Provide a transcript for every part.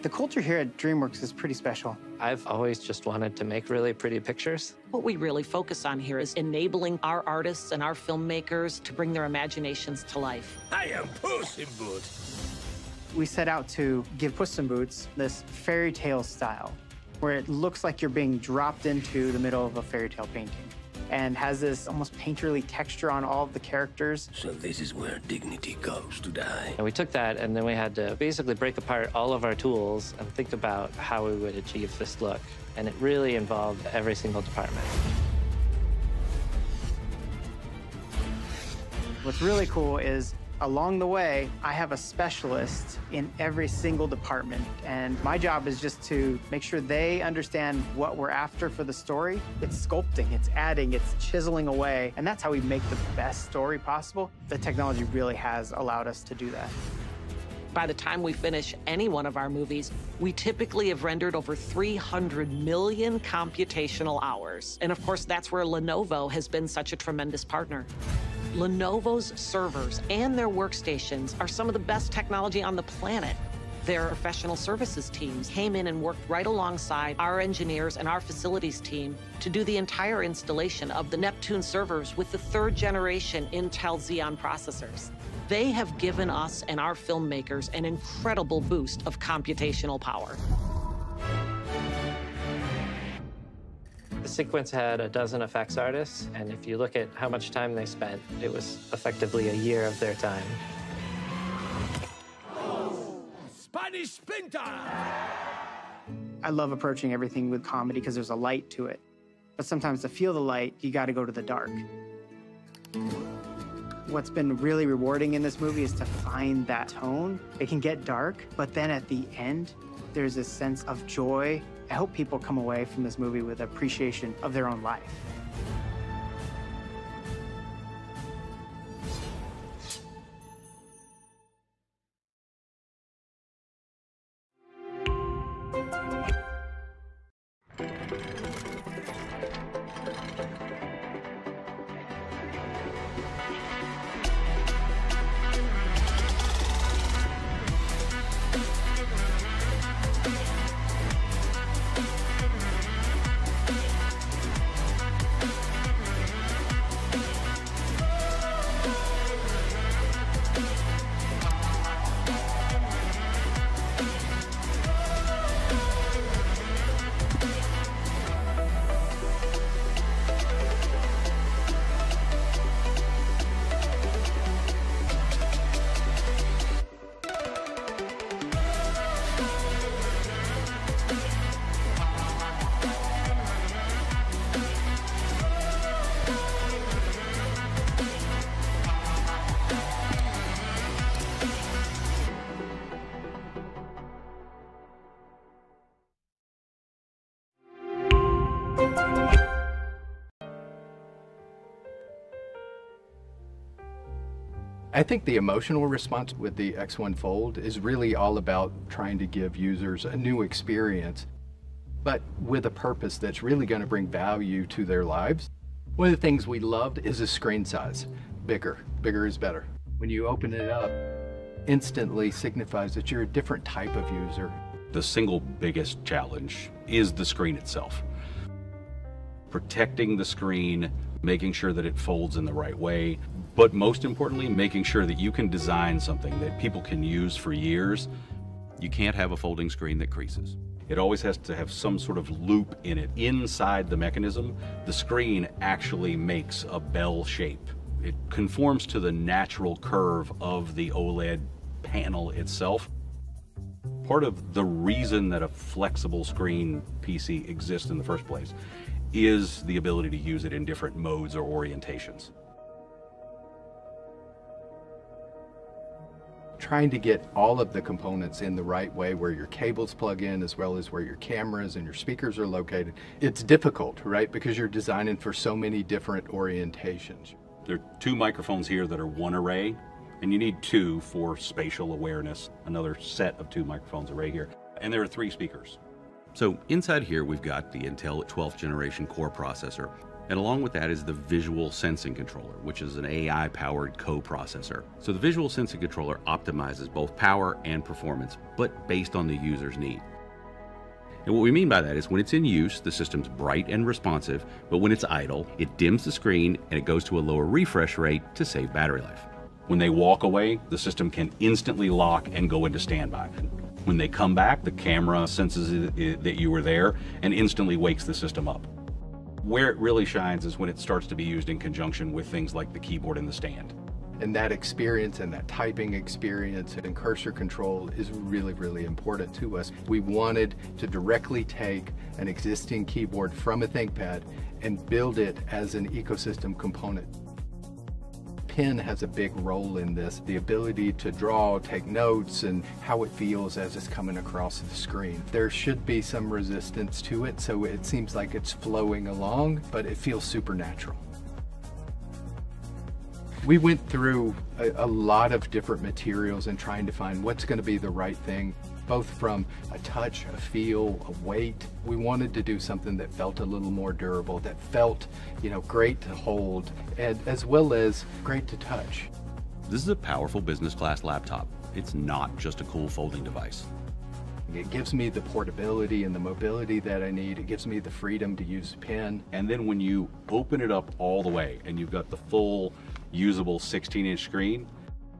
The culture here at DreamWorks is pretty special. I've always just wanted to make really pretty pictures. What we really focus on here is enabling our artists and our filmmakers to bring their imaginations to life. I am Puss in Boots. We set out to give Puss in Boots this fairy tale style, where it looks like you're being dropped into the middle of a fairy tale painting, and has this almost painterly texture on all of the characters. So this is where dignity goes to die. And we took that, and then we had to basically break apart all of our tools and think about how we would achieve this look. And it really involved every single department. What's really cool is, along the way, I have a specialist in every single department, and my job is just to make sure they understand what we're after for the story. It's sculpting, it's adding, it's chiseling away, and that's how we make the best story possible. The technology really has allowed us to do that. By the time we finish any one of our movies, we typically have rendered over 300 million computational hours. And of course, that's where Lenovo has been such a tremendous partner. Lenovo's servers and their workstations are some of the best technology on the planet. Their professional services teams came in and worked right alongside our engineers and our facilities team to do the entire installation of the Neptune servers with the 3rd generation Intel Xeon processors. They have given us and our filmmakers an incredible boost of computational power. The sequence had a dozen effects artists, and if you look at how much time they spent, it was effectively a year of their time. Spanish Splinter! I love approaching everything with comedy because there's a light to it. But sometimes to feel the light, you gotta go to the dark. What's been really rewarding in this movie is to find that tone. It can get dark, but then at the end, there's this sense of joy. I hope people come away from this movie with appreciation of their own life. I think the emotional response with the X1 Fold is really all about trying to give users a new experience, but with a purpose that's really going to bring value to their lives. One of the things we loved is the screen size. Bigger. Bigger is better. When you open it up, instantly signifies that you're a different type of user. The single biggest challenge is the screen itself. Protecting the screen, making sure that it folds in the right way, but most importantly, making sure that you can design something that people can use for years. You can't have a folding screen that creases. It always has to have some sort of loop in it. Inside the mechanism, the screen actually makes a bell shape. It conforms to the natural curve of the OLED panel itself. Part of the reason that a flexible screen PC exists in the first place is the ability to use it in different modes or orientations. Trying to get all of the components in the right way where your cables plug in as well as where your cameras and your speakers are located. It's difficult, right? Because you're designing for so many different orientations. There are 2 microphones here that are 1 array, and you need 2 for spatial awareness. Another set of 2 microphones array here. And there are 3 speakers. So inside here we've got the Intel 12th generation core processor. And along with that is the visual sensing controller, which is an AI-powered co-processor. So the visual sensing controller optimizes both power and performance, but based on the user's need. And what we mean by that is when it's in use, the system's bright and responsive, but when it's idle, it dims the screen and it goes to a lower refresh rate to save battery life. When they walk away, the system can instantly lock and go into standby. When they come back, the camera senses that you were there and instantly wakes the system up. Where it really shines is when it starts to be used in conjunction with things like the keyboard and the stand. And that experience and that typing experience and cursor control is really, really important to us. We wanted to directly take an existing keyboard from a ThinkPad and build it as an ecosystem component. Pen has a big role in this, the ability to draw, take notes, and how it feels as it's coming across the screen. There should be some resistance to it, so it seems like it's flowing along, but it feels supernatural. We went through a lot of different materials and trying to find what's going to be the right thing, both from a touch, a feel, a weight. We wanted to do something that felt a little more durable, that felt, great to hold, and as well as great to touch. This is a powerful business class laptop. It's not just a cool folding device. It gives me the portability and the mobility that I need. It gives me the freedom to use a pen. And then when you open it up all the way and you've got the full usable 16-inch screen,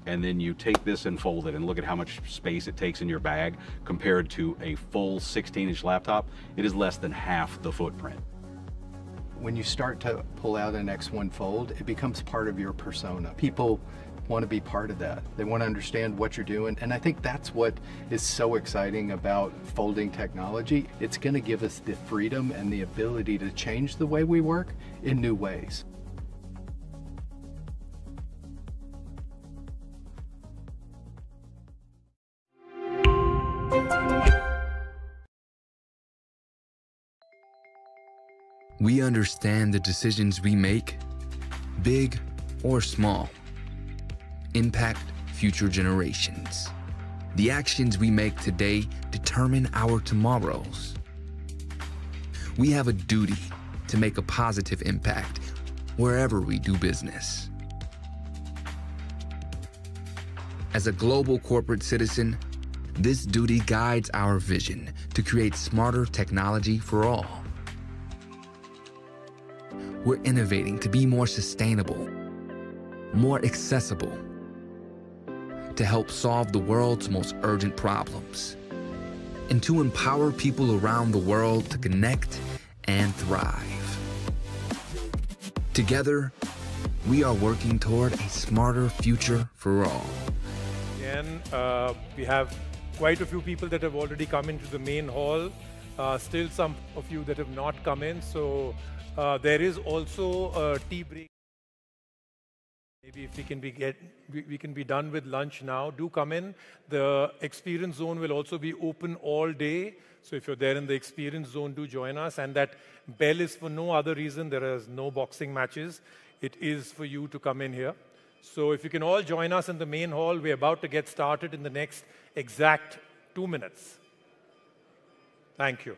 and then you take this and fold it and look at how much space it takes in your bag compared to a full 16-inch laptop, it is less than half the footprint. When you start to pull out an X1 Fold, it becomes part of your persona. People want to be part of that. They want to understand what you're doing, and I think that's what is so exciting about folding technology. It's going to give us the freedom and the ability to change the way we work in new ways. We understand the decisions we make, big or small, impact future generations. The actions we make today determine our tomorrows. We have a duty to make a positive impact wherever we do business. As a global corporate citizen, this duty guides our vision to create smarter technology for all. We're innovating to be more sustainable, more accessible, to help solve the world's most urgent problems, and to empower people around the world to connect and thrive. Together, we are working toward a smarter future for all. Again, we have quite a few people that have already come into the main hall, still some of you that have not come in, so there is also a tea break. Maybe if we can be done with lunch now. Do come in. The experience zone will also be open all day. So if you're there in the experience zone, do join us. And that bell is for no other reason. There is no boxing matches. It is for you to come in here. So if you can all join us in the main hall, we're about to get started in the next exact 2 minutes. Thank you.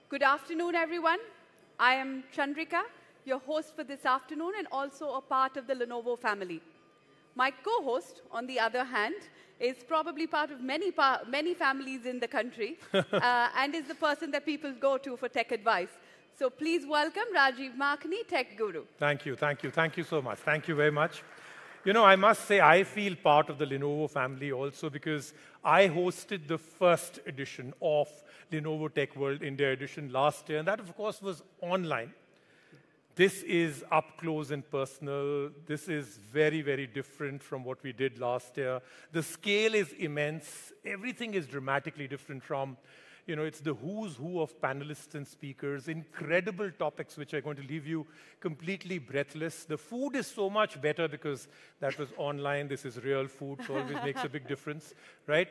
Good afternoon, everyone. I am Chandrika, your host for this afternoon and also a part of the Lenovo family. My co-host, on the other hand, is probably part of many families in the country and is the person that people go to for tech advice. So please welcome Rajiv Makhani, Tech Guru. Thank you, thank you, thank you so much. Thank you very much. You know, I must say I feel part of the Lenovo family also because I hosted the first edition of Lenovo TechWorld India edition last year, and that, of course, was online. This is up close and personal. This is very, very different from what we did last year. The scale is immense. Everything is dramatically different from, you know, it's the who's who of panelists and speakers, incredible topics which are going to leave you completely breathless. The food is so much better because that was online. This is real food, so always makes a big difference, right?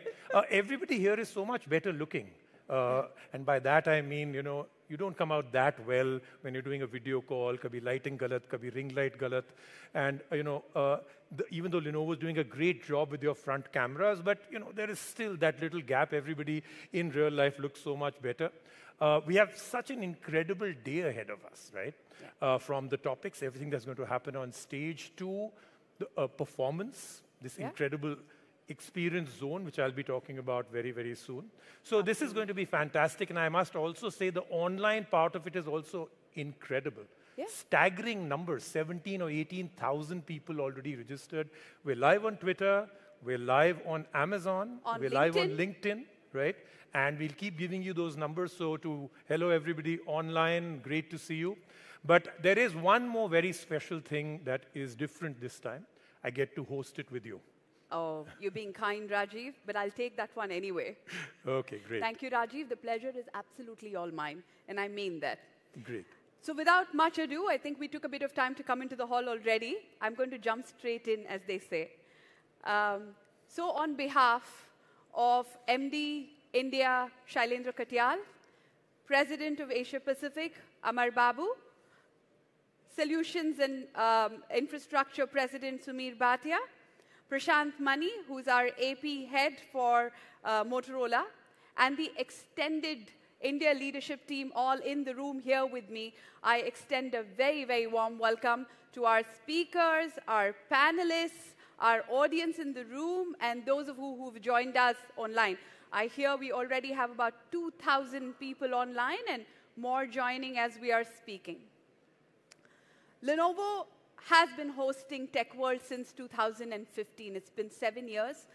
Everybody here is so much better looking. And by that I mean, you know, you don't come out that well when you're doing a video call. Kabhi lighting galat, kabhi ring light galat. And, you know, even though Lenovo is doing a great job with your front cameras, but, you know, there is still that little gap. Everybody in real life looks so much better. We have such an incredible day ahead of us, right? Yeah. From the topics, everything that's going to happen on stage to the performance, this incredible experience zone, which I'll be talking about very, very soon. So this is going to be fantastic. And I must also say the online part of it is also incredible. Yeah. Staggering numbers, 17 or 18,000 people already registered. We're live on Twitter. We're live on Amazon. We're live on LinkedIn, right? And we'll keep giving you those numbers. So to hello, everybody online, great to see you. But there is one more very special thing that is different this time. I get to host it with you. Oh, you're being kind, Rajiv, but I'll take that one anyway. Okay, great. Thank you, Rajiv. The pleasure is absolutely all mine, and I mean that. Great. So without much ado, I think we took a bit of time to come into the hall already. I'm going to jump straight in, as they say. So on behalf of MD India, Shailendra Katyal, President of Asia Pacific, Amar Babu, Solutions and Infrastructure President, Sumir Bhatia, Prashant Mani, who's our AP head for Motorola, and the extended India leadership team all in the room here with me. I extend a very, very warm welcome to our speakers, our panelists, our audience in the room, and those of you who've joined us online. I hear we already have about 2,000 people online and more joining as we are speaking. Lenovo has been hosting TechWorld since 2015. It's been 7 years.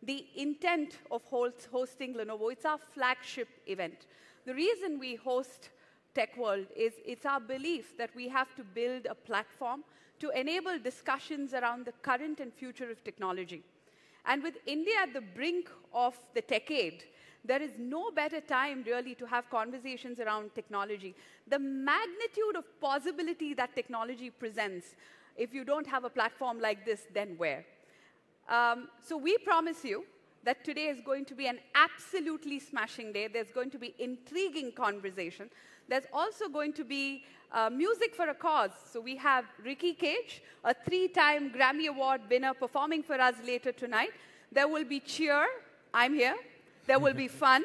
The intent of hosting Lenovo, it's our flagship event. The reason we host TechWorld is it's our belief that we have to build a platform to enable discussions around the current and future of technology. And with India at the brink of the techade, there is no better time, really, to have conversations around technology. The magnitude of possibility that technology presents, if you don't have a platform like this, then where? So we promise you that today is going to be an absolutely smashing day. There's going to be intriguing conversation. There's also going to be music for a cause. So we have Ricky Cage, a 3-time Grammy Award winner, performing for us later tonight. There will be cheer. I'm here. There will be fun.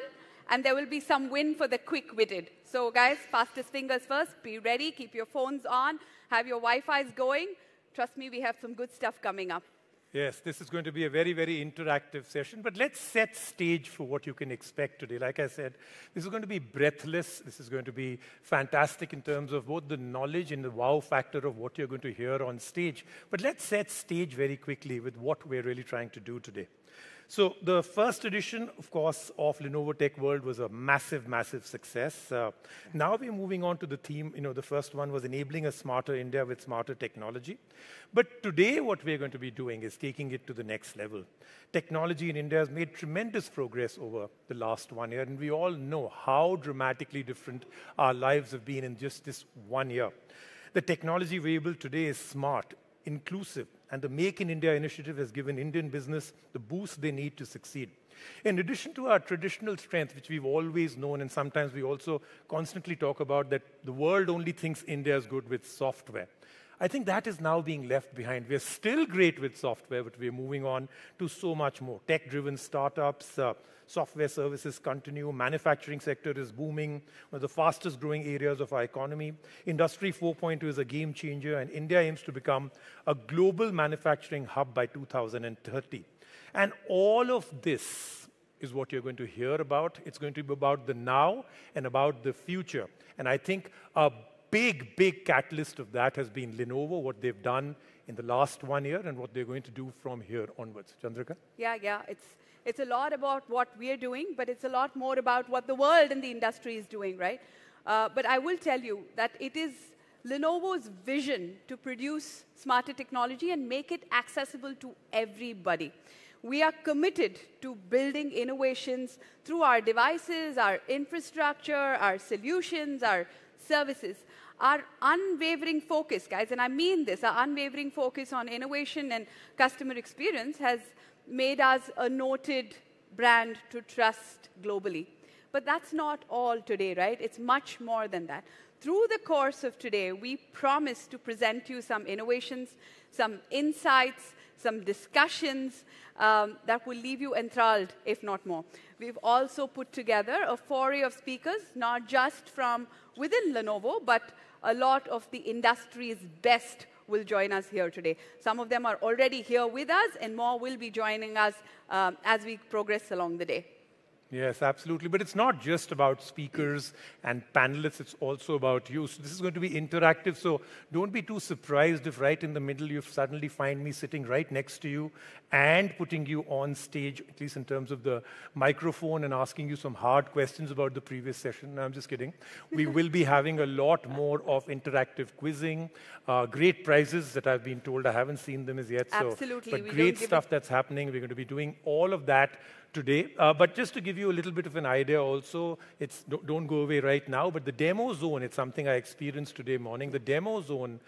And there will be some win for the quick-witted. So guys, fastest fingers first. Be ready. Keep your phones on. Have your Wi-Fi's going. Trust me, we have some good stuff coming up. Yes, this is going to be a very, very interactive session. But let's set stage for what you can expect today. Like I said, this is going to be breathless. This is going to be fantastic in terms of both the knowledge and the wow factor of what you're going to hear on stage. But let's set stage very quickly with what we're really trying to do today. So the first edition, of course, of Lenovo TechWorld was a massive, massive success. Now we're moving on to the theme. You know, the first one was enabling a smarter India with smarter technology. But today what we're going to be doing is taking it to the next level. Technology in India has made tremendous progress over the last 1 year, and we all know how dramatically different our lives have been in just this 1 year. The technology available today is smart, inclusive, and the Make in India initiative has given Indian business the boost they need to succeed. In addition to our traditional strength, which we've always known, and sometimes we also constantly talk about that the world only thinks India is good with software, I think that is now being left behind. We're still great with software, but we're moving on to so much more. Tech-driven startups, software services continue, manufacturing sector is booming, one of the fastest growing areas of our economy. Industry 4.2 is a game changer, and India aims to become a global manufacturing hub by 2030. And all of this is what you're going to hear about. It's going to be about the now and about the future. And I think a big catalyst of that has been Lenovo, what they've done in the last 1 year and what they're going to do from here onwards. Chandrika? Yeah. It's a lot about what we're doing, but it's a lot more about what the world and the industry is doing, right? But I will tell you that it is Lenovo's vision to produce smarter technology and make it accessible to everybody. We are committed to building innovations through our devices, our infrastructure, our solutions, our services. Our unwavering focus, guys, and I mean this, our unwavering focus on innovation and customer experience has made us a noted brand to trust globally. But that's not all today, right? It's much more than that. Through the course of today, we promise to present you some innovations, some insights, some discussions that will leave you enthralled, if not more. We've also put together a foray of speakers, not just from within Lenovo, but a lot of the industry's best will join us here today. Some of them are already here with us, and more will be joining us as we progress along the day. Yes, absolutely. But it's not just about speakers and panelists, it's also about you. So this is going to be interactive, so don't be too surprised if right in the middle you suddenly find me sitting right next to you and putting you on stage, at least in terms of the microphone, and asking you some hard questions about the previous session. No, I'm just kidding. We will be having a lot more of interactive quizzing, great prizes that I've been told. I haven't seen them as yet. Absolutely. But great stuff that's happening. We're going to be doing all of that today. But just to give you a little bit of an idea also, don't go away right now, but the demo zone, it's something I experienced today morning. The demo zone,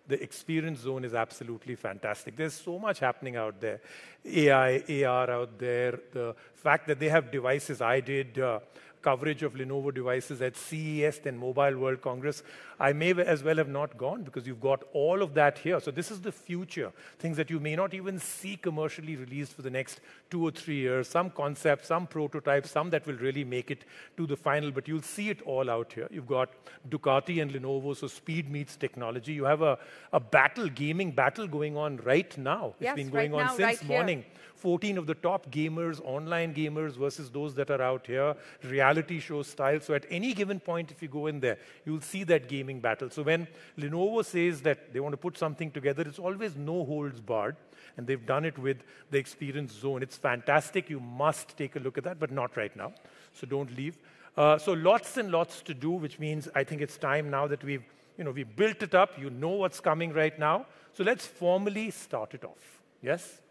the experience zone is absolutely fantastic. There's so much happening out there. AI, AR out there, the fact that they have devices. I did coverage of Lenovo devices at CES, then Mobile World Congress. I may as well have not gone because you've got all of that here. So this is the future, things that you may not even see commercially released for the next 2 or 3 years, some concepts, some prototypes, some that will really make it to the final, but you'll see it all out here. You've got Ducati and Lenovo, so speed meets technology. You have a gaming battle going on right now. It's been going on since morning. 14 of the top gamers, online gamers versus those that are out here, reality show style. So at any given point, if you go in there, you'll see that gaming battle. So when Lenovo says that they want to put something together, it's always no holds barred. And they've done it with the experience zone. It's fantastic. You must take a look at that, but not right now. So don't leave. So lots and lots to do, which means I think it's time now that we've built it up. You know what's coming right now. So let's formally start it off. Yes?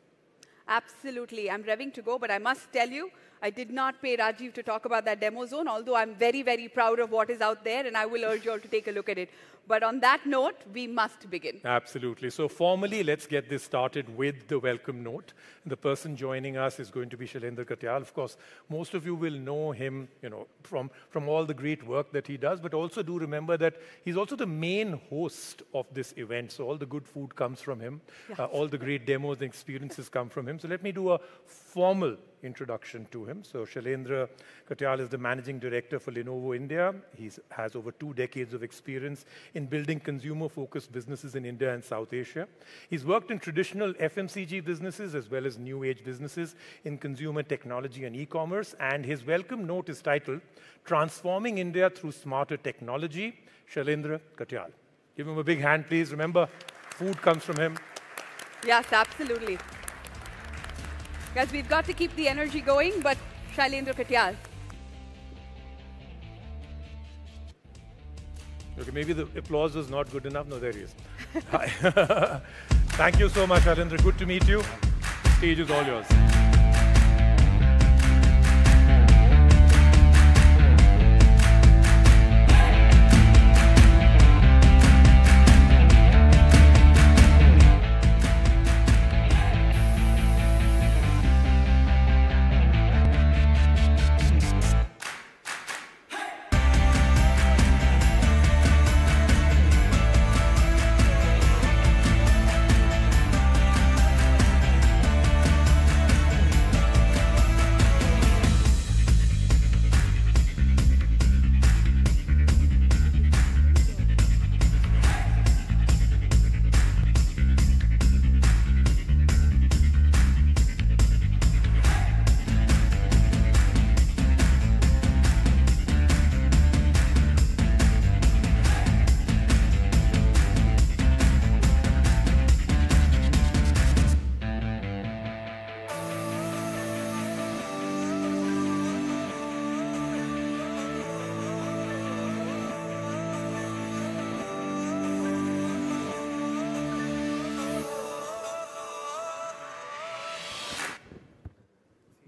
Absolutely. I'm revving to go, but I must tell you, I did not pay Rajiv to talk about that demo zone, although I'm very, very proud of what is out there, and I will urge you all to take a look at it. But on that note, we must begin. Absolutely. So formally, let's get this started with the welcome note. The person joining us is going to be Shailendra Katyal. Of course, most of you will know him, from all the great work that he does, but also do remember that he's also the main host of this event. So all the good food comes from him. Yes. All the great demos and experiences come from him. So let me do a formal introduction to him. So Shailendra Katyal is the Managing Director for Lenovo India. He has over 2 decades of experience in building consumer-focused businesses in India and South Asia. He's worked in traditional FMCG businesses as well as new-age businesses in consumer technology and e-commerce. And his welcome note is titled, Transforming India Through Smarter Technology, Shailendra Katyal. Give him a big hand, please. Remember, food comes from him. Yes, absolutely. Guys, we've got to keep the energy going, but Shailendra Katyal. Okay, maybe the applause was not good enough. No, there he is. Hi. Thank you so much, Shailendra. Good to meet you. The stage is all yours.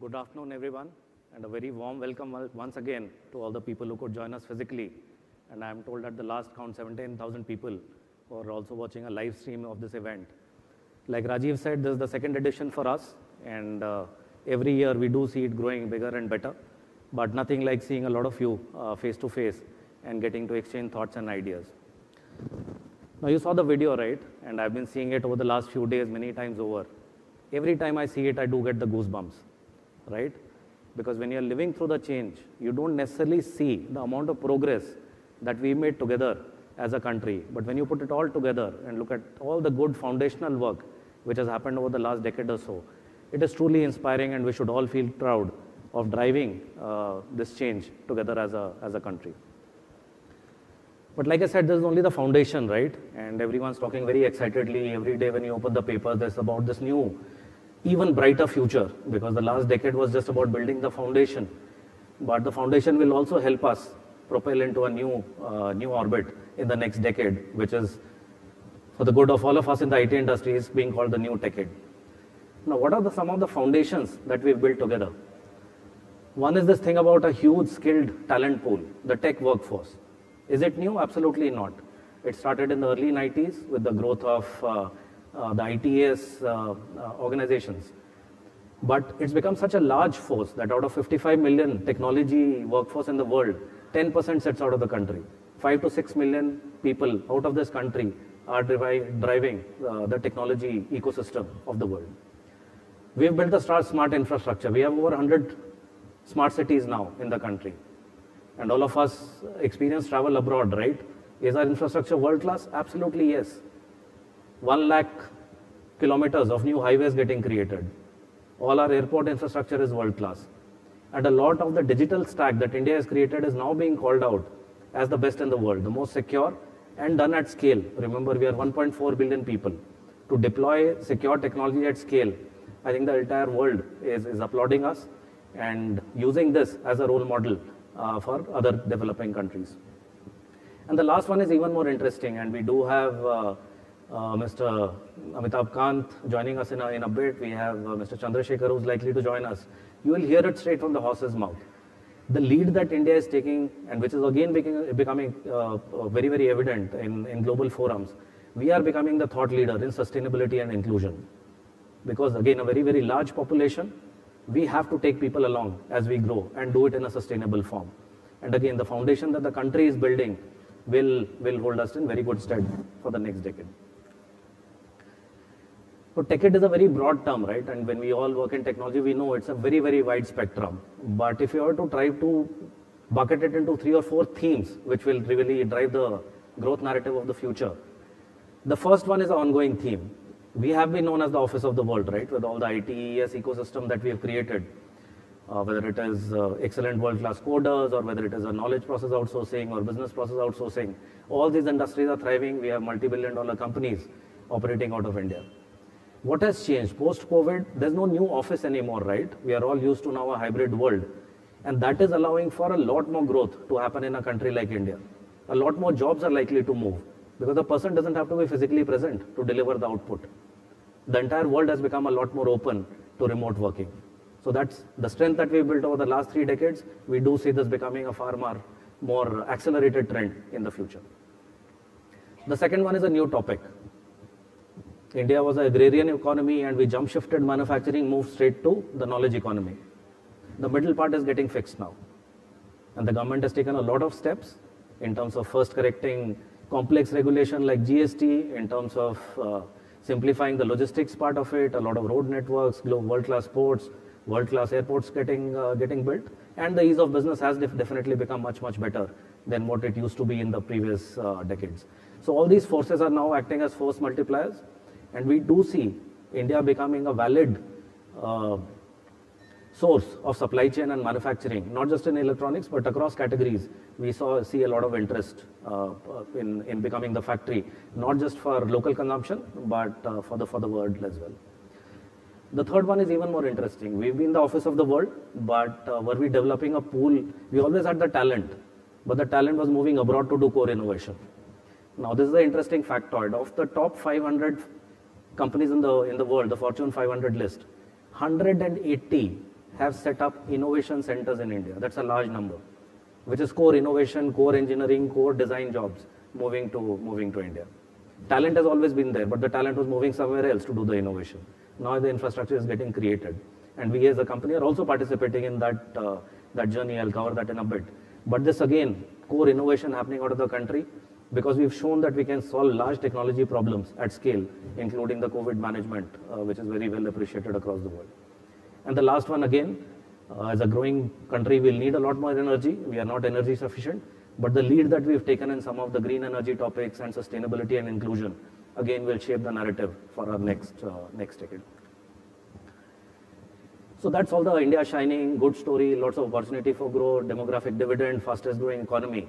good afternoon, everyone, and a very warm welcome once again to all the people who could join us physically. And I'm told at the last count, 17,000 people who are also watching a live stream of this event. Like Rajiv said, this is the second edition for us, and every year we do see it growing bigger and better, but nothing like seeing a lot of you face to face and getting to exchange thoughts and ideas. Now you saw the video, right? And I've been seeing it over the last few days many times over. Every time I see it, I do get the goosebumps, right? Because when you're living through the change, you don't necessarily see the amount of progress that we made together as a country. But when you put it all together and look at all the good foundational work which has happened over the last decade or so, it is truly inspiring, and we should all feel proud of driving this change together as a country. But like I said, this is only the foundation, right? And everyone's talking very excitedly every day when you open the paper, there's about this new, even brighter future, because the last decade was just about building the foundation. But the foundation will also help us propel into a new orbit in the next decade, which is for the good of all of us in the IT industry, is being called the new decade. Now, what are some of the foundations that we've built together? One is this thing about a huge skilled talent pool, the tech workforce. Is it new? Absolutely not. It started in the early 90s with the growth of the ITS organizations. But it's become such a large force that out of 55 million technology workforce in the world, 10% sits out of the country. 5 to 6 million people out of this country are driving the technology ecosystem of the world. We've built the smart infrastructure. We have over 100 smart cities now in the country. And all of us experience travel abroad, right? Is our infrastructure world class? Absolutely yes. 1 lakh kilometers of new highways getting created. All our airport infrastructure is world class. And a lot of the digital stack that India has created is now being called out as the best in the world, the most secure and done at scale. Remember, we are 1.4 billion people. To deploy secure technology at scale, I think the entire world is applauding us and using this as a role model for other developing countries. And the last one is even more interesting, and we do have Mr. Amitabh Kant joining us in a bit. We have Mr. Chandrasekhar, who's likely to join us. You will hear it straight from the horse's mouth. The lead that India is taking, and which is again becoming very, very evident in global forums, we are becoming the thought leader in sustainability and inclusion. Because again, a very, very large population, we have to take people along as we grow and do it in a sustainable form. And again, the foundation that the country is building will hold us in very good stead for the next decade. So decade is a very broad term, right? And when we all work in technology, we know it's a very, very wide spectrum. But if you were to try to bucket it into 3 or 4 themes, which will really drive the growth narrative of the future, the first one is an ongoing theme. We have been known as the office of the world, right? With all the ITES ecosystem that we have created, whether it is excellent world-class coders, or whether it is a knowledge process outsourcing or business process outsourcing, all these industries are thriving. We have multi-billion-dollar companies operating out of India. What has changed? Post-COVID, there's no new office anymore, right? We are all used to now a hybrid world. And that is allowing for a lot more growth to happen in a country like India. A lot more jobs are likely to move because the person doesn't have to be physically present to deliver the output. The entire world has become a lot more open to remote working. So that's the strength that we've built over the last 3 decades. We do see this becoming a far more accelerated trend in the future. The second one is a new topic. India was an agrarian economy, and we jump shifted manufacturing, moved straight to the knowledge economy. The middle part is getting fixed now. And the government has taken a lot of steps in terms of first correcting complex regulation like GST, in terms of simplifying the logistics part of it, a lot of road networks, world-class ports, world-class airports getting built, and the ease of business has definitely become much, much better than what it used to be in the previous decades. So all these forces are now acting as force multipliers, and we do see India becoming a valid source of supply chain and manufacturing, not just in electronics, but across categories. We see a lot of interest in becoming the factory, not just for local consumption, but for the world as well. The third one is even more interesting. We've been the office of the world, but were we developing a pool? We always had the talent, but the talent was moving abroad to do core innovation. Now, this is the interesting factoid. Of the top 500 companies in the world, the Fortune 500 list, 180 have set up innovation centers in India. That's a large number, which is core innovation, core engineering, core design jobs moving to India. Talent has always been there, but the talent was moving somewhere else to do the innovation. Now the infrastructure is getting created. And we as a company are also participating in that journey. I'll cover that in a bit. But this again, core innovation happening out of the country, because we've shown that we can solve large technology problems at scale, including the COVID management, which is very well appreciated across the world. And the last one again, as a growing country, we'll need a lot more energy. We are not energy sufficient, but the lead that we've taken in some of the green energy topics and sustainability and inclusion, again, will shape the narrative for our next decade. So that's all the India shining, good story, lots of opportunity for growth, demographic dividend, fastest growing economy.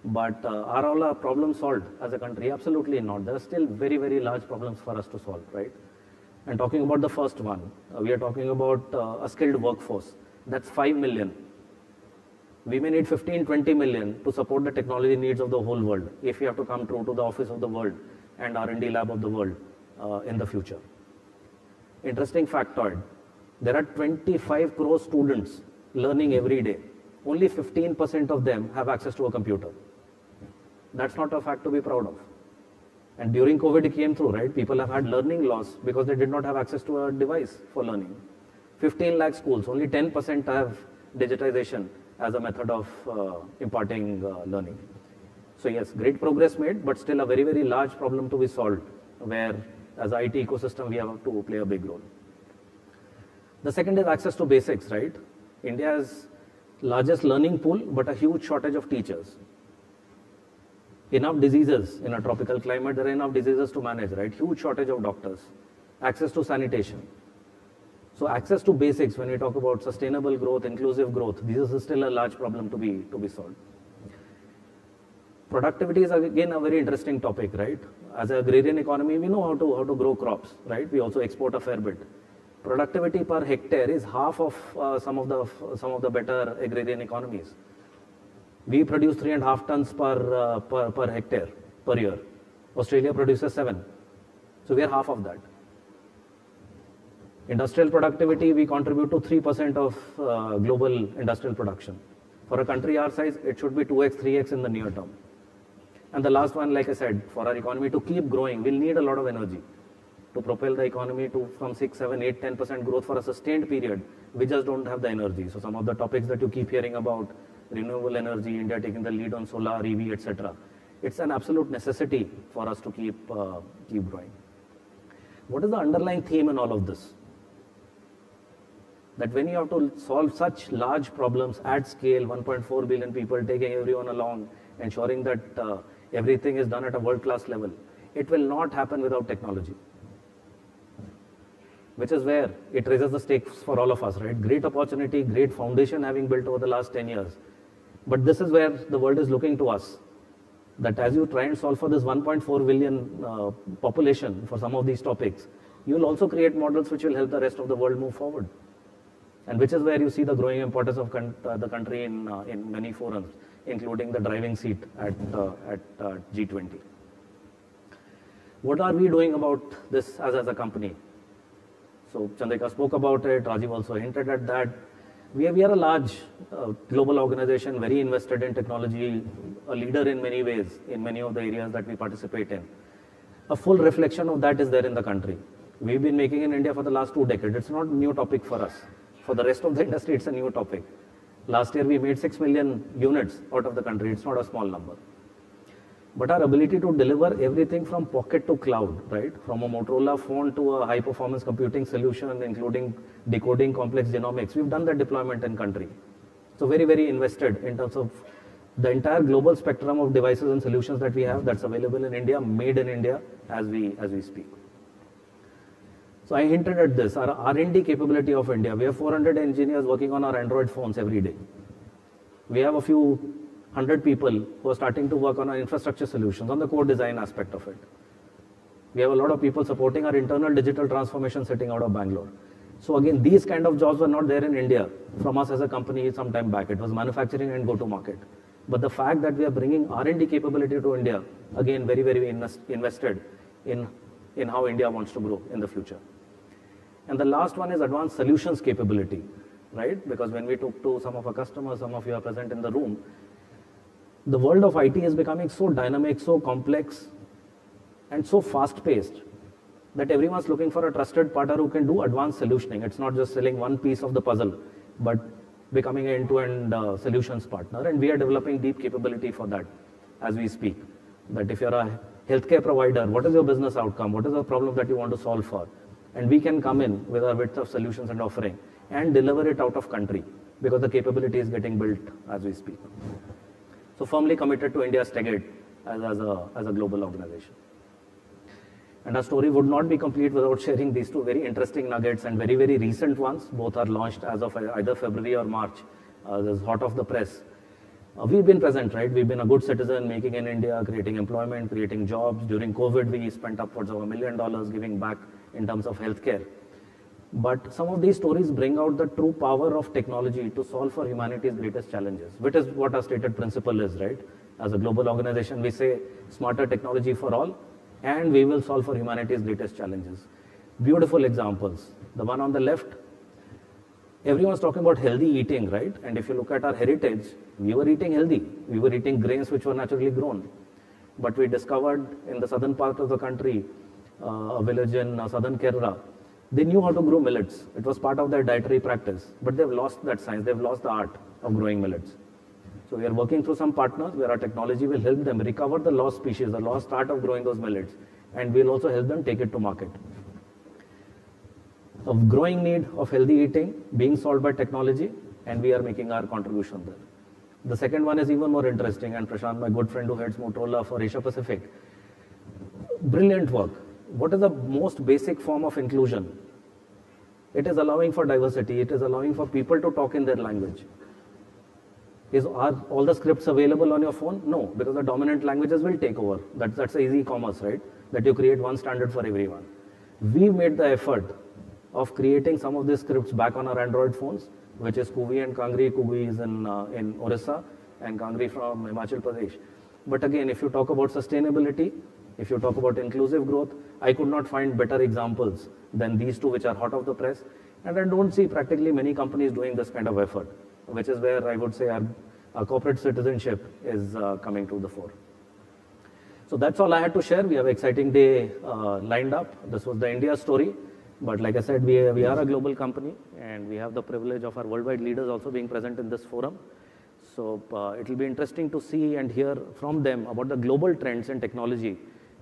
But are all our problems solved as a country? Absolutely not. There are still very, very large problems for us to solve, right? And talking about the first one, we are talking about a skilled workforce. That's 5 million. We may need 15, 20 million to support the technology needs of the whole world if we have to come true to the office of the world and R&D lab of the world in the future. Interesting factoid. There are 25 crore students learning every day. Only 15% of them have access to a computer. That's not a fact to be proud of. And during COVID, it came through, right? People have had learning loss because they did not have access to a device for learning. 15 lakh schools, only 10% have digitization as a method of imparting learning. So yes, great progress made, but still a very, very large problem to be solved, where as an IT ecosystem, we have to play a big role. The second is access to basics, right? India's largest learning pool, but a huge shortage of teachers. Enough diseases in a tropical climate, there are enough diseases to manage, right? Huge shortage of doctors. Access to sanitation. So access to basics, when we talk about sustainable growth, inclusive growth, this is still a large problem to be solved. Productivity is again a very interesting topic, right? As an agrarian economy, we know how to grow crops, right? We also export a fair bit. Productivity per hectare is half of some of the better agrarian economies. We produce 3.5 tons per hectare per year. Australia produces 7. So we are half of that. Industrial productivity, we contribute to 3% of global industrial production. For a country our size, it should be 2x, 3x in the near term. And the last one, like I said, for our economy to keep growing, we'll need a lot of energy to propel the economy to from 6, 7, 8, 10% growth for a sustained period. We just don't have the energy. So some of the topics that you keep hearing about, renewable energy, India taking the lead on solar, EV, etc. It's an absolute necessity for us to keep growing. What is the underlying theme in all of this? That when you have to solve such large problems at scale, 1.4 billion people, taking everyone along, ensuring that everything is done at a world-class level, it will not happen without technology. Which is where it raises the stakes for all of us, right? Great opportunity, great foundation having built over the last 10 years. But this is where the world is looking to us. That as you try and solve for this 1.4 billion population for some of these topics, you will also create models which will help the rest of the world move forward. And which is where you see the growing importance of the country in many forums, including the driving seat at G20. What are we doing about this as a company? So Chandrika spoke about it, Rajiv also hinted at that. We are a large global organization, very invested in technology, a leader in many ways, in many of the areas that we participate in. A full reflection of that is there in the country. We've been making in India for the last 2 decades. It's not a new topic for us. For the rest of the industry, it's a new topic. Last year, we made 6 million units out of the country. It's not a small number. But our ability to deliver everything from pocket to cloud, right? From a Motorola phone to a high-performance computing solution, including decoding complex genomics, we've done that deployment in country. So very, very invested in terms of the entire global spectrum of devices and solutions that we have that's available in India, made in India as we speak. So I hinted at this, our R&D capability of India. We have 400 engineers working on our Android phones every day. We have a few 100 people who are starting to work on our infrastructure solutions, on the core design aspect of it. We have a lot of people supporting our internal digital transformation sitting out of Bangalore. So again, these kind of jobs were not there in India from us as a company some time back. It was manufacturing and go-to-market. But the fact that we are bringing R&D capability to India, again, very, very invested in how India wants to grow in the future. And the last one is advanced solutions capability. right? Because when we talk to some of our customers, some of you are present in the room, the world of IT is becoming so dynamic, so complex, and so fast-paced that everyone's looking for a trusted partner who can do advanced solutioning. It's not just selling one piece of the puzzle, but becoming an end-to-end solutions partner. And we are developing deep capability for that as we speak. That if you're a healthcare provider, what is your business outcome? What is the problem that you want to solve for? And we can come in with our width of solutions and offering and deliver it out of country because the capability is getting built as we speak. So firmly committed to India's TechEd as a global organization. And our story would not be complete without sharing these two very interesting nuggets and very, very recent ones. Both are launched as of either February or March. This is hot off the press. We've been present, right? We've been a good citizen, making in India, creating employment, creating jobs. During COVID, we spent upwards of $1 million giving back in terms of healthcare. But some of these stories bring out the true power of technology to solve for humanity's greatest challenges, which is what our stated principle is, right? As a global organization, we say smarter technology for all, and we will solve for humanity's greatest challenges. Beautiful examples. The one on the left, everyone's talking about healthy eating, right? And if you look at our heritage, we were eating healthy. We were eating grains which were naturally grown. But we discovered in the southern part of the country, a village in southern Kerala, they knew how to grow millets. It was part of their dietary practice. But they've lost that science. They've lost the art of growing millets. So we are working through some partners where our technology will help them recover the lost species, the lost art of growing those millets. And we'll also help them take it to market. A growing need of healthy eating being solved by technology, and we are making our contribution there. The second one is even more interesting, and Prashant, my good friend who heads Motorola for Asia Pacific, brilliant work. What is the most basic form of inclusion? It is allowing for diversity. It is allowing for people to talk in their language. Are all the scripts available on your phone? No, because the dominant languages will take over. That's easy commerce, right? That you create one standard for everyone. We made the effort of creating some of these scripts back on our Android phones, which is Kuvi and Kangri. Kuvi is in Orissa and Kangri from Himachal Pradesh. But again, if you talk about sustainability, if you talk about inclusive growth, I could not find better examples than these two which are hot off the press. And I don't see practically many companies doing this kind of effort, which is where I would say our corporate citizenship is coming to the fore. So that's all I had to share. We have an exciting day lined up. This was the India story. But like I said, we are a global company, and we have the privilege of our worldwide leaders also being present in this forum. So it will be interesting to see and hear from them about the global trends in technology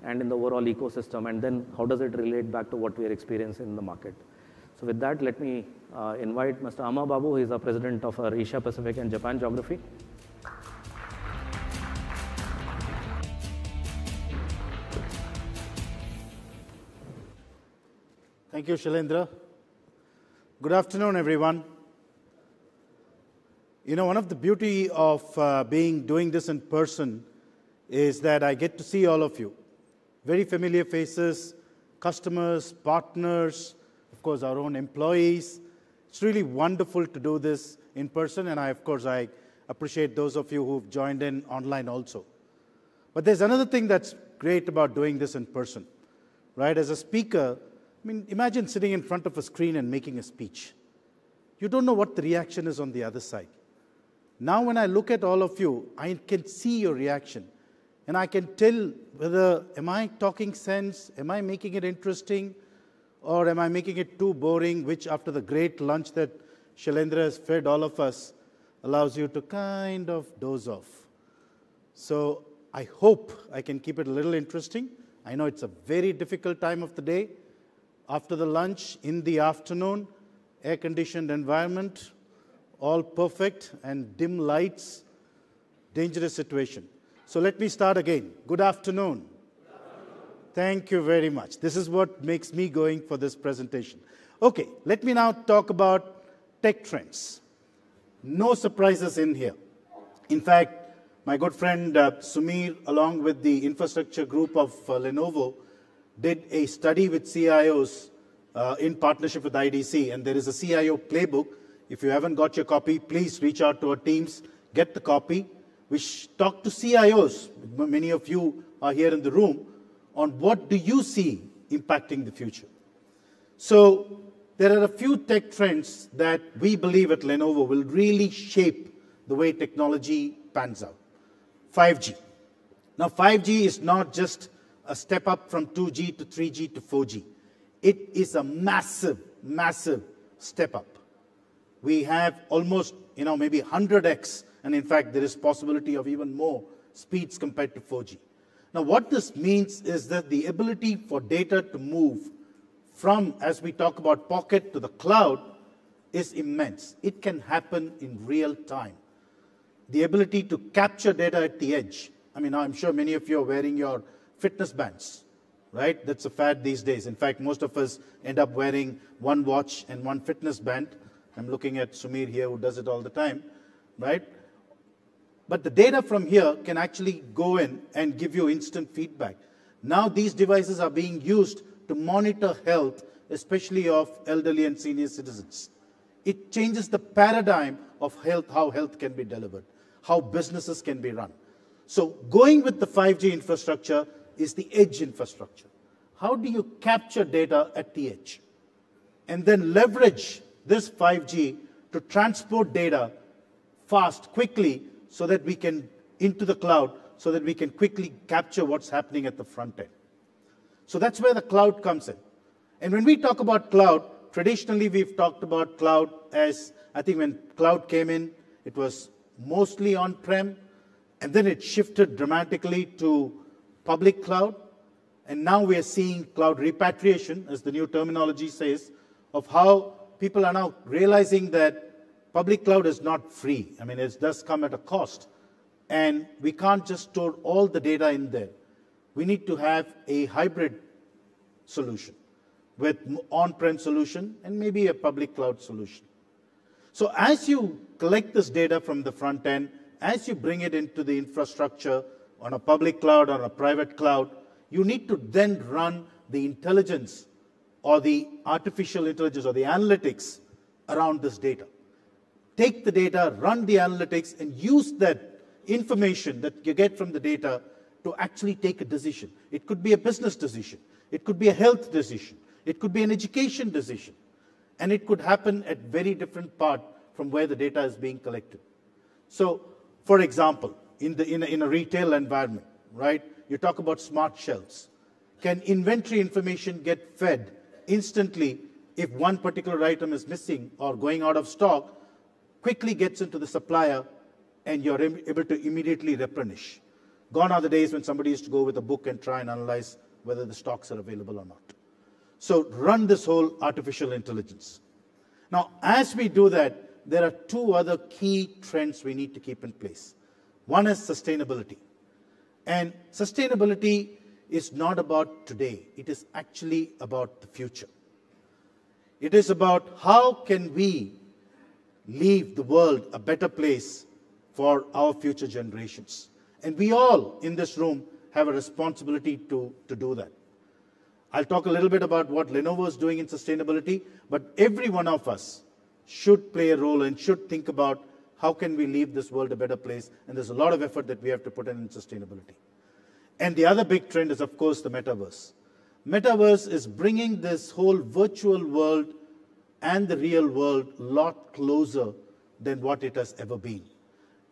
and in the overall ecosystem, and then how does it relate back to what we are experiencing in the market. So with that, let me invite Mr. Amma Babu, who is our president of our Asia Pacific and Japan geography. Thank you, Shailendra. Good afternoon, everyone. You know, one of the beauty of doing this in person is that I get to see all of you. Very familiar faces, customers, partners, of course, our own employees. It's really wonderful to do this in person, and I appreciate those of you who've joined in online also. But there's another thing that's great about doing this in person, right? As a speaker, I mean, imagine sitting in front of a screen and making a speech. You don't know what the reaction is on the other side. Now, when I look at all of you, I can see your reaction. And I can tell whether, am I talking sense? Am I making it interesting? Or am I making it too boring, which after the great lunch that Shailendra has fed all of us, allows you to kind of doze off. So I hope I can keep it a little interesting. I know it's a very difficult time of the day. After the lunch, in the afternoon, air-conditioned environment, all perfect, and dim lights, dangerous situation. So let me start again. Good afternoon. Thank you very much. This is what makes me going for this presentation. Okay, let me now talk about tech trends. No surprises in here. In fact, my good friend Sumir, along with the infrastructure group of Lenovo, did a study with CIOs in partnership with IDC, and there is a CIO playbook. If you haven't got your copy, please reach out to our teams, get the copy. We talk to CIOs, many of you are here in the room, on what do you see impacting the future. So there are a few tech trends that we believe at Lenovo will really shape the way technology pans out. 5G. Now, 5G is not just a step up from 2G to 3G to 4G. It is a massive, massive step up. We have almost, maybe 100x, and in fact, there is possibility of even more speeds compared to 4G. Now, what this means is that the ability for data to move from, as we talk about pocket to the cloud, is immense. It can happen in real time. The ability to capture data at the edge. I'm sure many of you are wearing your fitness bands, right? That's a fad these days. In fact, most of us end up wearing one watch and one fitness band. I'm looking at Sumir here, who does it all the time, right? But the data from here can actually go in and give you instant feedback. Now these devices are being used to monitor health, especially of elderly and senior citizens. It changes the paradigm of health, how health can be delivered, how businesses can be run. So going with the 5G infrastructure is the edge infrastructure. How do you capture data at the edge? And then leverage this 5G to transport data fast, quickly, so that we can, into the cloud, so that we can quickly capture what's happening at the front end. So that's where the cloud comes in. And when we talk about cloud, traditionally we've talked about cloud as, I think when cloud came in, it was mostly on-prem, and then it shifted dramatically to public cloud. And now we are seeing cloud repatriation, as the new terminology says, of how people are now realizing that public cloud is not free. It does come at a cost. And we can't just store all the data in there. We need to have a hybrid solution with on-prem solution and maybe a public cloud solution. So as you collect this data from the front end, as you bring it into the infrastructure on a public cloud or a private cloud, you need to then run the intelligence or the artificial intelligence or the analytics around this data. Take the data, run the analytics, and use that information that you get from the data to actually take a decision. It could be a business decision. It could be a health decision. It could be an education decision. And it could happen at very different part from where the data is being collected. So, for example, in a retail environment, right, you talk about smart shelves. Can inventory information get fed instantly if one particular item is missing or going out of stock, quickly gets into the supplier, and you're able to immediately replenish? Gone are the days when somebody used to go with a book and try and analyze whether the stocks are available or not. So run this whole artificial intelligence. Now, as we do that, there are two other key trends we need to keep in place. One is sustainability. And sustainability is not about today. It is actually about the future. It is about how can we leave the world a better place for our future generations. And we all in this room have a responsibility to do that. I'll talk a little bit about what Lenovo is doing in sustainability, but every one of us should play a role and should think about how can we leave this world a better place, and there's a lot of effort that we have to put in sustainability. And the other big trend is, of course, the metaverse. Metaverse is bringing this whole virtual world and the real world a lot closer than what it has ever been.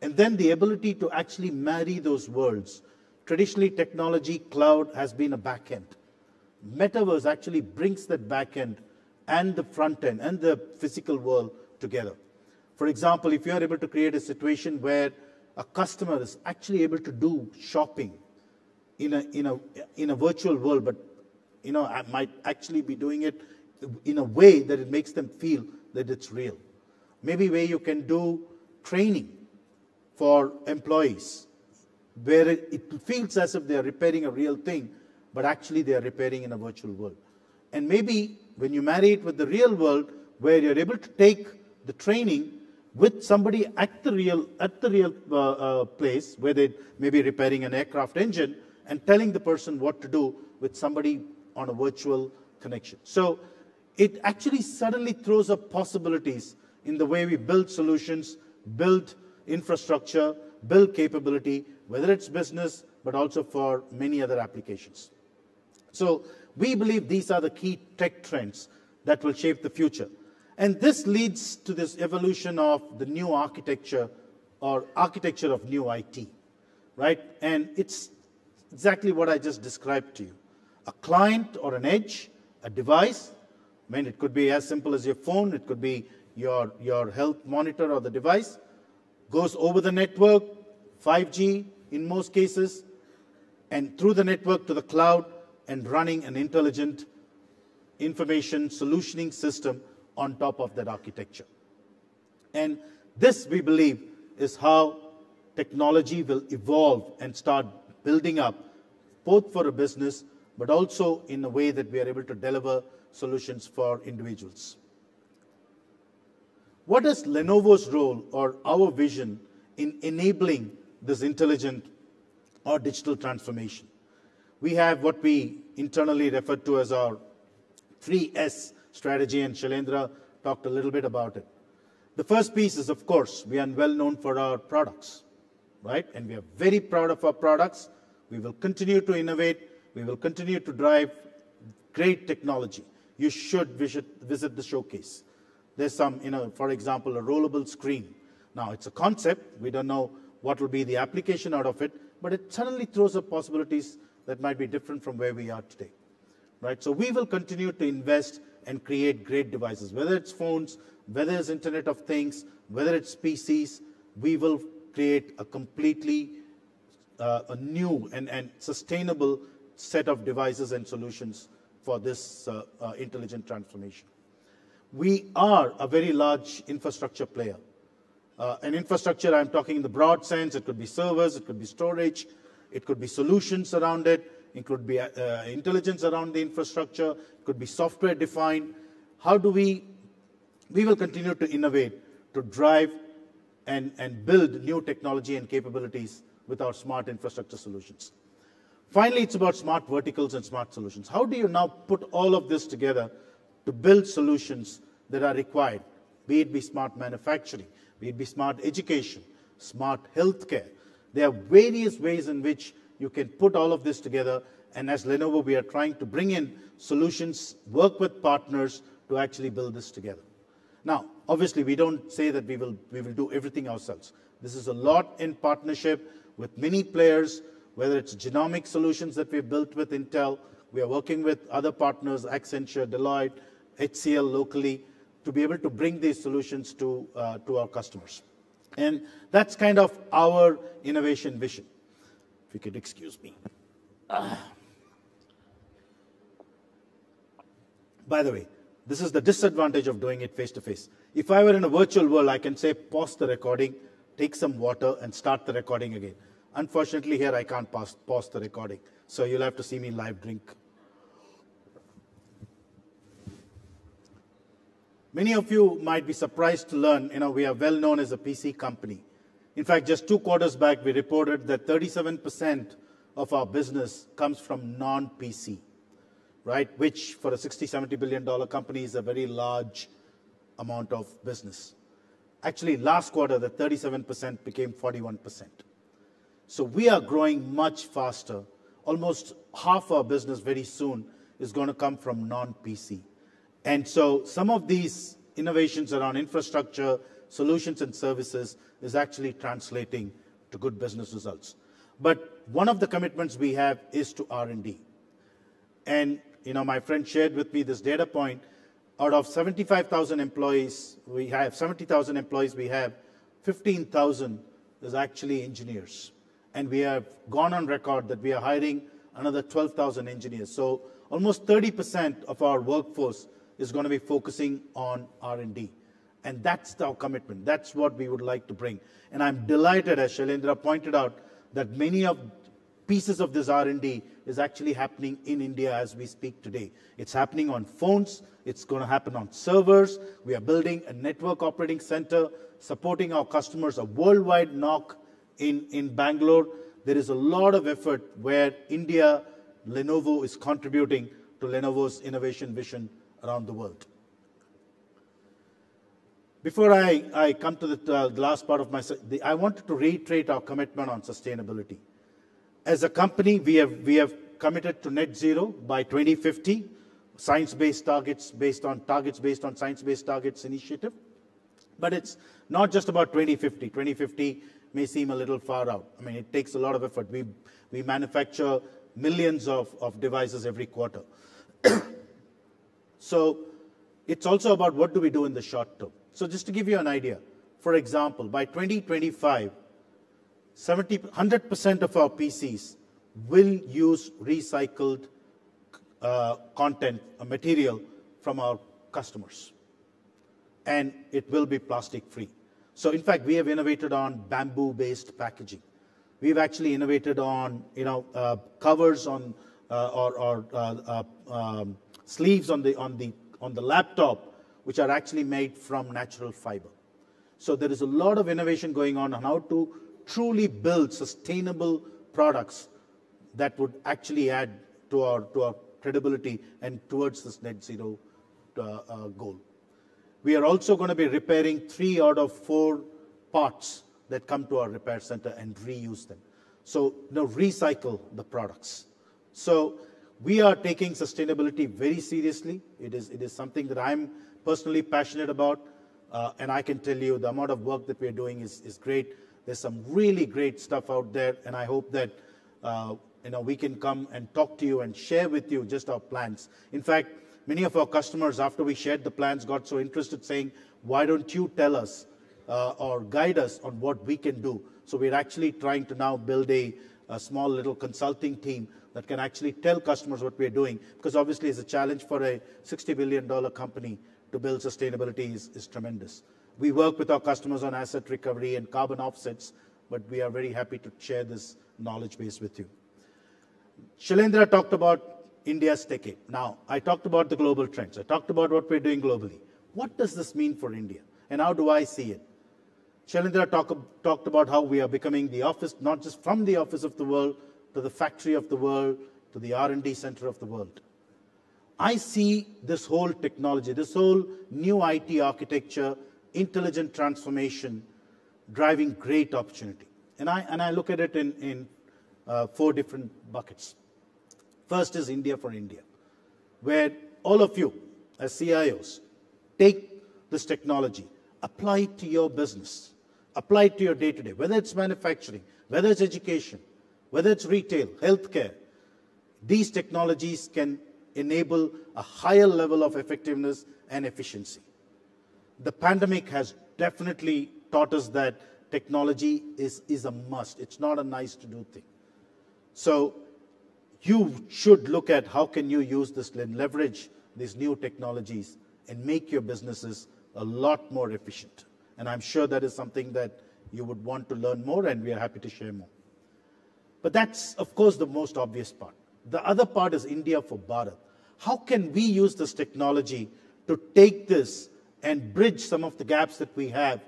And then the ability to actually marry those worlds. Traditionally, technology, cloud has been a back end. Metaverse actually brings that back end and the front end and the physical world together. For example, if you are able to create a situation where a customer is actually able to do shopping in a virtual world, but I might actually be doing it in a way that it makes them feel that it's real. Maybe where you can do training for employees, where it feels as if they are repairing a real thing, but actually they are repairing in a virtual world. And maybe when you marry it with the real world, where you're able to take the training with somebody at the real place, where they may be repairing an aircraft engine, and telling the person what to do with somebody on a virtual connection. So it actually suddenly throws up possibilities in the way we build solutions, build infrastructure, build capability, whether it's business, but also for many other applications. So we believe these are the key tech trends that will shape the future. And this leads to this evolution of the new architecture or architecture of new IT, right? And it's exactly what I just described to you. A client or an edge, a device. I mean, it could be as simple as your phone. It could be your health monitor or the device. Goes over the network, 5G in most cases, and through the network to the cloud and running an intelligent information solutioning system on top of that architecture. And this, we believe, is how technology will evolve and start building up, both for a business, but also in a way that we are able to deliver solutions for individuals. What is Lenovo's role or our vision in enabling this intelligent or digital transformation? We have what we internally refer to as our 3S strategy, and Shailendra talked a little bit about it. The first piece is, of course, we are well known for our products, right? And we are very proud of our products. We will continue to innovate. We will continue to drive great technology. You should visit the showcase. There's some, for example, a rollable screen. Now, it's a concept. We don't know what will be the application out of it, but it suddenly throws up possibilities that might be different from where we are today, right? So we will continue to invest and create great devices, whether it's phones, whether it's Internet of Things, whether it's PCs. We will create a completely a new and sustainable set of devices and solutions for this intelligent transformation. We are a very large infrastructure player. An infrastructure, I'm talking in the broad sense. It could be servers, it could be storage, it could be solutions around it, it could be intelligence around the infrastructure, it could be software defined. How do we will continue to innovate, to drive and build new technology and capabilities with our smart infrastructure solutions. Finally, it's about smart verticals and smart solutions. How do you now put all of this together to build solutions that are required, be it smart manufacturing, be it smart education, smart healthcare? There are various ways in which you can put all of this together, and as Lenovo, we are trying to bring in solutions, work with partners to actually build this together. Now, obviously, we don't say that we will do everything ourselves. This is a lot in partnership with many players, whether it's genomic solutions that we've built with Intel. We are working with other partners, Accenture, Deloitte, HCL locally, to be able to bring these solutions to our customers. And that's kind of our innovation vision. If you could excuse me. By the way, this is the disadvantage of doing it face-to-face. If I were in a virtual world, I can say, pause the recording, take some water, and start the recording again. Unfortunately, here I can't pause the recording, so you'll have to see me live drink. Many of you might be surprised to learn, we are well known as a PC company. In fact, just 2 quarters back, we reported that 37% of our business comes from non-PC, right? Which for a $60–70 billion company is a very large amount of business. Actually, last quarter, the 37% became 41%. So we are growing much faster. Almost half our business very soon is going to come from non-PC. And so some of these innovations around infrastructure, solutions, and services is actually translating to good business results. But one of the commitments we have is to R&D. And my friend shared with me this data point. Out of 75,000 employees, we have 70,000 employees. We have 15,000 is actually engineers. And we have gone on record that we are hiring another 12,000 engineers. So almost 30% of our workforce is going to be focusing on R&D. And that's our commitment. That's what we would like to bring. And I'm delighted, as Shailendra pointed out, that many of pieces of this R&D is actually happening in India as we speak today. It's happening on phones. It's going to happen on servers. We are building a network operating center, supporting our customers, a worldwide NOC in Bangalore. There is a lot of effort where India, Lenovo is contributing to Lenovo's innovation vision around the world. Before I come to the last part of I wanted to reiterate our commitment on sustainability. As a company, we have committed to net zero by 2050, science-based targets based on science-based targets initiative. But it's not just about 2050. 2050 may seem a little far out. I mean, it takes a lot of effort. We manufacture millions of devices every quarter. So it's also about what do we do in the short term. So just to give you an idea, for example, by 2025, 100% of our PCs will use recycled content, material from our customers. And it will be plastic-free. So in fact, we have innovated on bamboo-based packaging. We've actually innovated on, covers on or sleeves on the laptop, which are actually made from natural fiber. So there is a lot of innovation going on how to truly build sustainable products that would actually add to our credibility and towards this net zero goal. We are also going to be repairing 3 out of 4 parts that come to our repair center and reuse them. So recycle the products. So we are taking sustainability very seriously. It is something that I'm personally passionate about. And I can tell you the amount of work that we're doing is great. There's some really great stuff out there. And I hope that we can come and talk to you and share with you just our plans. In fact, many of our customers, after we shared the plans, got so interested saying, why don't you tell us or guide us on what we can do? So we're actually trying to now build a small little consulting team that can actually tell customers what we're doing. Because obviously it's a challenge for a $60 billion company to build sustainability is tremendous. We work with our customers on asset recovery and carbon offsets, but we are very happy to share this knowledge base with you. Shailendra talked about India's decade. Now, I talked about the global trends. I talked about what we're doing globally. What does this mean for India? And how do I see it? Shailendra talked about how we are becoming the office, not just from the office of the world, to the factory of the world, to the R&D center of the world. I see this whole technology, this whole new IT architecture, intelligent transformation, driving great opportunity. And I look at it in 4 different buckets. First is India for India, where all of you, as CIOs, take this technology, apply it to your business, apply it to your day-to-day, whether it's manufacturing, whether it's education, whether it's retail, healthcare. These technologies can enable a higher level of effectiveness and efficiency. The pandemic has definitely taught us that technology is a must. It's not a nice-to-do thing. So you should look at how can you use this and leverage these new technologies and make your businesses a lot more efficient. And I'm sure that is something that you would want to learn more, and we are happy to share more. But that's, of course, the most obvious part. The other part is India for Bharat. How can we use this technology to take this and bridge some of the gaps that we have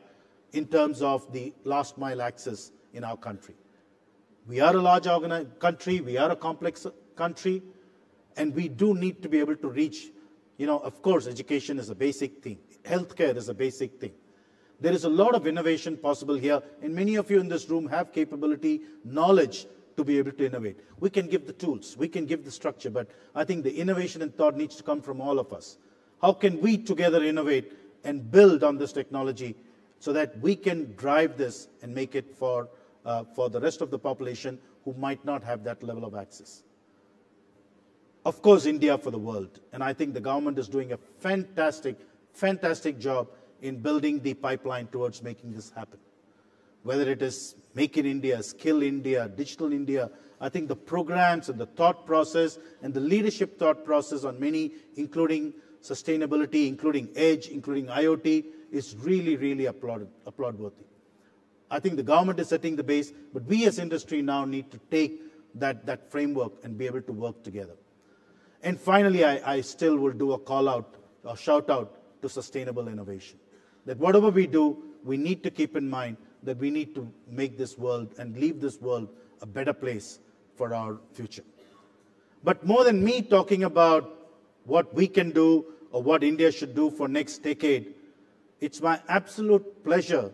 in terms of the last mile access in our country? We are a large country, we are a complex country, and we do need to be able to reach, of course, education is a basic thing. Healthcare is a basic thing. There is a lot of innovation possible here, and many of you in this room have capability, knowledge to be able to innovate. We can give the tools, we can give the structure, but I think the innovation and thought needs to come from all of us. How can we together innovate and build on this technology so that we can drive this and make it for the rest of the population who might not have that level of access? Of course, India for the world. And I think the government is doing a fantastic job in building the pipeline towards making this happen. Whether it is Make in India, Skill India, Digital India, I think the programs and the thought process and the leadership thought process on many, including sustainability, including edge, including IoT, is really, really applaud-worthy. I think the government is setting the base, but we as industry now need to take that framework and be able to work together. And finally, I still will do a call out, a shout out to sustainable innovation. That whatever we do, we need to keep in mind that we need to make this world and leave this world a better place for our future. But more than me talking about what we can do or what India should do for next decade, it's my absolute pleasure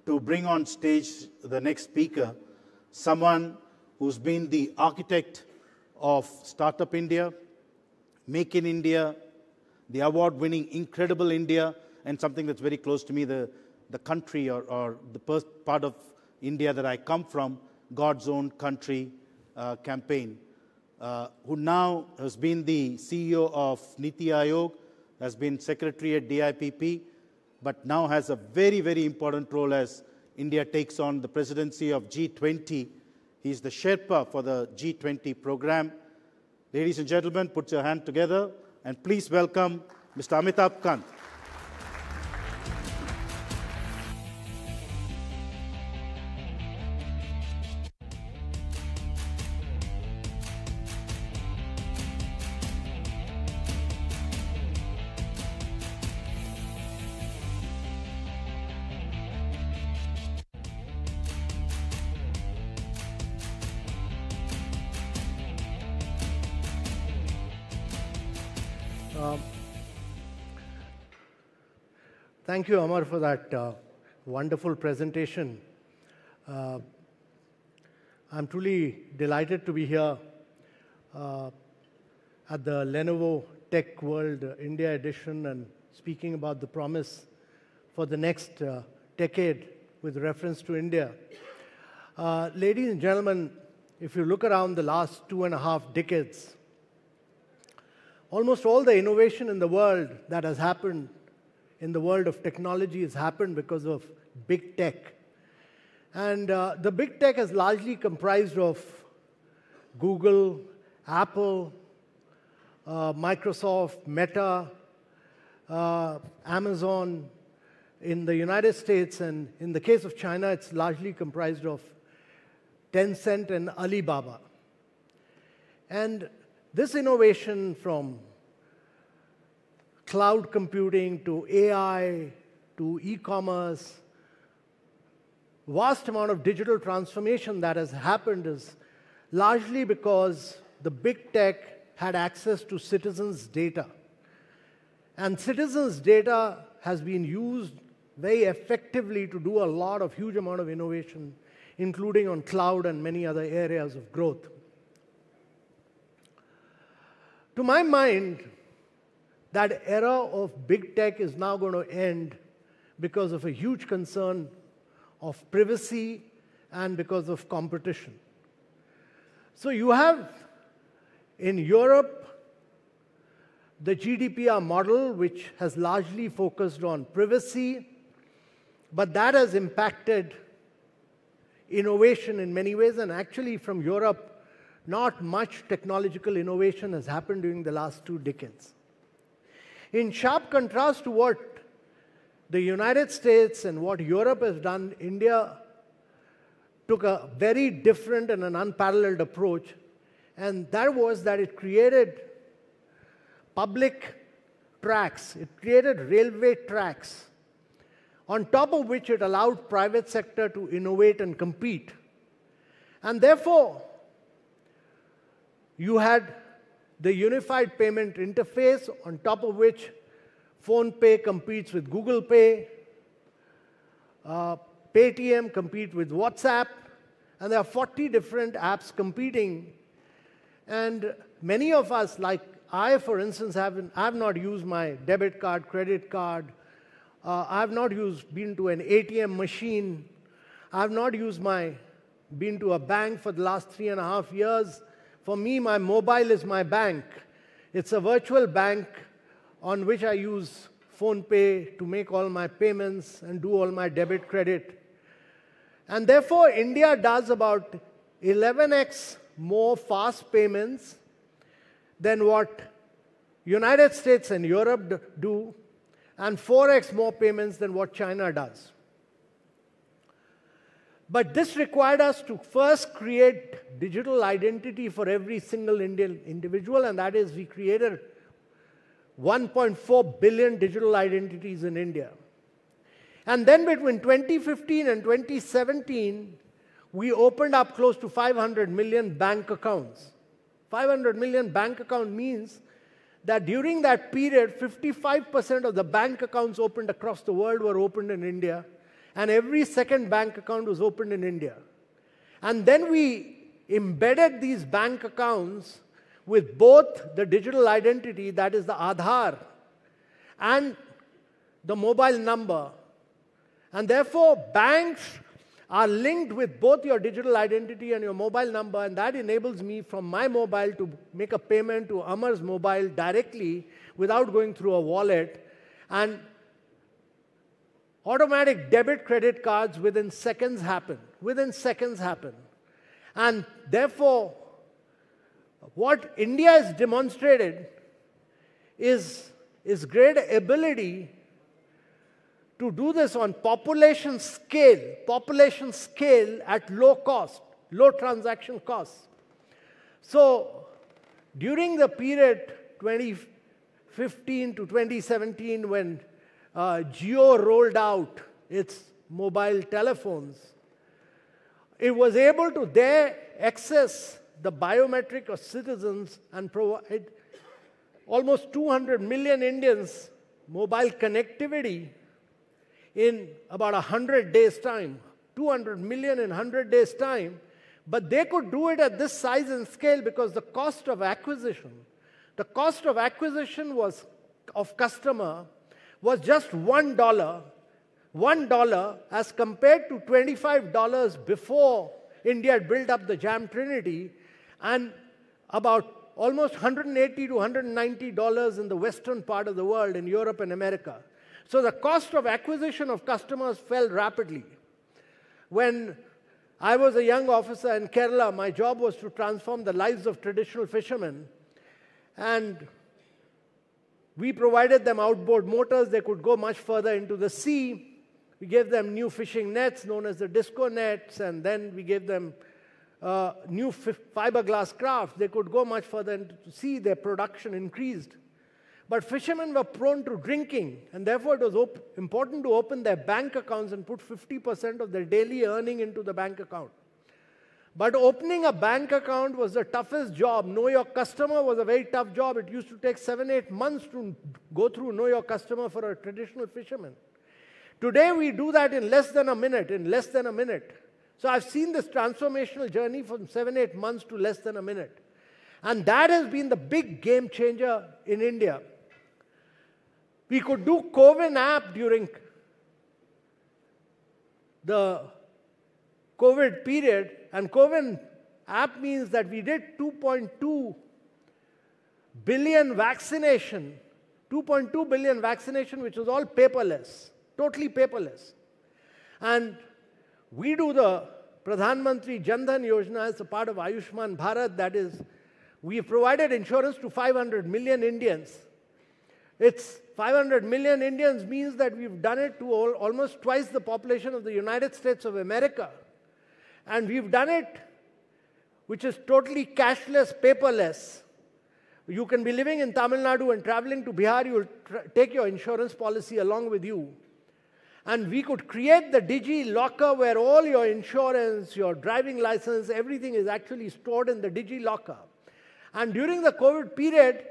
to bring on stage the next speaker, someone who's been the architect of Startup India, Make in India, the award-winning Incredible India, and something that's very close to me, the country or the part of India that I come from, God's Own Country campaign, who now has been the CEO of Niti Aayog, has been secretary at DIPP, but now has a very, very important role as India takes on the presidency of G20. He's the Sherpa for the G20 program. Ladies and gentlemen, put your hand together and please welcome Mr. Amitabh Kant. Thank you, Amar, for that wonderful presentation. I'm truly delighted to be here at the Lenovo TechWorld India edition and speaking about the promise for the next decade with reference to India. Ladies and gentlemen, if you look around the last 2.5 decades, almost all the innovation in the world that has happened in the world of technology has happened because of big tech. And the big tech is largely comprised of Google, Apple, Microsoft, Meta, Amazon in the United States, and in the case of China, it's largely comprised of Tencent and Alibaba. And this innovation, from cloud computing to AI to e-commerce, vast amount of digital transformation that has happened is largely because the big tech had access to citizens' data. And citizens' data has been used very effectively to do a lot of huge amount of innovation, including on cloud and many other areas of growth. To my mind, that era of big tech is now going to end because of a huge concern of privacy and because of competition. So you have in Europe the GDPR model, which has largely focused on privacy, but that has impacted innovation in many ways, and actually from Europe, not much technological innovation has happened during the last 2 decades. In sharp contrast to what the United States and what Europe has done, India took a very different and an unparalleled approach, and that was that it created public tracks, it created railway tracks, on top of which it allowed private sector to innovate and compete. And therefore, you had the unified payment interface, on top of which PhonePe competes with Google Pay, Paytm competes with WhatsApp, and there are 40 different apps competing. And many of us, like I, for instance, have not used my debit card, credit card. I have not been to an ATM machine. I have not been to a bank for the last 3.5 years. For me, my mobile is my bank. It's a virtual bank on which I use PhonePe to make all my payments and do all my debit, credit. And therefore, India does about 11x more fast payments than what United States and Europe do, and 4x more payments than what China does. But this required us to first create digital identity for every single Indian individual, and that is, we created 1.4 billion digital identities in India. And then between 2015 and 2017, we opened up close to 500 million bank accounts. 500 million bank account means that during that period, 55% of the bank accounts opened across the world were opened in India, and every second bank account was opened in India. And then we embedded these bank accounts with both the digital identity, that is the Aadhaar, and the mobile number. And therefore, banks are linked with both your digital identity and your mobile number, and that enables me from my mobile to make a payment to Amar's mobile directly without going through a wallet. And automatic debit credit cards within seconds happen. Within seconds happen. And therefore, what India has demonstrated is great ability to do this on population scale at low cost, low transaction costs. So during the period 2015 to 2017, when Jio rolled out its mobile telephones, it was able to there access the biometric of citizens and provide almost 200 million Indians mobile connectivity in about 100 days' time. 200 million in 100 days' time. But they could do it at this size and scale because the cost of acquisition was of customer was just $1. $1 as compared to $25 before India had built up the Jam Trinity, and about almost $180 to $190 in the western part of the world, in Europe and America. So the cost of acquisition of customers fell rapidly. When I was a young officer in Kerala, my job was to transform the lives of traditional fishermen. And we provided them outboard motors. They could go much further into the sea. We gave them new fishing nets known as the disco nets, and then we gave them new fiberglass crafts. They could go much further into the sea. Their production increased. But fishermen were prone to drinking, and therefore it was important to open their bank accounts and put 50% of their daily earning into the bank account. But opening a bank account was the toughest job. Know your customer was a very tough job. It used to take 7-8 months to go through know your customer for a traditional fisherman. Today we do that in less than a minute, So I've seen this transformational journey from 7-8 months to less than a minute. And that has been the big game changer in India. We could do CoWIN app during the COVID period, and CoWIN app means that we did 2.2 billion vaccination, which was all paperless, totally paperless. And we do the Pradhan Mantri Jan Dhan Yojana as a part of Ayushman Bharat. That is, we have provided insurance to 500 million Indians. It's 500 million Indians means that we've done it to almost twice the population of the United States of America. And we've done it, which is totally cashless, paperless. You can be living in Tamil Nadu and traveling to Bihar, you'll take your insurance policy along with you. And we could create the Digi Locker where all your insurance, your driving license, everything is actually stored in the Digi Locker. And during the COVID period,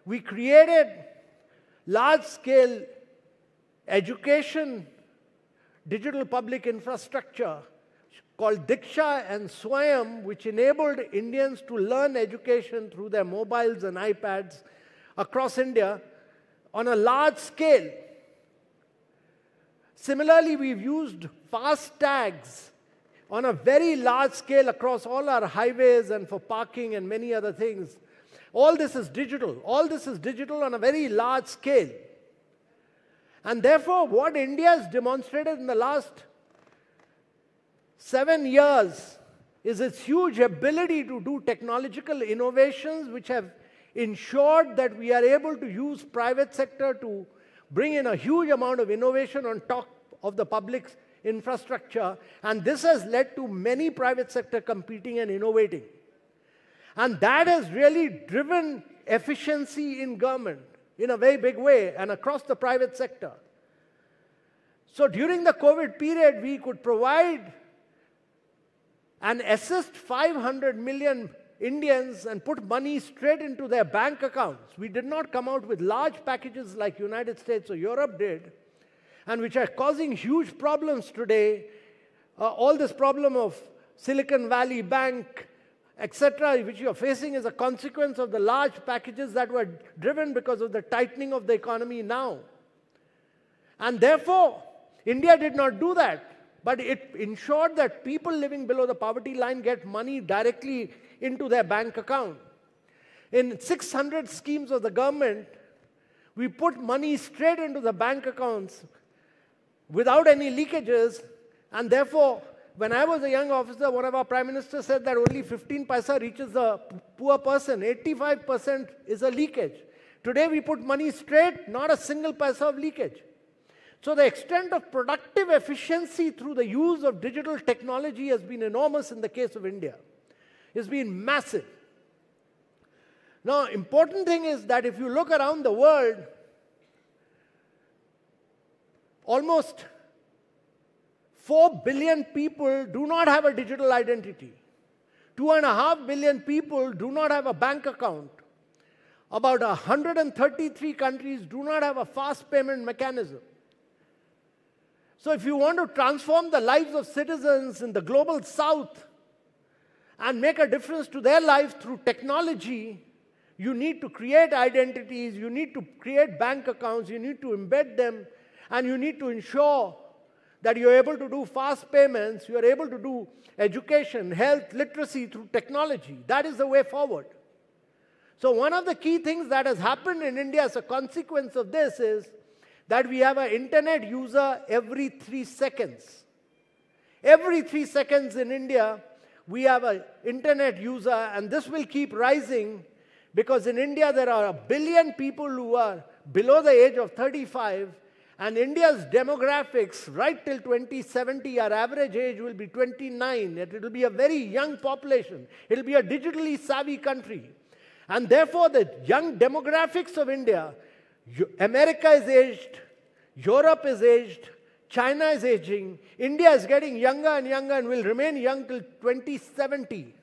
we created large-scale education, digital public infrastructure called Diksha and Swayam, which enabled Indians to learn education through their mobiles and iPads across India on a large scale. Similarly, we've used fast tags on a very large scale across all our highways and for parking and many other things. All this is digital. All this is digital on a very large scale. And therefore, what India has demonstrated in the last 7 years is its huge ability to do technological innovations which have ensured that we are able to use private sector to bring in a huge amount of innovation on top of the public infrastructure. And this has led to many private sector competing and innovating. And that has really driven efficiency in government in a very big way and across the private sector. So during the COVID period, we could provide and assist 500 million Indians and put money straight into their bank accounts. We did not come out with large packages like United States or Europe did, and which are causing huge problems today. All this problem of Silicon Valley Bank etc., which you are facing is a consequence of the large packages that were driven because of the tightening of the economy now. And therefore, India did not do that, but it ensured that people living below the poverty line get money directly into their bank account. In 600 schemes of the government, we put money straight into the bank accounts without any leakages, and therefore, when I was a young officer, one of our prime ministers said that only 15 paisa reaches the poor person. 85% is a leakage. Today, we put money straight, not a single paisa of leakage. So the extent of productive efficiency through the use of digital technology has been enormous in the case of India. It's been massive. Now, important thing is that if you look around the world, almost 4 billion people do not have a digital identity. 2.5 billion people do not have a bank account. About 133 countries do not have a fast payment mechanism. So if you want to transform the lives of citizens in the global south and make a difference to their lives through technology, you need to create identities, you need to create bank accounts, you need to embed them, and you need to ensure that you're able to do fast payments, you're able to do education, health, literacy through technology. That is the way forward. So one of the key things that has happened in India as a consequence of this is that we have an internet user every 3 seconds. Every 3 seconds in India, we have an internet user, and this will keep rising because in India there are 1 billion people who are below the age of 35, and India's demographics right till 2070, our average age will be 29. It will be a very young population. It will be a digitally savvy country. And therefore, the young demographics of India, America is aged, Europe is aged, China is aging, India is getting younger and younger and will remain young till 2070.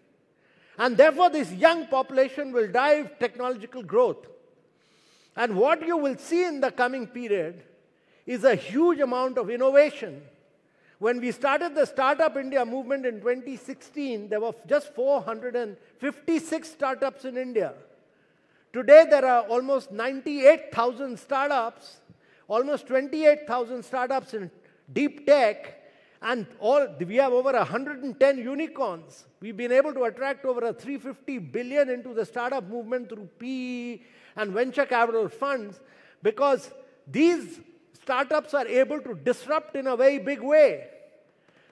And therefore, this young population will drive technological growth. And what you will see in the coming period is a huge amount of innovation. When we started the Startup India movement in 2016, there were just 456 startups in India. Today, there are almost 98,000 startups, almost 28,000 startups in deep tech, and we have over 110 unicorns. We've been able to attract over $350 billion into the startup movement through PE and venture capital funds because these startups are able to disrupt in a very big way.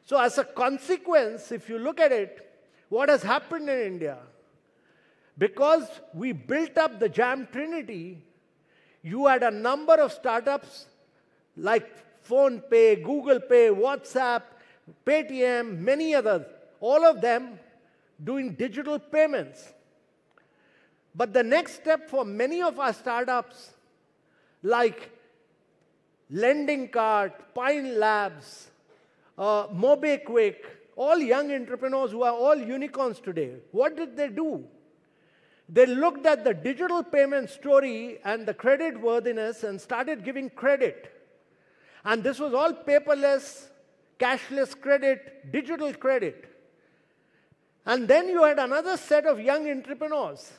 So as a consequence, if you look at it, what has happened in India? Because we built up the Jam Trinity, you had a number of startups like PhonePe, Google Pay, WhatsApp, Paytm, many others, all of them doing digital payments. But the next step for many of our startups, like Lending Cart, Pine Labs, MobiQuick, all young entrepreneurs who are all unicorns today, what did they do? They looked at the digital payment story and the credit worthiness and started giving credit. And this was all paperless, cashless credit, digital credit. And then you had another set of young entrepreneurs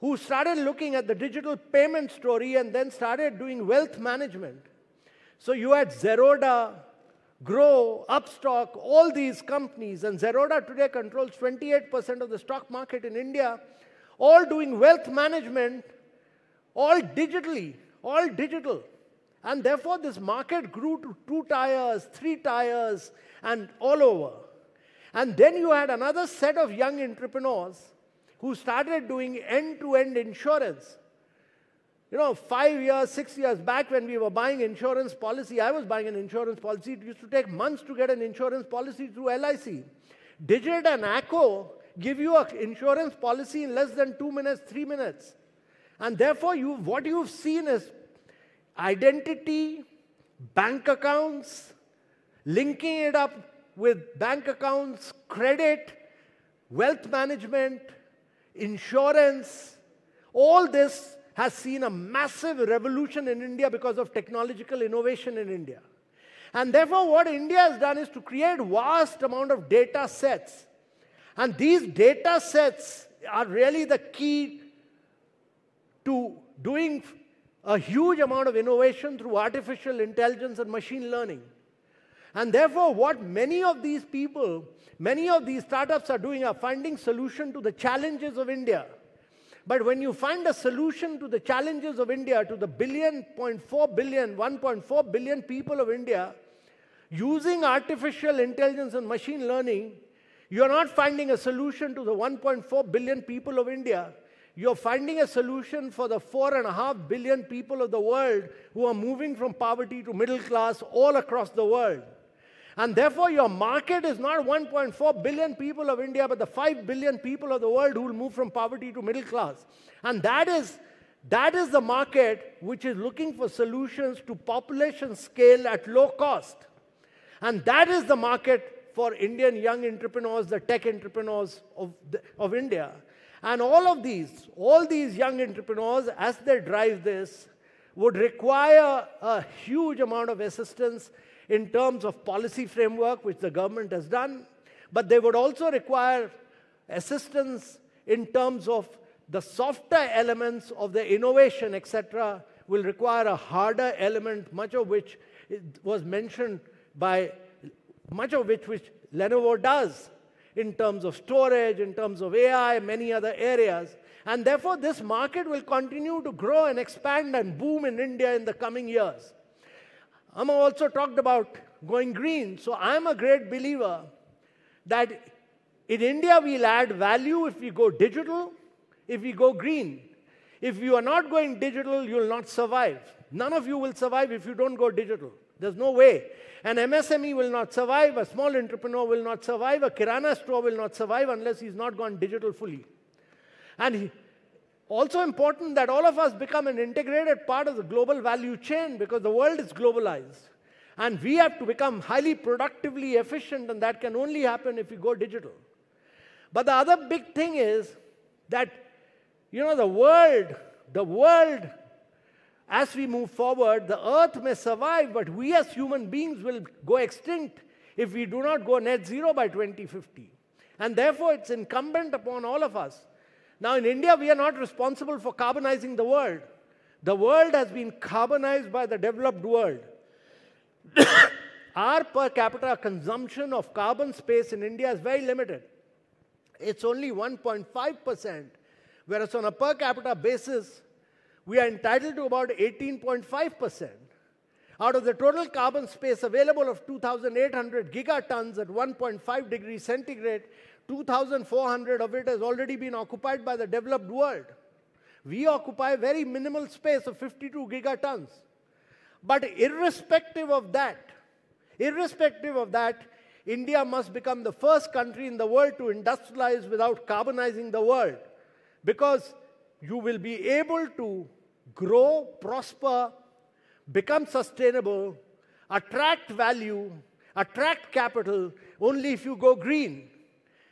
who started looking at the digital payment story and then started doing wealth management. So you had Zerodha, Grow, Upstock, all these companies, and Zerodha today controls 28% of the stock market in India, all doing wealth management, all digitally, all digital. And therefore, this market grew to 2 tiers, 3 tiers, and all over. And then you had another set of young entrepreneurs who started doing end-to-end insurance. You know, 5 years, 6 years back when we were buying insurance policy, I was buying an insurance policy. It used to take months to get an insurance policy through LIC. Digit and Acco give you an insurance policy in less than 2 minutes, 3 minutes. And therefore, what you've seen is identity, bank accounts, linking it up with bank accounts, credit, wealth management, insurance. All this has seen a massive revolution in India because of technological innovation in India. And therefore, what India has done is to create vast amount of data sets. And these data sets are really the key to doing a huge amount of innovation through artificial intelligence and machine learning. And therefore, what many of these people, many of these startups are doing are finding solution to the challenges of India. But when you find a solution to the challenges of India, to the 1.4 billion people of India, using artificial intelligence and machine learning, you're not finding a solution to the 1.4 billion people of India. You're finding a solution for the 4.5 billion people of the world who are moving from poverty to middle class all across the world. And therefore, your market is not 1.4 billion people of India, but the 5 billion people of the world who will move from poverty to middle class. And that is the market which is looking for solutions to population scale at low cost. And that is the market for Indian young entrepreneurs, the tech entrepreneurs of India. And all these young entrepreneurs, as they drive this, would require a huge amount of assistance in terms of policy framework, which the government has done. But they would also require assistance in terms of the softer elements of the innovation, etc., will require a harder element, much of which was mentioned by, which Lenovo does, in terms of storage, in terms of AI, many other areas. And therefore, this market will continue to grow and expand and boom in India in the coming years. Amma also talked about going green. So I'm a great believer that in India, we'll add value if we go digital, if we go green. If you are not going digital, you will not survive. None of you will survive if you don't go digital. There's no way. An MSME will not survive, a small entrepreneur will not survive, a Kirana store will not survive unless he's not gone digital fully. And also important that all of us become an integrated part of the global value chain, because the world is globalized. And we have to become highly productively efficient, and that can only happen if we go digital. But the other big thing is that, the world, as we move forward, the earth may survive, but we as human beings will go extinct if we do not go net zero by 2050. And therefore, it's incumbent upon all of us. Now, in India, we are not responsible for carbonizing the world. The world has been carbonized by the developed world. Our per capita consumption of carbon space in India is very limited. It's only 1.5%, whereas on a per capita basis, we are entitled to about 18.5%. Out of the total carbon space available of 2,800 gigatons at 1.5 degrees centigrade, 2,400 of it has already been occupied by the developed world. We occupy very minimal space of 52 gigatons. But irrespective of that, India must become the first country in the world to industrialize without carbonizing the world, because you will be able to grow, prosper, become sustainable, attract value, attract capital only if you go green.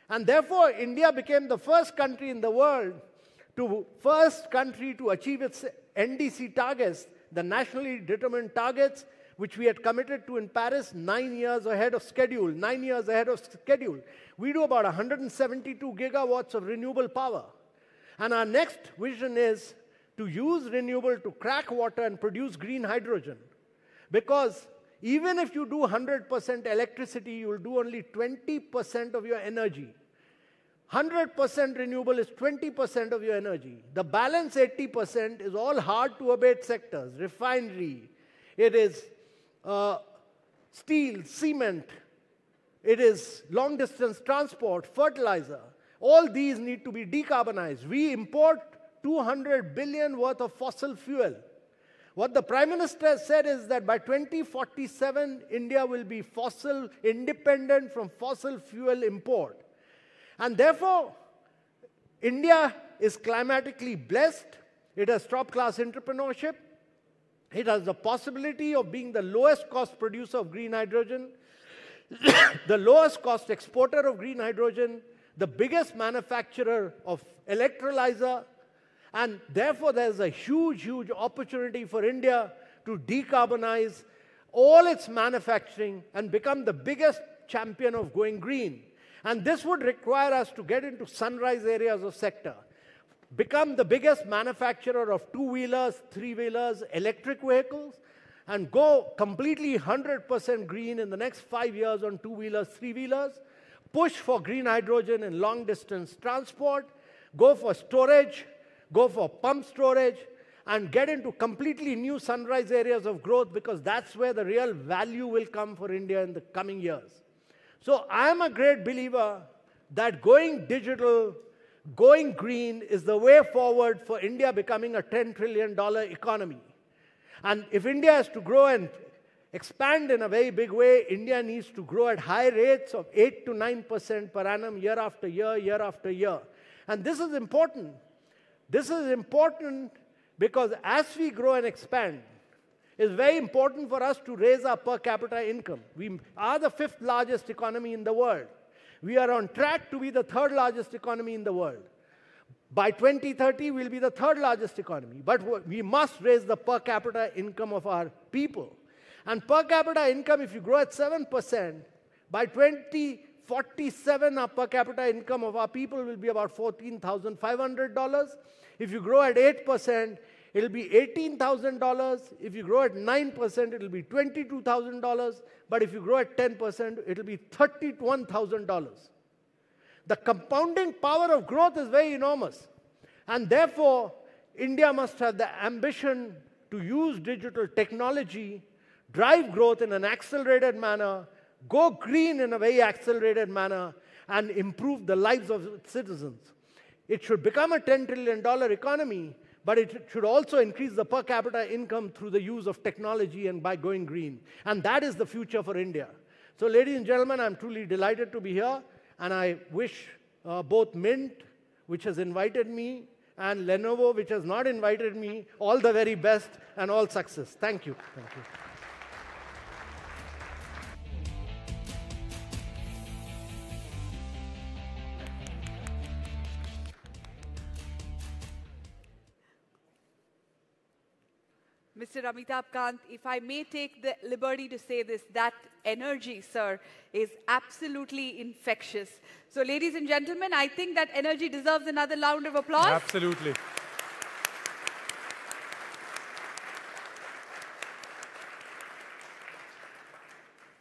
And therefore, India became the first country in the world to achieve its NDC targets, the nationally determined targets, which we had committed to in Paris 9 years ahead of schedule. 9 years ahead of schedule. We do about 172 gigawatts of renewable power. And our next vision is to use renewable to crack water and produce green hydrogen. Because even if you do 100% electricity, you will do only 20% of your energy. 100% renewable is 20% of your energy. The balance 80% is all hard-to-abate sectors, refinery, it is steel, cement, it is long-distance transport, fertilizer. All these need to be decarbonized. We import 200 billion worth of fossil fuel. What the Prime Minister said is that by 2047, India will be fossil independent from fossil fuel import. And therefore, India is climatically blessed. It has top-class entrepreneurship. It has the possibility of being the lowest cost producer of green hydrogen, the lowest cost exporter of green hydrogen, the biggest manufacturer of electrolyzer, and therefore there's a huge, huge opportunity for India to decarbonize all its manufacturing and become the biggest champion of going green. And this would require us to get into sunrise areas of sector, become the biggest manufacturer of two-wheelers, three-wheelers, electric vehicles, and go completely 100% green in the next 5 years on two-wheelers, three-wheelers, push for green hydrogen in long-distance transport, go for storage, go for pump storage, and get into completely new sunrise areas of growth, because that's where the real value will come for India in the coming years. So I am a great believer that going digital, going green is the way forward for India becoming a $10 trillion economy. And if India has to grow and expand in a very big way, India needs to grow at high rates of 8 to 9% per annum, year after year, year after year. And this is important. This is important because as we grow and expand, it's very important for us to raise our per capita income. We are the 5th largest economy in the world. We are on track to be the 3rd largest economy in the world. By 2030, we'll be the 3rd largest economy. But we must raise the per capita income of our people. And per capita income, if you grow at 7%, by 2047, our per capita income of our people will be about $14,500. If you grow at 8%, it'll be $18,000. If you grow at 9%, it'll be $22,000. But if you grow at 10%, it'll be $31,000. The compounding power of growth is very enormous. And therefore, India must have the ambition to use digital technology, drive growth in an accelerated manner, go green in a very accelerated manner, and improve the lives of its citizens. It should become a $10 trillion economy, but it should also increase the per capita income through the use of technology and by going green. And that is the future for India. So, ladies and gentlemen, I'm truly delighted to be here. And I wish both Mint, which has invited me, and Lenovo, which has not invited me, all the very best and all success. Thank you. Thank you. Mr. Amitabh Kant, if I may take the liberty to say this, that energy, sir, is absolutely infectious. So, ladies and gentlemen, I think that energy deserves another round of applause. Absolutely.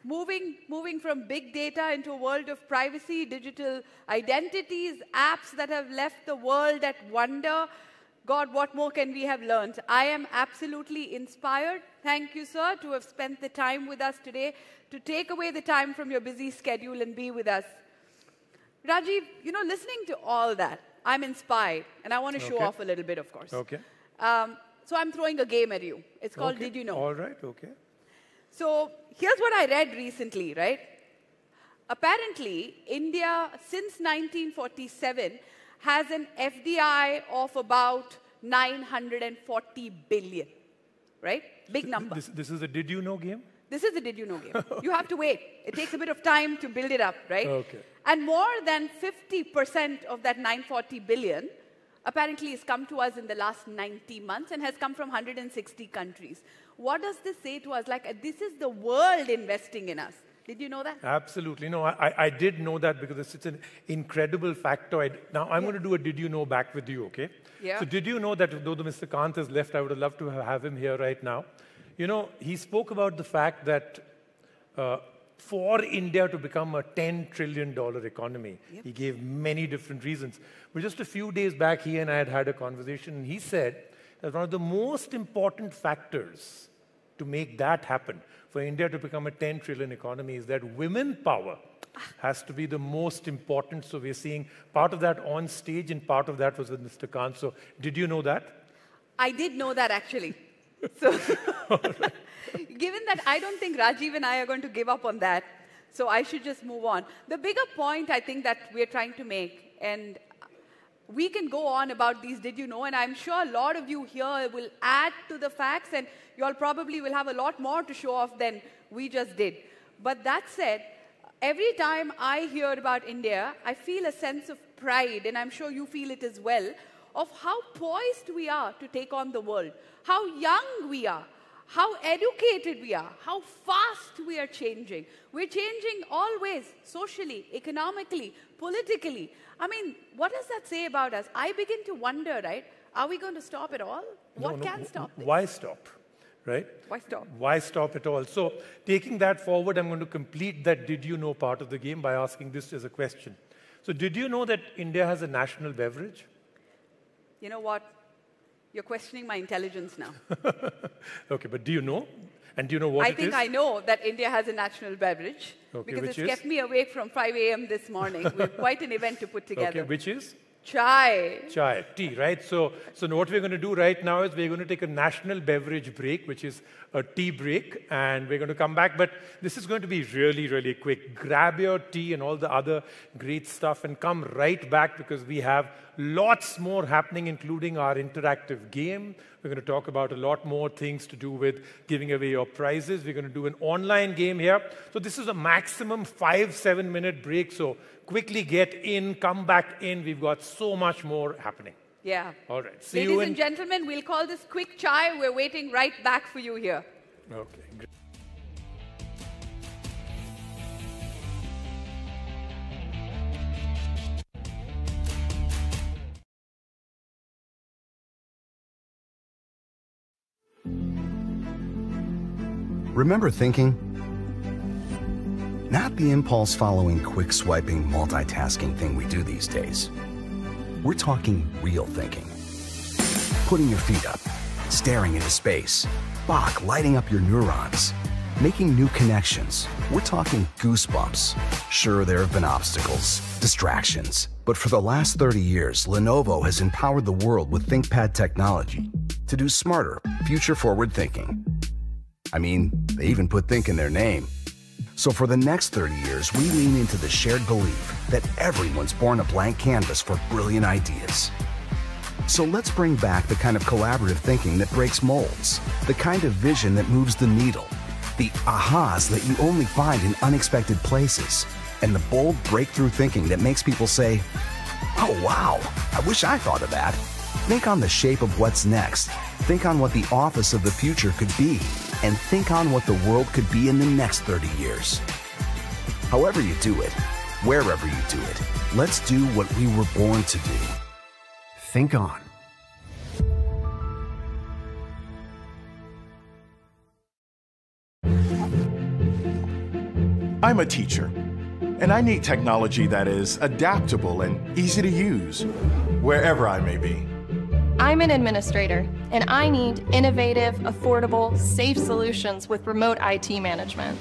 Moving from big data into a world of privacy, digital identities, apps that have left the world at wonder. God, what more can we have learned? I am absolutely inspired. Thank you, sir, to have spent the time with us today, to take away the time from your busy schedule and be with us. Rajiv, you know, listening to all that, I'm inspired, and I want to show off a little bit, of course. Okay. So I'm throwing a game at you. It's called Did You Know? All right, okay. So here's what I read recently, right? Apparently, India, since 1947, has an FDI of about 940 billion, right? Big number. This is a Did You Know game? This is a Did You Know game. You have to wait. It takes a bit of time to build it up, right? Okay. And more than 50% of that 940 billion apparently has come to us in the last 90 months and has come from 160 countries. What does this say to us? Like, this is the world investing in us. Did you know that? Absolutely. No, I did know that because it's an incredible factoid. Now, I'm going to do a Did You Know back with you, okay? Yeah. So did you know that though Mr. Kant has left, I would have loved to have him here right now. You know, he spoke about the fact that for India to become a $10 trillion economy, he gave many different reasons. But just a few days back, he and I had a conversation, and he said that one of the most important factors to make that happen, for India to become a 10 trillion economy, is that women power has to be the most important. So we're seeing part of that on stage, and part of that was with Mr. Kant. So did you know that? I did know that, actually. So, given that I don't think Rajiv and I are going to give up on that, so I should just move on. The bigger point I think that we're trying to make, and we can go on about these Did You Know, and I'm sure a lot of you here will add to the facts, and you all probably will have a lot more to show off than we just did. But that said, every time I hear about India, I feel a sense of pride, and I'm sure you feel it as well, of how poised we are to take on the world, how young we are, how educated we are, how fast we are changing. We're changing always, socially, economically, politically. I mean, what does that say about us? I begin to wonder, right? Are we going to stop it all? What can stop this? Why stop, right? Why stop? Why stop it all? So taking that forward, I'm going to complete that did you know part of the game by asking this as a question. So did you know that India has a national beverage? You know what? You're questioning my intelligence now. Okay, but do you know? And do you know what it is? I think I know that India has a national beverage because it's kept me awake from 5 a.m. this morning. We have quite an event to put together. Okay, which is? Chai. Chai, tea, right? So what we're going to do right now is we're going to take a national beverage break, which is a tea break, and we're going to come back. But this is going to be really, really quick. Grab your tea and all the other great stuff and come right back because we have lots more happening, including our interactive game. We're going to talk about a lot more things to do with giving away your prizes. We're going to do an online game here. So this is a maximum 5-7 minute break. So quickly get in, come back in. We've got so much more happening. Yeah. All right. See Ladies you and gentlemen, we'll call this quick chai. We're waiting right back for you here. Okay. Great. Remember thinking? Not the impulse-following, quick-swiping, multitasking thing we do these days. We're talking real thinking. Putting your feet up, staring into space, Bach lighting up your neurons, making new connections. We're talking goosebumps. Sure, there have been obstacles, distractions, but for the last 30 years, Lenovo has empowered the world with ThinkPad technology to do smarter, future-forward thinking. I mean, they even put think in their name. So for the next 30 years, we lean into the shared belief that everyone's born a blank canvas for brilliant ideas. So let's bring back the kind of collaborative thinking that breaks molds, the kind of vision that moves the needle, the ahas that you only find in unexpected places, and the bold breakthrough thinking that makes people say, "Oh wow, I wish I thought of that." Think on the shape of what's next. Think on what the office of the future could be, and think on what the world could be in the next 30 years. However you do it, wherever you do it, let's do what we were born to do. Think on. I'm a teacher, and I need technology that is adaptable and easy to use, wherever I may be. I'm an administrator, and I need innovative, affordable, safe solutions with remote IT management.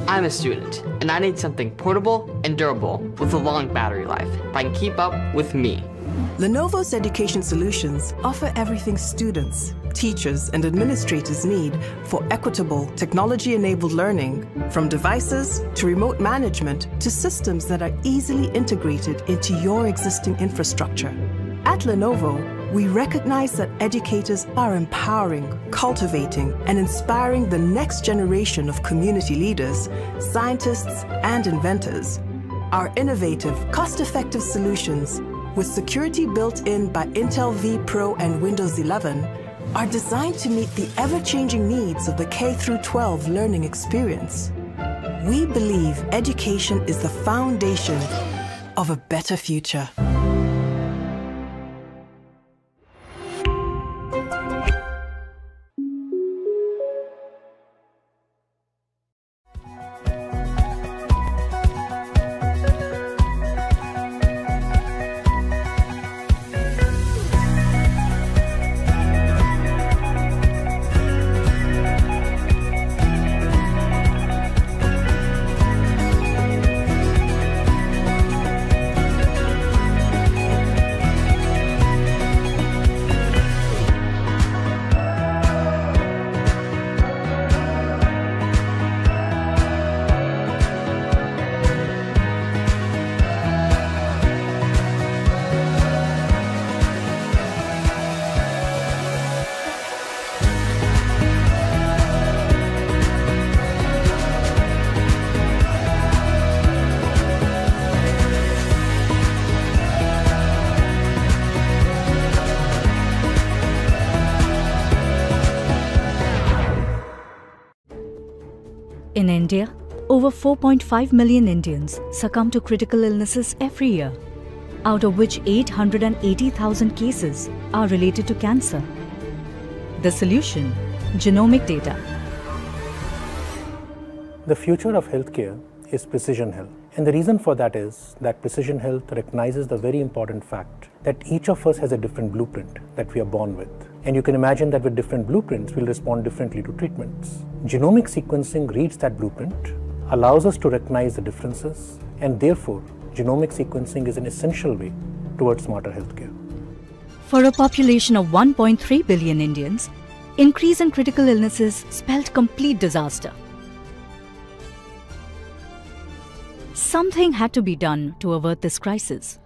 I'm a student, and I need something portable and durable with a long battery life that can keep up with me. Lenovo's education solutions offer everything students, teachers, and administrators need for equitable, technology-enabled learning, from devices to remote management to systems that are easily integrated into your existing infrastructure. At Lenovo, we recognize that educators are empowering, cultivating, and inspiring the next generation of community leaders, scientists, and inventors. Our innovative, cost-effective solutions, with security built in by Intel V Pro and Windows 11, are designed to meet the ever-changing needs of the K-12 learning experience. We believe education is the foundation of a better future. In India, over 4.5 million Indians succumb to critical illnesses every year, out of which 880,000 cases are related to cancer. The solution: genomic data. The future of healthcare is precision health. And the reason for that is that precision health recognizes the very important fact that each of us has a different blueprint that we are born with. And you can imagine that with different blueprints, we'll respond differently to treatments. Genomic sequencing reads that blueprint, allows us to recognize the differences, and therefore, genomic sequencing is an essential way towards smarter healthcare. For a population of 1.3 billion Indians, increase in critical illnesses spelled complete disaster. Something had to be done to avert this crisis.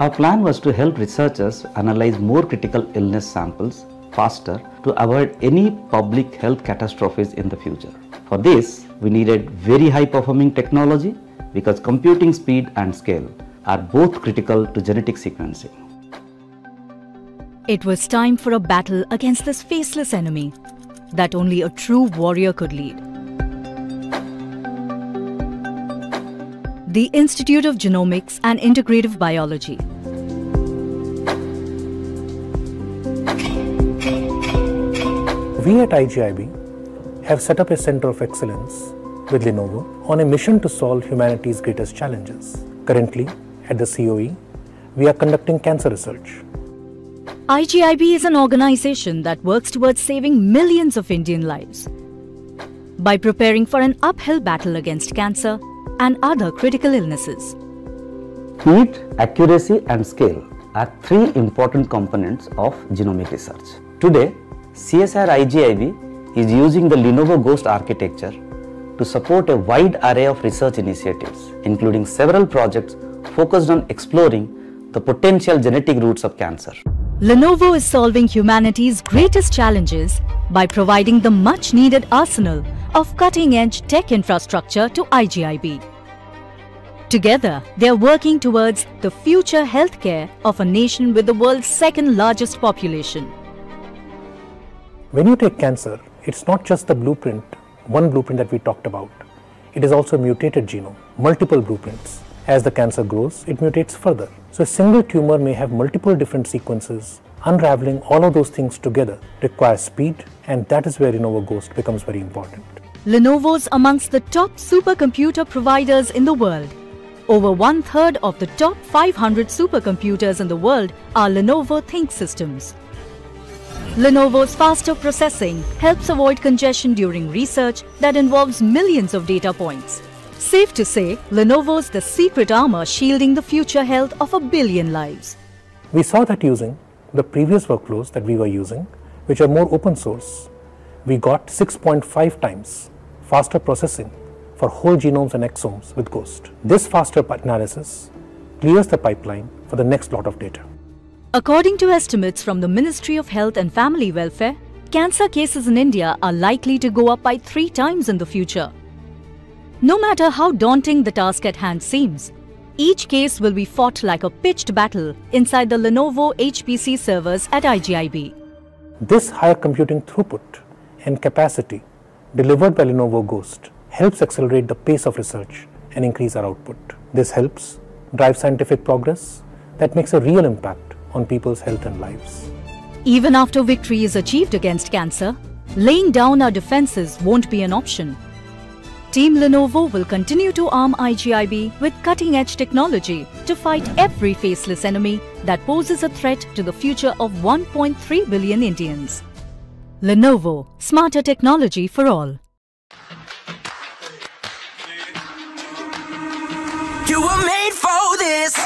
Our plan was to help researchers analyze more critical illness samples faster to avoid any public health catastrophes in the future. For this, we needed very high-performing technology because computing speed and scale are both critical to genetic sequencing. It was time for a battle against this faceless enemy that only a true warrior could lead. The Institute of Genomics and Integrative Biology. We at IGIB have set up a Center of Excellence with Lenovo on a mission to solve humanity's greatest challenges. Currently, at the COE, we are conducting cancer research. IGIB is an organization that works towards saving millions of Indian lives by preparing for an uphill battle against cancer and other critical illnesses. Speed, accuracy and scale are three important components of genomic research. Today, CSR IGIB is using the Lenovo Ghost architecture to support a wide array of research initiatives, including several projects focused on exploring the potential genetic roots of cancer. Lenovo is solving humanity's greatest challenges by providing the much-needed arsenal of cutting-edge tech infrastructure to IGIB. Together, they are working towards the future healthcare of a nation with the world's second-largest population. When you take cancer, it's not just the blueprint, one blueprint that we talked about. It is also a mutated genome, multiple blueprints. As the cancer grows, it mutates further. So a single tumor may have multiple different sequences. Unraveling all of those things together requires speed, and that is where Lenovo Ghost becomes very important. Lenovo's amongst the top supercomputer providers in the world. Over 1/3 of the top 500 supercomputers in the world are Lenovo Think systems. Lenovo's faster processing helps avoid congestion during research that involves millions of data points. Safe to say, Lenovo's the secret armor shielding the future health of 1 billion lives. We saw that using the previous workflows that we were using, which are more open source, we got 6.5 times faster processing for whole genomes and exomes with Ghost. This faster analysis clears the pipeline for the next lot of data. According to estimates from the Ministry of Health and Family Welfare, cancer cases in India are likely to go up by 3 times in the future. No matter how daunting the task at hand seems, each case will be fought like a pitched battle inside the Lenovo HPC servers at IGIB. This higher computing throughput and capacity delivered by Lenovo Ghost helps accelerate the pace of research and increase our output. This helps drive scientific progress that makes a real impact on people's health and lives. Even after victory is achieved against cancer, laying down our defenses won't be an option. Team Lenovo will continue to arm IGIB with cutting-edge technology to fight every faceless enemy that poses a threat to the future of 1.3 billion Indians. Lenovo, smarter technology for all. You were made for this.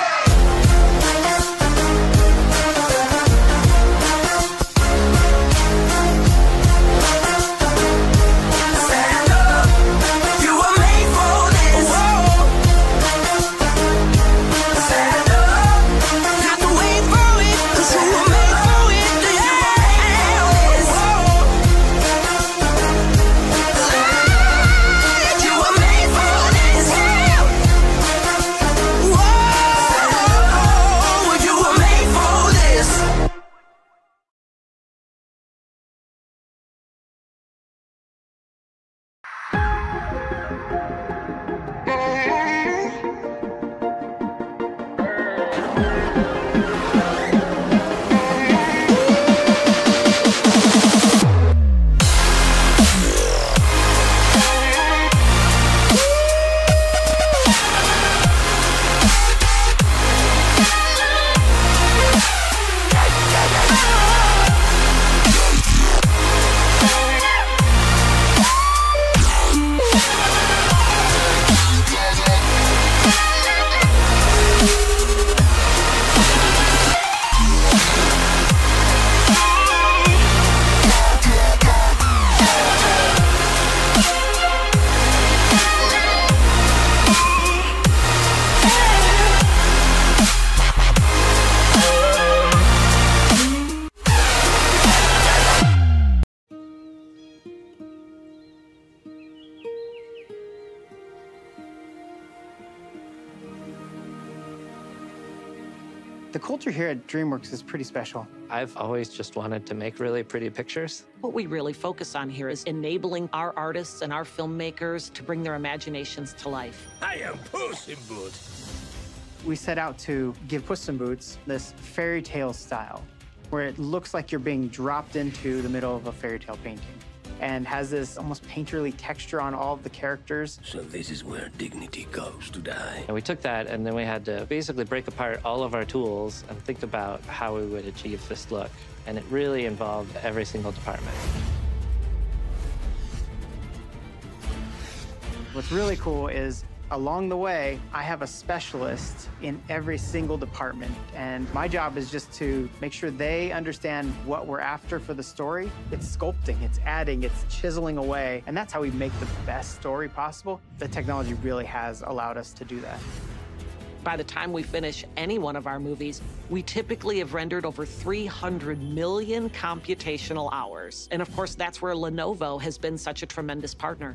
The culture here at DreamWorks is pretty special. I've always just wanted to make really pretty pictures. What we really focus on here is enabling our artists and our filmmakers to bring their imaginations to life. I am Puss in Boots. We set out to give Puss in Boots this fairy tale style, where it looks like you're being dropped into the middle of a fairy tale painting, and has this almost painterly texture on all of the characters. So this is where dignity goes to die. And we took that, and then we had to basically break apart all of our tools and think about how we would achieve this look. And it really involved every single department. What's really cool is along the way, I have a specialist in every single department, and my job is just to make sure they understand what we're after for the story. It's sculpting, it's adding, it's chiseling away, and that's how we make the best story possible. The technology really has allowed us to do that. By the time we finish any one of our movies, we typically have rendered over 300 million computational hours. And of course, that's where Lenovo has been such a tremendous partner.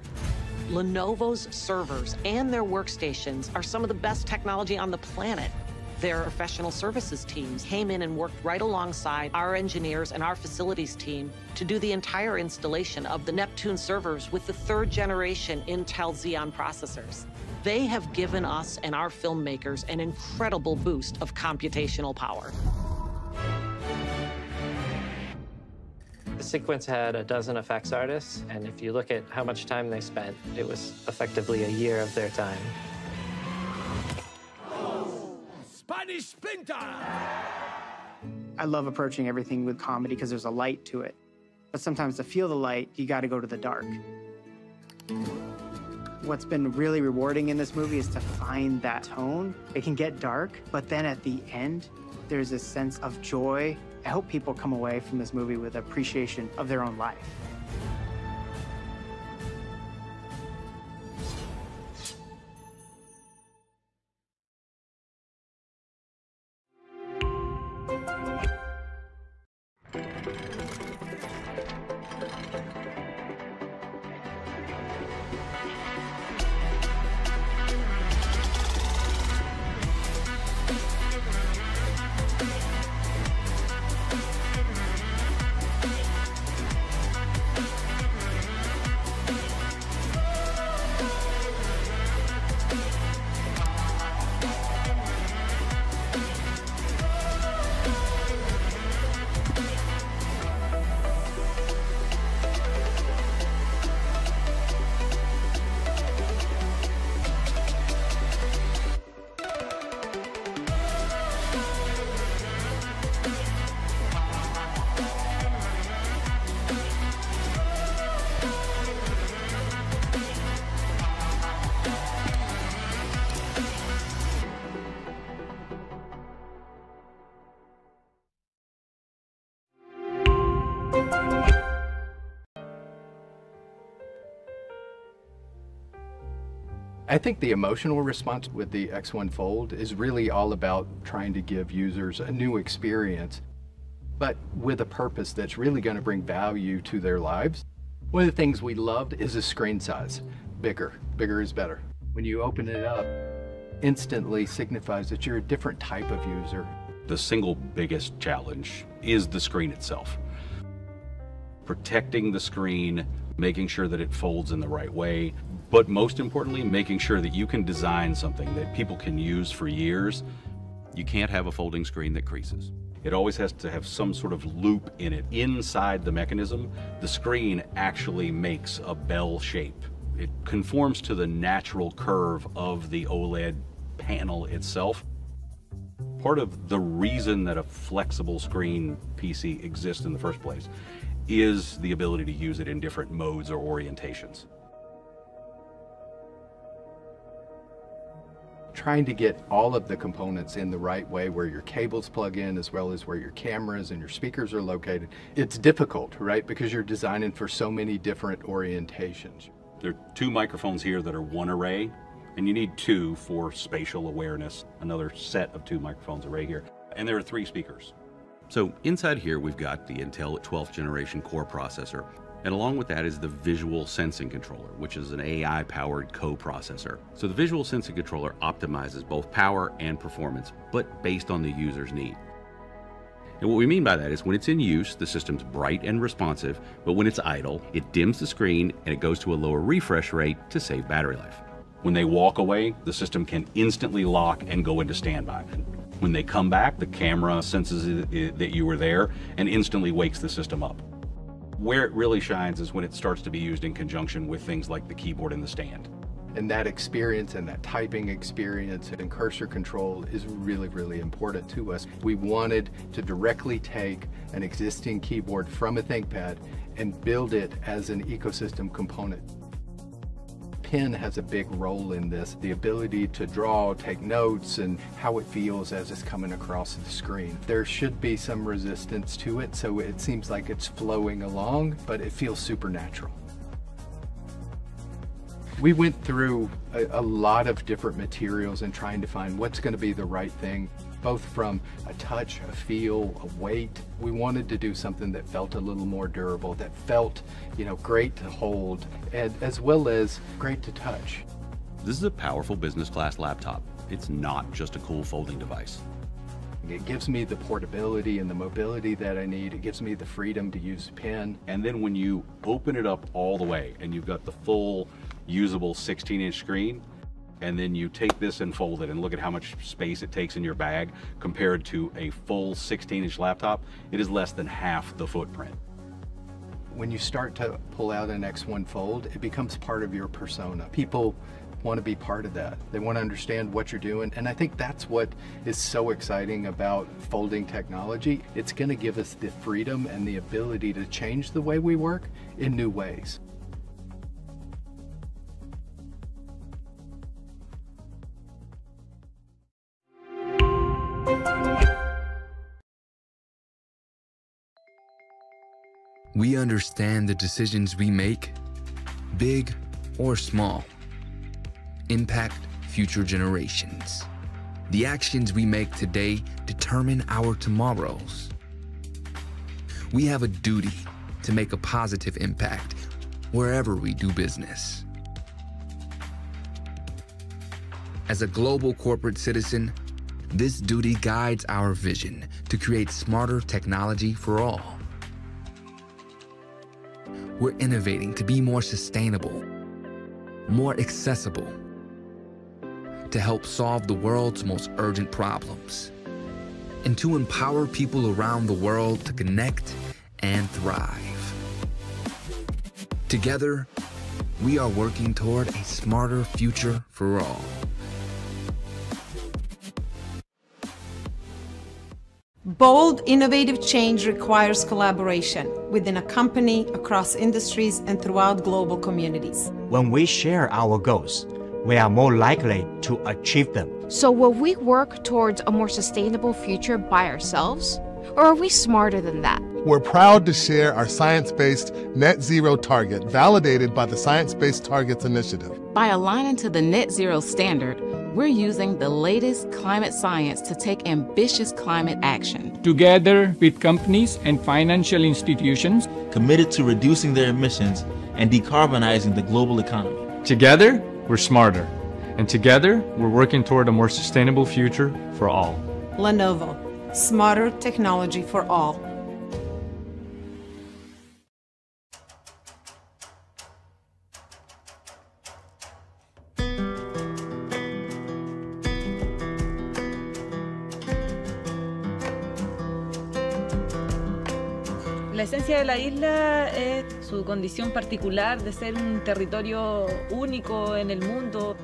Lenovo's servers and their workstations are some of the best technology on the planet. Their professional services teams came in and worked right alongside our engineers and our facilities team to do the entire installation of the Neptune servers with the 3rd generation Intel Xeon processors. They have given us and our filmmakers an incredible boost of computational power. The sequence had a dozen effects artists, and if you look at how much time they spent, it was effectively a year of their time. Spanish Splinter! I love approaching everything with comedy because there's a light to it. But sometimes to feel the light, you got to go to the dark. What's been really rewarding in this movie is to find that tone. It can get dark, but then at the end, there's this sense of joy. I hope people come away from this movie with appreciation of their own life. I think the emotional response with the X1 Fold is really all about trying to give users a new experience, but with a purpose that's really going to bring value to their lives. One of the things we loved is the screen size. Bigger. Bigger is better. When you open it up, instantly signifies that you're a different type of user. The single biggest challenge is the screen itself. Protecting the screen, making sure that it folds in the right way, but most importantly, making sure that you can design something that people can use for years. You can't have a folding screen that creases. It always has to have some sort of loop in it. Inside the mechanism, the screen actually makes a bell shape. It conforms to the natural curve of the OLED panel itself. Part of the reason that a flexible screen PC exists in the first place is the ability to use it in different modes or orientations. Trying to get all of the components in the right way where your cables plug in as well as where your cameras and your speakers are located, it's difficult, right? Because you're designing for so many different orientations. There are 2 microphones here that are 1 array, and you need 2 for spatial awareness, another set of 2 microphones array here. And there are 3 speakers. So inside here we've got the Intel 12th generation core processor, and along with that is the visual sensing controller, which is an AI-powered co-processor. So the visual sensing controller optimizes both power and performance, but based on the user's need. And what we mean by that is when it's in use, the system's bright and responsive, but when it's idle, it dims the screen and it goes to a lower refresh rate to save battery life. When they walk away, the system can instantly lock and go into standby. When they come back, the camera senses that you were there and instantly wakes the system up. Where it really shines is when it starts to be used in conjunction with things like the keyboard and the stand. And that experience and that typing experience and cursor control is really, really important to us. We wanted to directly take an existing keyboard from a ThinkPad and build it as an ecosystem component. Pen has a big role in this, the ability to draw, take notes, and how it feels as it's coming across the screen. There should be some resistance to it, so it seems like it's flowing along, but it feels supernatural. We went through a lot of different materials and trying to find what's going to be the right thing, both from a touch, a feel, a weight. We wanted to do something that felt a little more durable, that felt, great to hold, and as well as great to touch. This is a powerful business class laptop. It's not just a cool folding device. It gives me the portability and the mobility that I need. It gives me the freedom to use a pen. And then when you open it up all the way and you've got the full usable 16-inch screen, and then you take this and fold it and look at how much space it takes in your bag compared to a full 16-inch laptop, it is less than half the footprint. When you start to pull out an X1 Fold, it becomes part of your persona. People want to be part of that. They want to understand what you're doing, and I think that's what is so exciting about folding technology. It's going to give us the freedom and the ability to change the way we work in new ways. We understand the decisions we make, big or small, impact future generations. The actions we make today determine our tomorrows. We have a duty to make a positive impact wherever we do business. As a global corporate citizen, this duty guides our vision to create smarter technology for all. We're innovating to be more sustainable, more accessible, to help solve the world's most urgent problems, and to empower people around the world to connect and thrive. Together, we are working toward a smarter future for all. Bold, innovative change requires collaboration within a company, across industries, and throughout global communities. When we share our goals, we are more likely to achieve them. So will we work towards a more sustainable future by ourselves? Or are we smarter than that? We're proud to share our science-based net zero target validated by the Science Based Targets Initiative. By aligning to the net zero standard, we're using the latest climate science to take ambitious climate action. Together with companies and financial institutions committed to reducing their emissions and decarbonizing the global economy. Together, we're smarter. And together, we're working toward a more sustainable future for all. Lenovo, smarter technology for all. La esencia de la isla es su condición particular de ser un territorio único en el mundo,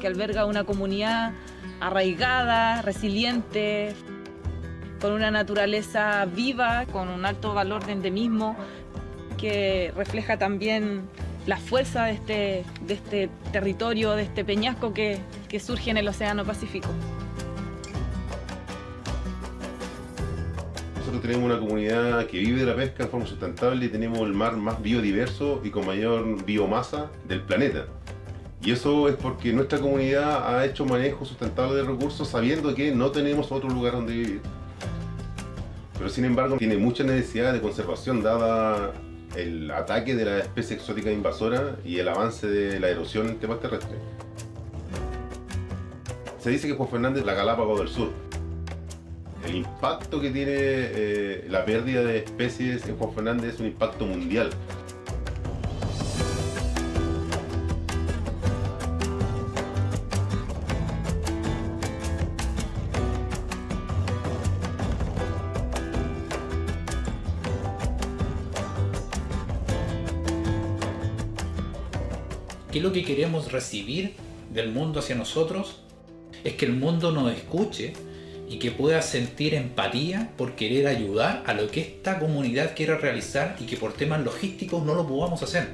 que alberga una comunidad arraigada, resiliente, con una naturaleza viva, con un alto valor de endemismo, que refleja también la fuerza de este territorio, de este peñasco que surge en el Océano Pacífico. Nosotros tenemos una comunidad que vive de la pesca de forma sustentable y tenemos el mar más biodiverso y con mayor biomasa del planeta. Y eso es porque nuestra comunidad ha hecho manejo sustentable de recursos sabiendo que no tenemos otro lugar donde vivir. Pero sin embargo tiene mucha necesidad de conservación dada el ataque de las especies exóticas invasoras y el avance de la erosión en temas terrestres. Se dice que Juan Fernández es la Galápagos del Sur. El impacto que tiene la pérdida de especies en Juan Fernández es un impacto mundial. ¿Qué es lo que queremos recibir del mundo hacia nosotros? Es que el mundo nos escuche y que pueda sentir empatía por querer ayudar a lo que esta comunidad quiere realizar y que por temas logísticos no lo podamos hacer.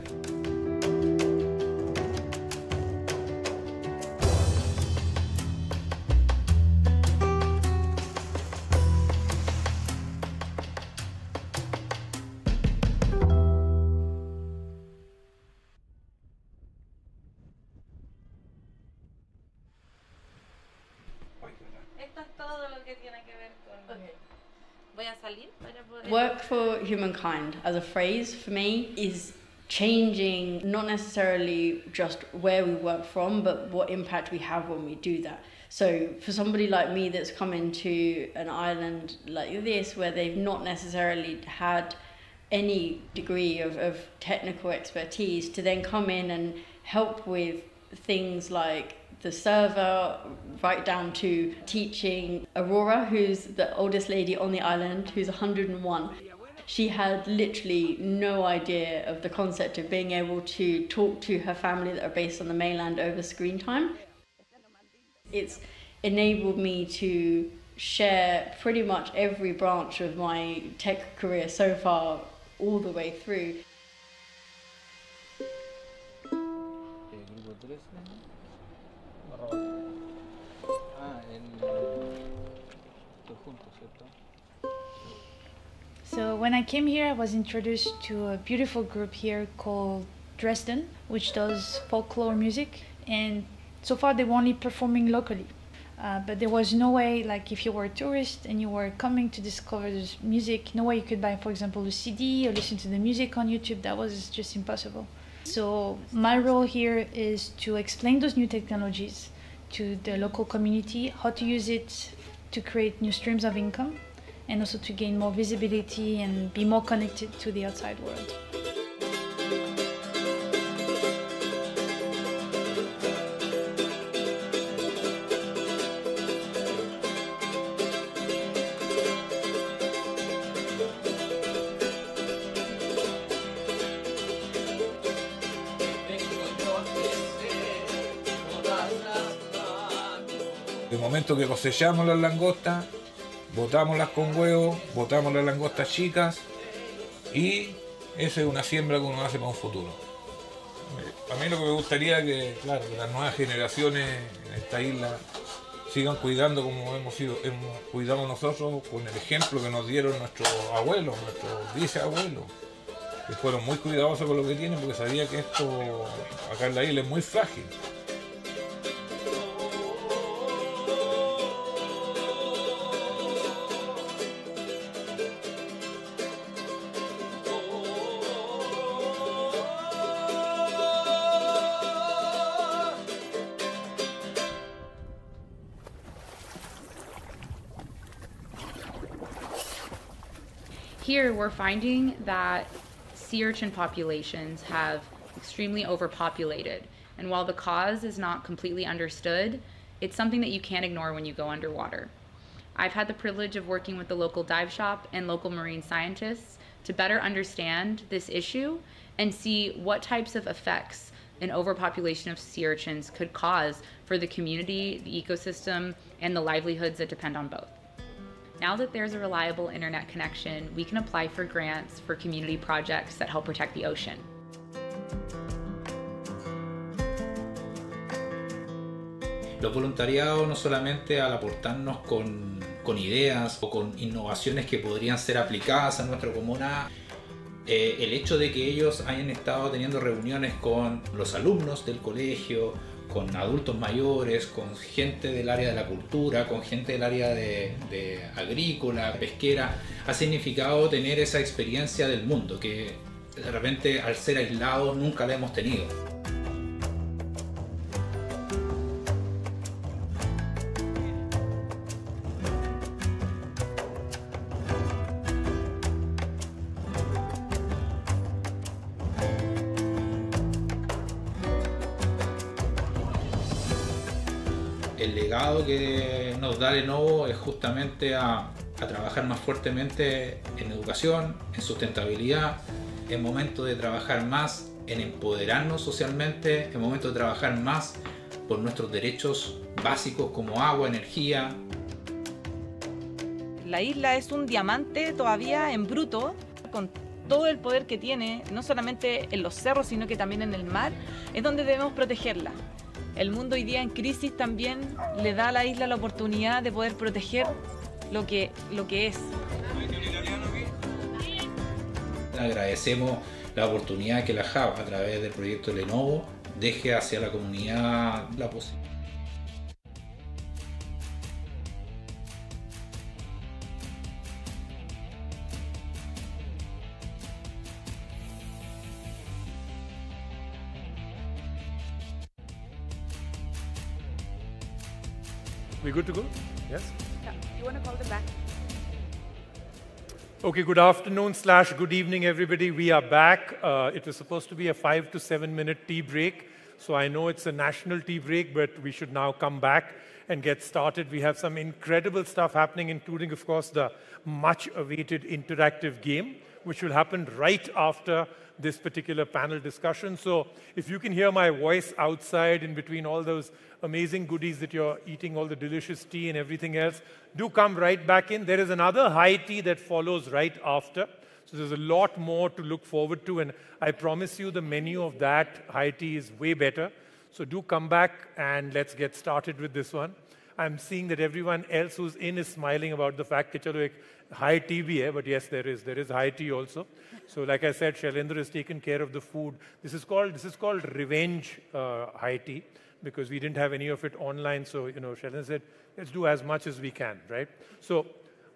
Esto es todo lo que tiene que ver con... Okay. Voy a salir para poder... Work for humankind as a phrase for me is changing not necessarily just where we work from, but what impact we have when we do that. So for somebody like me that's come into an island like this where they've not necessarily had any degree of technical expertise, to then come in and help with things like the server, right down to teaching Aurora, who's the oldest lady on the island, who's 101. She had literally no idea of the concept of being able to talk to her family that are based on the mainland over screen time. It's enabled me to share pretty much every branch of my tech career so far, all the way through. So when I came here, I was introduced to a beautiful group here called Dresden, which does folklore music, and so far they were only performing locally. But there was no way, like if you were a tourist and you were coming to discover this music, no way you could buy, for example, a CD or listen to the music on YouTube. That was just impossible. So my role here is to explain those new technologies to the local community, how to use it to create new streams of income, and also to gain more visibility and be more connected to the outside world. De momento que cosechamos las langostas, botámoslas con huevos, botamos las langostas chicas y esa es una siembra que uno hace para un futuro. A mí lo que me gustaría es que, claro, que las nuevas generaciones en esta isla sigan cuidando como hemos cuidado nosotros, con el ejemplo que nos dieron nuestros abuelos, nuestros bisabuelos, que fueron muy cuidadosos con lo que tienen porque sabían que esto acá en la isla es muy frágil. Here we're finding that sea urchin populations have extremely overpopulated, and while the cause is not completely understood, it's something that you can't ignore when you go underwater. I've had the privilege of working with the local dive shop and local marine scientists to better understand this issue and see what types of effects an overpopulation of sea urchins could cause for the community, the ecosystem, and the livelihoods that depend on both. Now that there's a reliable internet connection, we can apply for grants for community projects that help protect the ocean. Los voluntariados no solamente al aportarnos con ideas o con innovaciones que podrían ser aplicadas a nuestra comuna, el hecho de que ellos hayan estado teniendo reuniones con los alumnos del colegio, con adultos mayores, con gente del área de la cultura, con gente del área de agrícola, pesquera, ha significado tener esa experiencia del mundo que de repente al ser aislados nunca la hemos tenido. El legado que nos da Lenovo es justamente a trabajar más fuertemente en educación, en sustentabilidad, en momento de trabajar más en empoderarnos socialmente, en momento de trabajar más por nuestros derechos básicos como agua, energía. La isla es un diamante todavía en bruto, con todo el poder que tiene, no solamente en los cerros, sino que también en el mar, es donde debemos protegerla. El mundo hoy día en crisis también le da a la isla la oportunidad de poder proteger lo que es. Agradecemos la oportunidad que la JAB, a través del proyecto Lenovo, deje hacia la comunidad la posibilidad. We good to go? Yes? Yeah. You want to call them back? Okay, good afternoon / good evening, everybody. We are back. It was supposed to be a 5 to 7 minute tea break. So I know it's a national tea break, but we should now come back and get started. We have some incredible stuff happening, including, of course, the much-awaited interactive game, which will happen right after this particular panel discussion. So if you can hear my voice outside in between all those amazing goodies that you're eating, all the delicious tea and everything else, do come right back in. There is another high tea that follows right after. So there's a lot more to look forward to, and I promise you the menu of that high tea is way better. So do come back and let's get started with this one. I'm seeing that everyone else who's in is smiling about the fact that chalo ek high tea bhi hai, but yes, there is high tea also. So like I said, Shailendra has taken care of the food. This is called revenge high tea, because we didn't have any of it online. So, Shailendra said, let's do as much as we can, right? So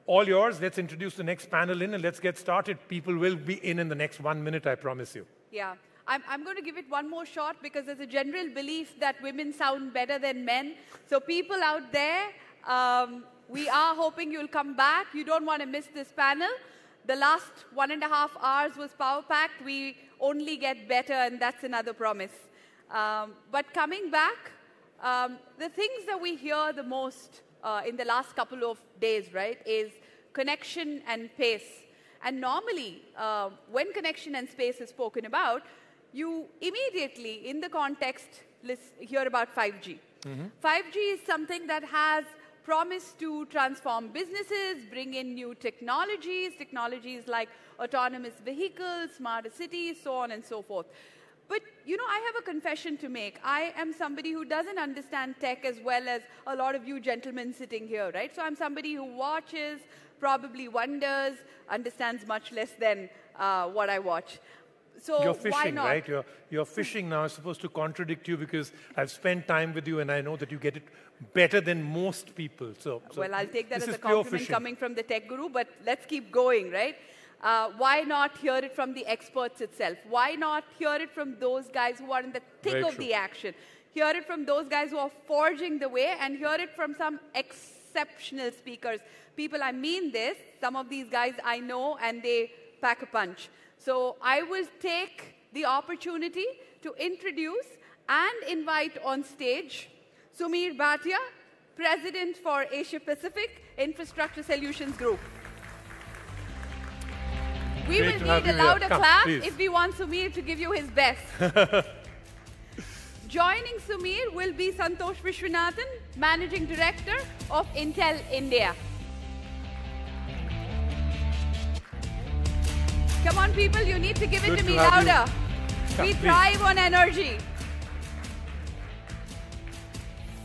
all yours. Let's introduce the next panel in and let's get started. People will be in the next 1 minute, I promise you. Yeah. I'm going to give it one more shot because there's a general belief that women sound better than men. So people out there, we are hoping you'll come back. You don't want to miss this panel. The last 1.5 hours was power-packed. We only get better, and that's another promise. But coming back, the things that we hear the most in the last couple of days, right, is connection and pace. And normally, when connection and space is spoken about, you immediately, in the context, hear about 5G. 5G is something that has promised to transform businesses, bring in new technologies like autonomous vehicles, smarter cities, so on and so forth. But, I have a confession to make. I am somebody who doesn't understand tech as well as a lot of you gentlemen sitting here, right? So I'm somebody who watches, probably wonders, understands much less than what I watch. So you're fishing, why not? Right? You're fishing now. I'm supposed to contradict you because I've spent time with you and I know that you get it better than most people. So well, I'll take that as a compliment compliment coming from the tech guru, but let's keep going, right? Why not hear it from the experts itself? Why not hear it from those guys who are in the thick of the action? Hear it from those guys who are forging the way and hear it from some exceptional speakers. People, I mean this. Some of these guys I know and they pack a punch. So I will take the opportunity to introduce and invite on stage Sumir Bhatia, President for Asia Pacific Infrastructure Solutions Group. We will need a louder clap if we want Sumir to give you his best. Joining Sumir will be Santosh Vishwanathan, Managing Director of Intel India. Come on, people, you need to give it to me louder. We thrive on energy.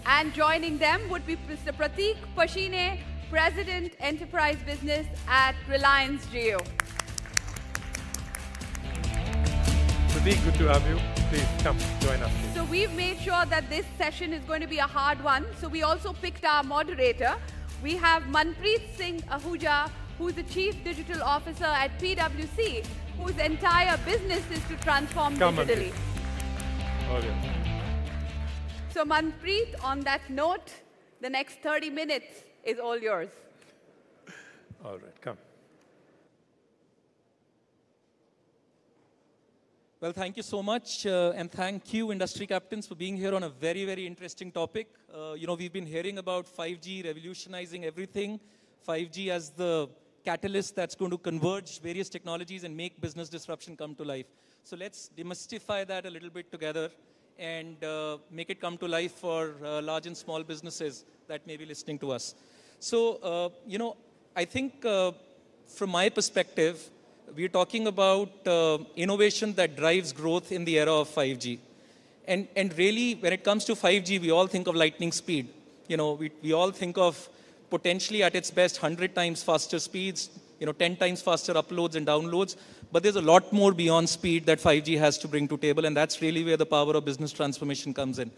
And joining them would be Mr. Prateek Pashine, President, Enterprise Business at Reliance Jio. Prateek, good to have you. Please come join us. Please. So we've made sure that this session is going to be a hard one. So we also picked our moderator. We have Manpreet Singh Ahuja, who's the Chief Digital Officer at PwC, whose entire business is to transform digitally. Okay. So Manpreet, on that note, the next 30 minutes is all yours. All right, come. Well, thank you so much, and thank you, industry captains, for being here on a very, very interesting topic. We've been hearing about 5G revolutionizing everything, 5G as the catalyst that's going to converge various technologies and make business disruption come to life. So let's demystify that a little bit together and make it come to life for large and small businesses that may be listening to us. So, I think from my perspective, we're talking about innovation that drives growth in the era of 5G. And really, when it comes to 5G, we all think of lightning speed. We all think of potentially at its best 100 times faster speeds, 10 times faster uploads and downloads. But there's a lot more beyond speed that 5G has to bring to table, and that's really where the power of business transformation comes in.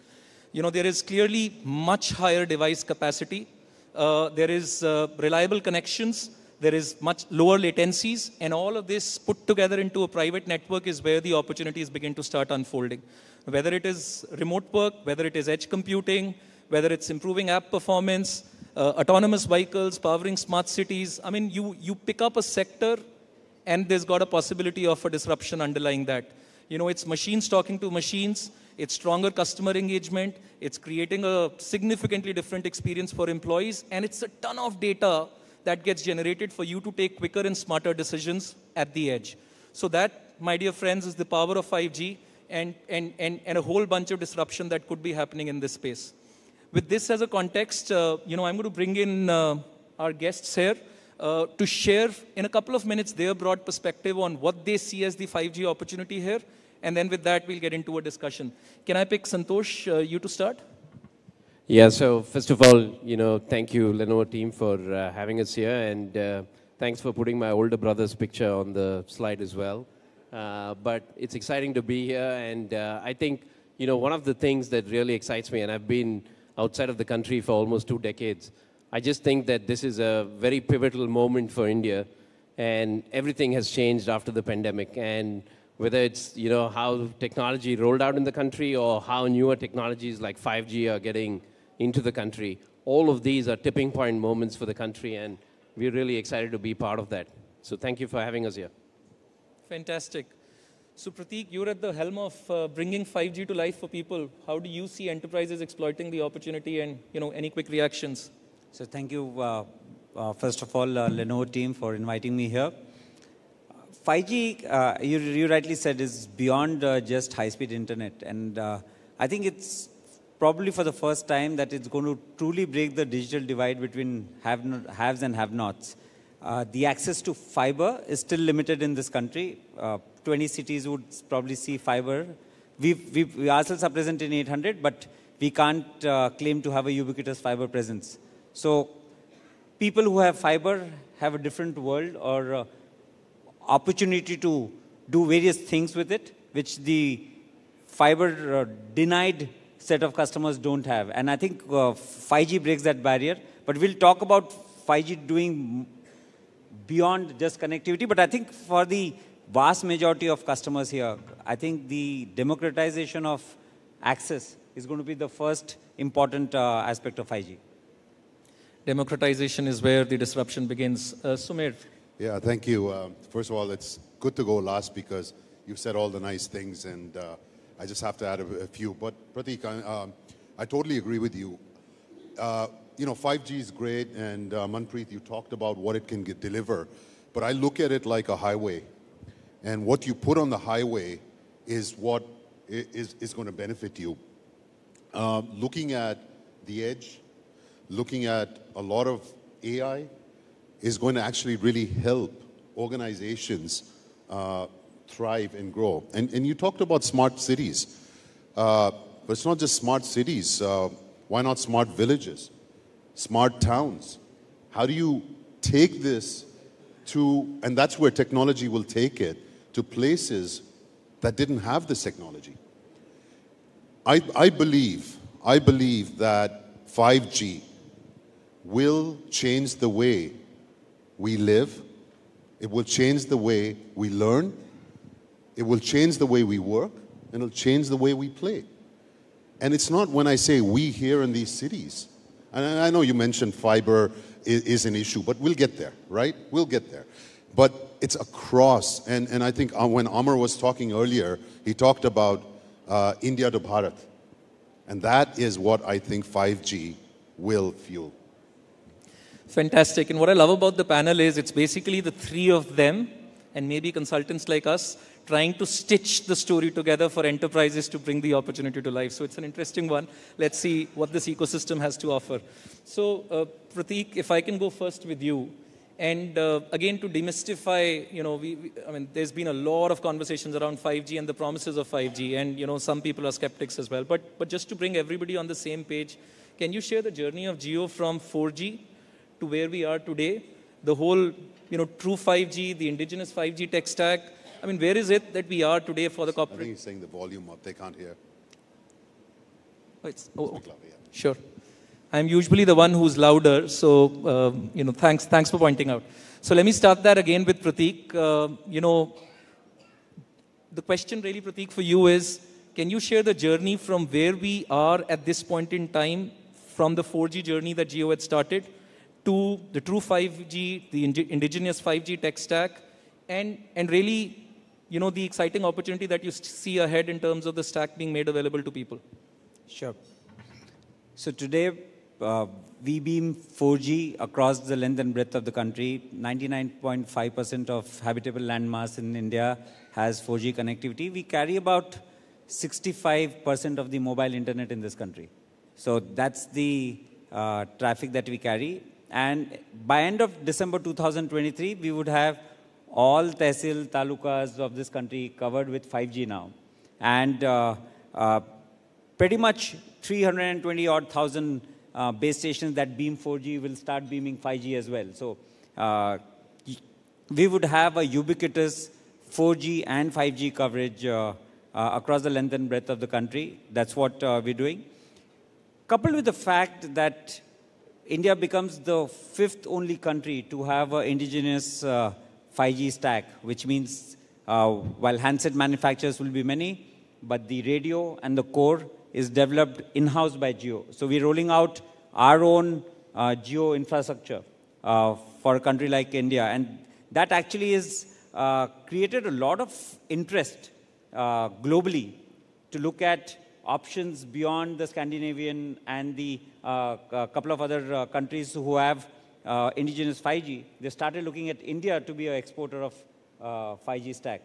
There is clearly much higher device capacity. There is reliable connections. There is much lower latencies, and all of this put together into a private network is where the opportunities begin to start unfolding. Whether it is remote work, whether it is edge computing, whether it's improving app performance, autonomous vehicles, powering smart cities. I mean, you pick up a sector and there's got a possibility of a disruption underlying that. It's machines talking to machines, it's stronger customer engagement, it's creating a significantly different experience for employees, and it's a ton of data that gets generated for you to take quicker and smarter decisions at the edge. So that, my dear friends, is the power of 5G and a whole bunch of disruption that could be happening in this space. With this as a context, I'm going to bring in our guests here to share in a couple of minutes their broad perspective on what they see as the 5G opportunity here. And then with that, we'll get into a discussion. Can I pick Santosh, you to start? Yeah, so first of all, thank you, Lenovo team, for having us here. And thanks for putting my older brother's picture on the slide as well. But it's exciting to be here. And I think, one of the things that really excites me, and I've been outside of the country for almost 2 decades, I just think that this is a very pivotal moment for India. And everything has changed after the pandemic. And whether it's, how technology rolled out in the country or how newer technologies like 5G are getting into the country, all of these are tipping point moments for the country, and we're really excited to be part of that. So thank you for having us here. Fantastic. So Prateek, you're at the helm of bringing 5G to life for people. How do you see enterprises exploiting the opportunity, and any quick reactions? So thank you, first of all, Lenovo team, for inviting me here. 5G, you rightly said, is beyond just high-speed internet. And I think it's probably for the first time that it's going to truly break the digital divide between haves and have-nots. The access to fiber is still limited in this country. 20 cities would probably see fiber. We ourselves are present in 800, but we can't claim to have a ubiquitous fiber presence. So people who have fiber have a different world or opportunity to do various things with it, which the fiber denied set of customers don't have. And I think 5G breaks that barrier. But we'll talk about 5G doing beyond just connectivity. But I think for the vast majority of customers here, I think the democratization of access is going to be the first important aspect of 5G. Democratization is where the disruption begins. Sumir. Yeah, thank you. First of all, it's good to go last because you've said all the nice things, and I just have to add a few. But Prateek, I totally agree with you. you know, 5G is great, and Manpreet, you talked about what it can deliver, but I look at it like a highway, and what you put on the highway is what is going to benefit you. Looking at the edge, looking at a lot of AI is going to actually really help organizations thrive and grow. And you talked about smart cities, but it's not just smart cities. Why not smart villages, smart towns? How do you take this to, and that's where technology will take it, to places that didn't have this technology. I believe that 5G will change the way we live. It will change the way we learn. It will change the way we work. And it'll change the way we play. And it's not when I say we here in these cities. And I know you mentioned fiber is an issue, but we'll get there, right? We'll get there. But it's across. And I think when Amar was talking earlier, he talked about India to Bharat. And that is what I think 5G will fuel. Fantastic. And what I love about the panel is it's basically the three of them and maybe consultants like us trying to stitch the story together for enterprises to bring the opportunity to life. So it's an interesting one. Let's see what this ecosystem has to offer. So Prateek, if I can go first with you. And again, to demystify, you know, I mean, there's been a lot of conversations around 5G and the promises of 5G. And, you know, some people are skeptics as well. But just to bring everybody on the same page, can you share the journey of Jio from 4G to where we are today? The whole, you know, true 5G, the indigenous 5G tech stack. I mean, where is it that we are today for the corporate? I think he's saying the volume up. They can't hear. Oh, sure. I'm usually the one who's louder, so you know, thanks for pointing out. So let me start that again with Prateek. You know, the question really, Prateek, for you is, can you share the journey from where we are at this point in time, from the 4G journey that Jio had started, to the true 5G, the indigenous 5G tech stack, and really, you know, the exciting opportunity that you see ahead in terms of the stack being made available to people? Sure. So today, we beam 4G across the length and breadth of the country. 99.5% of habitable landmass in India has 4G connectivity. We carry about 65% of the mobile internet in this country. So that's the traffic that we carry. And by end of December 2023, we would have all tehsil talukas of this country covered with 5G now. And pretty much 320,000 base stations that beam 4G will start beaming 5G as well. So we would have a ubiquitous 4G and 5G coverage across the length and breadth of the country. That's what we're doing. Coupled with the fact that India becomes the 5th only country to have an indigenous 5G stack, which means while handset manufacturers will be many, but the radio and the core is developed in-house by Jio. So we're rolling out our own Jio infrastructure for a country like India. And that actually has created a lot of interest globally to look at options beyond the Scandinavian and the couple of other countries who have indigenous 5G. They started looking at India to be an exporter of 5G stack.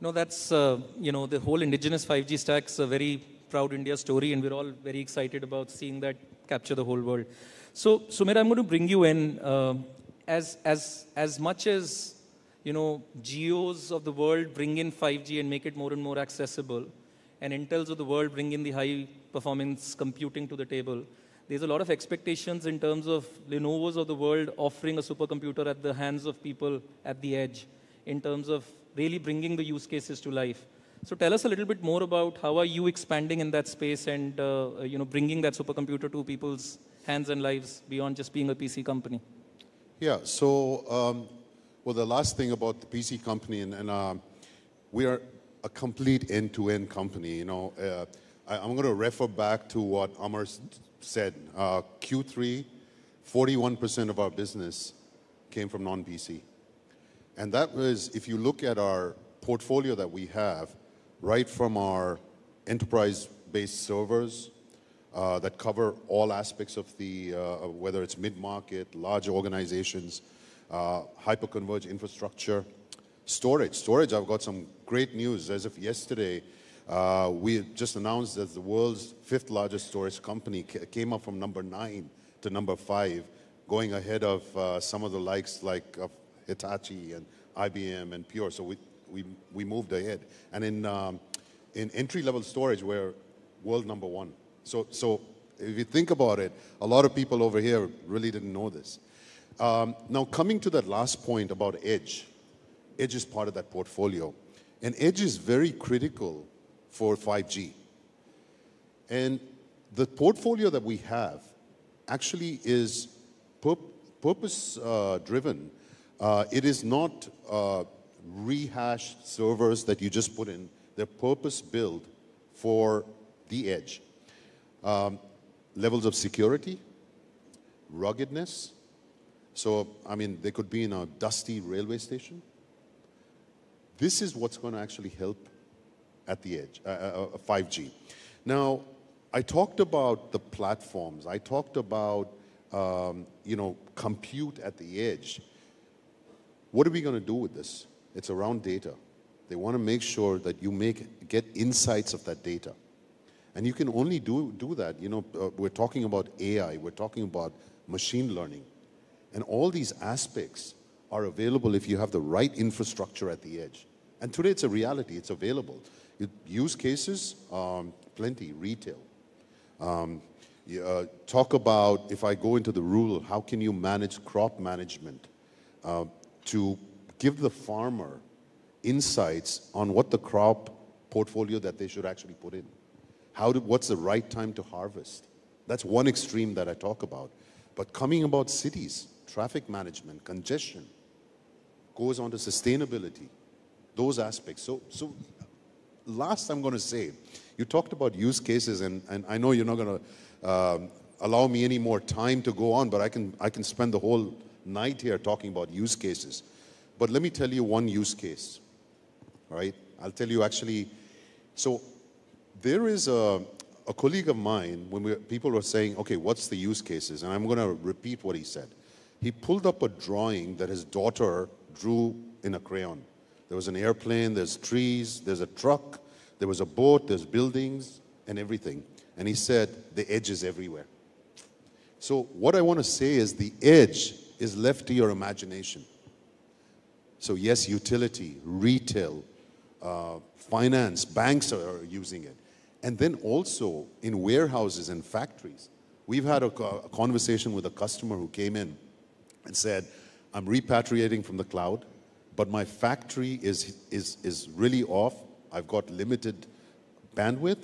No, that's, you know, the whole indigenous 5G stack's a very proud India story, and we're all very excited about seeing that capture the whole world. So, Sumira, I'm going to bring you in. As much as, you know, Jios of the world bring in 5G and make it more and more accessible, and Intels of the world bring in the high-performance computing to the table, there's a lot of expectations in terms of Lenovo's of the world offering a supercomputer at the hands of people at the edge, in terms of really bringing the use cases to life. So tell us a little bit more about how are you expanding in that space and you know, bringing that supercomputer to people's hands and lives beyond just being a PC company. Yeah, so well, the last thing about the PC company, and we are a complete end-to-end company. You know, I'm going to refer back to what Amar said. Q3, 41% of our business came from non-PC. And that was, if you look at our portfolio that we have, right from our enterprise-based servers, that cover all aspects of the, whether it's mid-market, large organizations, hyper-converged infrastructure, storage. Storage, I've got some great news. As of yesterday, we just announced that the world's 5th largest storage company came up from number 9 to number 5, going ahead of some of the likes like of Hitachi and IBM and Pure. So we moved ahead. And in entry-level storage, we're world number 1. So if you think about it, a lot of people over here really didn't know this. Now, coming to that last point about Edge. Edge is part of that portfolio. And Edge is very critical for 5G. And the portfolio that we have actually is purpose-driven. It is not rehashed servers that you just put in. They're purpose-built for the Edge. Levels of security, ruggedness. So, I mean, they could be in a dusty railway station. This is what's going to actually help at the Edge, 5G. Now, I talked about the platforms. I talked about, you know, compute at the Edge. What are we going to do with this? It's around data. They want to make sure that you get insights of that data. And you can only do that, you know, we're talking about AI, we're talking about machine learning. And all these aspects are available if you have the right infrastructure at the Edge. And today it's a reality, it's available. Use cases, plenty, retail. Talk about, if I go into the rural, how can you manage crop management to give the farmer insights on what the crop portfolio that they should actually put in. What's the right time to harvest? That's one extreme that I talk about. But coming about cities, traffic management, congestion, goes on to sustainability, those aspects. So last I'm going to say, you talked about use cases, and I know you're not going to allow me any more time to go on, but I can spend the whole night here talking about use cases. But let me tell you one use case, all right? I'll tell you actually, so there is a colleague of mine, when people were saying, okay, what's the use cases? And I'm going to repeat what he said. He pulled up a drawing that his daughter drew in a crayon. There was an airplane, there's trees, there's a truck, there was a boat, there's buildings and everything. And he said, the edge is everywhere. So what I want to say is the edge is left to your imagination. So yes, utility, retail, finance, banks are using it. And then also in warehouses and factories. We've had a conversation with a customer who came in and said, I'm repatriating from the cloud, but my factory is really off. I've got limited bandwidth.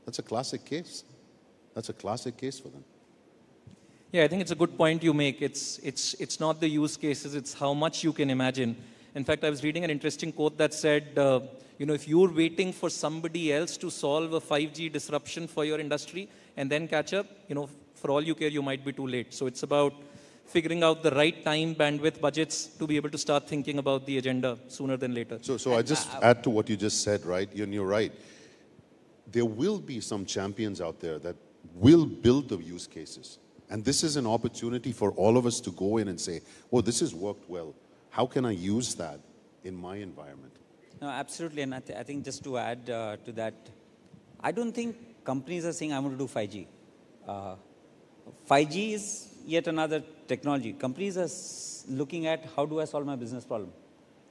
That's a classic case. That's a classic case for them. Yeah, I think it's a good point you make. It's not the use cases, it's how much you can imagine. In fact, I was reading an interesting quote that said, you know, if you're waiting for somebody else to solve a 5G disruption for your industry and then catch up, you know, for all you care, you might be too late. So it's about figuring out the right time, bandwidth, budgets to be able to start thinking about the agenda sooner than later. So I just add to what you just said, right? You're right. There will be some champions out there that will build the use cases. And this is an opportunity for all of us to go in and say, oh, this has worked well. How can I use that in my environment? No, absolutely. And I think just to add to that, I don't think companies are saying, I want to do 5G. 5G is yet another technology. Companies are looking at how do I solve my business problem.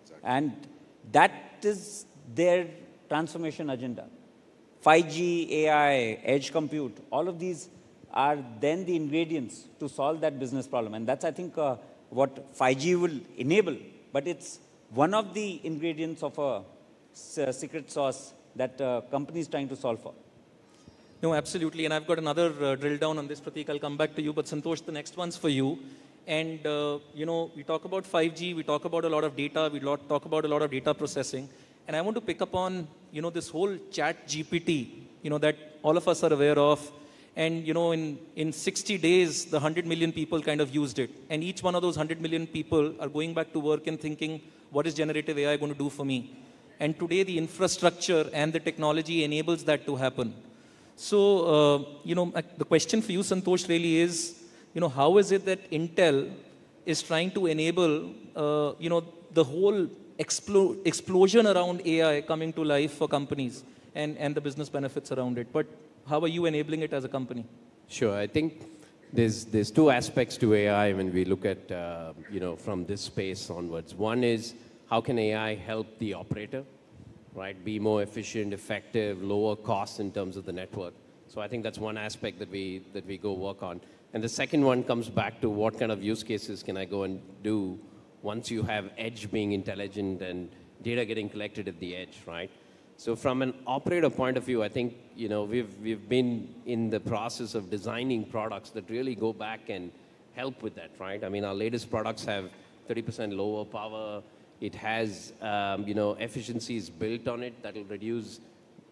Exactly. And that is their transformation agenda. 5G, AI, edge compute, all of these are then the ingredients to solve that business problem. And that's, I think, what 5G will enable. But it's one of the ingredients of a secret sauce that company is trying to solve for. No, absolutely. And I've got another drill down on this, Prateek. I'll come back to you. But Santosh, the next one's for you. And, you know, we talk about 5G. We talk about a lot of data. We talk about a lot of data processing. And I want to pick up on, you know, this whole chat GPT, you know, that all of us are aware of. And, you know, in 60 days, the 100 million people kind of used it. And each one of those 100 million people are going back to work and thinking, what is generative AI going to do for me? And today, the infrastructure and the technology enables that to happen. So, the question for you, Santosh, really is, how is it that Intel is trying to enable, the whole explosion around AI coming to life for companies and the business benefits around it? But how are you enabling it as a company? Sure. I think there's two aspects to AI when we look at, from this space onwards. One is, how can AI help the operator, right? Be more efficient, effective, lower costs in terms of the network. So I think that's one aspect that we go work on. And the second one comes back to what kind of use cases can I go and do once you have edge being intelligent and data getting collected at the edge, right? So from an operator point of view, I think, we've been in the process of designing products that really go back and help with that, right? I mean, our latest products have 30% lower power. It has, efficiencies built on it that will reduce,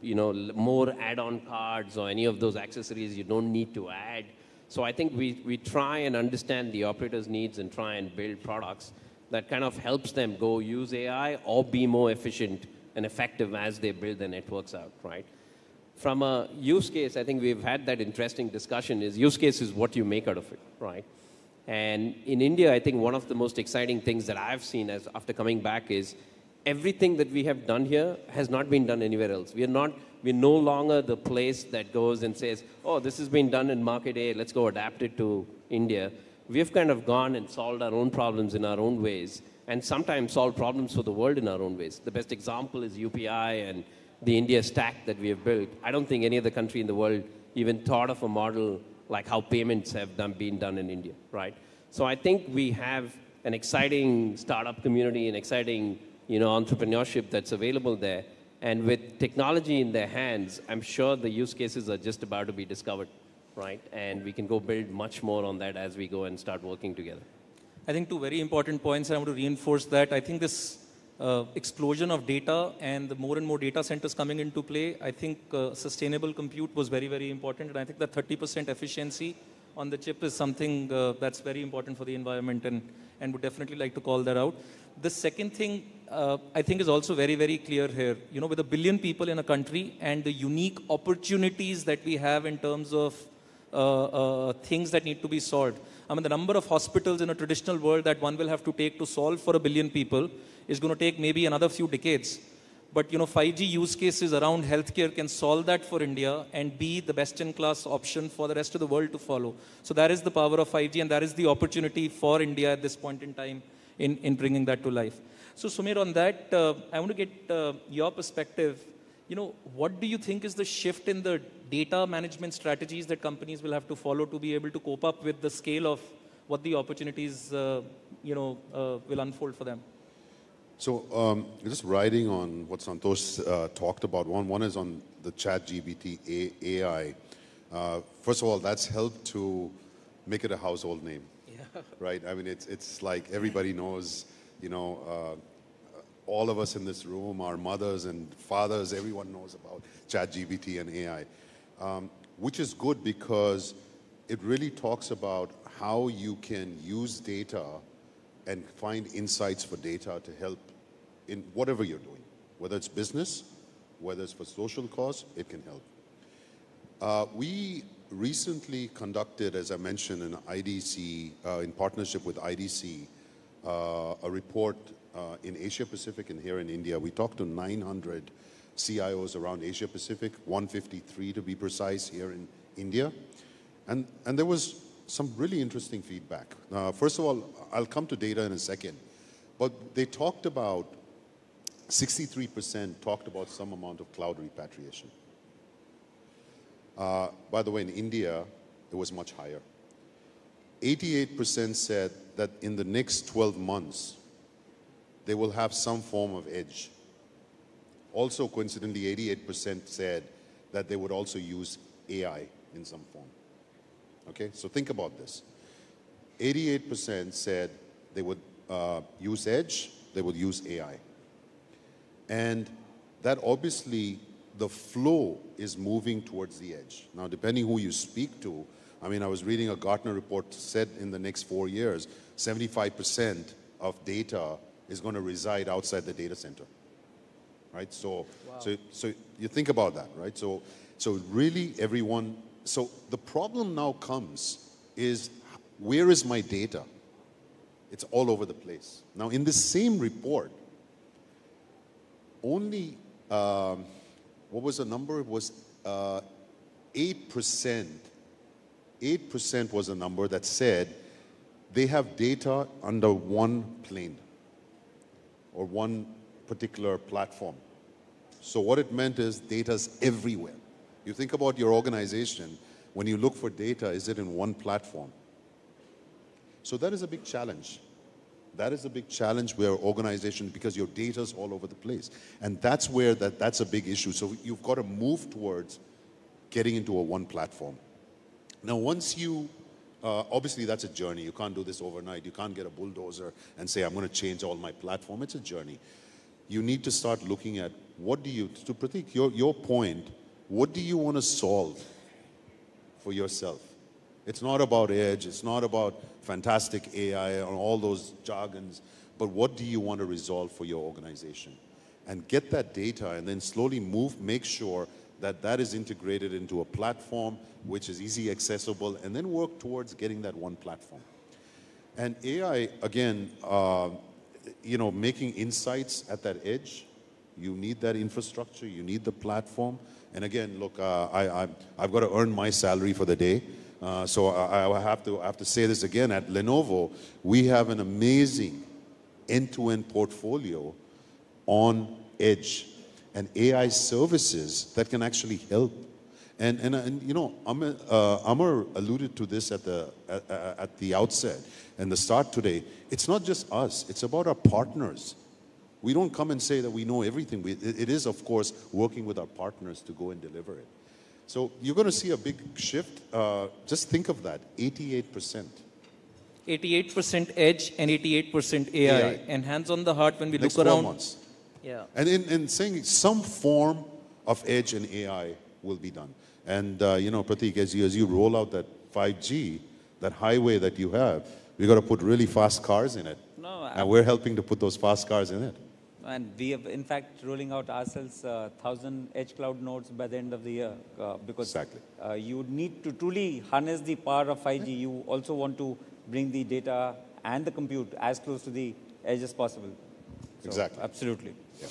more add-on cards or any of those accessories you don't need to add. So I think we try and understand the operator's needs and try and build products that kind of helps them go use AI or be more efficient and effective as they build their networks out, right? From a use case, I think we've had that interesting discussion is use case is what you make out of it, right? And in India, I think one of the most exciting things that I've seen after coming back is everything that we have done here has not been done anywhere else. We're no longer the place that goes and says, oh, this has been done in market A, let's go adapt it to India. We've kind of gone and solved our own problems in our own ways and sometimes solve problems for the world in our own ways. The best example is UPI and the India stack that we have built. I don't think any other country in the world even thought of a model like how payments have been done in India, right? So I think we have an exciting startup community, an exciting, entrepreneurship that's available there. And with technology in their hands, I'm sure the use cases are just about to be discovered, right? And we can go build much more on that as we go and start working together. I think two very important points, and I want to reinforce that. I think this explosion of data and the more and more data centers coming into play, I think sustainable compute was very, very important. And I think that 30% efficiency on the chip is something that's very important for the environment and would definitely like to call that out. The second thing I think is also very, very clear here. With 1 billion people in a country and the unique opportunities that we have in terms of things that need to be solved. I mean, the number of hospitals in a traditional world that one will have to take to solve for 1 billion people is going to take maybe another few decades. But 5G use cases around healthcare can solve that for India and be the best-in-class option for the rest of the world to follow. So that is the power of 5G, and that is the opportunity for India at this point in time in bringing that to life. So Sumir, on that, I want to get your perspective. What do you think is the shift in the data management strategies that companies will have to follow to be able to cope up with the scale of what the opportunities, will unfold for them? So just riding on what Santosh talked about, one is on the ChatGPT AI. First of all, that's helped to make it a household name, right? I mean, it's like everybody knows, all of us in this room, our mothers and fathers, everyone knows about ChatGPT and AI, which is good because it really talks about how you can use data and find insights for data to help in whatever you're doing, whether it's business, whether it's for social cause, it can help. We recently conducted, as I mentioned, in IDC, in partnership with IDC, a report in Asia Pacific and here in India. We talked to 900 CIOs around Asia Pacific, 153 to be precise here in India. And there was some really interesting feedback. First of all, I'll come to data in a second, but they talked about 63% talked about some amount of cloud repatriation. By the way, in India, it was much higher. 88% said that in the next 12 months, they will have some form of edge. Also, coincidentally, 88% said that they would also use AI in some form. Okay, so think about this. 88% said they would use edge, they would use AI. And that obviously, the flow is moving towards the edge. Now, depending who you speak to, I mean, I was reading a Gartner report said in the next 4 years, 75% of data is going to reside outside the data center, right? So, wow. so you think about that, right? So So really everyone, so the problem now comes is, where is my data? It's all over the place. Now in this same report, only, what was the number? It was 8%. 8% was a number that said they have data under one plane or one particular platform. So what it meant is data's everywhere. You think about your organization, when you look for data, is it in one platform? So that is a big challenge. That is a big challenge where organizations, because your data's all over the place. And that's where that's a big issue. So you've got to move towards getting into a one platform. Now, once you, obviously that's a journey. You can't do this overnight. You can't get a bulldozer and say, I'm going to change all my platform. It's a journey. You need to start looking at what do you, to Pratik, your point, what do you want to solve for yourself? It's not about edge. It's not about fantastic AI and all those jargons, but what do you want to resolve for your organization? And get that data and then slowly make sure that that is integrated into a platform which is easy accessible, and then work towards getting that one platform. And AI, again, you know, making insights at that edge, you need that infrastructure, you need the platform. And again, look, I've got to earn my salary for the day. So I have to say this again. At Lenovo, we have an amazing end-to-end portfolio on edge and AI services that can actually help. And you know, Amar alluded to this at the outset and the start today. It's not just us. It's about our partners. We don't come and say that we know everything. It is, of course, working with our partners to go and deliver it. So you're going to see a big shift. Just think of that, 88%. 88% edge and 88% AI. And hands on the heart when we Next look around. 12 months. Yeah. And in saying some form of edge and AI will be done. And you know, Pratik, as you roll out that 5G, that highway that you have, we've got to put really fast cars in it. No, and we're helping to put those fast cars in it. And we have, in fact, rolling out ourselves 1,000 edge cloud nodes by the end of the year. Because you need to truly harness the power of 5G. You also want to bring the data and the compute as close to the edge as possible. So, exactly. Absolutely. Yeah.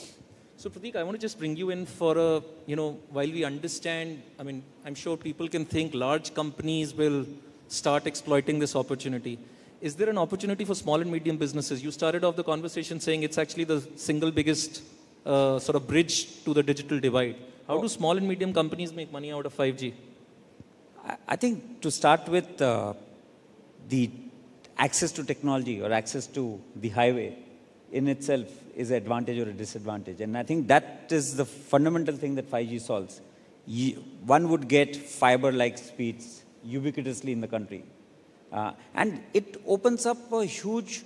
So Pratik, I want to just bring you in for a, you know, while we understand, I mean, I'm sure people can think large companies will start exploiting this opportunity. Is there an opportunity for small and medium businesses? You started off the conversation saying it's actually the single biggest sort of bridge to the digital divide. How do small and medium companies make money out of 5G? I think to start with, the access to technology or access to the highway in itself is an advantage or a disadvantage. And I think that is the fundamental thing that 5G solves. One would get fiber-like speeds ubiquitously in the country. And it opens up a huge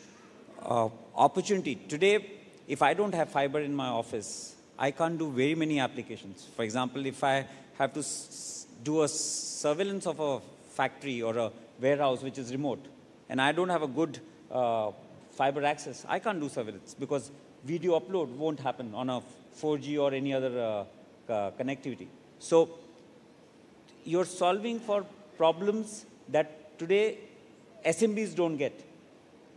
opportunity. Today, if I don't have fiber in my office, I can't do very many applications. For example, if I have to do a surveillance of a factory or a warehouse which is remote, and I don't have a good fiber access, I can't do surveillance because video upload won't happen on a 4G or any other connectivity. So you're solving for problems that today SMBs don't get.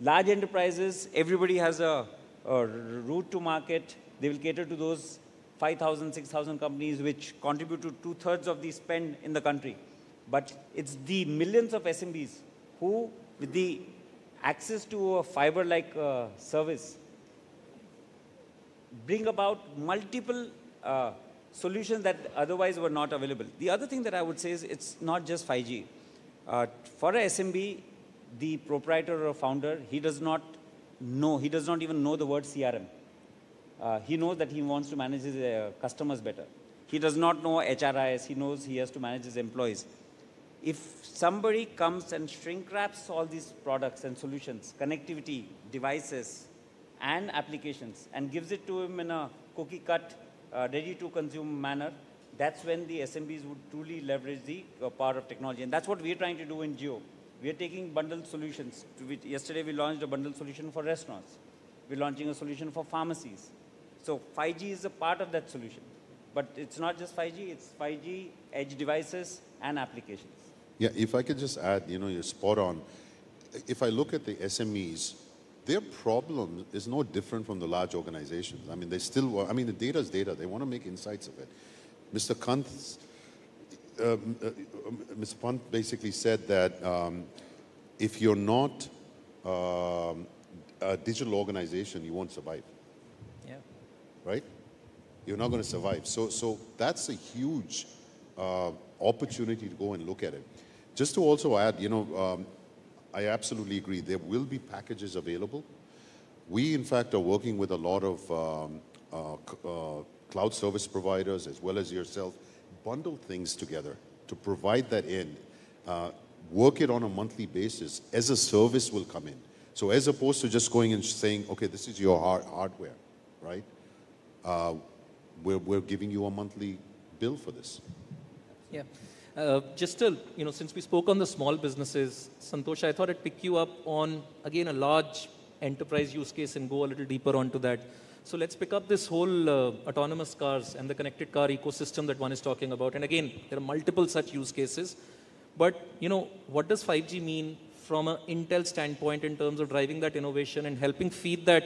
Large enterprises, everybody has a route to market. They will cater to those 5,000, 6,000 companies which contribute to 2/3 of the spend in the country. But it's the millions of SMBs who, with the access to a fiber-like service, bring about multiple solutions that otherwise were not available. The other thing that I would say is it's not just 5G. For a SMB, the proprietor or founder, he does not even know the word CRM. He knows that he wants to manage his customers better. He does not know HRIS. He knows he has to manage his employees. If somebody comes and shrink wraps all these products and solutions, connectivity, devices, and applications, and gives it to him in a cookie-cut, ready-to-consume manner, that's when the SMBs would truly leverage the power of technology. And that's what we're trying to do in Jio. We are taking bundled solutions. Yesterday, we launched a bundled solution for restaurants. We're launching a solution for pharmacies. So 5G is a part of that solution. But it's not just 5G, it's 5G, edge devices, and applications. Yeah, if I could just add, you're spot on. If I look at the SMEs, their problem is no different from the large organizations. I mean, they still, the data is data. They want to make insights of it. Mr. Pant basically said that if you're not a digital organization, you won't survive. Yeah. Right? You're not going to survive. So that's a huge opportunity to go and look at it. Just to also add, I absolutely agree. There will be packages available. We, in fact, are working with a lot of cloud service providers as well as yourself, bundle things together to provide that in, work it on a monthly basis as a service will come in. So as opposed to just going and saying, okay, this is your hardware, right? We're giving you a monthly bill for this. Yeah. Just to, since we spoke on the small businesses, Santosh, I thought I'd pick you up on, again, a large enterprise use case and go a little deeper onto that. So let's pick up this whole autonomous cars and the connected car ecosystem that one is talking about. And again, there are multiple such use cases. But, what does 5G mean from an Intel standpoint in terms of driving that innovation and helping feed that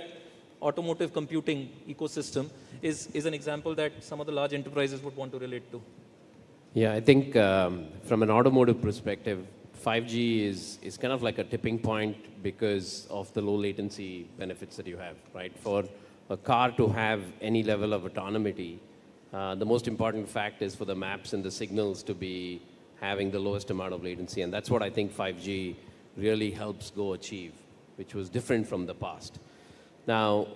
automotive computing ecosystem is an example that some of the large enterprises would want to relate to. Yeah, I think from an automotive perspective, 5G is kind of like a tipping point because of the low latency benefits that you have, right? For a car to have any level of autonomy, the most important fact is for the maps and the signals to be having the lowest amount of latency. And that's what I think 5G really helps go achieve, which was different from the past. Now,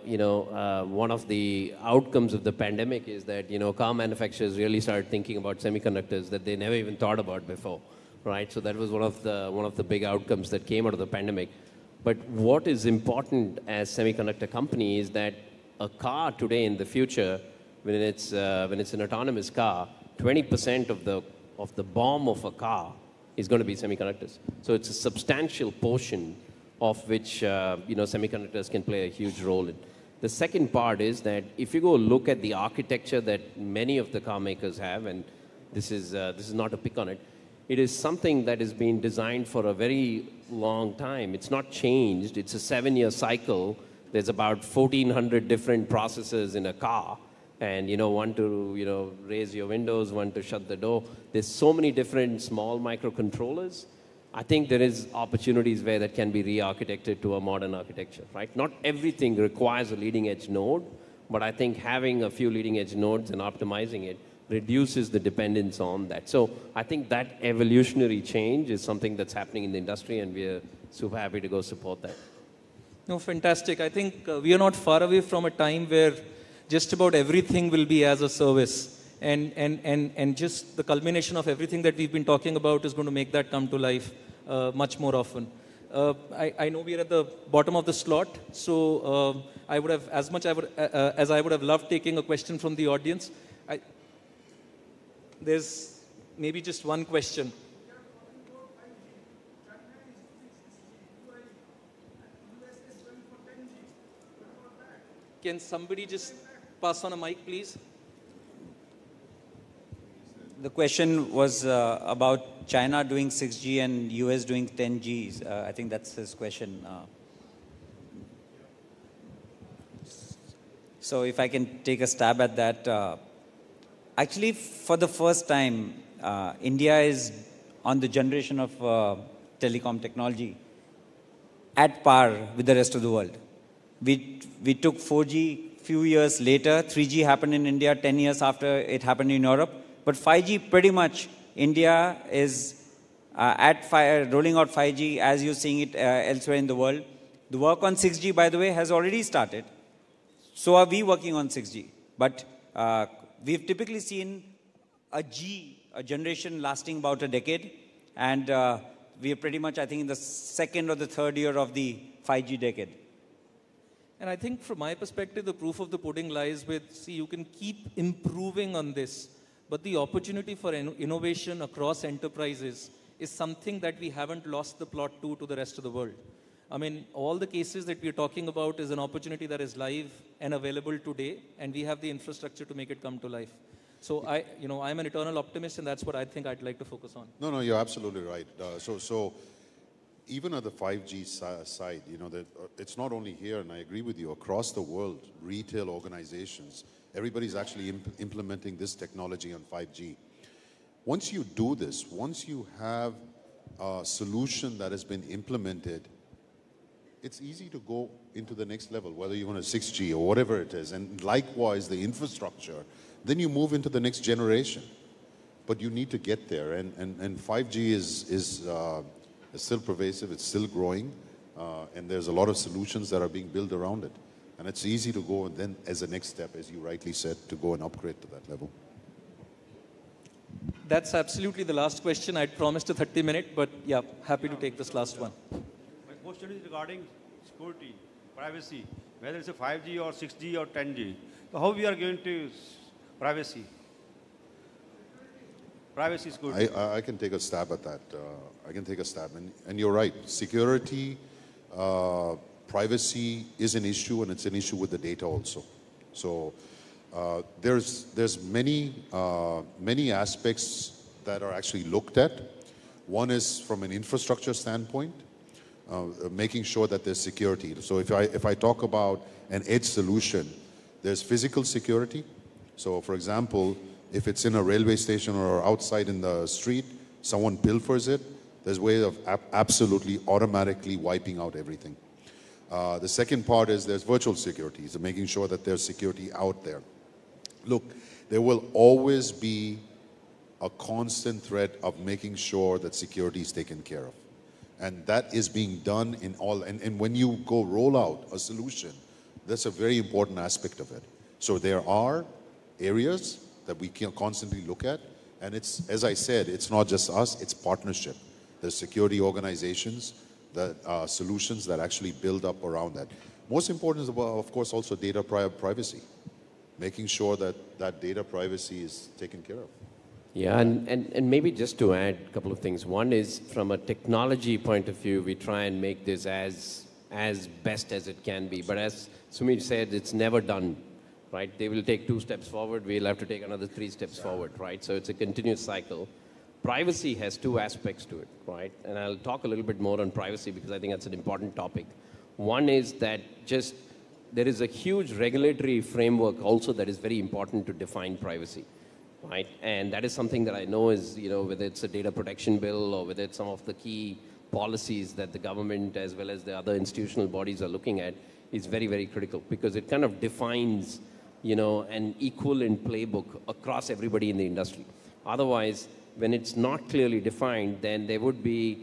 one of the outcomes of the pandemic is that, car manufacturers really started thinking about semiconductors that they never even thought about before, right? So that was one of the big outcomes that came out of the pandemic. But what is important as semiconductor company is that a car today in the future, when it's an autonomous car, 20% of the BOM of a car is going to be semiconductors. So it's a substantial portion of which semiconductors can play a huge role in. The second part is that if you go look at the architecture that many of the car makers have, and this is not a pick on it, it is something that has been designed for a very long time. It's not changed. It's a 7-year cycle. There's about 1,400 different processors in a car. And, one to, raise your windows, one to shut the door. There's so many different small microcontrollers. I think there is opportunities where that can be re-architected to a modern architecture, right? Not everything requires a leading edge node, but I think having a few leading edge nodes and optimizing it reduces the dependence on that. So I think that evolutionary change is something that's happening in the industry, and we're super happy to go support that. No, fantastic. I think we are not far away from a time where just about everything will be as a service. And just the culmination of everything that we've been talking about is going to make that come to life much more often. I know we're at the bottom of the slot, so I would have, as I would have loved taking a question from the audience, there's maybe just one question. Can somebody just pass on a mic, please? The question was about China doing 6G and US doing 10G. I think that's his question. So if I can take a stab at that. Actually, for the first time, India is on the generation of telecom technology at par with the rest of the world. We took 4G few years later. 3G happened in India 10 years after it happened in Europe. But 5G, pretty much, India is rolling out 5G as you're seeing it elsewhere in the world. The work on 6G, by the way, has already started. So are we working on 6G. But we've typically seen a generation lasting about a decade. And we are pretty much, I think, in the second or the third year of the 5G decade. And I think from my perspective, the proof of the pudding lies with, you can keep improving on this. But the opportunity for innovation across enterprises is something that we haven't lost the plot to the rest of the world. I mean, all the cases that we're talking about is an opportunity that is live and available today, and we have the infrastructure to make it come to life. So I'm an eternal optimist, and that's what I think I'd like to focus on. No, you're absolutely right. So even at the 5G side, it's not only here, and I agree with you, across the world, retail organizations, everybody's actually implementing this technology on 5G. Once you do this, once you have a solution that has been implemented, it's easy to go into the next level, whether you want a 6G or whatever it is, and likewise the infrastructure. Then you move into the next generation. But you need to get there, and 5G is still pervasive, it's still growing, and there's a lot of solutions that are being built around it. And it's easy to go, and then as a next step, as you rightly said, to go and upgrade to that level. That's absolutely the last question. I'd promised a 30-minute, but yeah, happy to take this last one. My question is regarding security, privacy, whether it's a 5G or 6G or 10G. So how we are going to privacy security? I can take a stab at that. And you're right. Security, privacy is an issue, and it's an issue with the data also. So there's many aspects that are actually looked at. One is from an infrastructure standpoint, making sure that there's security. So if I talk about an edge solution, there's physical security. So for example, if it's in a railway station or outside in the street, someone pilfers it, there's a way of absolutely automatically wiping out everything. The second part is there's virtual security, so making sure that there's security out there. Look, there will always be a constant threat of making sure that security is taken care of. And that is being done in all, and when you go roll out a solution, that's a very important aspect of it. So there are areas that we can constantly look at, and it's, as I said, it's not just us, it's partnership. There's security organizations, that solutions that actually build up around that. Most important is, of course, also data privacy, making sure that that data privacy is taken care of. Yeah, and maybe just to add a couple of things. One is, from a technology point of view, we try and make this as best as it can be. But as Sumit said, it's never done, right? They will take 2 steps forward, we'll have to take another 3 steps forward, right? So it's a continuous cycle. Privacy has 2 aspects to it, right? And I'll talk a little bit more on privacy because I think that's an important topic. One is that there is a huge regulatory framework also that is very important to define privacy, right? And that is something that I know is, whether it's a data protection bill or whether it's some of the key policies that the government as well as the other institutional bodies are looking at, is very, very critical because it kind of defines, an equivalent playbook across everybody in the industry. Otherwise, when it's not clearly defined, then there would be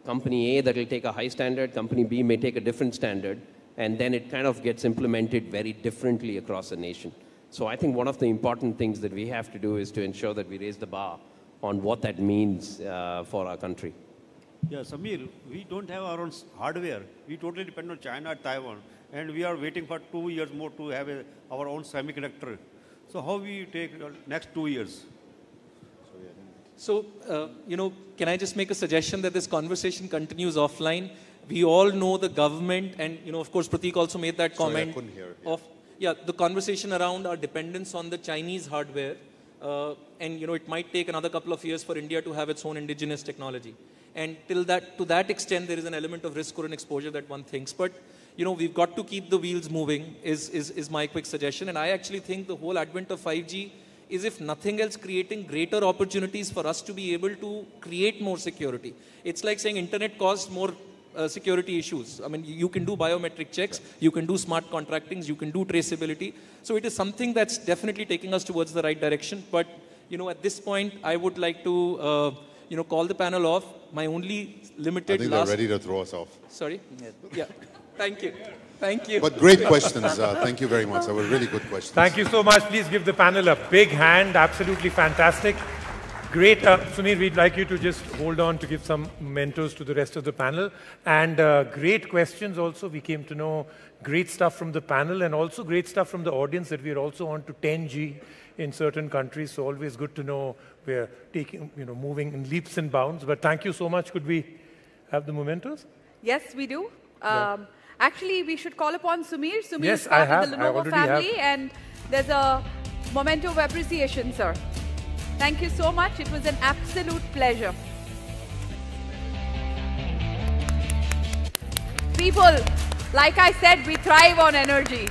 company A that will take a high standard, company B may take a different standard, and then it kind of gets implemented very differently across the nation. So I think one of the important things that we have to do is to ensure that we raise the bar on what that means for our country. Yeah, Samir, we don't have our own hardware. We totally depend on China and Taiwan, and we are waiting for 2 years more to have our own semiconductor. So how we take next 2 years? So, can I just make a suggestion that this conversation continues offline? We all know the government, and, of course, Prateek also made that comment. Sorry, I couldn't hear. Yeah. The conversation around our dependence on the Chinese hardware. And, it might take another couple of years for India to have its own indigenous technology. And to that extent, there is an element of risk or an exposure that one thinks. But, we've got to keep the wheels moving is my quick suggestion. And I actually think the whole advent of 5G is, if nothing else, creating greater opportunities for us to be able to create more security. It's like saying internet caused more security issues. I mean, you can do biometric checks, you can do smart contractings, you can do traceability. So it is something that's definitely taking us towards the right direction. But, at this point, I would like to, call the panel off. My only limited I think they're ready to throw us off. Sorry? Yeah. Thank you. Thank you. But great questions. Thank you very much. They were really good questions. Thank you so much. Please give the panel a big hand. Absolutely fantastic. Great. Sunir, we'd like you to just hold on to give some mementos to the rest of the panel. And great questions also. We came to know great stuff from the panel and also great stuff from the audience that we're also on to 10G in certain countries. So always good to know we're taking, moving in leaps and bounds. But thank you so much. Could we have the mementos? Yes, we do. Actually, we should call upon Sumir. Sumir yes, is part of the Lenovo family, and there's a Memento of appreciation, sir. Thank you so much. It was an absolute pleasure. People, like I said, we thrive on energy.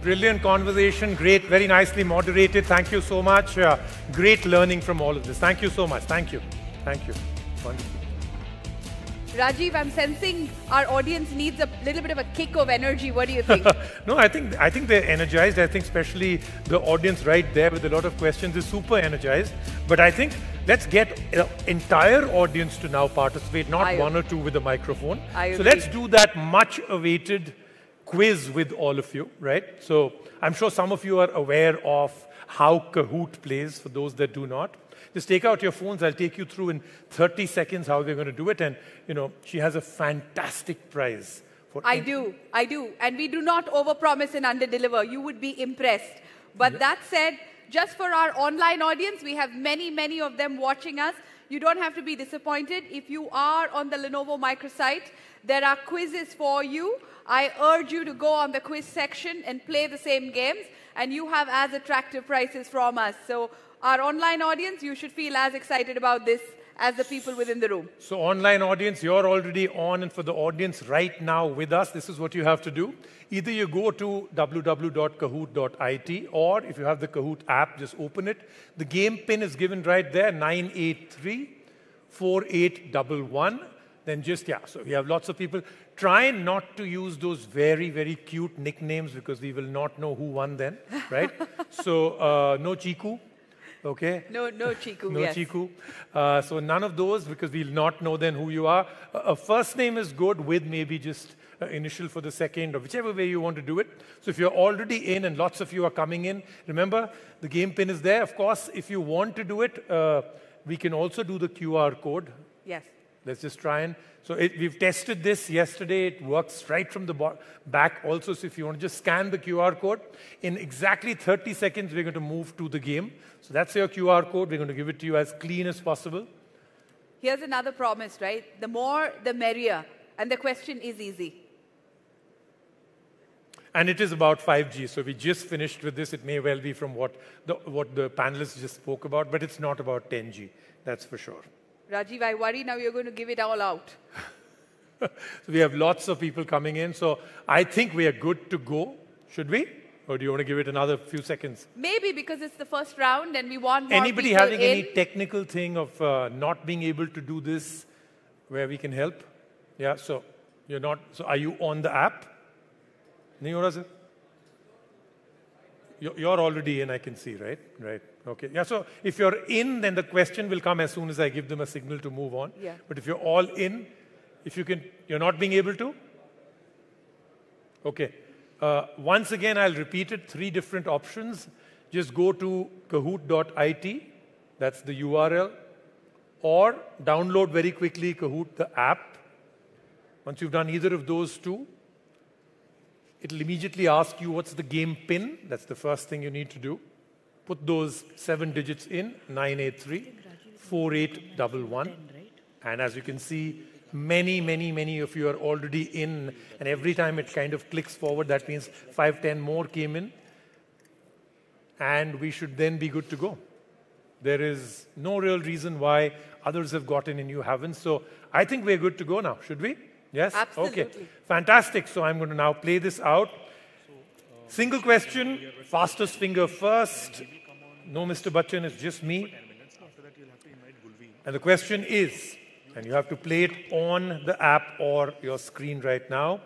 Brilliant conversation, great, very nicely moderated. Thank you so much. Great learning from all of this. Thank you so much. Thank you. Thank you. Wonderful. Rajiv, I'm sensing our audience needs a little bit of a kick of energy. What do you think? No, I think they're energized. I think especially the audience right there with a lot of questions is super energized. But I think let's get the entire audience to now participate, not one or two with a microphone. So let's do that much awaited quiz with all of you, right? So I'm sure some of you are aware of how Kahoot plays, for those that do not. Just take out your phones. I'll take you through in 30 seconds how we're going to do it. And, you know, she has a fantastic prize. I do. And we do not overpromise and underdeliver. You would be impressed. But that said, just for our online audience, we have many, many of them watching us. You don't have to be disappointed. If you are on the Lenovo microsite, there are quizzes for you. I urge you to go on the quiz section and play the same games, and you have as attractive prizes from us. So our online audience, you should feel as excited about this as the people within the room. So online audience, you're already on, and for the audience right now with us, this is what you have to do. Either you go to www.kahoot.it, or if you have the Kahoot app, just open it. The game pin is given right there, 983-4811. Then just, so we have lots of people. Try not to use those very, very cute nicknames because we will not know who won then, right? So no Chiku, okay? No Chiku, no yes. Chiku. So none of those because we'll not know then who you are. A first name is good with maybe just initial for the second or whichever way you want to do it. So if you're already in and lots of you are coming in, remember the game pin is there. Of course, if you want to do it, we can also do the QR code. Yes. Let's just try and, so we've tested this yesterday. It works right from the back also. So if you want to just scan the QR code, in exactly 30 seconds, we're going to move to the game. So that's your QR code. We're going to give it to you as clean as possible. Here's another promise, right? The more, the merrier. And the question is easy. And it is about 5G. So we just finished with this. It may well be from what the panelists just spoke about, but it's not about 10G. That's for sure. Rajiv, I worry now you're going to give it all out. So we have lots of people coming in. So I think we are good to go. Should we? Or do you want to give it another few seconds? Maybe because it's the first round and we want more Anybody people having any technical thing of not being able to do this where we can help? Yeah, so you're not. So are you on the app? You're already in, I can see, right? Right. Okay. Yeah, so if you're in, then the question will come as soon as I give them a signal to move on. Yeah. But if you're all in, if you can, you're not being able to? Okay. Once again, I'll repeat it, 3 different options. Just go to kahoot.it, that's the URL, or download very quickly Kahoot, the app. Once you've done either of those two, it'll immediately ask you what's the game pin. That's the first thing you need to do. Put those 7 digits in, 983-4811. And as you can see, many of you are already in. And every time it kind of clicks forward, that means 5-10 more came in. And we should then be good to go. There is no real reason why others have gotten and you haven't. So I think we're good to go now, should we? Yes? Absolutely. Okay. Fantastic. So I'm going to now play this out. Single question, fastest finger first. No Mr. Bachchan, it's just me. And the question is, and you have to play it on the app or your screen right now.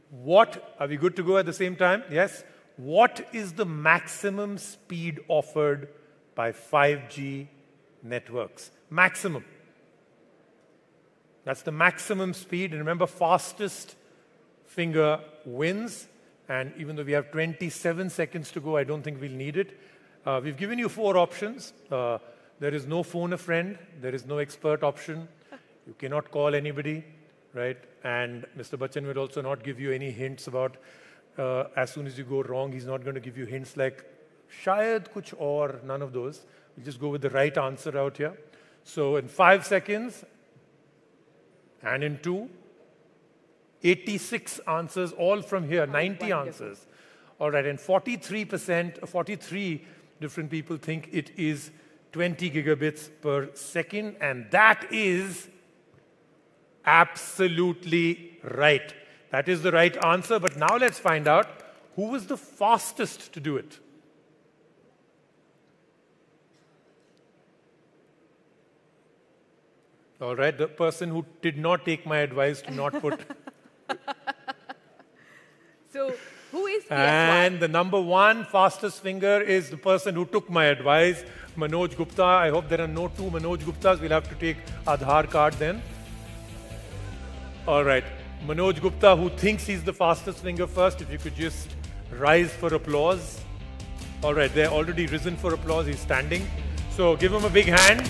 What, are we good to go at the same time? Yes. What is the maximum speed offered by 5G networks? Maximum. That's the maximum speed. And remember, fastest finger wins. And even though we have 27 seconds to go, I don't think we'll need it. We've given you 4 options. There is no phone a friend. There is no expert option. You cannot call anybody, right? And Mr. Bachchan will also not give you any hints about as soon as you go wrong, he's not going to give you hints like shayad kuch or none of those. We'll just go with the right answer out here. So in 5 seconds, and in 2, 86 answers, all from here, 90 answers. All right, and 43 different people think it is 20 gigabits per second, and that is absolutely right. That is the right answer, but now let's find out who was the fastest to do it. All right, the person who did not take my advice to not put... So, who is PS1? And the number one fastest finger is the person who took my advice, Manoj Gupta. I hope there are no two Manoj Guptas. We'll have to take Aadhaar card then. All right, Manoj Gupta, who thinks he's the fastest finger first, if you could just rise for applause. All right, they're already risen for applause. He's standing. So give him a big hand.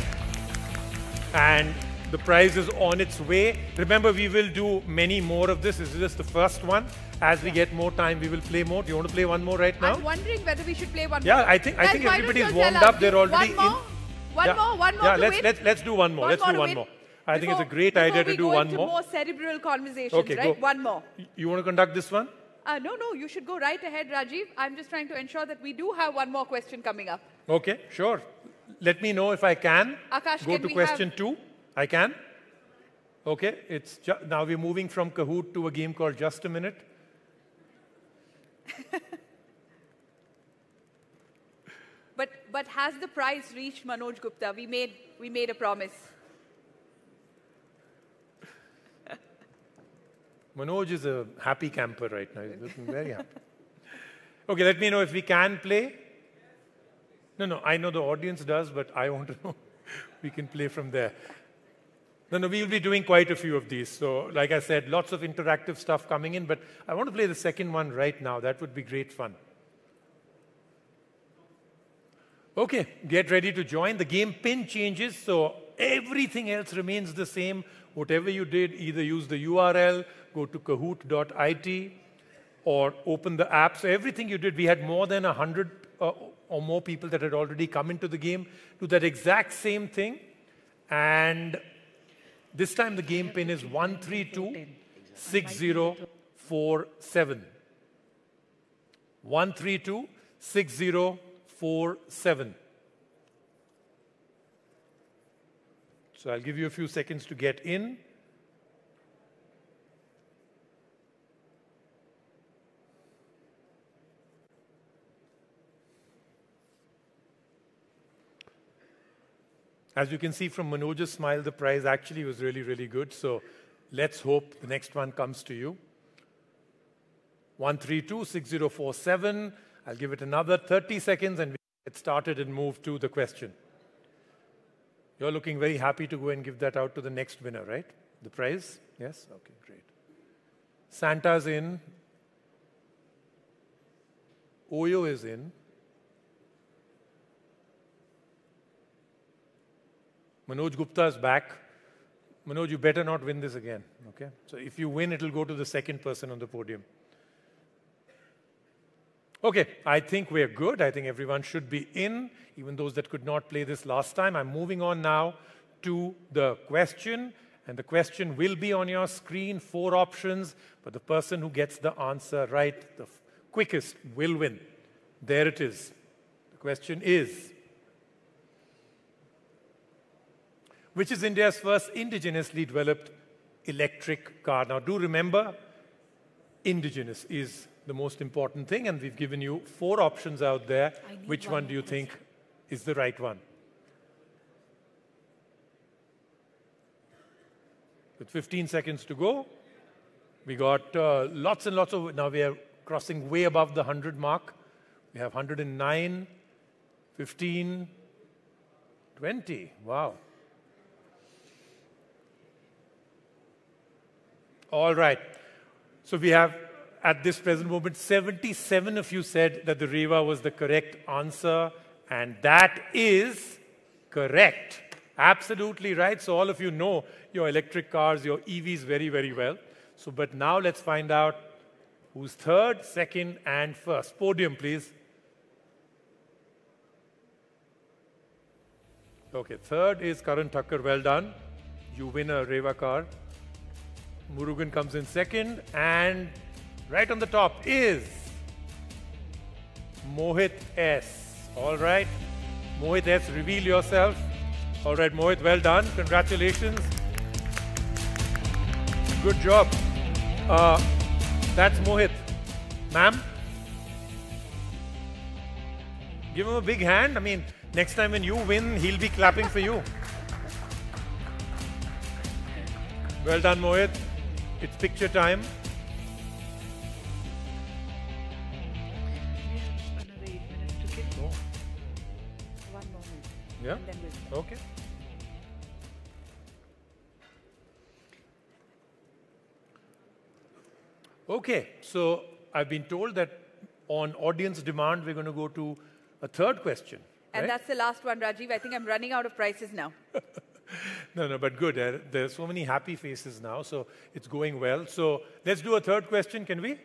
And the prize is on its way. Remember, we will do many more of this. This is just the first one. As we get more time, we will play more. Do you want to play one more right now? I'm wondering whether we should play one more. Yeah, I think everybody's warmed up. They're already one more. Yeah, let's do one more. Let's do one more. I think it's a great idea to do one more. More cerebral conversations, okay, right? Go. One more. You want to conduct this one? No, you should go right ahead, Rajiv. I'm just trying to ensure that we do have one more question coming up. Okay, sure. Let me know if I can. Akash, go to question 2. I can? Okay, now we're moving from Kahoot to a game called Just a Minute. But has the prize reached Manoj Gupta? We made a promise. Manoj is a happy camper right now. He's looking very happy. Okay, let me know if we can play. No, I know the audience does, but I want to know we can play from there. No, we'll be doing quite a few of these. So, like I said, lots of interactive stuff coming in, but I want to play the second one right now. That would be great fun. Okay, get ready to join. The game pin changes, so everything else remains the same. Whatever you did, either use the URL, go to kahoot.it, or open the app. So everything you did, we had more than 100 or more people that had already come into the game. Do that exact same thing. And this time the game pin is 1326047. 1326047. So I'll give you a few seconds to get in. As you can see from Manoj's smile, the prize actually was really, really good. So let's hope the next one comes to you. 1326047. I'll give it another 30 seconds and we get started and move to the question. You're looking very happy to go and give that out to the next winner, right? The prize? Yes? Okay, great. Santa's in. Oyo is in. Manoj Gupta is back. Manoj, you better not win this again, okay? So if you win, it'll go to the second person on the podium. Okay, I think we're good. I think everyone should be in, even those that could not play this last time. I'm moving on now to the question, and the question will be on your screen, 4 options, but the person who gets the answer right, the quickest, will win. There it is. The question is, which is India's first indigenously developed electric car? Now, do remember, indigenous is the most important thing, and we've given you 4 options out there. Which one do you think is the right one? With 15 seconds to go, we got lots and lots of... Now we are crossing way above the 100 mark. We have 109, 15, 20. Wow. All right. So we have, at this present moment, 77 of you said that the Reva was the correct answer, and that is correct. Absolutely right. So all of you know your electric cars, your EVs very, very well. So, but now let's find out who's third, second, and first. Podium, please. Okay, third is Karan Thakkar. Well done. You win a Reva car. Murugan comes in second. And right on the top is Mohit S. All right. Mohit S, reveal yourself. All right, Mohit, well done. Congratulations. Good job. That's Mohit. Ma'am? Give him a big hand. I mean, next time when you win, he'll be clapping for you. Well done, Mohit. It's picture time. Oh. One moment. Yeah? And then we'll Okay. Okay, so I've been told that on audience demand, we're going to go to a third question. And right? that's the last one, Rajiv. I think I'm running out of prices now. No, but good. There are so many happy faces now, so it's going well. So let's do a third question, can we?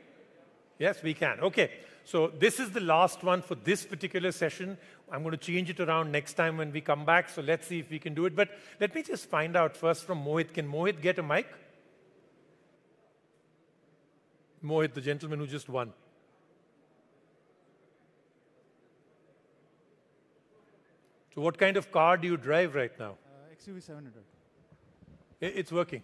Yes, we can. Okay, so this is the last one for this particular session. I'm going to change it around next time when we come back, so let's see if we can do it. But let me just find out first from Mohit. Can Mohit get a mic? Mohit, the gentleman who just won. So what kind of car do you drive right now? XUV 700. It's working.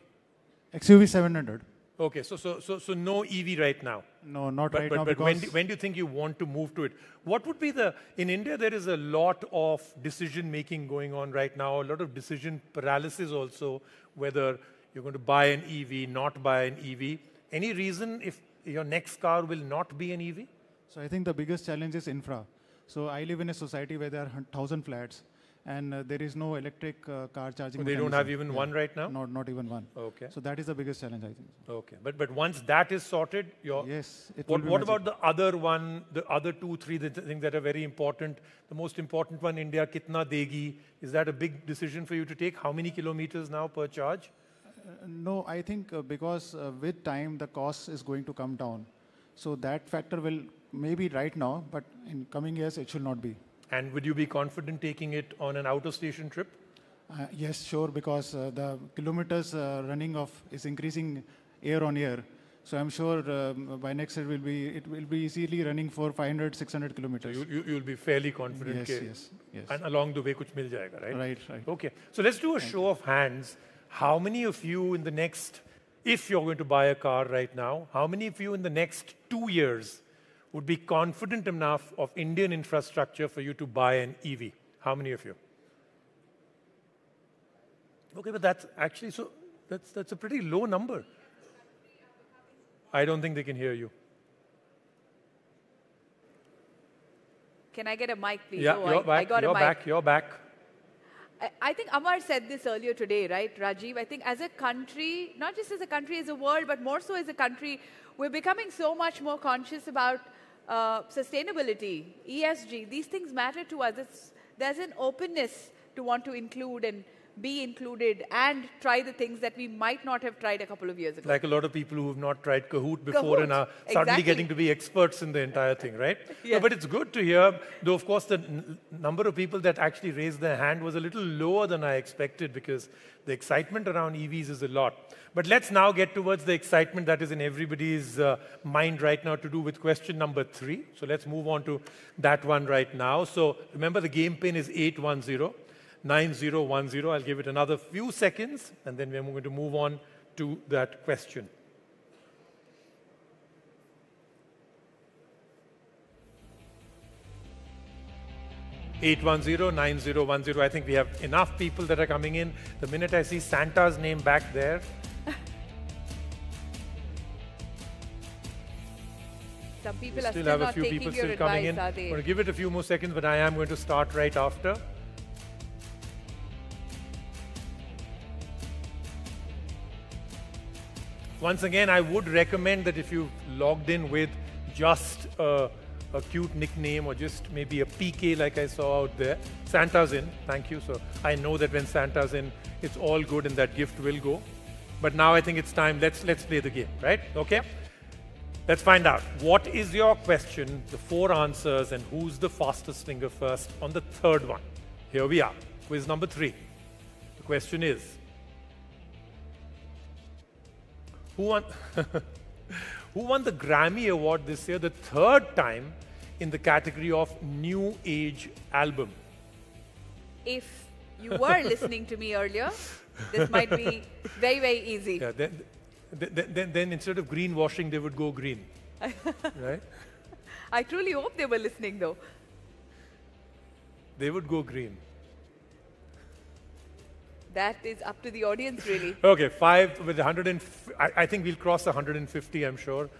XUV 700. Okay, so no EV right now. No, not right but, now. But Because when do you think you want to move to it? What would be in India there is a lot of decision making going on right now, a lot of decision paralysis also, whether you're going to buy an EV, not buy an EV. Any reason if your next car will not be an EV? So I think the biggest challenge is infra. So I live in a society where there are 1,000 flats, and there is no electric car charging. They don't have even one right now? Not even one. Okay. So that is the biggest challenge, I think. Okay, but once that is sorted, yes. What about the other one, the other two, three things that are very important? The most important one, India, kitna degi? Is that a big decision for you to take? How many kilometers now per charge? No, I think because with time the cost is going to come down. So that factor will maybe right now, but in coming years it should not be. And would you be confident taking it on an out-of-station trip? Yes, sure, because the kilometers running off is increasing year on year. So I'm sure by next year it will be easily running for 500, 600 kilometers. So you'll be fairly confident. Yes. And along the way, kuch mil jayega, right? Right. Okay. So let's do a show of hands. How many of you in the next, if you're going to buy a car right now, how many of you in the next 2 years would be confident enough of Indian infrastructure for you to buy an EV? How many of you? Okay, but that's actually, that's a pretty low number. I don't think they can hear you. Can I get a mic, please? Yeah, you're back. You're back. I think Amar said this earlier today, right, Rajiv? I think as a country, not just as a country, as a world, but more so as a country, we're becoming so much more conscious about sustainability, ESG. These things matter to us. There's an openness to want to include and be included and try the things that we might not have tried a couple of years ago. Like a lot of people who have not tried Kahoot before and are suddenly getting to be experts in the entire thing, right? Yes. No, but it's good to hear, though of course the number of people that actually raised their hand was a little lower than I expected because the excitement around EVs is a lot. But let's now get towards the excitement that is in everybody's mind right now to do with question number 3. So let's move on to that one right now. So remember the game pin is 810. 9010. I'll give it another few seconds, and then we're going to move on to that question. (810-9010). I think we have enough people that are coming in. The minute I see Santa's name back there. Some people are still still have a not few taking people your still coming in. advice, are I'm they? going to give it a few more seconds, but I am going to start right after. Once again, I would recommend that if you've logged in with just a cute nickname or just maybe a PK like I saw out there, Santa's in, thank you. So I know that when Santa's in, it's all good and that gift will go. But now I think it's time, let's play the game, right? Okay? Let's find out. What is your question, the 4 answers, and who's the fastest finger first on the third one? Here we are, quiz number 3. The question is, Who won? Who won the Grammy Award this year, the third time in the category of New Age Album? If you were listening to me earlier, this might be very, very easy. Yeah, then instead of greenwashing, they would go green. Right? I truly hope they were listening, though. They would go green. That is up to the audience, really. Okay, 5 with 100. I think we'll cross 150, I'm sure.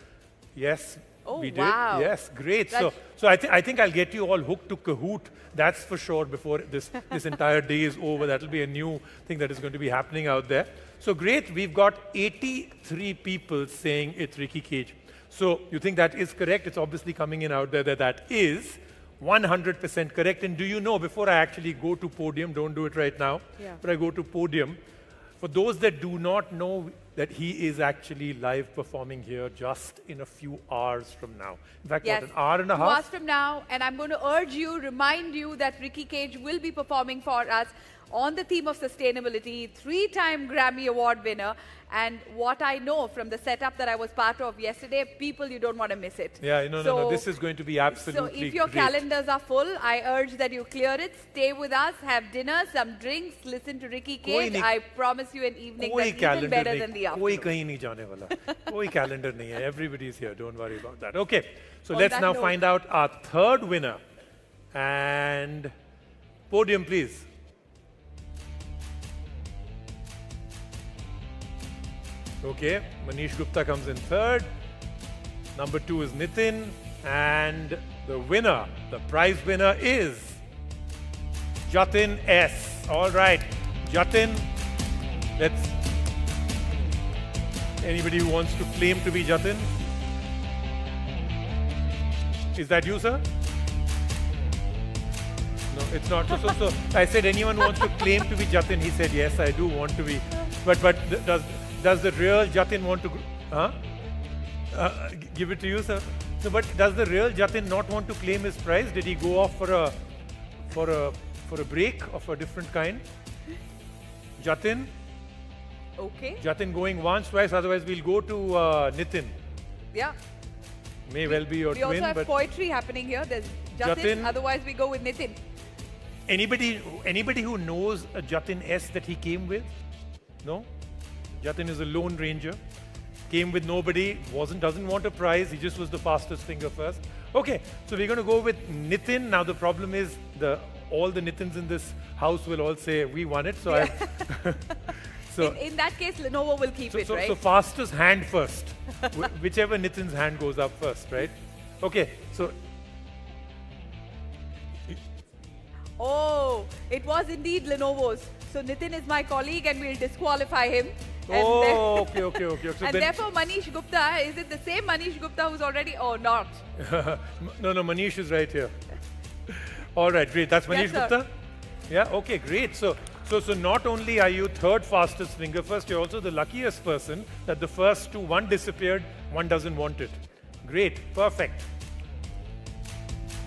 Yes, we did. Wow. Yes, great. So I think I'll get you all hooked to Kahoot. That's for sure before this entire day is over. That'll be a new thing that is going to be happening out there. So great. We've got 83 people saying it's Ricky Cage. So you think that is correct? It's obviously coming in out there that is 100% correct. And do you know, before I actually go to podium, don't do it right now, but I go to podium, for those that do not know that he is actually live performing here just in a few hours from now. In fact, what, an hour and a half? 2 hours from now, and I'm going to urge you, remind you that Ricky Cage will be performing for us on the theme of sustainability, 3-time Grammy Award winner. And what I know from the setup that I was part of yesterday, people, you don't want to miss it. Yeah, no, this is going to be absolutely So if your calendars are full, I urge that you clear it, stay with us, have dinner, some drinks, listen to Ricky Cage. I promise you an evening that's even better than the afternoon. Koi kahin nahi jane wala. Koi calendar nahi hai. Everybody's here. Don't worry about that. Okay, so let's now find out our third winner. And podium, please. Okay, Manish Gupta comes in third. Number 2 is Nitin. And the winner, the prize winner is Jatin S. All right, Jatin, let's... Anybody who wants to claim to be Jatin? Is that you, sir? No, it's not. So I said anyone who wants to claim to be Jatin. He said, yes, I do want to be. But does the real Jatin want to... give it to you, sir. No, but does the real Jatin not want to claim his prize? Did he go off for a break of a different kind? Jatin? Okay. Jatin going once, twice, otherwise we'll go to Nitin. Yeah. May well be your twin. We also have poetry happening here. There's Jatin, otherwise we go with Nitin. Anybody who knows a Jatin S that he came with? No? Jatin is a lone ranger. Came with nobody, doesn't want a prize, he just was the fastest finger first. Okay, so we're going to go with Nitin. Now the problem is all the Nitins in this house will all say, we won it. So, so in that case, Lenovo will keep it, right? So fastest hand first. Whichever Nitin's hand goes up first, right? Okay, so... Oh, it was indeed Lenovo's. So Nitin is my colleague and we'll disqualify him. Okay. So and therefore Manish Gupta, is it the same Manish Gupta who's already... Oh, not. No, Manish is right here. All right, great. That's Manish Gupta? Yeah, okay, great. So not only are you third fastest finger first, you're also the luckiest person that the first two, one disappeared, one doesn't want it. Great, perfect.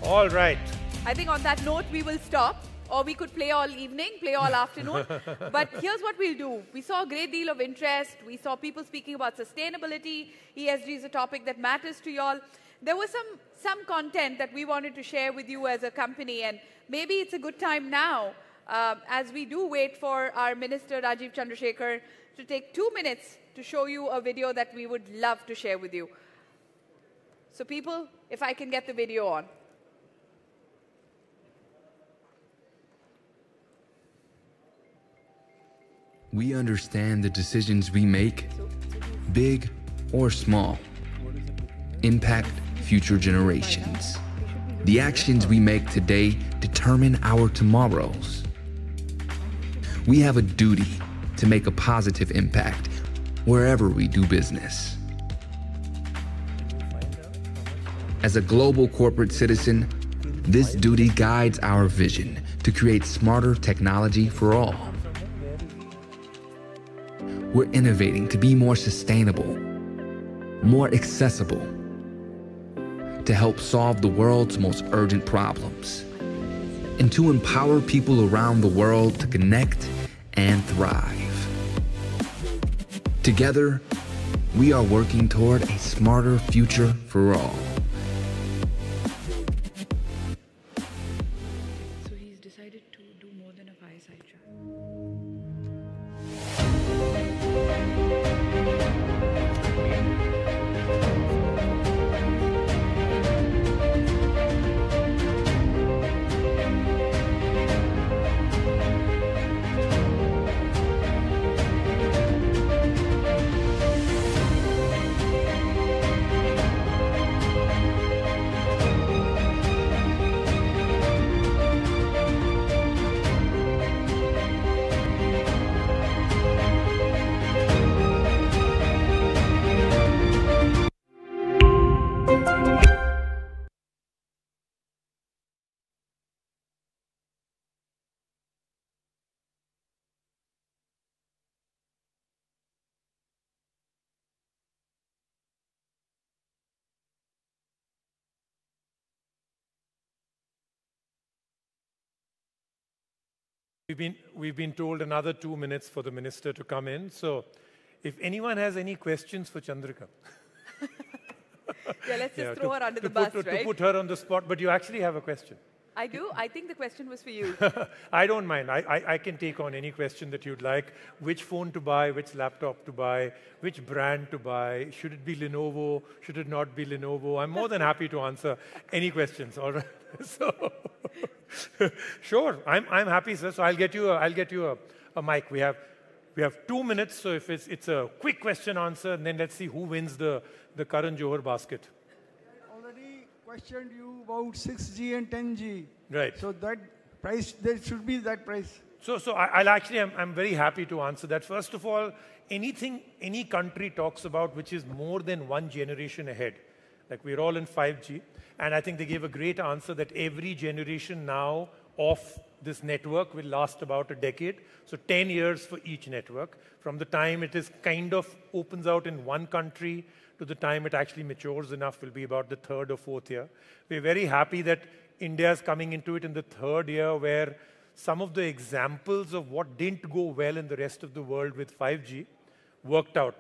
All right. I think on that note, we will stop. Or we could play all evening, play all afternoon. But here's what we'll do. We saw a great deal of interest. We saw people speaking about sustainability. ESG is a topic that matters to y'all. There was some content that we wanted to share with you as a company. And maybe it's a good time now, as we do wait for our Minister Rajiv Chandrasekhar to take 2 minutes to show you a video that we would love to share with you. So people, if I can get the video on. We understand the decisions we make, big or small, impact future generations. The actions we make today determine our tomorrows. We have a duty to make a positive impact wherever we do business. As a global corporate citizen, this duty guides our vision to create smarter technology for all. We're innovating to be more sustainable, more accessible, to help solve the world's most urgent problems, and to empower people around the world to connect and thrive. Together, we are working toward a smarter future for all. So he's decided to do more than a fireside chat. We've been told another 2 minutes for the minister to come in. So if anyone has any questions for Chandrika. Yeah, let's just throw her under the bus, right? To put her on the spot, but you actually have a question. I do? I think the question was for you. I don't mind. I can take on any question that you'd like. Which phone to buy, which laptop to buy, which brand to buy. Should it be Lenovo? Should it not be Lenovo? I'm more than happy to answer any questions. All right. So, sure, I'm happy, sir. So I'll get you a mic. We have 2 minutes. So if it's a quick question answer, and then let's see who wins the Karan Johar basket. Questioned you about 6G and 10G. Right. So that price, there should be that price. So I'm very happy to answer that. First of all, anything any country talks about which is more than one generation ahead, like we're all in 5G, and I think they gave a great answer that every generation now of this network will last about a decade. So 10 years for each network, from the time it is kind of opens out in one country to the time it actually matures enough will be about the 3rd or 4th year. We're very happy that India is coming into it in the 3rd year, where some of the examples of what didn't go well in the rest of the world with 5G worked out.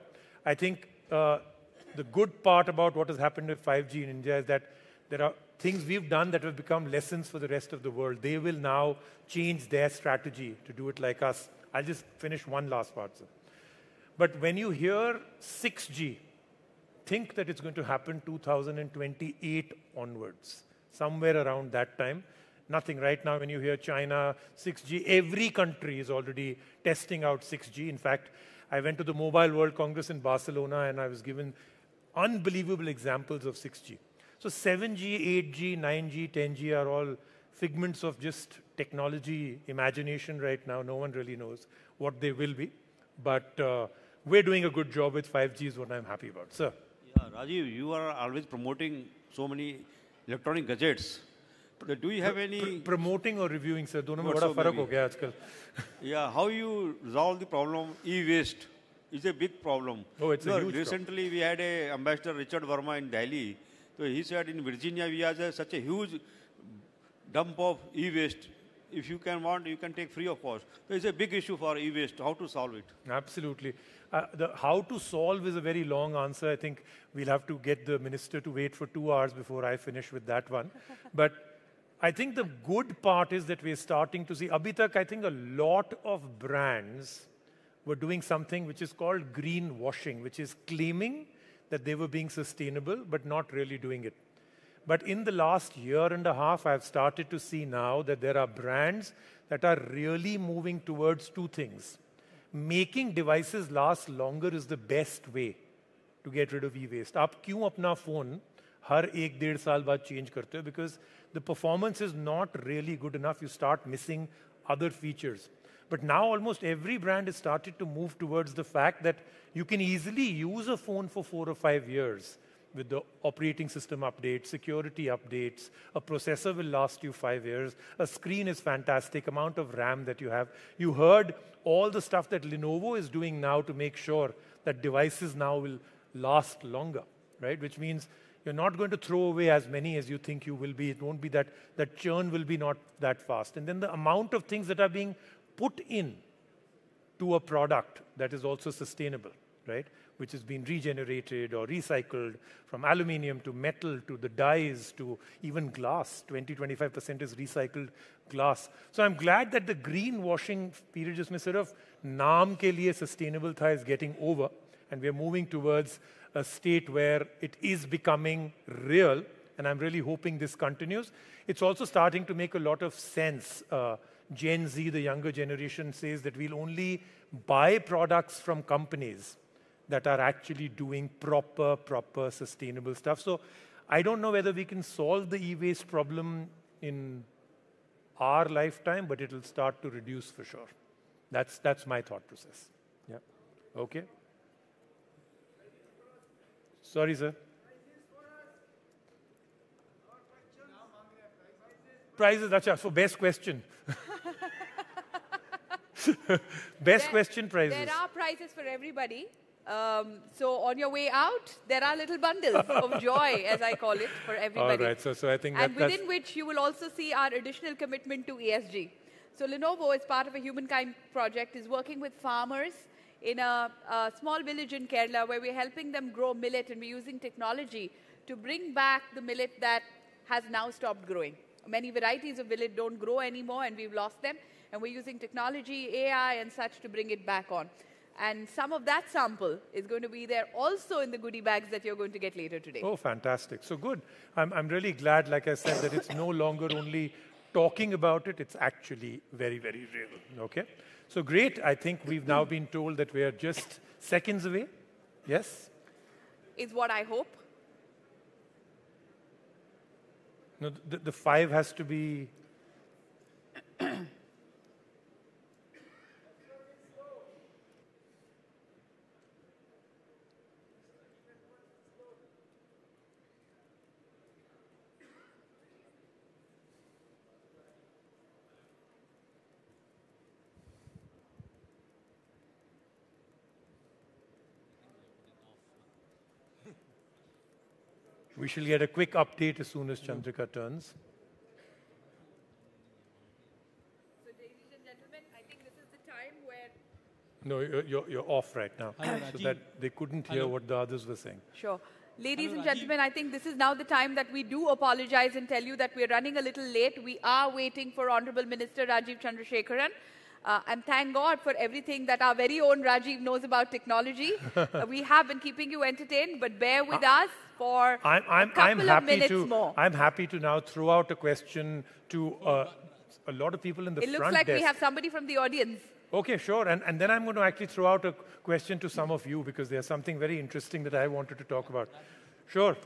I think the good part about what has happened with 5G in India is that there are things we've done that have become lessons for the rest of the world. They will now change their strategy to do it like us. I'll just finish one last part, sir. But when you hear 6G, think that it's going to happen 2028 onwards, somewhere around that time. Nothing right now when you hear China, 6G, every country is already testing out 6G. In fact, I went to the Mobile World Congress in Barcelona and I was given unbelievable examples of 6G. So 7G, 8G, 9G, 10G are all figments of just technology imagination right now. No one really knows what they will be. But we're doing a good job with 5G is what I'm happy about. Sir. Yeah, Rajiv, you are always promoting so many electronic gadgets. Do you have any... Promoting or reviewing, sir? दोनों में बड़ा फर्क हो गया आजकल. Yeah, how you resolve the problem? E-waste is a big problem. Oh, it's a huge recently we had a Ambassador Richard Verma in Delhi. So he said in Virginia we have such a huge dump of e-waste. If you want, you can take free of cost. So it's a big issue for e-waste. How to solve it? Absolutely. The how to solve is a very long answer. I think we'll have to get the minister to wait for 2 hours before I finish with that one. But I think the good part is that we're starting to see, abhi tak, I think a lot of brands were doing something which is called greenwashing, which is claiming that they were being sustainable, but not really doing it. But in the last year and a half, I've started to see now that there are brands that are really moving towards two things. Making devices last longer is the best way to get rid of e-waste. आप क्यों अपना phone हर 1-1.5 साल बाद change करते हो? Because the performance is not really good enough. You start missing other features. But now almost every brand has started to move towards the fact that you can easily use a phone for 4 or 5 years with the operating system updates, security updates. A processor will last you 5 years. A screen is fantastic, amount of RAM that you have. You heard all the stuff that Lenovo is doing now to make sure that devices now will last longer, right? Which means you're not going to throw away as many as you think you will be. It won't be that churn will be not that fast. And then the amount of things that are being put in to a product that is also sustainable, right? Which has been regenerated or recycled from aluminium to metal to the dyes to even glass. 20-25% is recycled glass. So I'm glad that the greenwashing period just sort of naam ke liye sustainable tha is getting over, and we're moving towards a state where it is becoming real, and I'm really hoping this continues. It's also starting to make a lot of sense. Gen Z, the younger generation, says that we'll only buy products from companies that are actually doing proper sustainable stuff. So I don't know whether we can solve the e-waste problem in our lifetime, but it'll start to reduce for sure. That's my thought process. Yeah. Okay. Sorry, sir. Prizes, acha, so best question. Best question prizes. There are prizes for everybody. So on your way out, there are little bundles of joy, as I call it, for everybody. All right, so I think and within which you will also see our additional commitment to ESG. So Lenovo, as part of a Humankind project, is working with farmers in a small village in Kerala where we're helping them grow millet, and we're using technology to bring back the millet that has now stopped growing. Many varieties of millet don't grow anymore, and we've lost them. And we're using technology, AI, and such to bring it back on. And some of that sample is going to be there also in the goodie bags that you're going to get later today. Oh, fantastic. So good. I'm really glad, like I said, that it's no longer only talking about it, it's actually very, very real. Okay? So great. I think we've now been told that we are just seconds away. Yes? Is what I hope. No, the 5 has to be... We shall get a quick update as soon as Chandrika turns. So, ladies and gentlemen, I think this is the time where... No, you're off right now. Hello, so that they couldn't hear what the others were saying. Sure. Ladies and gentlemen, I think this is now the time that we do apologize and tell you that we're running a little late. We are waiting for Honorable Minister Rajiv Chandrasekharan. And thank God for everything that our very own Rajiv knows about technology. We have been keeping you entertained, but bear with us for a couple of minutes more. I'm happy to now throw out a question to a lot of people in the front desk. It looks like we have somebody from the audience. Okay, sure. And then I'm going to actually throw out a question to some of you because there's something very interesting that I wanted to talk about. Sure.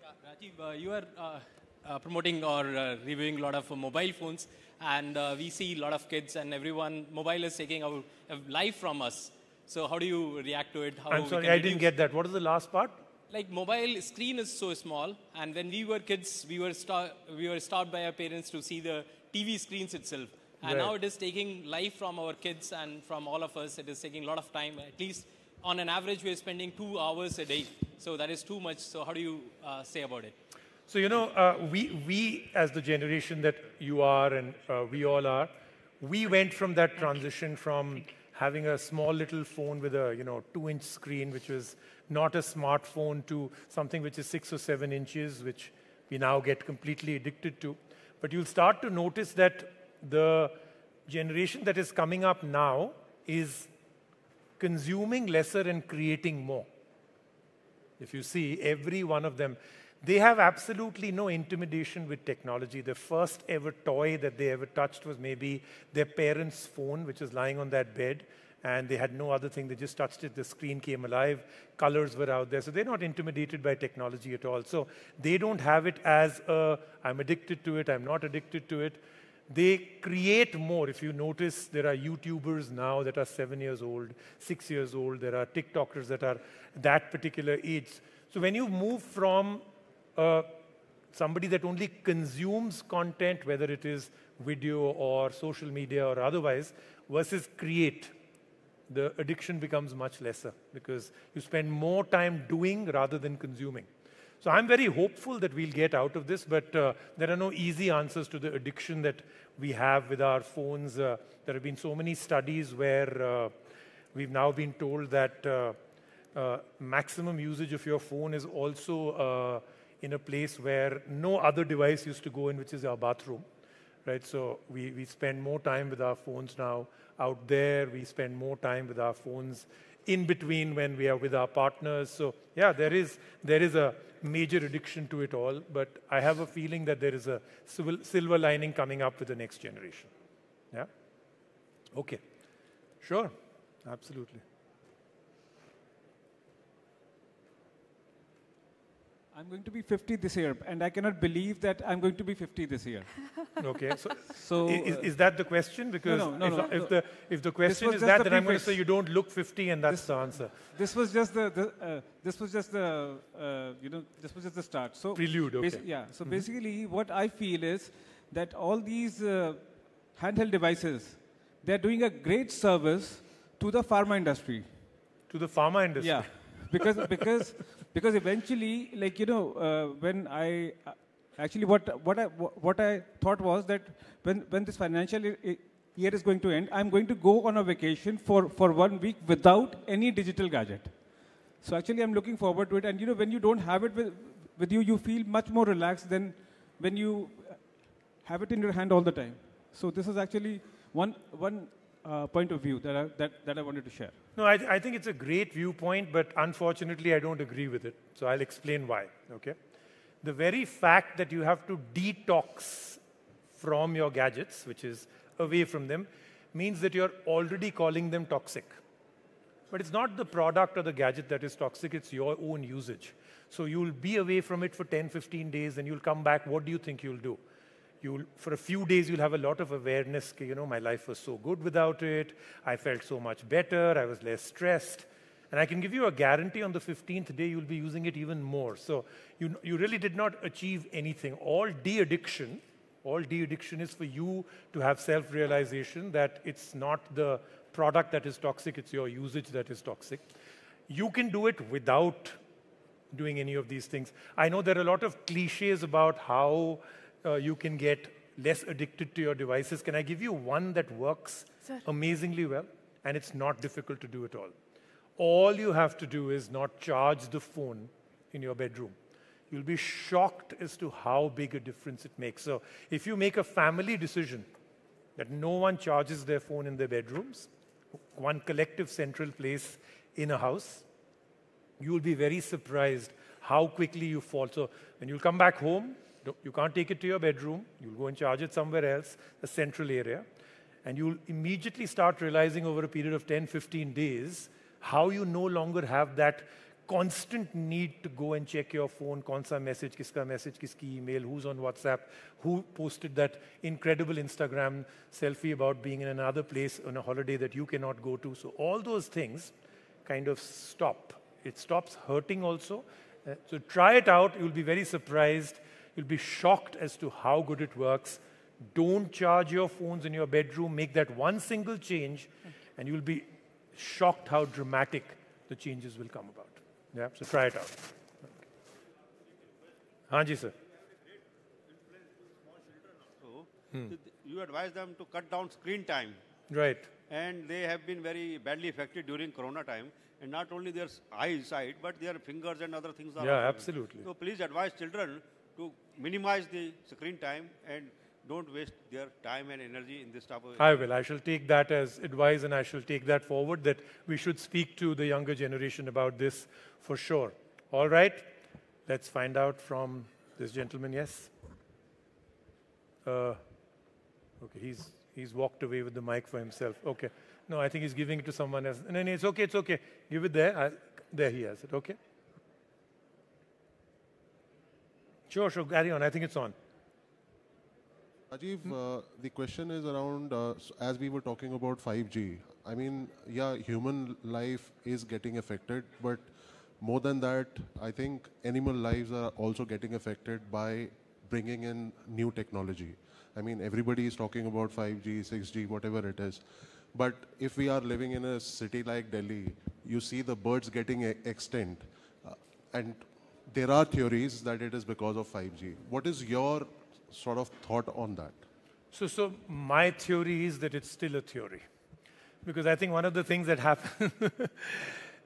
Rajiv, you are promoting or reviewing a lot of mobile phones. And we see a lot of kids and everyone, mobile is taking our life from us. So how do you react to it? How I'm sorry, I didn't get that. What is the last part? Like mobile screen is so small. And when we were kids, we were stopped by our parents to see the TV screens itself. And now it is taking life from our kids and from all of us. It is taking a lot of time. At least on an average, we're spending 2 hours a day. So that is too much. So how do you say about it? So, you know, we as the generation that you are and we all are, we went from that transition from having a small little phone with a, 2-inch screen, which was not a smartphone, to something which is 6 or 7 inches, which we now get completely addicted to. But you'll start to notice that the generation that is coming up now is consuming lesser and creating more. If you see, every one of them, they have absolutely no intimidation with technology. The first ever toy that they ever touched was maybe their parents' phone, which was lying on that bed, and they had no other thing. They just touched it, the screen came alive, colors were out there. So they're not intimidated by technology at all. So they don't have it as I'm addicted to it, I'm not addicted to it. They create more. If you notice, there are YouTubers now that are 7 years old, 6 years old. There are TikTokers that are that particular age. So when you move from somebody that only consumes content, whether it is video or social media or otherwise, versus create, the addiction becomes much lesser because you spend more time doing rather than consuming. So I'm very hopeful that we'll get out of this, but there are no easy answers to the addiction that we have with our phones. There have been so many studies where we've now been told that maximum usage of your phone is also in a place where no other device used to go in, which is our bathroom, right? So we spend more time with our phones now out there. We spend more time with our phones in between when we are with our partners. So yeah, there is a major addiction to it all, but I have a feeling that there is a silver lining coming up with the next generation. Yeah? Okay. Sure. Absolutely. I'm going to be 50 this year, and I cannot believe that I'm going to be 50 this year. Okay, so is that the question? Because no. If the question is that, then I'm going to say you don't look 50, and that's the answer. This was just the start. So prelude. Okay. Yeah. So basically, what I feel is that all these handheld devices, they're doing a great service to the pharma industry. To the pharma industry. Yeah, because eventually, like when I actually what I thought was that when this financial year is going to end, I'm going to go on a vacation for 1 week without any digital gadget. So actually, I'm looking forward to it. And when you don't have it with you, you feel much more relaxed than when you have it in your hand all the time. So this is actually one point of view that I wanted to share. No, I think it's a great viewpoint, but unfortunately, I don't agree with it. So I'll explain why, okay? The very fact that you have to detox from your gadgets, which is away from them, means that you're already calling them toxic. But it's not the product or the gadget that is toxic, it's your own usage. So you'll be away from it for 10, 15 days, and you'll come back. What do you think you'll do? For a few days, you'll have a lot of awareness, my life was so good without it, I felt so much better, I was less stressed. And I can give you a guarantee on the 15th day, you'll be using it even more. So you really did not achieve anything. All de-addiction is for you to have self-realization that it's not the product that is toxic, it's your usage that is toxic. You can do it without doing any of these things. I know there are a lot of cliches about how you can get less addicted to your devices. Can I give you one that works amazingly well? And it's not difficult to do at all. All you have to do is not charge the phone in your bedroom. You'll be shocked as to how big a difference it makes. So if you make a family decision that no one charges their phone in their bedrooms, one collective central place in a house, you'll be very surprised how quickly you fall. So when you come back home, you can't take it to your bedroom. You'll go and charge it somewhere else, a central area. And you'll immediately start realizing over a period of 10, 15 days how you no longer have that constant need to go and check your phone, kaun message, kiski email, who's on WhatsApp, who posted that incredible Instagram selfie about being in another place on a holiday that you cannot go to. So all those things kind of stop. It stops hurting also. So try it out. You'll be very surprised. You'll be shocked as to how good it works. Don't charge your phones in your bedroom. Make that one single change, and you'll be shocked how dramatic the changes will come about. Yeah, so try it out. Hanji, sir. You advise them to cut down screen time. Right. And they have been very badly affected during Corona time. And not only their eyesight, but their fingers and other things are. Yeah, absolutely. So please advise children to minimize the screen time and don't waste their time and energy in this type of... I will. I shall take that as advice, and I shall take that forward, that we should speak to the younger generation about this for sure. All right? Let's find out from this gentleman. Yes? Okay, he's walked away with the mic for himself. Okay. No, I think he's giving it to someone else. No, it's okay, it's okay. Give it there. There he has it. Okay? Sure, carry on. I think it's on. Rajiv, the question is around, as we were talking about 5G, I mean, yeah, human life is getting affected, but more than that, I think animal lives are also getting affected by bringing in new technology. I mean, everybody is talking about 5G, 6G, whatever it is. But if we are living in a city like Delhi, you see the birds getting extinct. And there are theories that it is because of 5G. What is your sort of thought on that? So my theory is that it's still a theory. Because I think one of the things that happens,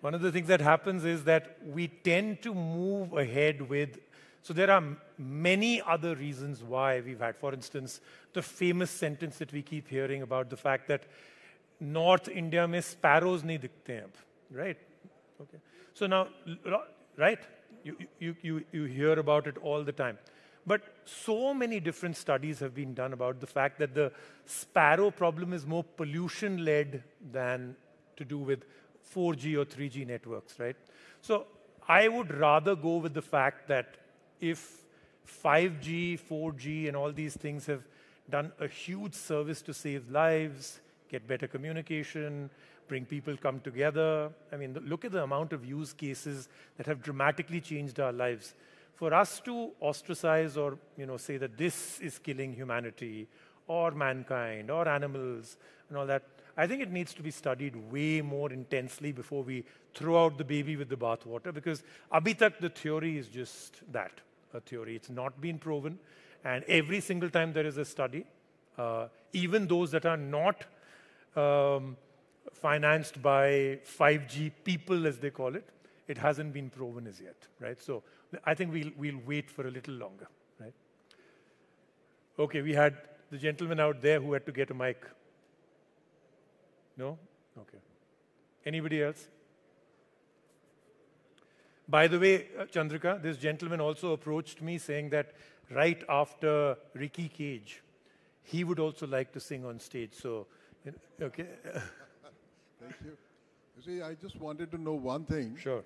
one of the things that happens is that we tend to move ahead with, so there are many other reasons why we've had, for instance, the famous sentence that we keep hearing about the fact that North India mein sparrows nahi dikhte hain, right? Okay. So now, right, you hear about it all the time. But so many different studies have been done about the fact that the sparrow problem is more pollution-led than to do with 4G or 3G networks, right? So I would rather go with the fact that if 5G, 4G, and all these things have done a huge service to save lives, get better communication, bring people come together. I mean, look at the amount of use cases that have dramatically changed our lives. For us to ostracize or say that this is killing humanity or mankind or animals and all that, I think it needs to be studied way more intensely before we throw out the baby with the bathwater, because abhi tak the theory is just that, a theory. It's not been proven, and every single time there is a study, even those that are not financed by 5G people, as they call it, it hasn't been proven as yet, right? So I think we'll wait for a little longer, right? Okay, we had the gentleman out there who had to get a mic. No? Okay. Anybody else? By the way, Chandrika, this gentleman also approached me saying that right after Ricky Cage, he would also like to sing on stage. So, okay. Thank you. You see, I just wanted to know one thing. Sure.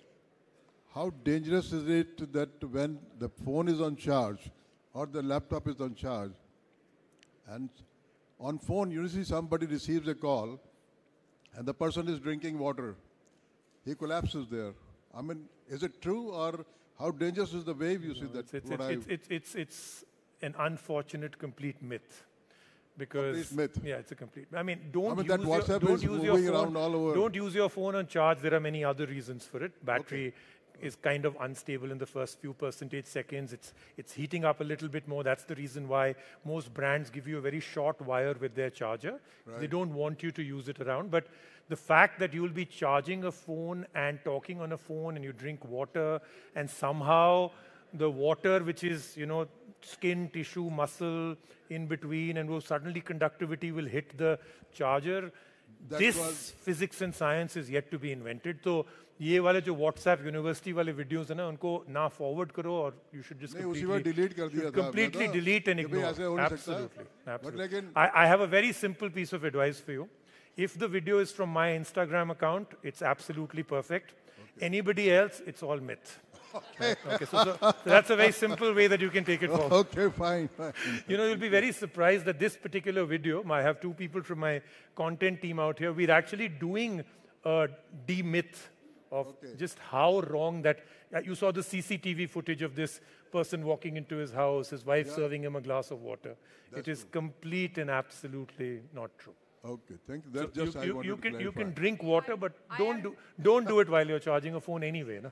How dangerous is it that when the phone is on charge or the laptop is on charge, and on phone you see somebody receives a call and the person is drinking water, he collapses there. I mean, is it true, or how dangerous is the wave you see that? It's an unfortunate complete myth. Because complete myth. Yeah, it's a complete. I mean, don't use that WhatsApp is moving around all over. Don't use your phone on charge. There are many other reasons for it. Battery is kind of unstable in the first few percentage seconds. It's heating up a little bit more. That's the reason why most brands give you a very short wire with their charger. Right. They don't want you to use it around. But the fact that you'll be charging a phone and talking on a phone and you drink water, and somehow the water, which is, skin, tissue, muscle in between, and suddenly conductivity will hit the charger. This physics and science is yet to be invented. So, ये वाले जो WhatsApp University वाले videos हैं ना, उनको ना forward करो, और you should just completely delete and ignore. Absolutely. I have a very simple piece of advice for you. If the video is from my Instagram account, it's absolutely perfect. Anybody else, it's all myth. Okay. Okay, so that's a very simple way that you can take it forward. Okay, fine. You'll be very surprised that this particular video, I have two people from my content team out here, we're actually doing a demyth of just how wrong that, you saw the CCTV footage of this person walking into his house, his wife serving him a glass of water. It is complete and absolutely not true. Okay, thank you. That's just you can drink water, but don't do it while you're charging a phone anyway. No?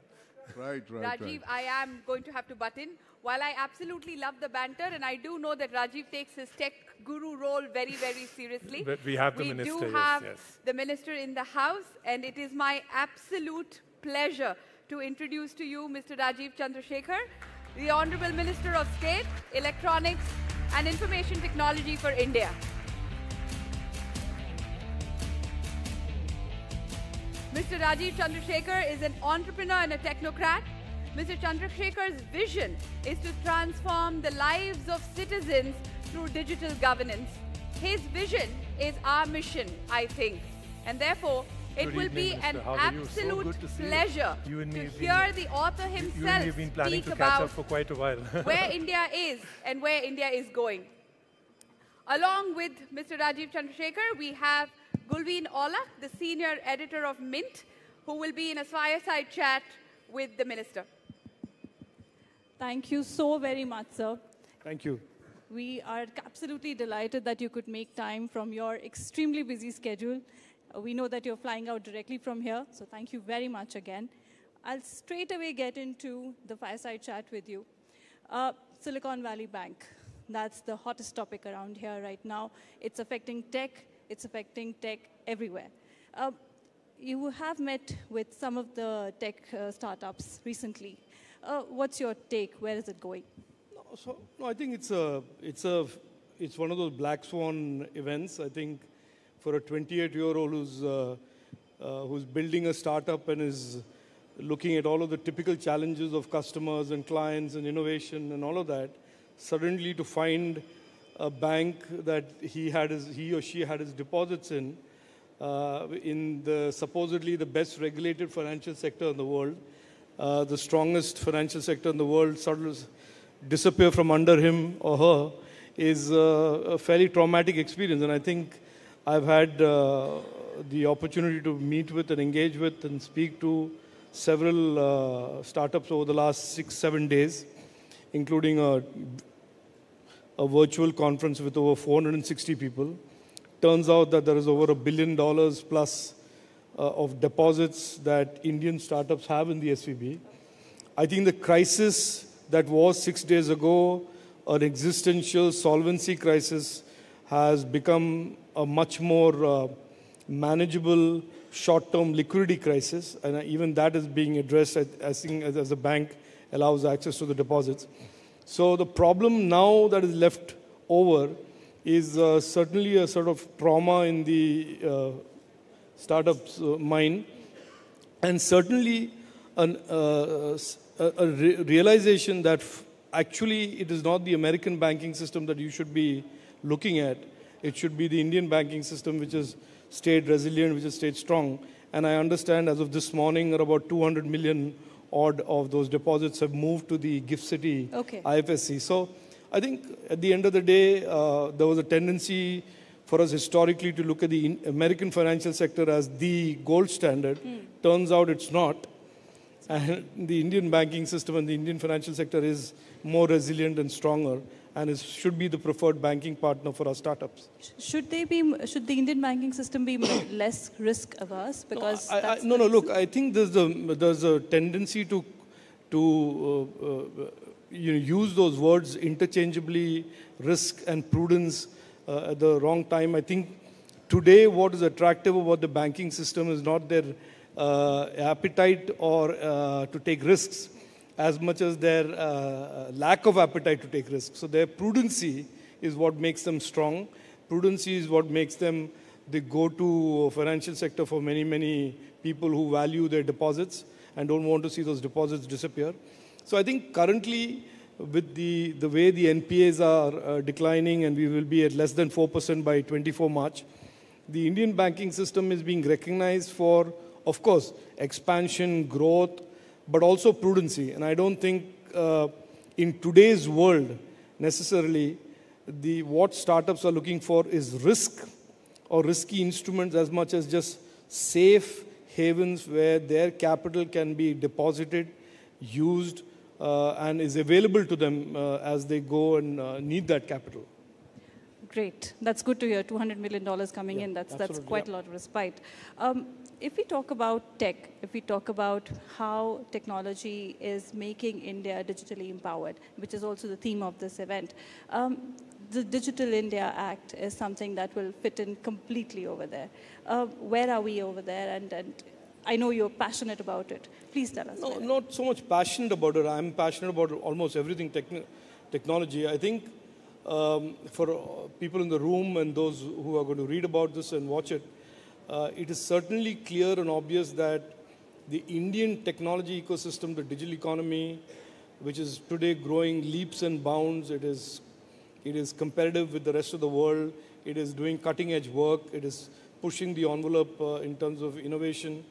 Right. Rajiv, I am going to have to butt in. While I absolutely love the banter, and I do know that Rajiv takes his tech guru role very, very seriously. But we have the minister. We do have the minister in the house, and it is my absolute pleasure to introduce to you Mr. Rajiv Chandrasekhar, the Honorable Minister of State, Electronics and Information Technology for India. Mr. Rajiv Chandrasekhar is an entrepreneur and a technocrat. Mr. Chandrasekhar's vision is to transform the lives of citizens through digital governance. His vision is our mission, I think. And therefore, it will be an absolute pleasure to hear the author himself You've been planning speak to catch about up for quite a while. where India is and where India is going. Along with Mr. Rajiv Chandrasekhar, we have Gulveen Aulak, the senior editor of Mint, who will be in a fireside chat with the minister. Thank you so very much, sir. Thank you. We are absolutely delighted that you could make time from your extremely busy schedule. We know that you're flying out directly from here, so thank you very much again. I'll straight away get into the fireside chat with you. Silicon Valley Bank, that's the hottest topic around here right now. It's affecting tech. It's affecting tech everywhere. you have met with some of the tech startups recently. What's your take? Where is it going? No, I think it's one of those black swan events. I think for a 28-year-old who's building a startup and is looking at all of the typical challenges of customers and clients and innovation and all of that, suddenly to find a bank that he or she had his deposits in the supposedly the best regulated financial sector in the world, the strongest financial sector in the world, suddenly disappear from under him or her is a fairly traumatic experience. And I think I've had the opportunity to meet with and engage with and speak to several startups over the last 6-7 days, including a virtual conference with over 460 people. Turns out that there is over $1 billion plus of deposits that Indian startups have in the SVB. I think the crisis that was 6 days ago, an existential solvency crisis, has become a much more manageable short-term liquidity crisis, and even that is being addressed as the bank allows access to the deposits. So the problem now that is left over is certainly a sort of trauma in the startup's mind, and certainly a realization that actually it is not the American banking system that you should be looking at. It should be the Indian banking system, which has stayed resilient, which has stayed strong. And I understand as of this morning, about 200 million odd of those deposits have moved to the GIFT City IFSC. So I think at the end of the day, there was a tendency for us historically to look at the American financial sector as the gold standard. Turns out it's not. And the Indian banking system and the Indian financial sector is more resilient and stronger, and should be the preferred banking partner for our startups. Should the Indian banking system be less risk averse? Because look, I think there's a tendency to use those words interchangeably, risk and prudence, at the wrong time. I think today what is attractive about the banking system is not their appetite or to take risks, as much as their lack of appetite to take risks. So their prudency is what makes them strong. Prudency is what makes them the go-to financial sector for many, many people who value their deposits and don't want to see those deposits disappear. So I think currently, with the way the NPAs are declining, and we will be at less than 4% by 24 March, the Indian banking system is being recognized for, of course, expansion, growth, but also prudency. And I don't think in today's world, necessarily, what startups are looking for is risk or risky instruments as much as just safe havens where their capital can be deposited, used, and is available to them as they go and need that capital. Great. That's good to hear. $200 million coming in. That's quite a lot of respite. If we talk about tech, if we talk about how technology is making India digitally empowered, which is also the theme of this event, the Digital India Act is something that will fit in completely over there. Where are we over there? And I know you're passionate about it. Please tell us. No, not so much passionate about it. I'm passionate about almost everything technology. I think for people in the room and those who are going to read about this and watch it, it is certainly clear and obvious that the Indian technology ecosystem, the digital economy, which is today growing leaps and bounds, it is competitive with the rest of the world, it is doing cutting-edge work, it is pushing the envelope in terms of innovation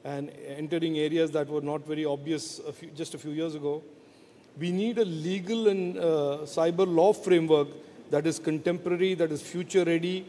and entering areas that were not very obvious just a few years ago. We need a legal and cyber law framework that is contemporary, that is future-ready,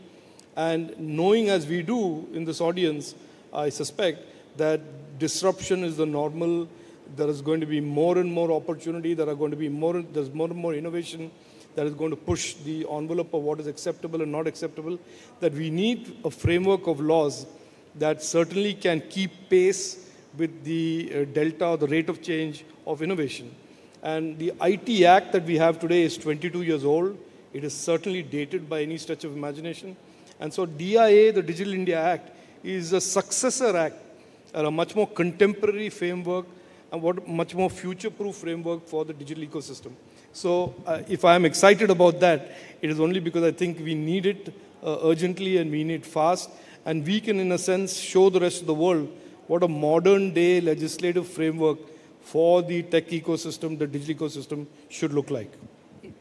and knowing as we do in this audience, I suspect that disruption is the normal. There is going to be more and more opportunity. There's more and more innovation that is going to push the envelope of what is acceptable and not acceptable. That we need a framework of laws that certainly can keep pace with the delta, the rate of change of innovation. And the IT Act that we have today is 22 years old. It is certainly dated by any stretch of imagination. And so DIA, the Digital India Act, is a successor act and a much more contemporary framework and what much more future-proof framework for the digital ecosystem. So if I am excited about that, it is only because I think we need it urgently and we need it fast. And we can, in a sense, show the rest of the world what a modern-day legislative framework for the tech ecosystem, the digital ecosystem, should look like.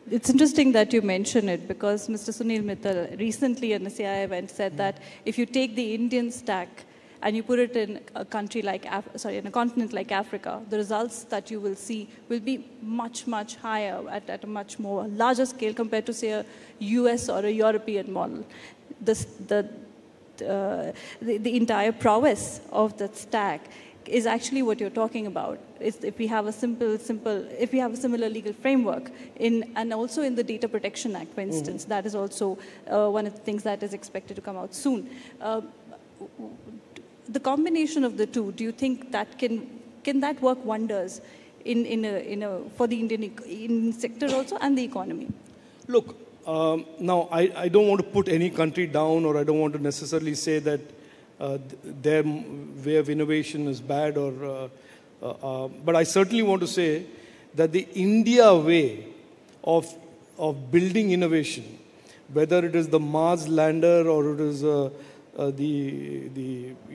It's interesting that you mention it because Mr. Sunil Mittal recently in a CI event said that if you take the Indian stack and you put it in a country like, in a continent like Africa, the results that you will see will be much, much higher at a much more larger scale compared to, say, a US or a European model. The entire prowess of that stack is actually what you're talking about. It's if we have a if we have a similar legal framework and also in the Data Protection Act, for instance, that is also one of the things that is expected to come out soon. The combination of the two, do you think that can that work wonders for the Indian sector also and the economy? Look, now I don't want to put any country down, or I don't want to necessarily say that their way of innovation is bad, but I certainly want to say that the India way of building innovation, whether it is the Mars lander or it is the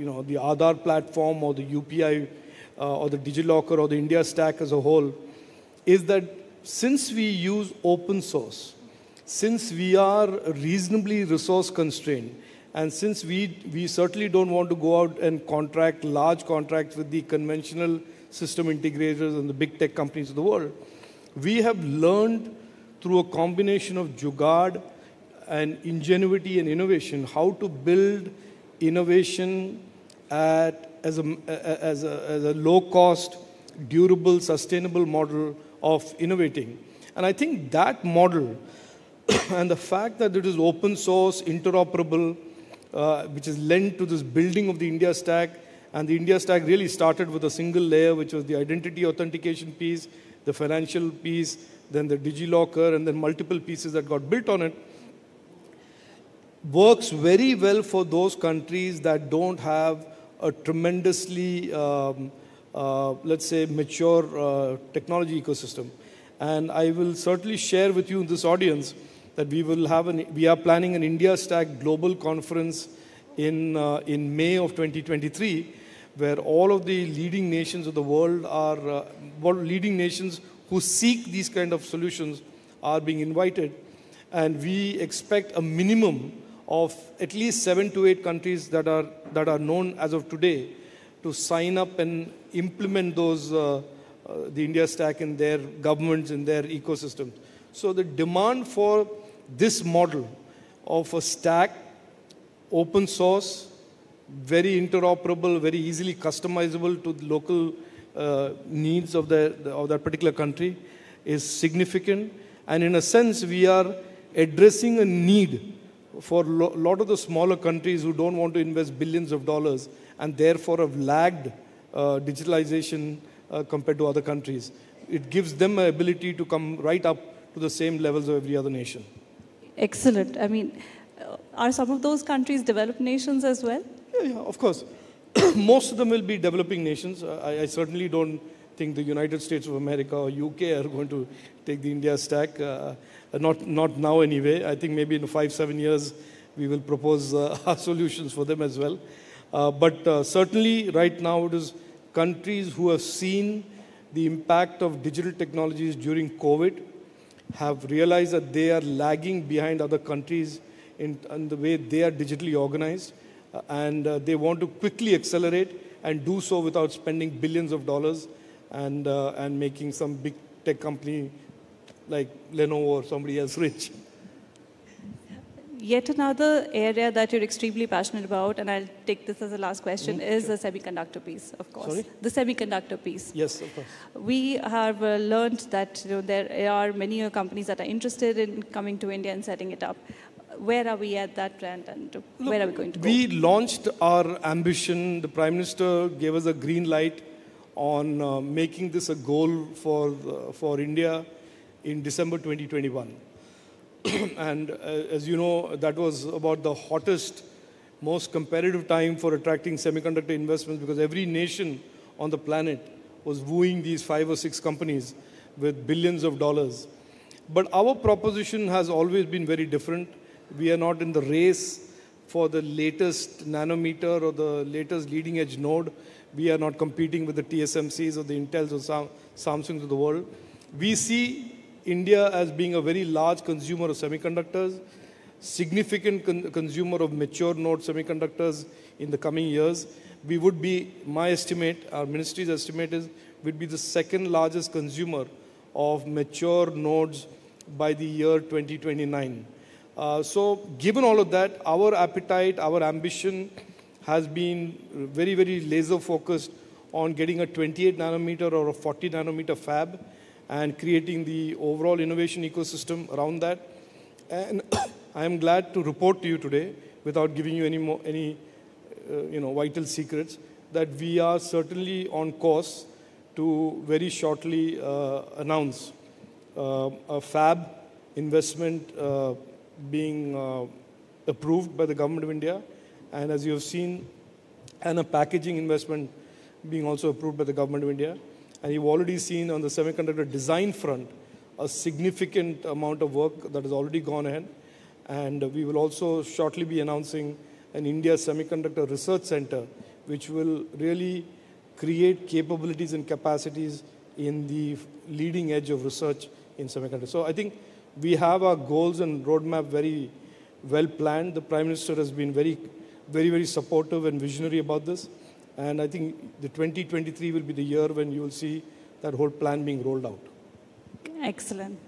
Aadhaar platform or the UPI or the DigiLocker or the India stack as a whole, is that since we use open source, since we are reasonably resource constrained, and since we certainly don't want to go out and contract large contracts with the conventional system integrators and the big tech companies of the world, we have learned through a combination of jugaad and ingenuity and innovation how to build innovation as a low-cost, durable, sustainable model of innovating. And I think that model and the fact that it is open source, interoperable, which is lent to this building of the India stack, and the India stack really started with a single layer, which was the identity authentication piece, the financial piece, then the DigiLocker, and then multiple pieces that got built on it, works very well for those countries that don't have a tremendously, let's say, mature technology ecosystem. And I will certainly share with you in this audience that we are planning an India Stack global conference in May of 2023, where all of the leading nations of the world are, leading nations who seek these kind of solutions are being invited. And we expect a minimum of at least 7 to 8 countries that are known as of today to sign up and implement those, the India Stack in their governments, in their ecosystem. So the demand for this model of a stack, open source, very interoperable, very easily customizable to the local needs of that particular country is significant. And in a sense, we are addressing a need for a lot of the smaller countries who don't want to invest billions of dollars and therefore have lagged digitalization compared to other countries. It gives them an ability to come right up to the same levels of every other nation. Excellent. I mean, are some of those countries developed nations as well? Yeah, of course. Most of them will be developing nations. I certainly don't think the United States of America or UK are going to take the India stack. Not now anyway. I think maybe in 5-7 years we will propose our solutions for them as well. But certainly right now it is countries who have seen the impact of digital technologies during COVID have realized that they are lagging behind other countries in the way they are digitally organized. And they want to quickly accelerate and do so without spending billions of dollars and making some big tech company like Lenovo or somebody else rich. Yet another area that you're extremely passionate about, and I'll take this as the last question, is the semiconductor piece, of course. Sorry? The semiconductor piece. Yes, of course. We have learned that there are many companies that are interested in coming to India and setting it up. Where are we at that trend, and where are we going to go? We launched our ambition. The Prime Minister gave us a green light on making this a goal for India in December 2021. And as you know, that was about the hottest most competitive time for attracting semiconductor investments because every nation on the planet was wooing these 5 or 6 companies with billions of dollars. But our proposition has always been very different. We are not in the race for the latest nanometer or the latest leading edge node. We are not competing with the TSMCs or the Intels or Samsungs of the world. We see India as being a very large consumer of semiconductors, significant consumer of mature node semiconductors in the coming years. We would be, my estimate, our ministry's estimate is, we'd be the second largest consumer of mature nodes by the year 2029. So given all of that, our appetite, our ambition has been very, very laser focused on getting a 28 nanometer or a 40 nanometer fab and creating the overall innovation ecosystem around that. And I am glad to report to you today, without giving you any vital secrets, that we are certainly on course to very shortly announce a fab investment being approved by the government of India, and as you have seen, and a packaging investment being also approved by the government of India. And you've already seen on the semiconductor design front a significant amount of work that has already gone ahead. And we will also shortly be announcing an India Semiconductor Research Center, which will really create capabilities and capacities in the leading edge of research in semiconductors. So I think we have our goals and roadmap very well planned. The Prime Minister has been very, very supportive and visionary about this. And I think the 2023 will be the year when you will see that whole plan being rolled out. Excellent.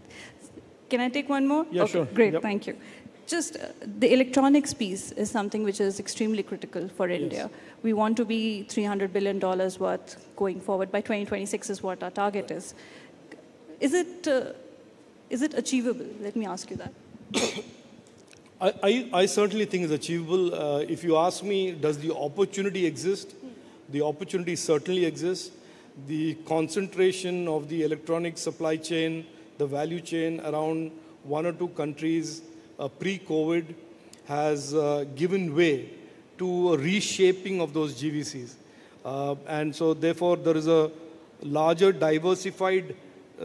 Can I take one more? Yeah, okay, sure. Great, Yep. thank you. Just the electronics piece is something which is extremely critical for India. We want to be $300 billion worth going forward. By 2026 is what our target is. Is it achievable? Let me ask you that. I certainly think it's achievable. If you ask me, does the opportunity exist? The opportunity certainly exists. The concentration of the electronic supply chain, the value chain around 1 or 2 countries pre-COVID has given way to a reshaping of those GVCs. And so therefore there is a larger diversified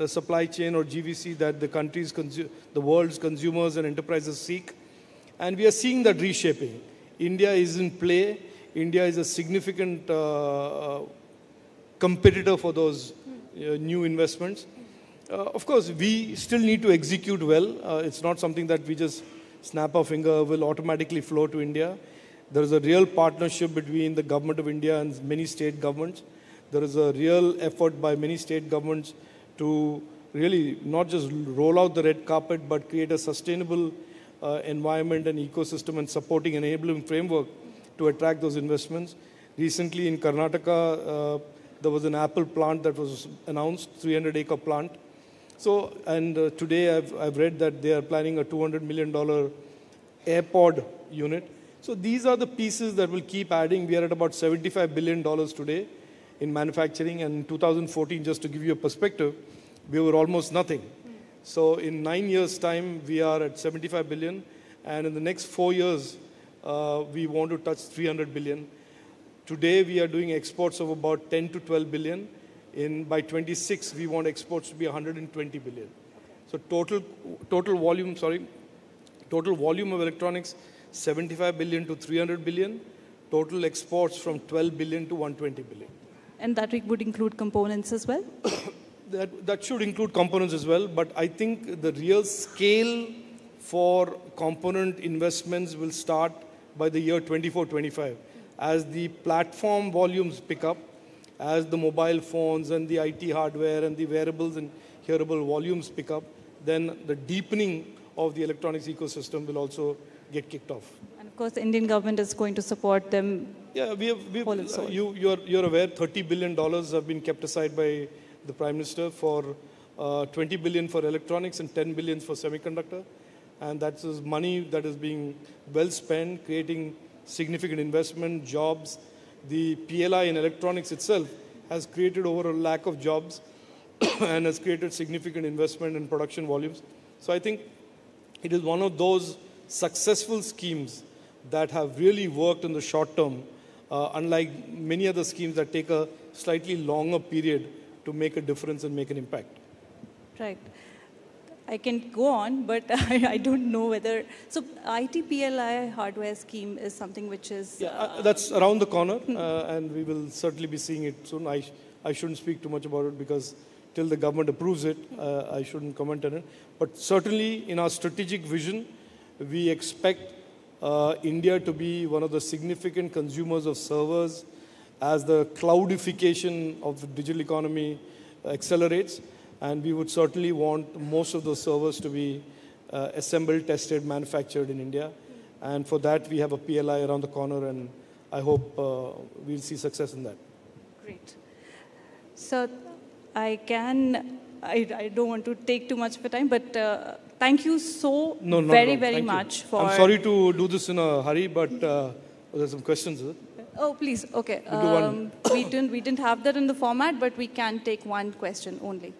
supply chain or GVC that the world's consumers and enterprises seek. And we are seeing that reshaping. India is in play. India is a significant competitor for those new investments. Of course, we still need to execute well. It's not something that we just snap our finger will automatically flow to India. There is a real partnership between the government of India and many state governments. There is a real effort by many state governments to really not just roll out the red carpet, but create a sustainable environment and ecosystem and supporting enabling framework to attract those investments. Recently in Karnataka, there was an Apple plant that was announced, 300-acre plant. So, and today I've read that they are planning a $200 million AirPod unit. So these are the pieces that will keep adding. We are at about $75 billion today in manufacturing. And in 2014, just to give you a perspective, we were almost nothing. So in 9 years' time, we are at 75 billion. And in the next 4 years, we want to touch 300 billion. Today, we are doing exports of about 10 to 12 billion. By 26, we want exports to be 120 billion. So total volume of electronics, 75 billion to 300 billion. Total exports from 12 billion to 120 billion. And that would include components as well? That should include components as well, but I think the real scale for component investments will start by the year 24-25. As the platform volumes pick up, as the mobile phones and the IT hardware and the wearables and hearable volumes pick up, then the deepening of the electronics ecosystem will also get kicked off. And of course, the Indian government is going to support them. Yeah, you're aware, $30 billion have been kept aside by the Prime Minister for 20 billion for electronics and 10 billion for semiconductor. And that's money that is being well spent, creating significant investment, jobs. The PLI in electronics itself has created over a lakh of jobs and has created significant investment in production volumes. So I think it is one of those successful schemes that have really worked in the short term, unlike many other schemes that take a slightly longer period to make a difference and make an impact. Right. I can go on, but I don't know whether... So IT PLI hardware scheme is something which is... That's around the corner, and we will certainly be seeing it soon. I shouldn't speak too much about it because till the government approves it, I shouldn't comment on it. But certainly in our strategic vision, we expect India to be one of the significant consumers of servers as the cloudification of the digital economy accelerates. And we would certainly want most of those servers to be assembled, tested, manufactured in India. And for that, we have a PLI around the corner, and I hope we'll see success in that. Great. So I don't want to take too much of your time, but thank you so very much for... I'm sorry to do this in a hurry, but there's some questions, is it? Oh, please. Okay. We didn't have that in the format, but we can take one question only.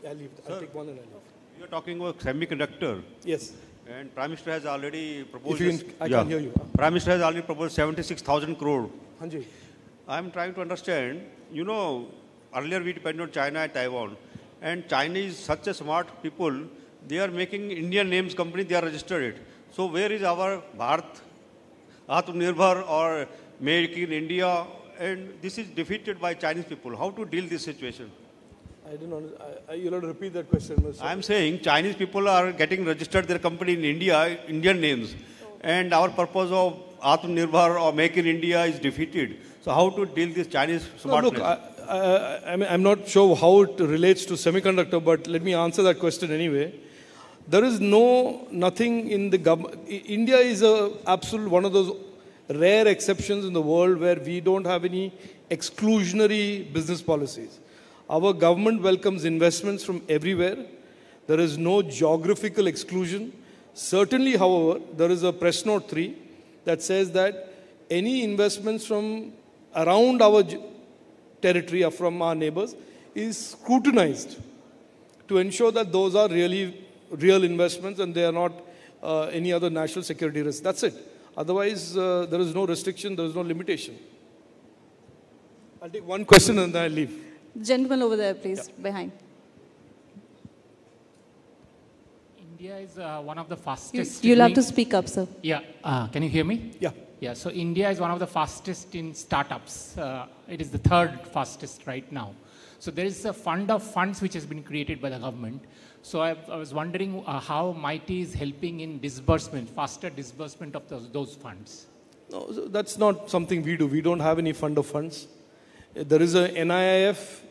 I'll take one and I'll leave. You're talking about semiconductor. Yes. And Prime Minister has already proposed... I can hear you. Prime Minister has already proposed 76,000 crore. Hanji. I'm trying to understand, earlier we depended on China and Taiwan. And China is such a smart people, they are making Indian names company, they are registered it. So where is our Bharat, Atmanirbhar or Make in India? And this is defeated by Chinese people. How to deal this situation? I don't know. You'll have to repeat that question. I'm saying Chinese people are getting registered their company in India, Indian names. And our purpose of Atmanirbhar or Make in India is defeated. So how to deal this Chinese smartness? No, look, I'm not sure how it relates to semiconductor, but let me answer that question anyway. There is nothing in the government. India is one of those rare exceptions in the world where we don't have any exclusionary business policies. Our government welcomes investments from everywhere. There is no geographical exclusion. Certainly, however, there is a press note 3 that says that any investments from around our territory or from our neighbors is scrutinized to ensure that those are really real investments and they are not any other national security risk. That's it. Otherwise, there is no restriction, there is no limitation. I'll take one question and then I'll leave. Gentleman over there, please, behind. India is one of the fastest... You'll have to speak up, sir. Yeah. Can you hear me? Yeah. Yeah. So India is one of the fastest in startups. It is the third fastest right now. So there is a fund of funds which has been created by the government. So I was wondering how MIT is helping in disbursement, faster disbursement of those funds. No, that's not something we do. We don't have any fund of funds. There is a NIIF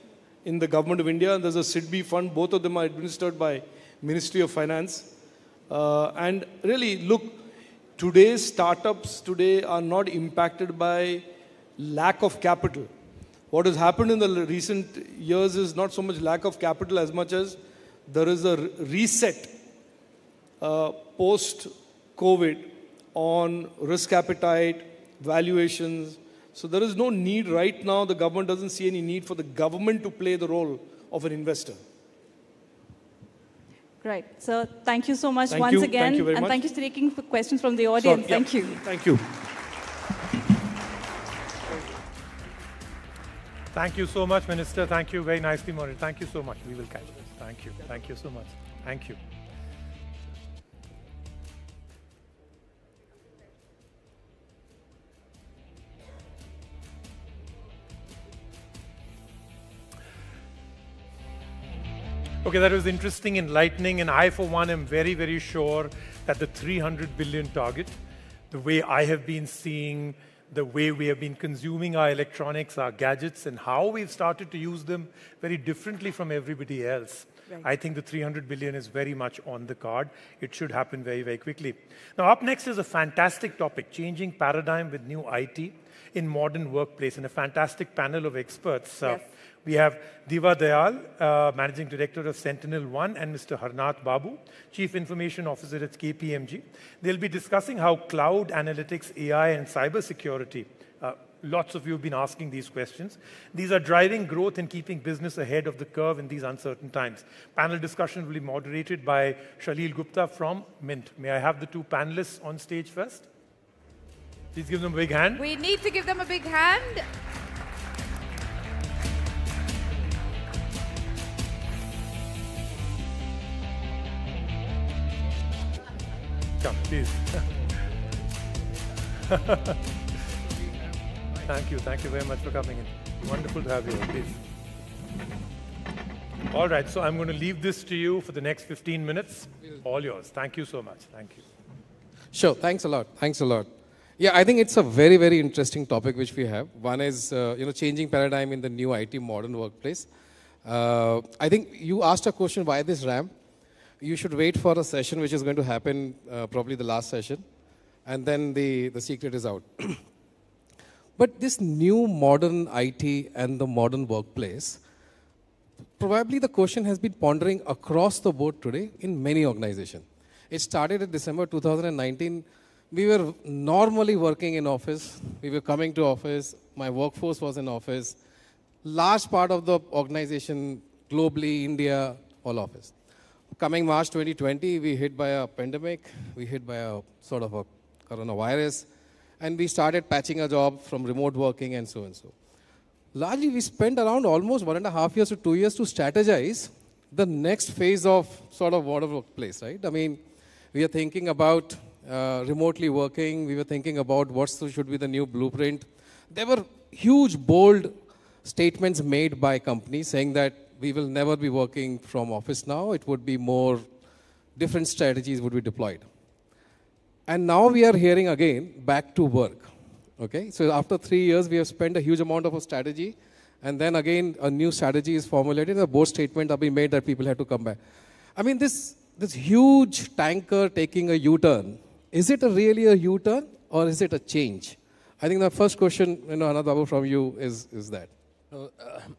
in the government of India, and there's a SIDBI fund. Both of them are administered by Ministry of Finance. And really, look, today's startups are not impacted by lack of capital. What has happened in the recent years is not so much lack of capital as much as there is a reset post-COVID on risk appetite, valuations. So there is no need right now, the government doesn't see any need for the government to play the role of an investor. Right. So thank you so much once again. Thank you very much. Thank you for taking questions from the audience. Sorry, thank you. Thank you. Thank you so much, Minister. Thank you. Very nicely moderated. Thank you so much. We will catch this. Thank you. Thank you so much. Thank you. Okay, that was interesting, enlightening, and I, for one, am very, very sure that the 300 billion target, the way I have been seeing, the way we have been consuming our electronics, our gadgets, and how we've started to use them very differently from everybody else. Right. I think the 300 billion is very much on the card. It should happen very, very quickly. Now, up next is a fantastic topic, changing paradigm with new IT in modern workplace, and a fantastic panel of experts. Yes. We have Diva Dayal, Managing Director of Sentinel-1, and Mr. Harnath Babu, Chief Information Officer at KPMG. They'll be discussing how cloud analytics, AI, and cybersecurity lots of you have been asking these questions. These are driving growth and keeping business ahead of the curve in these uncertain times. Panel discussion will be moderated by Shalil Gupta from Mint. May I have the two panelists on stage first? Please give them a big hand. We need to give them a big hand. Come, please. Thank you very much for coming in. Wonderful to have you, please. All right, so I'm going to leave this to you for the next 15 minutes. All yours. Thank you so much. Thank you. Sure, thanks a lot. Thanks a lot. Yeah, I think it's a very, very interesting topic which we have. One is, changing paradigm in the new IT modern workplace. I think you asked a question, why this ramp? You should wait for a session which is going to happen, probably the last session, and then the secret is out. But this new modern IT and the modern workplace, probably the question has been pondering across the board today in many organizations. It started in December 2019. We were normally working in office. We were coming to office. My workforce was in office. Large part of the organization, globally, India, all office. Coming March 2020, we hit by a pandemic. We hit by a sort of a coronavirus. And we started patching a job from remote working and so and so. Largely, we spent around almost 1.5 years to 2 years to strategize the next phase of sort of modern workplace, right? I mean, we are thinking about remotely working. We were thinking about what should be the new blueprint. There were huge, bold statements made by companies saying that we will never be working from office now. It would be more, different strategies would be deployed. And now we are hearing again, back to work. Okay, so after 3 years, we have spent a huge amount of a strategy. And then again, a new strategy is formulated. A bold statement have been made that people have to come back. I mean, this huge tanker taking a U-turn, is it really a U-turn or is it a change? I think the first question, Anand Babu, from you is that.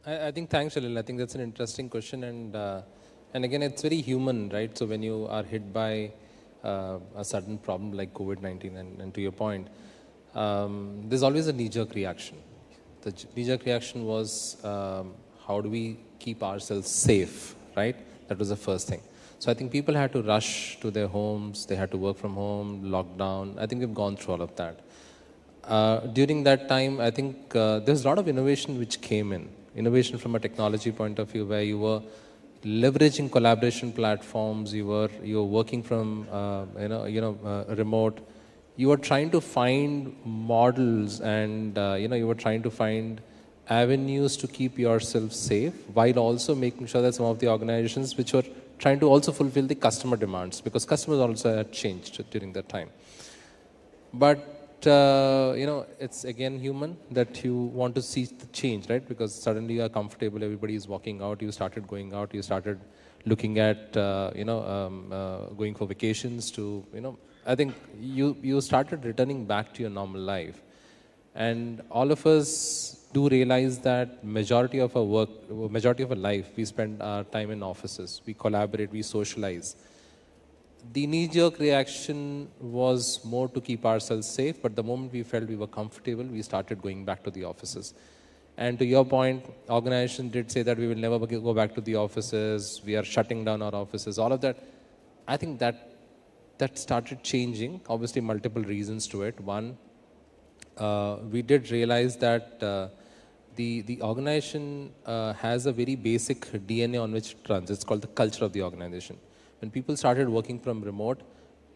I think, thanks, Shalil. I think that's an interesting question. And again, it's very human, right? So when you are hit by a sudden problem like COVID-19, and to your point, there's always a knee-jerk reaction. The knee-jerk reaction was, how do we keep ourselves safe, right? That was the first thing. So I think people had to rush to their homes. They had to work from home, lockdown. I think we've gone through all of that. During that time, I think there's a lot of innovation which came in. Innovation from a technology point of view, where you were leveraging collaboration platforms. You were working from remote. You were trying to find models, and you were trying to find avenues to keep yourself safe, while also making sure that some of the organizations which were trying to also fulfill the customer demands, because customers also had changed during that time. But it's again human that you want to see the change, right? Because suddenly you are comfortable, everybody is walking out, you started going out, you started looking at, going for vacations to, I think you started returning back to your normal life. And all of us do realize that majority of our life, we spend our time in offices, we collaborate, we socialize. The knee-jerk reaction was more to keep ourselves safe, but the moment we felt we were comfortable, we started going back to the offices. And to your point, organization did say that we will never go back to the offices, we are shutting down our offices, all of that. I think that started changing, obviously multiple reasons to it. One, we did realize that the organization has a very basic DNA on which it runs. It's called the culture of the organization. When people started working from remote,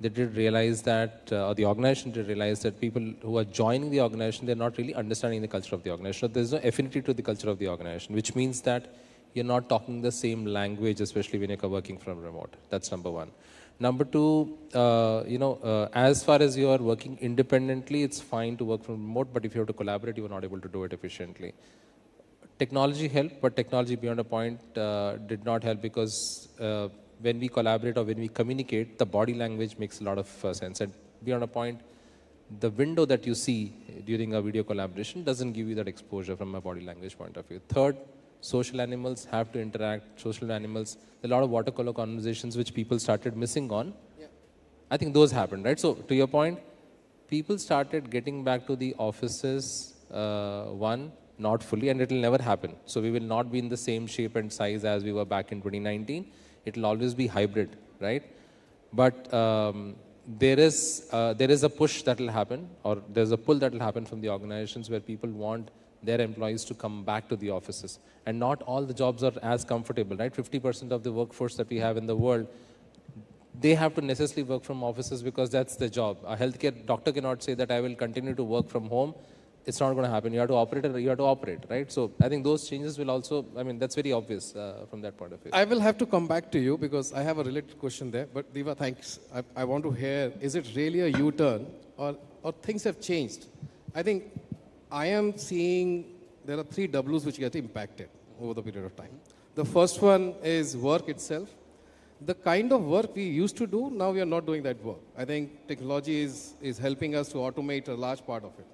they did realize that, or the organization did realize that people who are joining the organization, they're not really understanding the culture of the organization. So there's no affinity to the culture of the organization, which means that you're not talking the same language, especially when you're working from remote. That's number one. Number two, as far as you are working independently, it's fine to work from remote, but if you have to collaborate, you are not able to do it efficiently. Technology helped, but technology beyond a point did not help, because when we collaborate or when we communicate, the body language makes a lot of sense. And beyond a point, the window that you see during a video collaboration doesn't give you that exposure from a body language point of view. Third, social animals have to interact. Social animals, a lot of water color conversations which people started missing on. Yeah. I think those happened, right? So to your point, people started getting back to the offices one, not fully, and it will never happen. So we will not be in the same shape and size as we were back in 2019. It will always be hybrid, right? But there is a push that will happen, or there's a pull that will happen from the organizations where people want their employees to come back to the offices. And not all the jobs are as comfortable, right? 50% of the workforce that we have in the world, they have to necessarily work from offices because that's their job. A healthcare doctor cannot say that I will continue to work from home. It's not going to happen. You have to operate, right? So I think those changes will also, I mean, that's very obvious from that point of view. I will have to come back to you because I have a related question there. But Diva, thanks. I want to hear, is it really a U-turn or things have changed? I think I am seeing there are 3 Ws which get impacted over the period of time. The first one is work itself. The kind of work we used to do, now we are not doing that work. I think technology is helping us to automate a large part of it.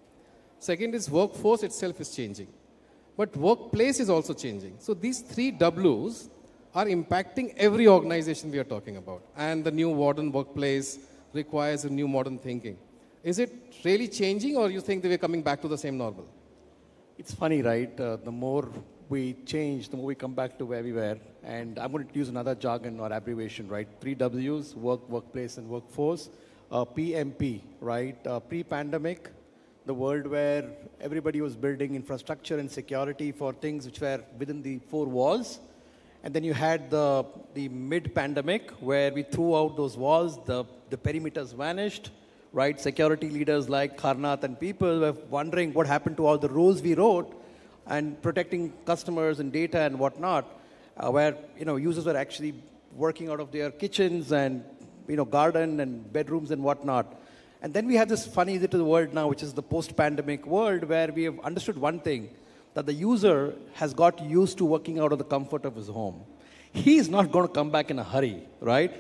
Second is workforce itself is changing. But workplace is also changing. So these 3 Ws are impacting every organization we are talking about. And the new modern workplace requires a new modern thinking. Is it really changing, or you think that we're coming back to the same normal? It's funny, right? The more we change, the more we come back to where we were. And I'm going to use another jargon or abbreviation, right? 3 Ws, work, workplace, and workforce. PMP, right? Pre-pandemic, the world where everybody was building infrastructure and security for things which were within the 4 walls. And then you had the mid-pandemic where we threw out those walls, the perimeters vanished, right? Security leaders like Karnath and people were wondering what happened to all the rules we wrote and protecting customers and data and whatnot, where users were actually working out of their kitchens and garden and bedrooms and whatnot. And then we have this funny little world now, which is the post-pandemic world, where we have understood one thing, that the user has got used to working out of the comfort of his home. He's not going to come back in a hurry, right?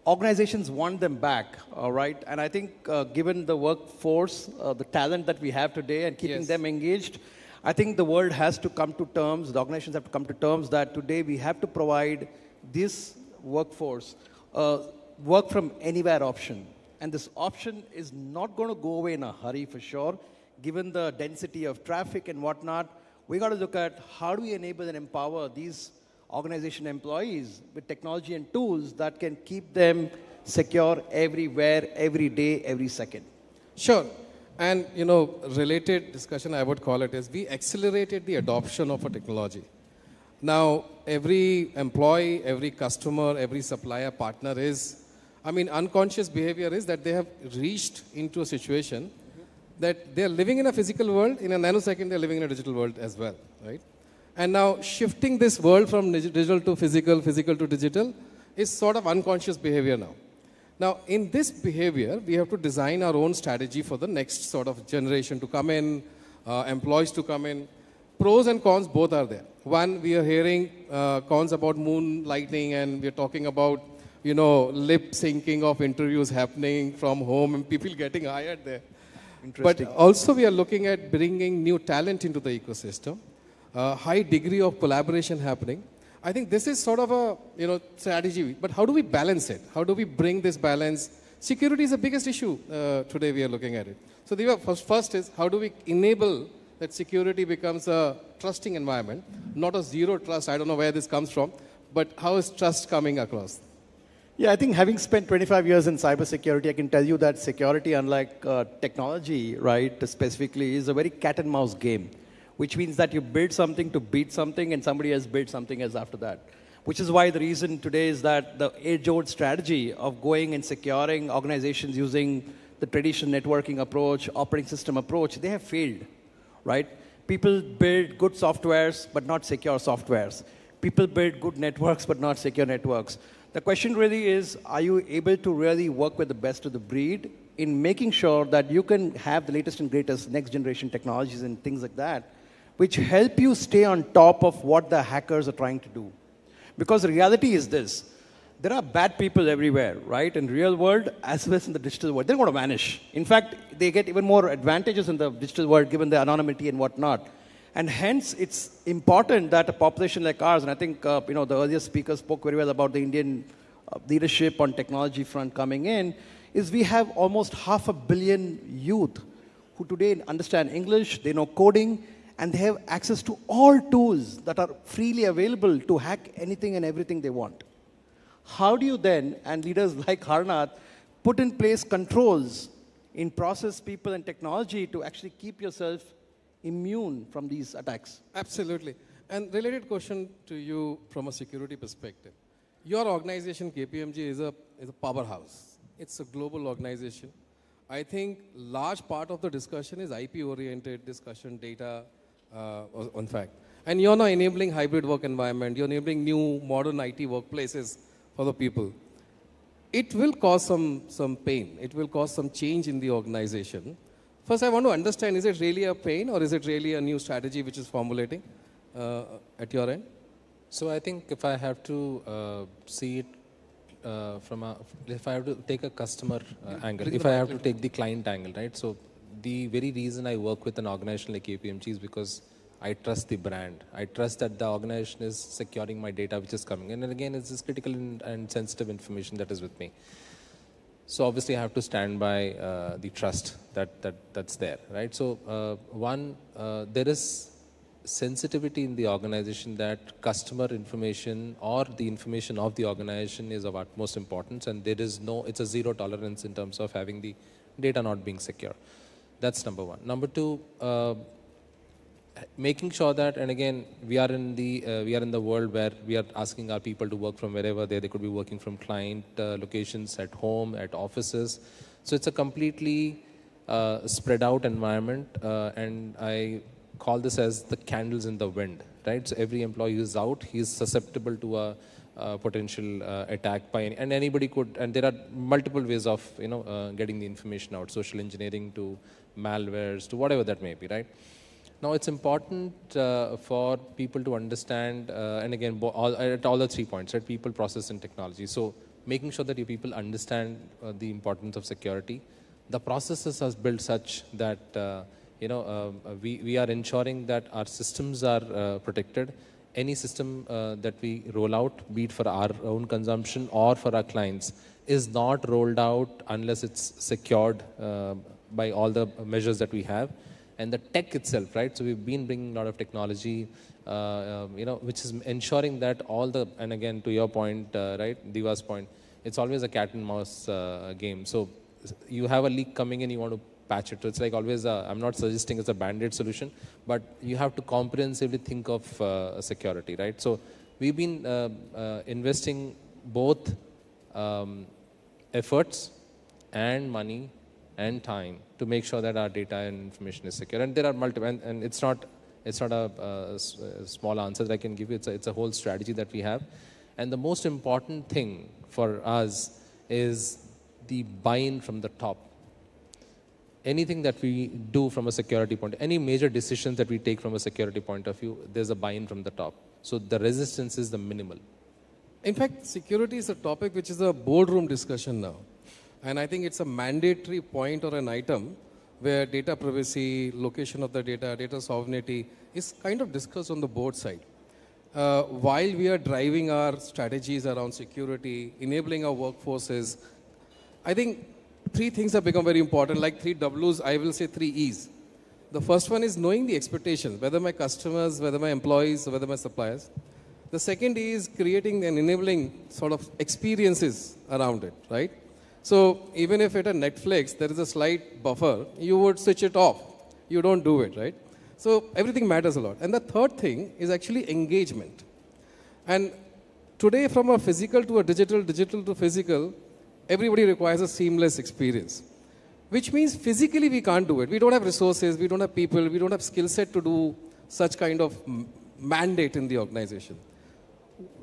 Organizations want them back, all right? And I think given the workforce, the talent that we have today and keeping them engaged, I think the world has to come to terms, the organizations have to come to terms that today we have to provide this workforce work from anywhere option. And this option is not going to go away in a hurry for sure. Given the density of traffic and whatnot, we got to look at how do we enable and empower these organization employees with technology and tools that can keep them secure everywhere, every day, every second. Sure. And, related discussion, I would call it, is we accelerated the adoption of a technology. Now, every employee, every customer, every supplier partner unconscious behavior is that they have reached into a situation that they're living in a physical world, in a nanosecond they're living in a digital world as well, right? And now shifting this world from digital to physical, physical to digital is sort of unconscious behavior now. Now, in this behavior, we have to design our own strategy for the next sort of generation to come in, employees to come in. Pros and cons both are there. One, we are hearing cons about moonlighting, and we're talking about lip syncing of interviews happening from home and people getting hired there. But also we are looking at bringing new talent into the ecosystem, high degree of collaboration happening. I think this is sort of a strategy, but how do we balance it? How do we bring this balance? Security is the biggest issue today we are looking at it. So the first is how do we enable that security becomes a trusting environment, not a zero trust. I don't know where this comes from, but how is trust coming across? Yeah, I think having spent 25 years in cybersecurity, I can tell you that security, unlike technology, right, specifically, is a very cat and mouse game, which means that you build something to beat something and somebody else builds something else after that. Which is why the reason today is that the age-old strategy of going and securing organizations using the traditional networking approach, operating system approach, they have failed, right? People build good softwares, but not secure softwares. People build good networks, but not secure networks. The question really is, are you able to really work with the best of the breed in making sure that you can have the latest and greatest next generation technologies and things like that, which help you stay on top of what the hackers are trying to do? Because the reality is this, there are bad people everywhere, right? In the real world, as well as in the digital world. They're going to vanish. In fact, they get even more advantages in the digital world given the anonymity and whatnot. And hence, it's important that a population like ours, and I think the earlier speaker spoke very well about the Indian leadership on technology front coming in, is we have almost 500 million youth who today understand English, they know coding, and they have access to all tools that are freely available to hack anything and everything they want. How do you then, and leaders like Harnath, put in place controls in process, people, and technology to actually keep yourself immune from these attacks? Absolutely. And related question to you from a security perspective. Your organization, KPMG, is a powerhouse. It's a global organization. I think large part of the discussion is IP-oriented discussion, data, in fact. And you're now enabling hybrid work environment. You're enabling new modern IT workplaces for the people. It will cause some pain. It will cause some change in the organization. First, I want to understand, is it really a pain or is it really a new strategy which is formulating at your end? So I think if I have to see it if I have to take a customer angle, if I have to take the client angle, right? So the very reason I work with an organization like KPMG is because I trust the brand. I trust that the organization is securing my data which is coming in. And again, it's this critical and sensitive information that is with me. So obviously I have to stand by the trust that's there, right? So there is sensitivity in the organization that customer information or the information of the organization is of utmost importance, and it's a zero tolerance in terms of having the data not being secure. That's number one. Number two, making sure that, and again, we are in the world where we are asking our people to work from wherever they could be working from client locations, at home, at offices. So it's a completely spread out environment, and I call this as the candles in the wind, right? So every employee who's out, he's susceptible to a potential attack by and anybody could, and there are multiple ways of getting the information out, social engineering to malwares to whatever that may be, right? Now it's important for people to understand, and again, at all the 3 points, right? People, process, and technology. So making sure that your people understand the importance of security. The processes are built such that we are ensuring that our systems are protected. Any system that we roll out, be it for our own consumption or for our clients, is not rolled out unless it's secured by all the measures that we have. And the tech itself, right? So we've been bringing a lot of technology, which is ensuring that and again, to your point, right, Diva's point, it's always a cat and mouse game. So you have a leak coming in, you want to patch it. So it's like always, I'm not suggesting it's a band-aid solution, but you have to comprehensively think of security, right? So we've been investing both efforts and money and time to make sure that our data and information is secure. And there are multiple, and it's not a small answer that I can give you. It's a whole strategy that we have. And the most important thing for us is the buy-in from the top. Anything that we do from a security point, any major decisions that we take from a security point of view, there's a buy-in from the top. So the resistance is the minimal. In fact, security is a topic which is a boardroom discussion now. And I think it's a mandatory point or an item where data privacy, location of the data sovereignty is kind of discussed on the board side. While we are driving our strategies around security, enabling our workforces, I think 3 things have become very important, like 3 Ws, I will say 3 Es. The first one is knowing the expectations, whether my customers, whether my employees, or whether my suppliers. The second is creating and enabling sort of experiences around it, right? So even if at a Netflix there is a slight buffer, you would switch it off. You don't do it, right? So everything matters a lot. And the third thing is actually engagement. And today, from a physical to a digital to physical, everybody requires a seamless experience, which means physically we can't do it. We don't have resources, we don't have people, we don't have skill set to do such kind of mandate in the organization.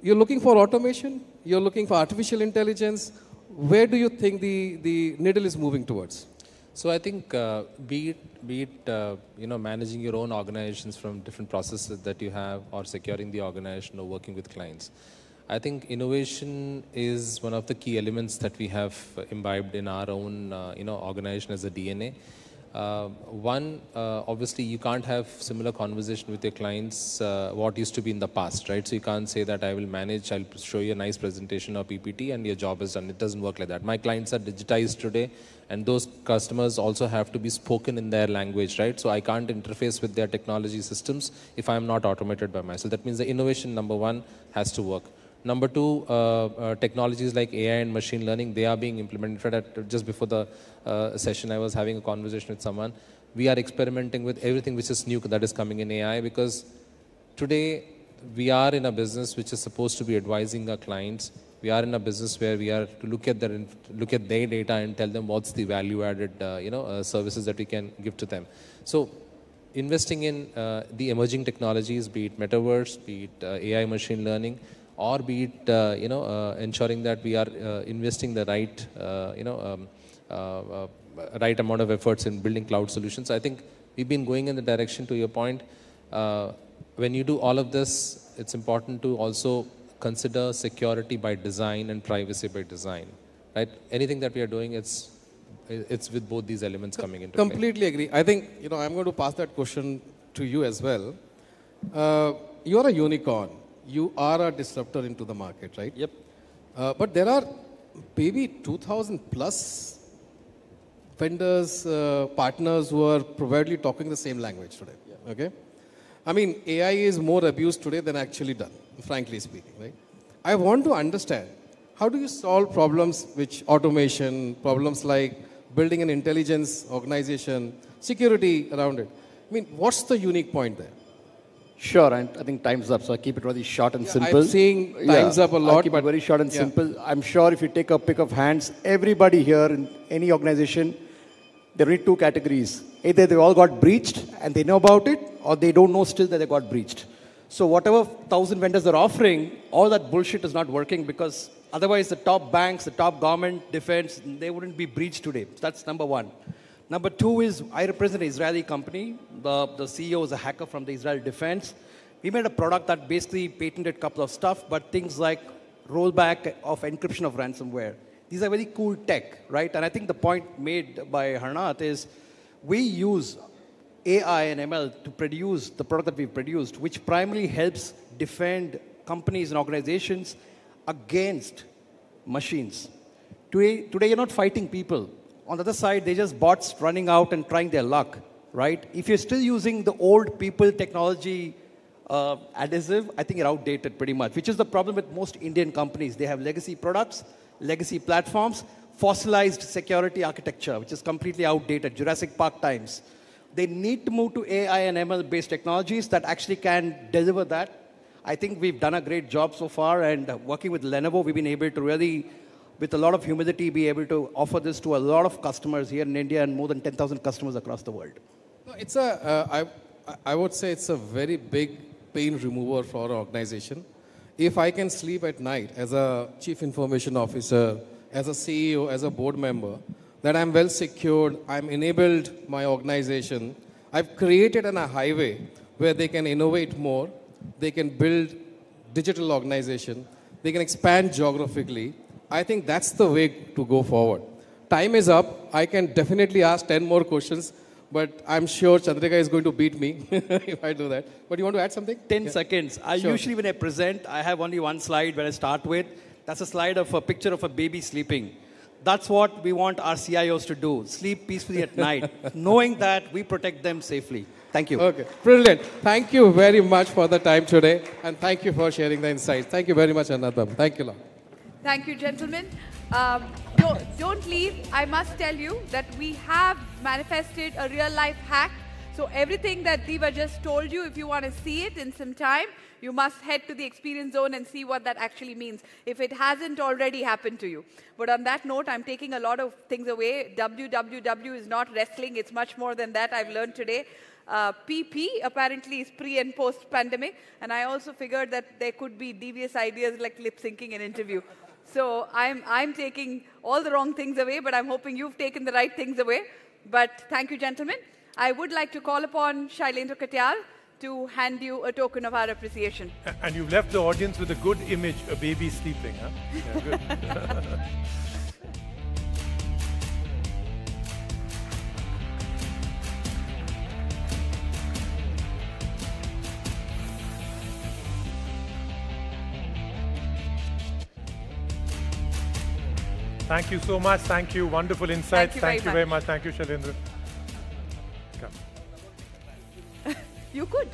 You're looking for automation, you're looking for artificial intelligence. Where do you think the needle is moving towards? So I think be it managing your own organizations from different processes that you have, or securing the organization, or working with clients, I think innovation is one of the key elements that we have imbibed in our own organization as a DNA. One, obviously, you can't have similar conversation with your clients what used to be in the past, right? So you can't say that I will manage, I'll show you a nice presentation or PPT and your job is done. It doesn't work like that. My clients are digitized today, and those customers also have to be spoken in their language, right? So I can't interface with their technology systems if I'm not automated by myself. That means the innovation, number one, has to work. Number two, technologies like AI and machine learning, they are being implemented. In fact, just before the session, I was having a conversation with someone. We are experimenting with everything which is new that is coming in AI, because today we are in a business which is supposed to be advising our clients. We are in a business where we are to look at their data and tell them what's the value-added services that we can give to them. So investing in the emerging technologies, be it metaverse, be it AI machine learning, or be it ensuring that we are investing the right right amount of efforts in building cloud solutions. I think we've been going in the direction, to your point. When you do all of this, it's important to also consider security by design and privacy by design, right? Anything that we are doing, it's with both these elements coming into play. Completely agree. I think, I'm going to pass that question to you as well. You are a unicorn. You are a disruptor into the market, right? Yep. But there are maybe 2,000 plus vendors, partners who are probably talking the same language today. Yeah. Okay? I mean, AI is more abused today than actually done, frankly speaking, right? I want to understand, how do you solve problems which automation, problems like building an intelligence organization, security around it? I mean, what's the unique point there? Sure, and I think time's up, so I keep it really short and simple. I'm seeing time's up a lot. I'll keep it very short and simple. I'm sure if you take a pick of hands, everybody here in any organization, there are two categories. Either they all got breached and they know about it, or they don't know still that they got breached. So whatever 1,000 vendors are offering, all that bullshit is not working, because otherwise the top banks, the top government, defense, they wouldn't be breached today. That's number one. Number two is, I represent an Israeli company. The CEO is a hacker from the Israel defense. We made a product that basically patented a couple of stuff, but things like rollback of encryption of ransomware. These are very cool tech, right? And I think the point made by Harnath is, we use AI and ML to produce the product that we've produced, which primarily helps defend companies and organizations against machines. Today you're not fighting people. On the other side, they're just bots running out and trying their luck, right? If you're still using the old people technology adhesive, I think you're outdated pretty much, which is the problem with most Indian companies. They have legacy products, legacy platforms, fossilized security architecture, which is completely outdated, Jurassic Park times. They need to move to AI and ML-based technologies that actually can deliver that. I think we've done a great job so far, and working with Lenovo, we've been able to really, with a lot of humility, be able to offer this to a lot of customers here in India and more than 10,000 customers across the world. No, it's I would say it's a very big pain remover for our organization. If I can sleep at night as a chief information officer, as a CEO, as a board member, that I'm well secured, I'm enabled my organization, I've created a highway where they can innovate more, they can build digital organization, they can expand geographically. I think that's the way to go forward. Time is up. I can definitely ask 10 more questions, but I'm sure Chandrika is going to beat me if I do that. But you want to add something? 10 seconds. Usually when I present, I have only one slide where I start with. That's a slide of a picture of a baby sleeping. That's what we want our CIOs to do. Sleep peacefully at night, knowing that we protect them safely. Thank you. Okay, brilliant. Thank you very much for the time today, and thank you for sharing the insights. Thank you very much, Anand Babu. Thank you, Lord. Thank you, gentlemen. Don't leave. I must tell you that we have manifested a real-life hack. So everything that Diva just told you, if you want to see it in some time, you must head to the experience zone and see what that actually means, if it hasn't already happened to you. But on that note, I'm taking a lot of things away. WWW is not wrestling. It's much more than that, I've learned today. PP apparently is pre and post pandemic. And I also figured that there could be devious ideas like lip syncing an interview. So I'm taking all the wrong things away, but I'm hoping you've taken the right things away. But thank you, gentlemen. I would like to call upon Shailendra Katyal to hand you a token of our appreciation. And you've left the audience with a good image, a baby sleeping, huh? Yeah, good. Thank you so much. Thank you. Wonderful insights. Thank you very much. Thank you, Shailendra. Come. You could.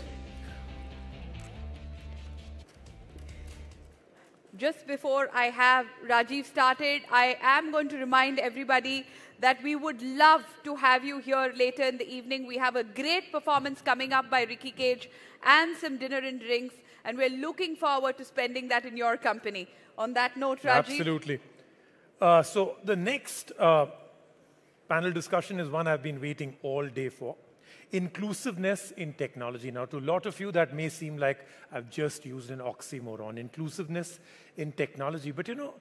Just before I have Rajiv started, I am going to remind everybody that we would love to have you here later in the evening. We have a great performance coming up by Ricky Cage and some dinner and drinks, and we're looking forward to spending that in your company. On that note, Rajiv. Absolutely. So the next panel discussion is one I've been waiting all day for. Inclusiveness in technology. Now, to a lot of you, that may seem like I've just used an oxymoron. Inclusiveness in technology. But, you know,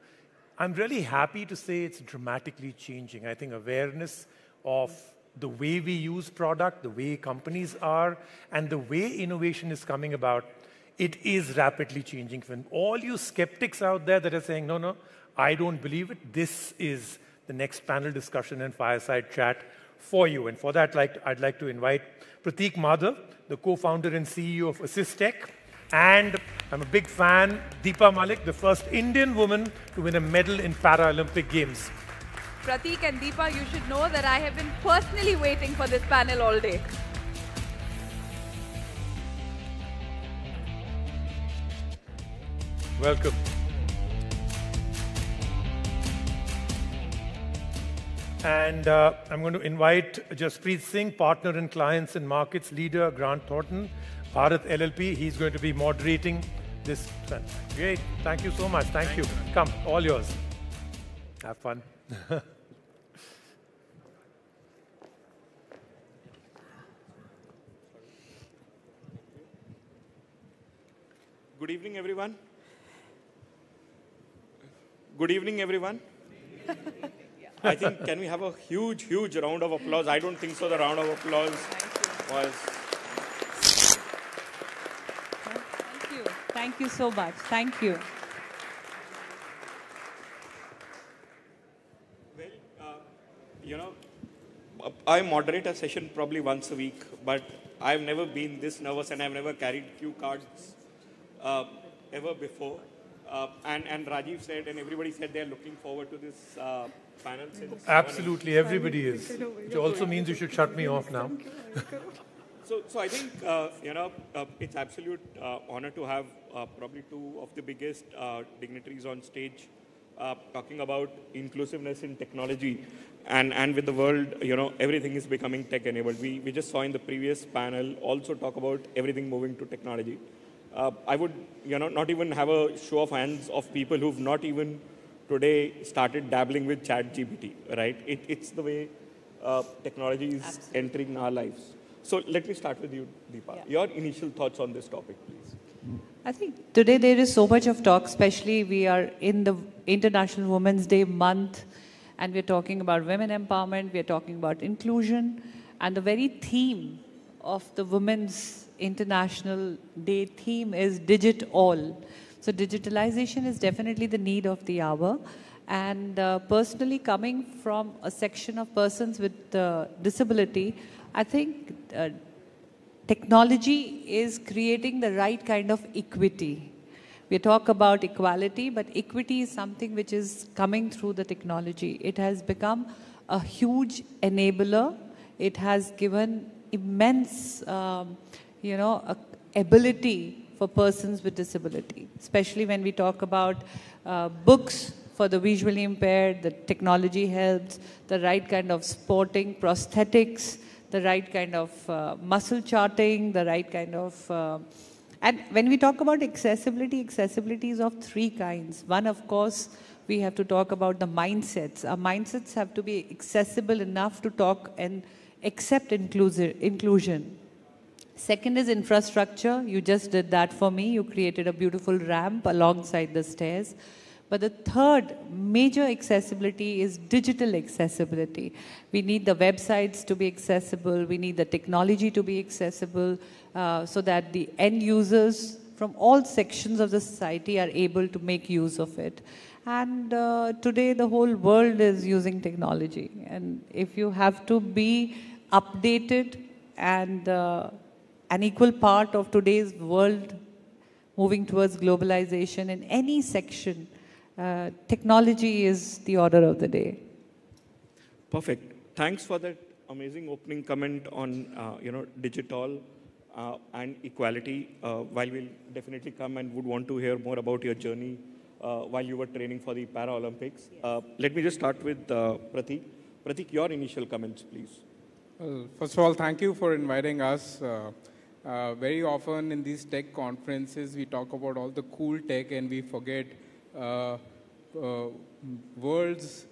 I'm really happy to say it's dramatically changing. I think awareness of the way we use product, the way companies are, and the way innovation is coming about, it is rapidly changing. For all you skeptics out there that are saying, no, I don't believe it, this is the next panel discussion and fireside chat for you. And for that, I'd like to invite Prateek Madhav, the co-founder and CEO of AssistTech. And I'm a big fan, Deepa Malik, the first Indian woman to win a medal in Paralympic Games. Prateek and Deepa, you should know that I have been personally waiting for this panel all day. Welcome. And I'm going to invite Jaspreet Singh, partner in clients and markets leader, Grant Thornton, Bharat LLP. He's going to be moderating this. Great. Thank you so much. Thank you. Come, all yours. Have fun. Good evening, everyone. Good evening, everyone. I think, can we have a huge round of applause? I don't think so. The round of applause was... Thank you. Thank you so much. Thank you. Well, you know, I moderate a session probably once a week, but I've never been this nervous and I've never carried cue cards ever before. And Rajiv said, and everybody said they're looking forward to this panel. Absolutely, everybody is. Which also means you should shut me off now. So I think, you know, it's absolute honor to have probably two of the biggest dignitaries on stage talking about inclusiveness in technology. And with the world, you know, everything is becoming tech-enabled. We just saw in the previous panel also talk about everything moving to technology. I would, you know, not even have a show of hands of people who've not even today started dabbling with ChatGPT, right? It's the way technology is entering our lives. So let me start with you, Deepa. Yeah. Your initial thoughts on this topic, please. I think today there is so much of talk, especially we are in the International Women's Day month, and we're talking about women empowerment, we're talking about inclusion, and the very theme of the Women's International Day theme is Digit All. So digitalization is definitely the need of the hour. And personally, coming from a section of persons with disability, I think technology is creating the right kind of equity. We talk about equality, but equity is something which is coming through the technology. It has become a huge enabler. It has given immense ability for persons with disability, especially when we talk about books for the visually impaired, the technology helps, the right kind of sporting prosthetics, the right kind of muscle charting, the right kind of... and when we talk about accessibility, accessibility is of three kinds. One, of course, we have to talk about the mindsets. Our mindsets have to be accessible enough to talk and accept inclusion. Second is infrastructure. You just did that for me. You created a beautiful ramp alongside the stairs. But the third major accessibility is digital accessibility. We need the websites to be accessible. We need the technology to be accessible so that the end users from all sections of the society are able to make use of it. And today the whole world is using technology. And if you have to be updated and an equal part of today's world moving towards globalization in any section, technology is the order of the day. Perfect. Thanks for that amazing opening comment on digital and equality. While we'll definitely come and would want to hear more about your journey while you were training for the Paralympics. Let me just start with Pratik. Pratik, your initial comments, please. Well, first of all, thank you for inviting us. Very often in these tech conferences, we talk about all the cool tech and we forget world's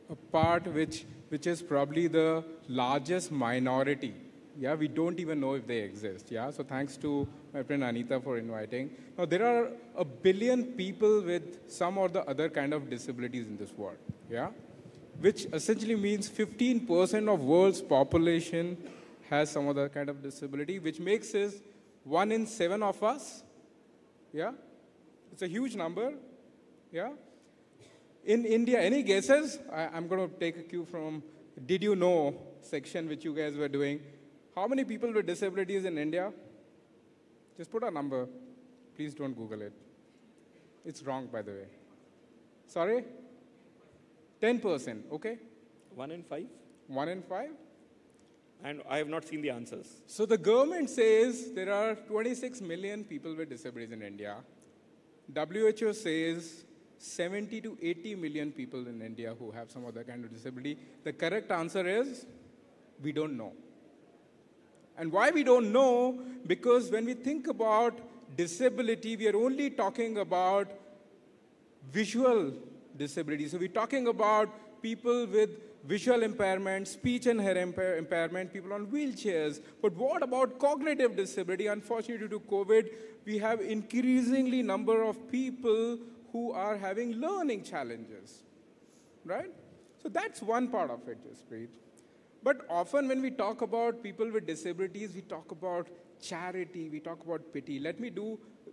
a part which is probably the largest minority. Yeah, we don't even know if they exist. Yeah, so thanks to my friend Anita for inviting. Now, there are 1 billion people with some or the other kind of disabilities in this world. Yeah, which essentially means 15% of world's population has some other kind of disability, which makes us 1 in 7 of us. Yeah, it's a huge number. Yeah. In India, any guesses? I'm going to take a cue from Did You Know section which you guys were doing. How many people with disabilities in India? Just put a number. Please don't Google it. It's wrong, by the way. Sorry? 10%, okay? 1 in 5? 1 in 5? And I have not seen the answers. So the government says there are 26 million people with disabilities in India. WHO says 70 to 80 million people in India who have some other kind of disability. The correct answer is, we don't know. And why we don't know? Because when we think about disability, we are only talking about visual disability. So we're talking about people with visual impairment, speech and hearing impairment, people on wheelchairs. But what about cognitive disability? Unfortunately, due to COVID, we have increasingly number of people who are having learning challenges, right? So that's one part of it, Jaspreet. But often when we talk about people with disabilities, we talk about charity, we talk about pity. Let me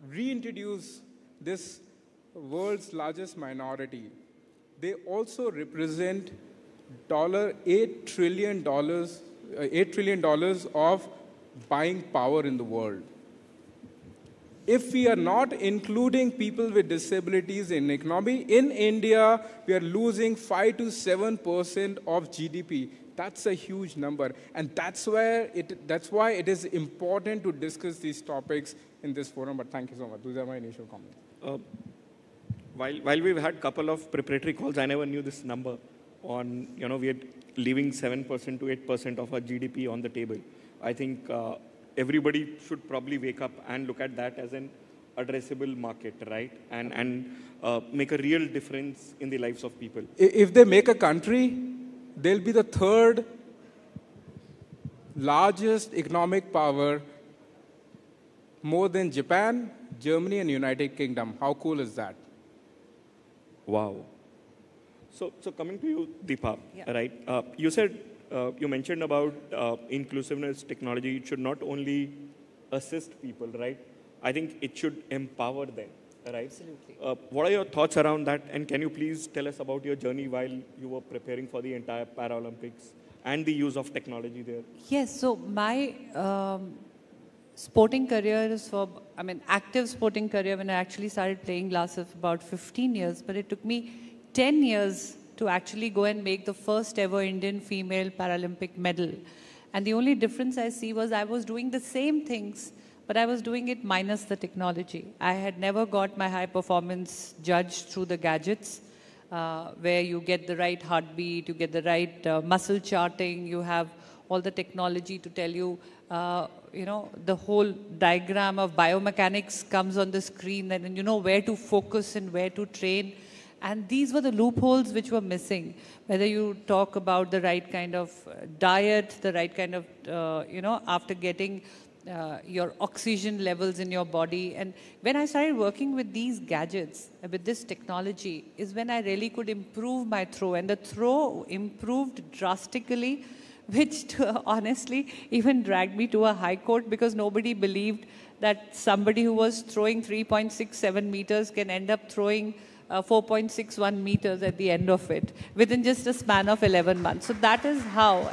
reintroduce this world's largest minority. They also represent $8 trillion of buying power in the world. If we are not including people with disabilities in economy, in India, we are losing 5 to 7% of GDP. That's a huge number. And that's why it is important to discuss these topics in this forum. But thank you so much. Those are my initial comments. While we've had a couple of preparatory calls, I never knew this number on, we are leaving 7% to 8% of our GDP on the table. I think everybody should probably wake up and look at that as an addressable market, right? And make a real difference in the lives of people. If they make a country, they'll be the 3rd largest economic power, more than Japan, Germany, and United Kingdom. How cool is that? Wow. So coming to you, Deepa, right? You said, you mentioned about inclusiveness technology. It should not only assist people, right? I think it should empower them, right? Absolutely. What are your thoughts around that? And can you please tell us about your journey while you were preparing for the entire Paralympics and the use of technology there? Yes, so my sporting career is active sporting career when I actually started playing last of about 15 years, but it took me 10 years to actually go and make the first ever Indian female Paralympic medal. And the only difference I see was I was doing the same things, but I was doing it minus the technology. I had never got my high performance judged through the gadgets, where you get the right heartbeat, you get the right muscle charting, you have all the technology to tell you, the whole diagram of biomechanics comes on the screen, and then you know where to focus and where to train. And these were the loopholes which were missing. Whether you talk about the right kind of diet, the right kind of, after getting your oxygen levels in your body. And when I started working with these gadgets, with this technology, is when I really could improve my throw. And the throw improved drastically, which honestly even dragged me to a high court, because nobody believed that somebody who was throwing 3.67 meters can end up throwing 4.61 meters at the end of it within just a span of 11 months. So that is how.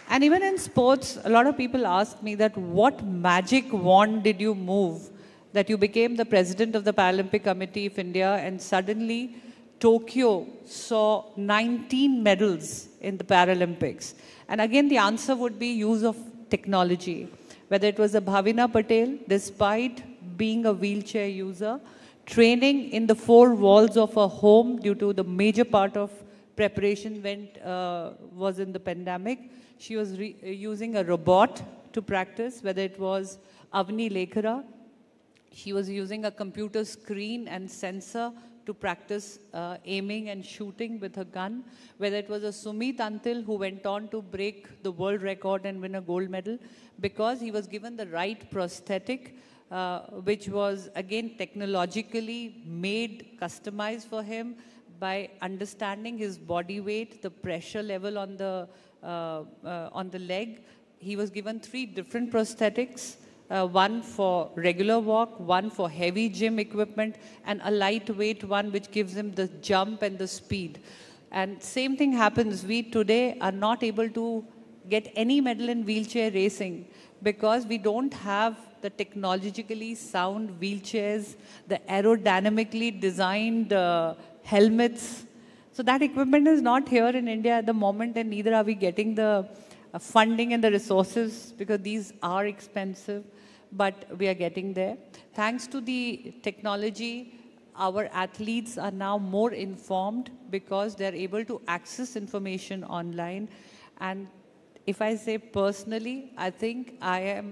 And even in sports, a lot of people ask me that what magic wand did you move that you became the president of the Paralympic Committee of India and suddenly Tokyo saw 19 medals in the Paralympics. And again, the answer would be use of technology. Whether it was a Bhavina Patel, despite being a wheelchair user, training in the four walls of a home due to the major part of preparation was in the pandemic. She was using a robot to practice, whether it was Avni Lekhara. She was using a computer screen and sensor to practice aiming and shooting with her gun. Whether it was a Sumit Antil who went on to break the world record and win a gold medal because he was given the right prosthetic, which was again technologically made, customized for him by understanding his body weight, the pressure level on the leg. He was given 3 different prosthetics. One for regular walk, one for heavy gym equipment, and a lightweight one which gives him the jump and the speed. And same thing happens. We today are not able to get any medal in wheelchair racing because we don't have the technologically sound wheelchairs, the aerodynamically designed helmets. So that equipment is not here in India at the moment, and neither are we getting the funding and the resources because these are expensive. But we are getting there. Thanks to the technology, our athletes are now more informed because they're able to access information online. And if I say personally, I think I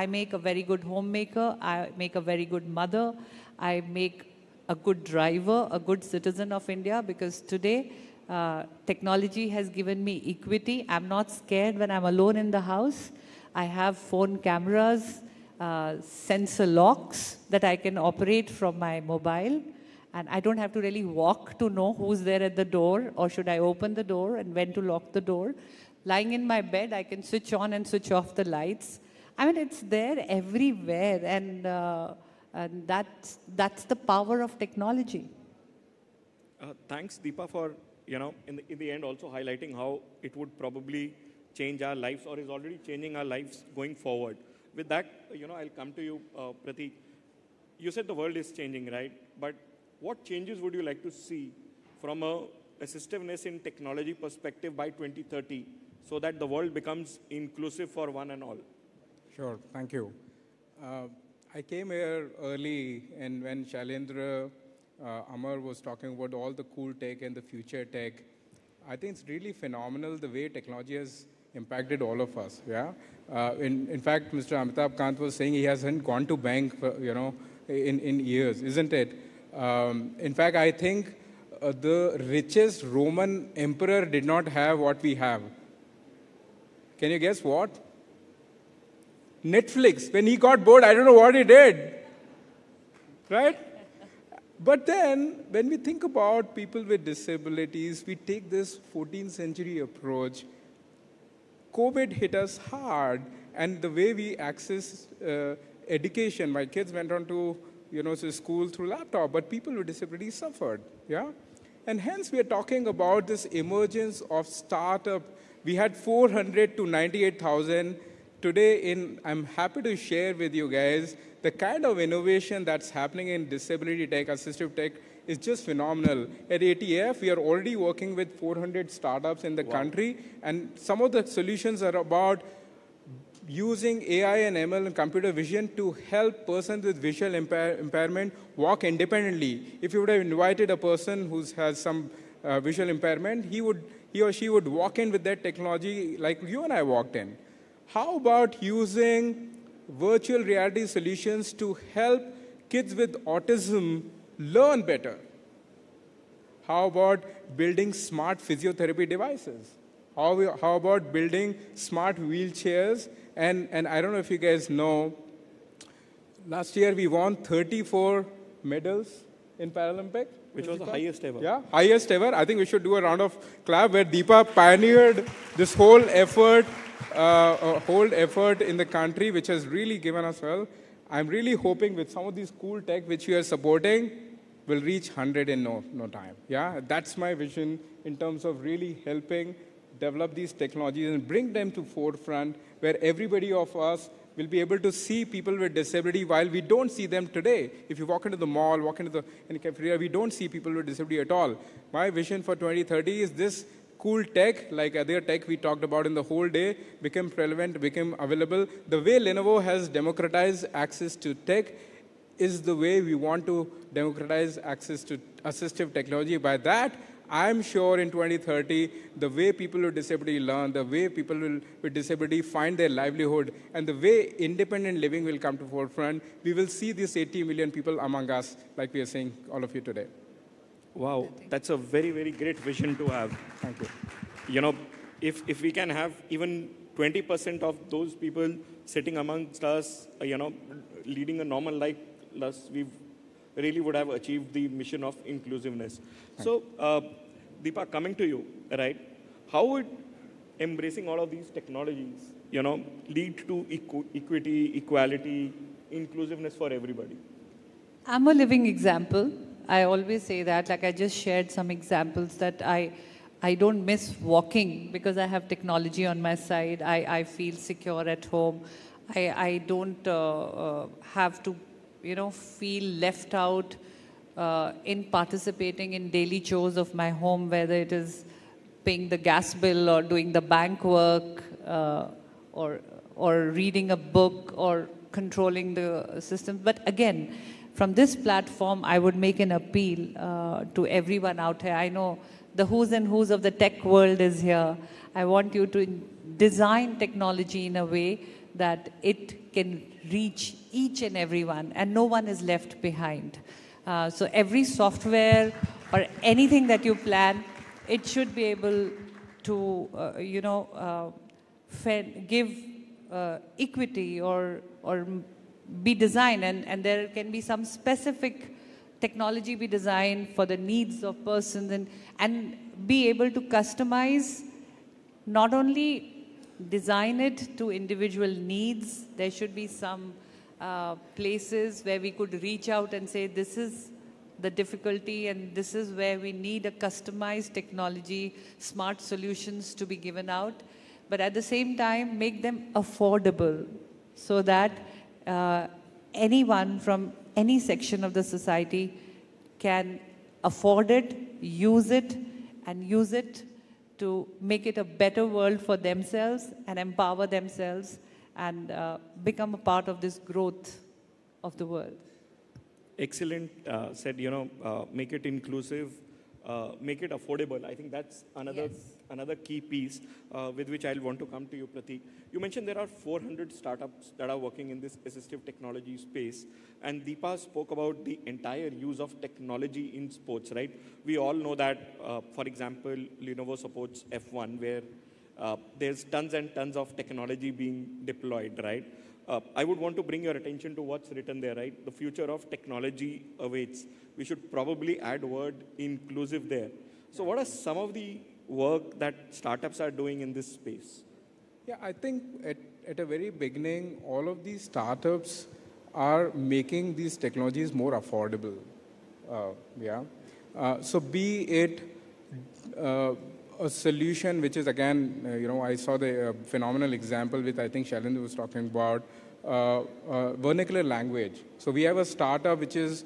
make a very good homemaker, I make a very good mother, I make a good driver, a good citizen of India because today technology has given me equity. I'm not scared when I'm alone in the house. I have phone cameras, sensor locks that I can operate from my mobile, and I don't have to really walk to know who's there at the door or should I open the door and when to lock the door. Lying in my bed, I can switch on and switch off the lights. I mean, it's there everywhere, and that's the power of technology. Thanks, Deepa, for in the end also highlighting how it would probably change our lives or is already changing our lives going forward. With that, I'll come to you, Prateek. You said the world is changing, right? But what changes would you like to see from a assistiveness in technology perspective by 2030 so that the world becomes inclusive for one and all? Sure, thank you. I came here early, and when Shailendra Amar was talking about all the cool tech and the future tech, I think it's really phenomenal the way technology has impacted all of us. Yeah. In fact, Mr. Amitabh Kant was saying he hasn't gone to bank, in years, isn't it? In fact, I think the richest Roman emperor did not have what we have. Can you guess what? Netflix. When he got bored, I don't know what he did. Right? But then, when we think about people with disabilities, we take this 14th century approach. COVID hit us hard, and the way we access education, my kids went on to school through laptop, but people with disabilities suffered. Yeah? And hence, we are talking about this emergence of startup. We had 400 to 98,000. Today, I'm happy to share with you guys the kind of innovation that's happening in disability tech, assistive tech, is just phenomenal. At ATF, we are already working with 400 startups in the country, and some of the solutions are about using AI and ML and computer vision to help persons with visual impairment walk independently. If you would have invited a person who has some visual impairment, he or she would walk in with that technology like you and I walked in. How about using virtual reality solutions to help kids with autism learn better? How about building smart physiotherapy devices? How about building smart wheelchairs? And I don't know if you guys know, last year we won 34 medals in Paralympic. Which was the highest ever. Yeah, highest ever. I think we should do a round of clap where Deepa pioneered this whole effort in the country, which has really given us well. I'm really hoping with some of these cool tech which we are supporting, we'll reach 100 in no time. Yeah, that's my vision in terms of really helping develop these technologies and bring them to forefront where everybody of us will be able to see people with disability while we don't see them today. If you walk into the mall, walk into the cafeteria, we don't see people with disability at all. My vision for 2030 is this cool tech, like other tech we talked about in the whole day, become relevant, become available. The way Lenovo has democratized access to tech is the way we want to democratize access to assistive technology. By that, I'm sure in 2030, the way people with disability learn, the way people with disability find their livelihood, and the way independent living will come to forefront, we will see these 80 million people among us, like we are saying, all of you today. Wow, that's a very, very great vision to have. Thank you. You know, if we can have even 20% of those people sitting amongst us, leading a normal life, we really would have achieved the mission of inclusiveness. So, Deepa, coming to you, right? How would embracing all of these technologies, lead to equity, equality, inclusiveness for everybody? I'm a living example. I always say that, like I just shared some examples that I don't miss walking because I have technology on my side. I feel secure at home. I don't have to, feel left out in participating in daily chores of my home, whether it is paying the gas bill or doing the bank work or reading a book or controlling the system. But again, from this platform, I would make an appeal to everyone out here. I know the who's and who's of the tech world is here. I want you to design technology in a way that it can reach each and everyone, and no one is left behind. So every software or anything that you plan, it should be able to, give equity or be designed, and there can be some specific technology be designed for the needs of persons and be able to customize, not only design it to individual needs. There should be some places where we could reach out and say, this is the difficulty and this is where we need a customized technology, smart solutions to be given out. But at the same time, make them affordable so that anyone from any section of the society can afford it, and use it to make it a better world for themselves and empower themselves and become a part of this growth of the world. Excellent said, make it inclusive, make it affordable. I think that's another key piece with which I'll want to come to you, Pratik. You mentioned there are 400 startups that are working in this assistive technology space. And Deepa spoke about the entire use of technology in sports, right? We all know that, for example, Lenovo supports F1, where there's tons and tons of technology being deployed, right? I would want to bring your attention to what's written there, right? The future of technology awaits. We should probably add word inclusive there. So what are some of the work that startups are doing in this space? Yeah, I think at a very beginning, all of these startups are making these technologies more affordable. So be it a solution which is, again, I saw the phenomenal example with, I think Shailendra was talking about, vernacular language. So we have a startup which is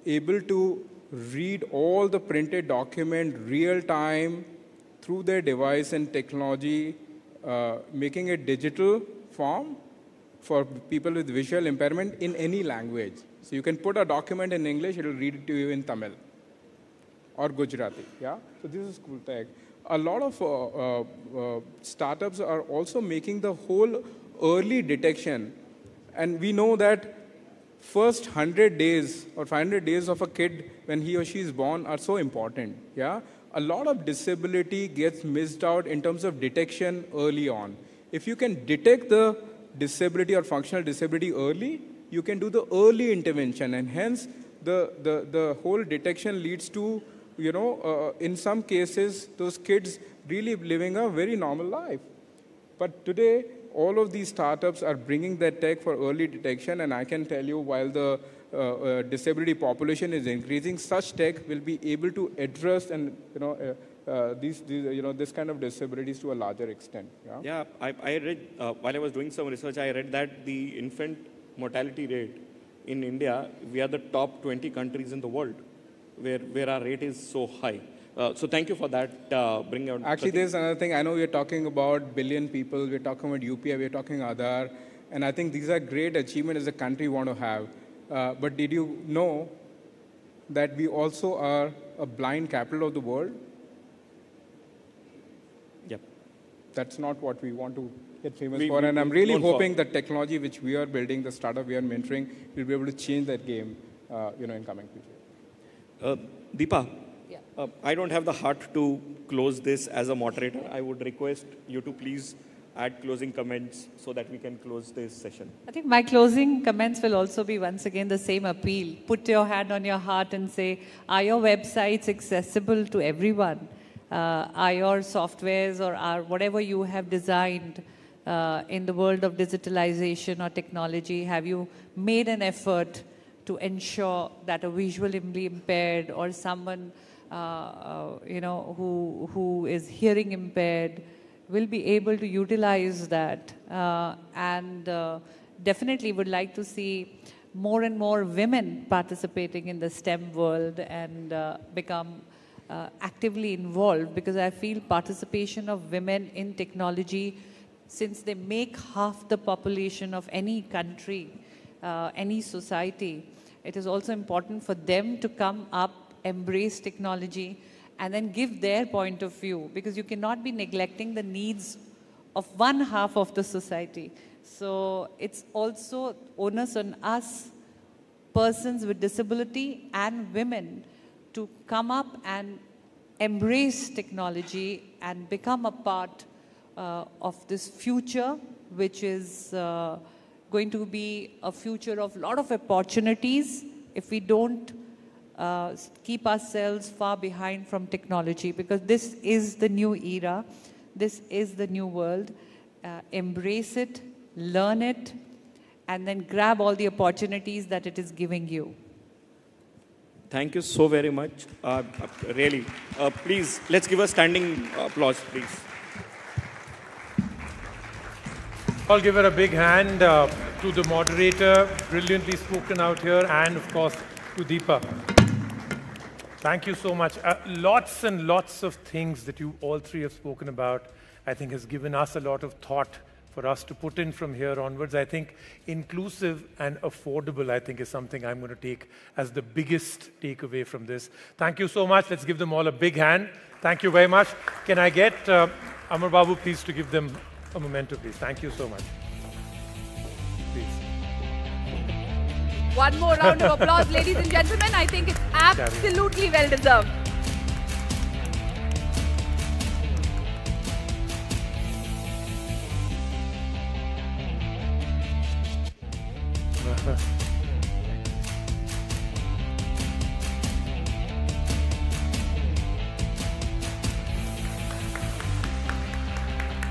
able to read all the printed document real time through their device and technology, making it digital form for people with visual impairment in any language. So you can put a document in English, it will read it to you in Tamil or Gujarati. Yeah? So this is cool tech. A lot of startups are also making the whole early detection. And we know that first 100 days or 500 days of a kid when he or she is born are so important. Yeah? A lot of disability gets missed out in terms of detection early on. If you can detect the disability or functional disability early, you can do the early intervention. And hence, the whole detection leads to, in some cases, those kids really living a very normal life. But today, all of these startups are bringing that tech for early detection. And I can tell you, while the disability population is increasing, such tech will be able to address and this kind of disabilities to a larger extent. Yeah. Yeah, I read while I was doing some research. I read that the infant mortality rate in India, we are the top 20 countries in the world where our rate is so high. So thank you for that. Bringing out. Actually, there's another thing. I know we're talking about billion people. We're talking about UPI. We're talking Aadhaar. And I think these are great achievements as a country want to have. But did you know that we also are a blind capital of the world? Yep. That's not what we want to get famous for. And I'm really hoping that technology which we are building, the startup we are mentoring, will be able to change that game, in coming future. Deepa, I don't have the heart to close this as a moderator. I would request you to please add closing comments so that we can close this session. I think my closing comments will also be once again the same appeal. Put your hand on your heart and say, are your websites accessible to everyone? Are your softwares or are whatever you have designed in the world of digitalization or technology, have you made an effort to ensure that a visually impaired or someone who is hearing impaired will be able to utilize that, and definitely would like to see more and more women participating in the STEM world and become actively involved, because I feel participation of women in technology, since they make half the population of any country, any society, it is also important for them to come up, embrace technology, and then give their point of view, because you cannot be neglecting the needs of one half of the society. So it's also onus on us, persons with disability and women, to come up and embrace technology and become a part of this future, which is going to be a future of a lot of opportunities if we don't keep ourselves far behind from technology, because this is the new era, this is the new world. Embrace it, learn it, and then grab all the opportunities that it is giving you. Thank you so very much. Really, please, let's give a standing applause, please. I'll give her a big hand to the moderator, brilliantly spoken out here, and of course to Deepa. Thank you so much. Lots and lots of things that you all three have spoken about, I think has given us a lot of thought for us to put in from here onwards. I think inclusive and affordable, I think, is something I'm going to take as the biggest takeaway from this. Thank you so much. Let's give them all a big hand. Thank you very mumuch. Can I get Amar Babu, please, to give them a memento, please? Thank you so much. Please. One more round of applause, ladies and gentlemen. I think it's absolutely well deserved.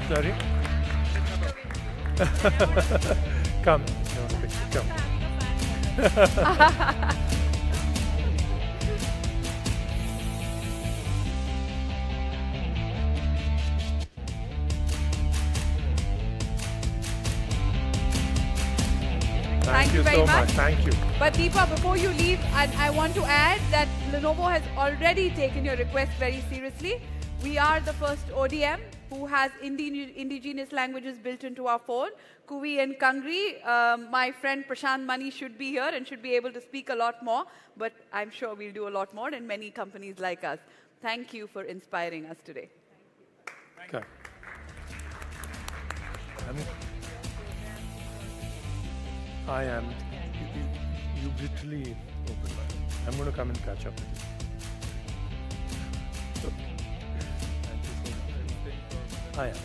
Sorry? Come. No, come. Thank you very much. Thank you. But Deepa, before you leave, I want to add that Lenovo has already taken your request very seriously. We are the first ODM who has indigenous languages built into our phone. Kuvi and Kangri, my friend Prashant Mani should be here and should be able to speak a lot more, but I'm sure we'll do a lot more, and many companies like us. Thank you for inspiring us today. Okay. I am. You literally opened my eyes. I'm going to come and catch up with you. I am.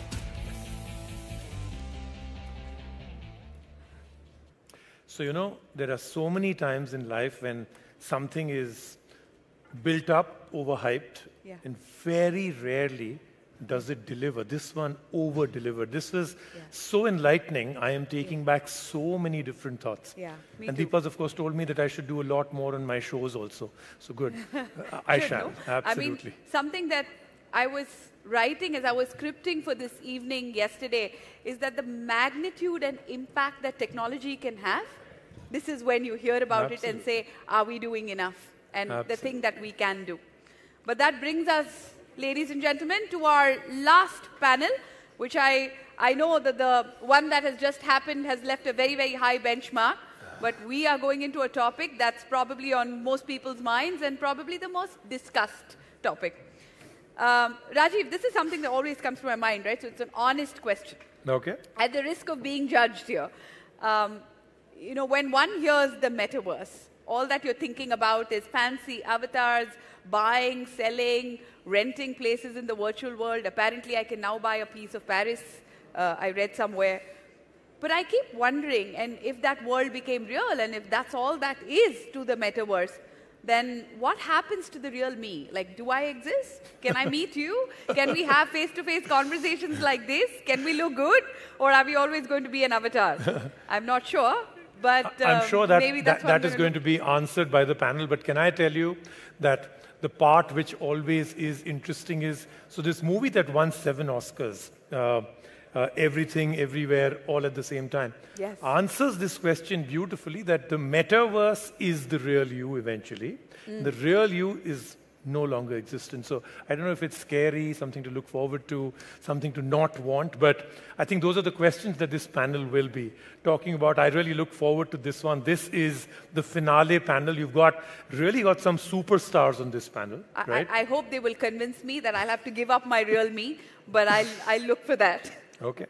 So, you know, there are so many times in life when something is built up, overhyped, and very rarely does it deliver. This one over-delivered. This was so enlightening. I am taking back so many different thoughts. Yeah, me and too. Deepa's, of course, told me that I should do a lot more on my shows also. So good. I shall. No? Absolutely. I mean, something that I was writing as I was scripting for this evening yesterday is that the magnitude and impact that technology can have, this is when you hear about it and say, are we doing enough? And the thing that we can do. But that brings us, ladies and gentlemen, to our last panel, which I know that the one that has just happened has left a very, very high benchmark. But we are going into a topic that's probably on most people's minds and probably the most discussed topic. Rajiv, this is something that always comes to my mind, right? So it's an honest question. Okay. At the risk of being judged here, you know, when one hears the metaverse, all that you're thinking about is fancy avatars, buying, selling, renting places in the virtual world. Apparently, I can now buy a piece of Paris, I read somewhere. But I keep wondering, and if that world became real, and if that's all that is to the metaverse, then what happens to the real me? Like, do I exist? Can I meet you? Can we have face-to-face conversations like this? Can we look good? Or are we always going to be an avatar? I'm not sure, but I'm sure that maybe that's that is going to be answered by the panel. But can I tell you that the part which always is interesting is, so this movie that won 7 Oscars, Everything, Everywhere, All at the Same Time, yes, answers this question beautifully, that the metaverse is the real you eventually. The real you is no longer existent. So I don't know if it's scary, something to look forward to, something to not want, but I think those are the questions that this panel will be talking about. I really look forward to this one. This is the finale panel. You've really got some superstars on this panel, right? I hope they will convince me that I'll have to give up my real me, but I'll look for that. Okay.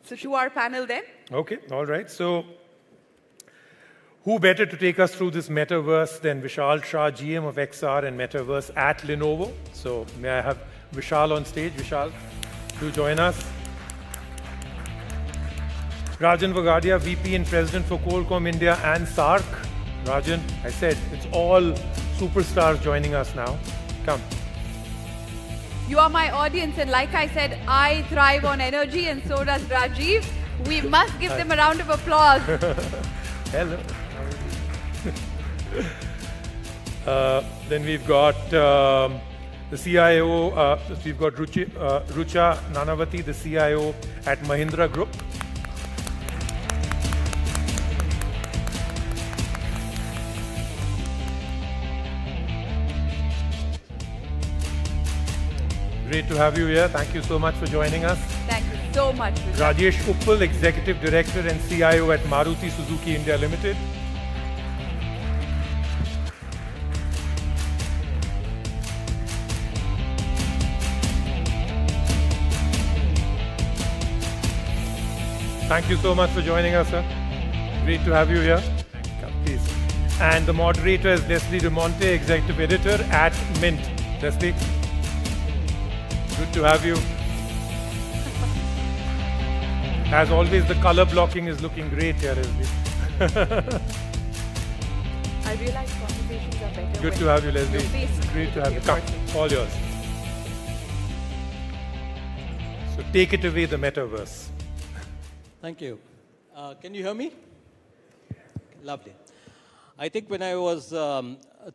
So to our panel then. Okay, all right. So who better to take us through this metaverse than Vishal Shah, GM of XR and Metaverse at Lenovo. So may I have Vishal on stage. Vishal, do join us. Rajan Vagadia, VP and President for Qualcomm India and SARC. Rajan, I said, it's all superstars joining us now. Come. You are my audience, and like I said, I thrive on energy, and so does Rajiv. We must give them a round of applause. Hello. Then we've got the CIO, we've got Rucha Nanavati, the CIO at Mahindra Group. Great to have you here. Thank you so much for joining us. Thank you so much. Rajesh Uppal, Executive Director and CIO at Maruti Suzuki India Limited. Thank you so much for joining us, sir. Great to have you here. Come, please. And the moderator is Leslie De Monte, Executive Editor at Mint. Leslie, good to have you. As always, the color blocking is looking great here, Leslie. I realize conversations are better. Good to have you, Leslie. Great to have you. Come, all yours. So take it away, the metaverse. Thank you. Can you hear me? Lovely. I think when I was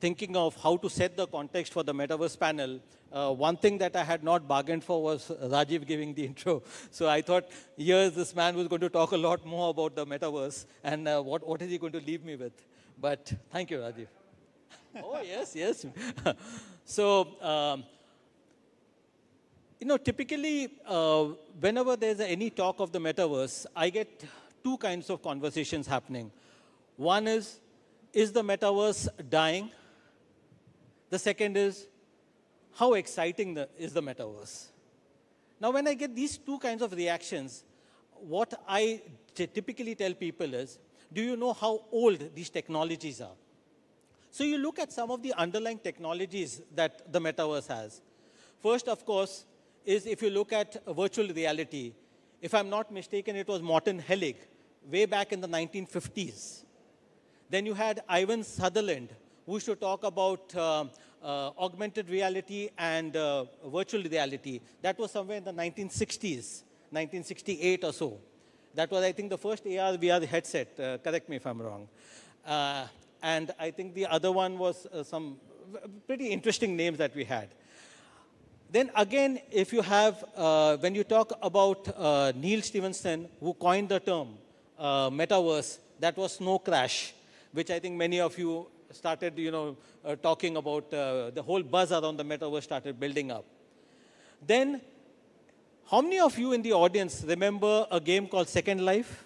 thinking of how to set the context for the metaverse panel, one thing that I had not bargained for was Rajiv giving the intro. So I thought, here's this man who's going to talk a lot more about the metaverse, and what is he going to leave me with? But thank you, Rajiv. Oh, yes, yes. So, you know, typically, whenever there's any talk of the metaverse, I get two kinds of conversations happening. One is the metaverse dying? The second is, how exciting is the metaverse? Now, when I get these two kinds of reactions, what I typically tell people is, do you know how old these technologies are? So you look at some of the underlying technologies that the metaverse has. First, of course, is if you look at virtual reality. If I'm not mistaken, it was Morton Hellig, way back in the 1950s. Then you had Ivan Sutherland, who used to talk about augmented reality and virtual reality. That was somewhere in the 1960s, 1968 or so. That was, I think, the first AR/VR headset. Correct me if I'm wrong. And I think the other one was some pretty interesting names that we had. Then again, if you have, when you talk about Neil Stephenson, who coined the term metaverse, that was Snow Crash, which I think many of you started, talking about. The whole buzz around the metaverse started building up. Then, how many of you in the audience remember a game called Second Life?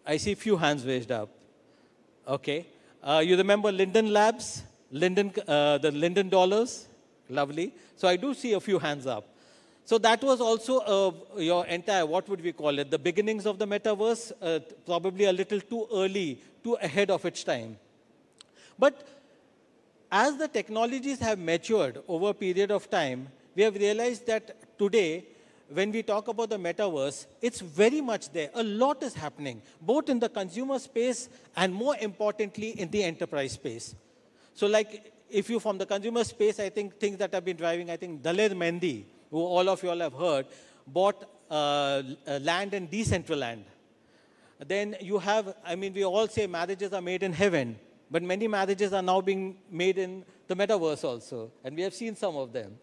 I see a few hands raised up. Okay. You remember Linden Labs? The Linden dollars? Lovely. So I do see a few hands up. So that was also your entire, what would we call it, the beginnings of the metaverse, probably a little too early, too ahead of its time. But as the technologies have matured over a period of time, we have realized that today, when we talk about the metaverse, it's very much there. A lot is happening, both in the consumer space and more importantly, in the enterprise space. So like, if you from the consumer space, I think things that have been driving, I think Daler Mehndi, who all of you all have heard, bought land in Decentraland. Then you have, I mean, we all say marriages are made in heaven, but many marriages are now being made in the metaverse also, and we have seen some of them.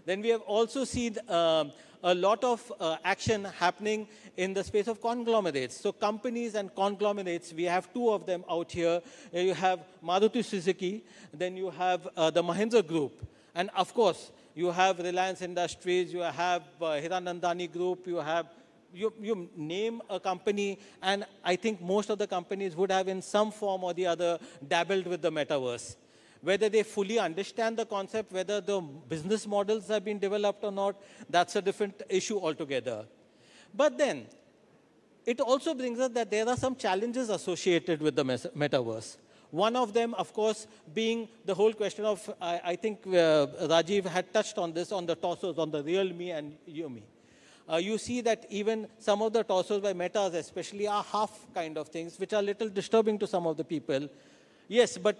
Then we have also seen a lot of action happening in the space of conglomerates. So companies and conglomerates, we have two of them out here. You have Maruti Suzuki, then you have the Mahindra Group. And of course, you have Reliance Industries, you have Hiranandani Group, you have, you name a company, and I think most of the companies would have in some form or the other dabbled with the metaverse. Whether they fully understand the concept, whether the business models have been developed or not, that's a different issue altogether. But then, it also brings us that there are some challenges associated with the metaverse. One of them, of course, being the whole question of, I think Rajiv had touched on this, on the torsos, on the real me and Yumi. You see that even some of the torsos by Metas especially are half kind of things, which are a little disturbing to some of the people. Yes, but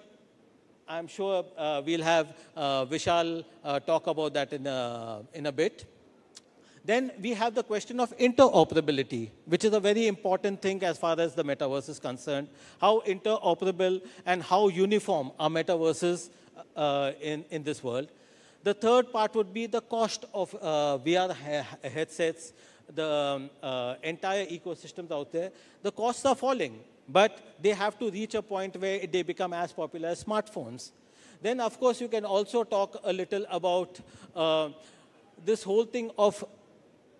I'm sure we'll have Vishal talk about that in a bit. Then we have the question of interoperability, which is a very important thing as far as the metaverse is concerned. How interoperable and how uniform are metaverses in this world. The third part would be the cost of VR headsets, the entire ecosystems out there. The costs are falling, but they have to reach a point where they become as popular as smartphones. Then, of course, you can also talk a little about this whole thing of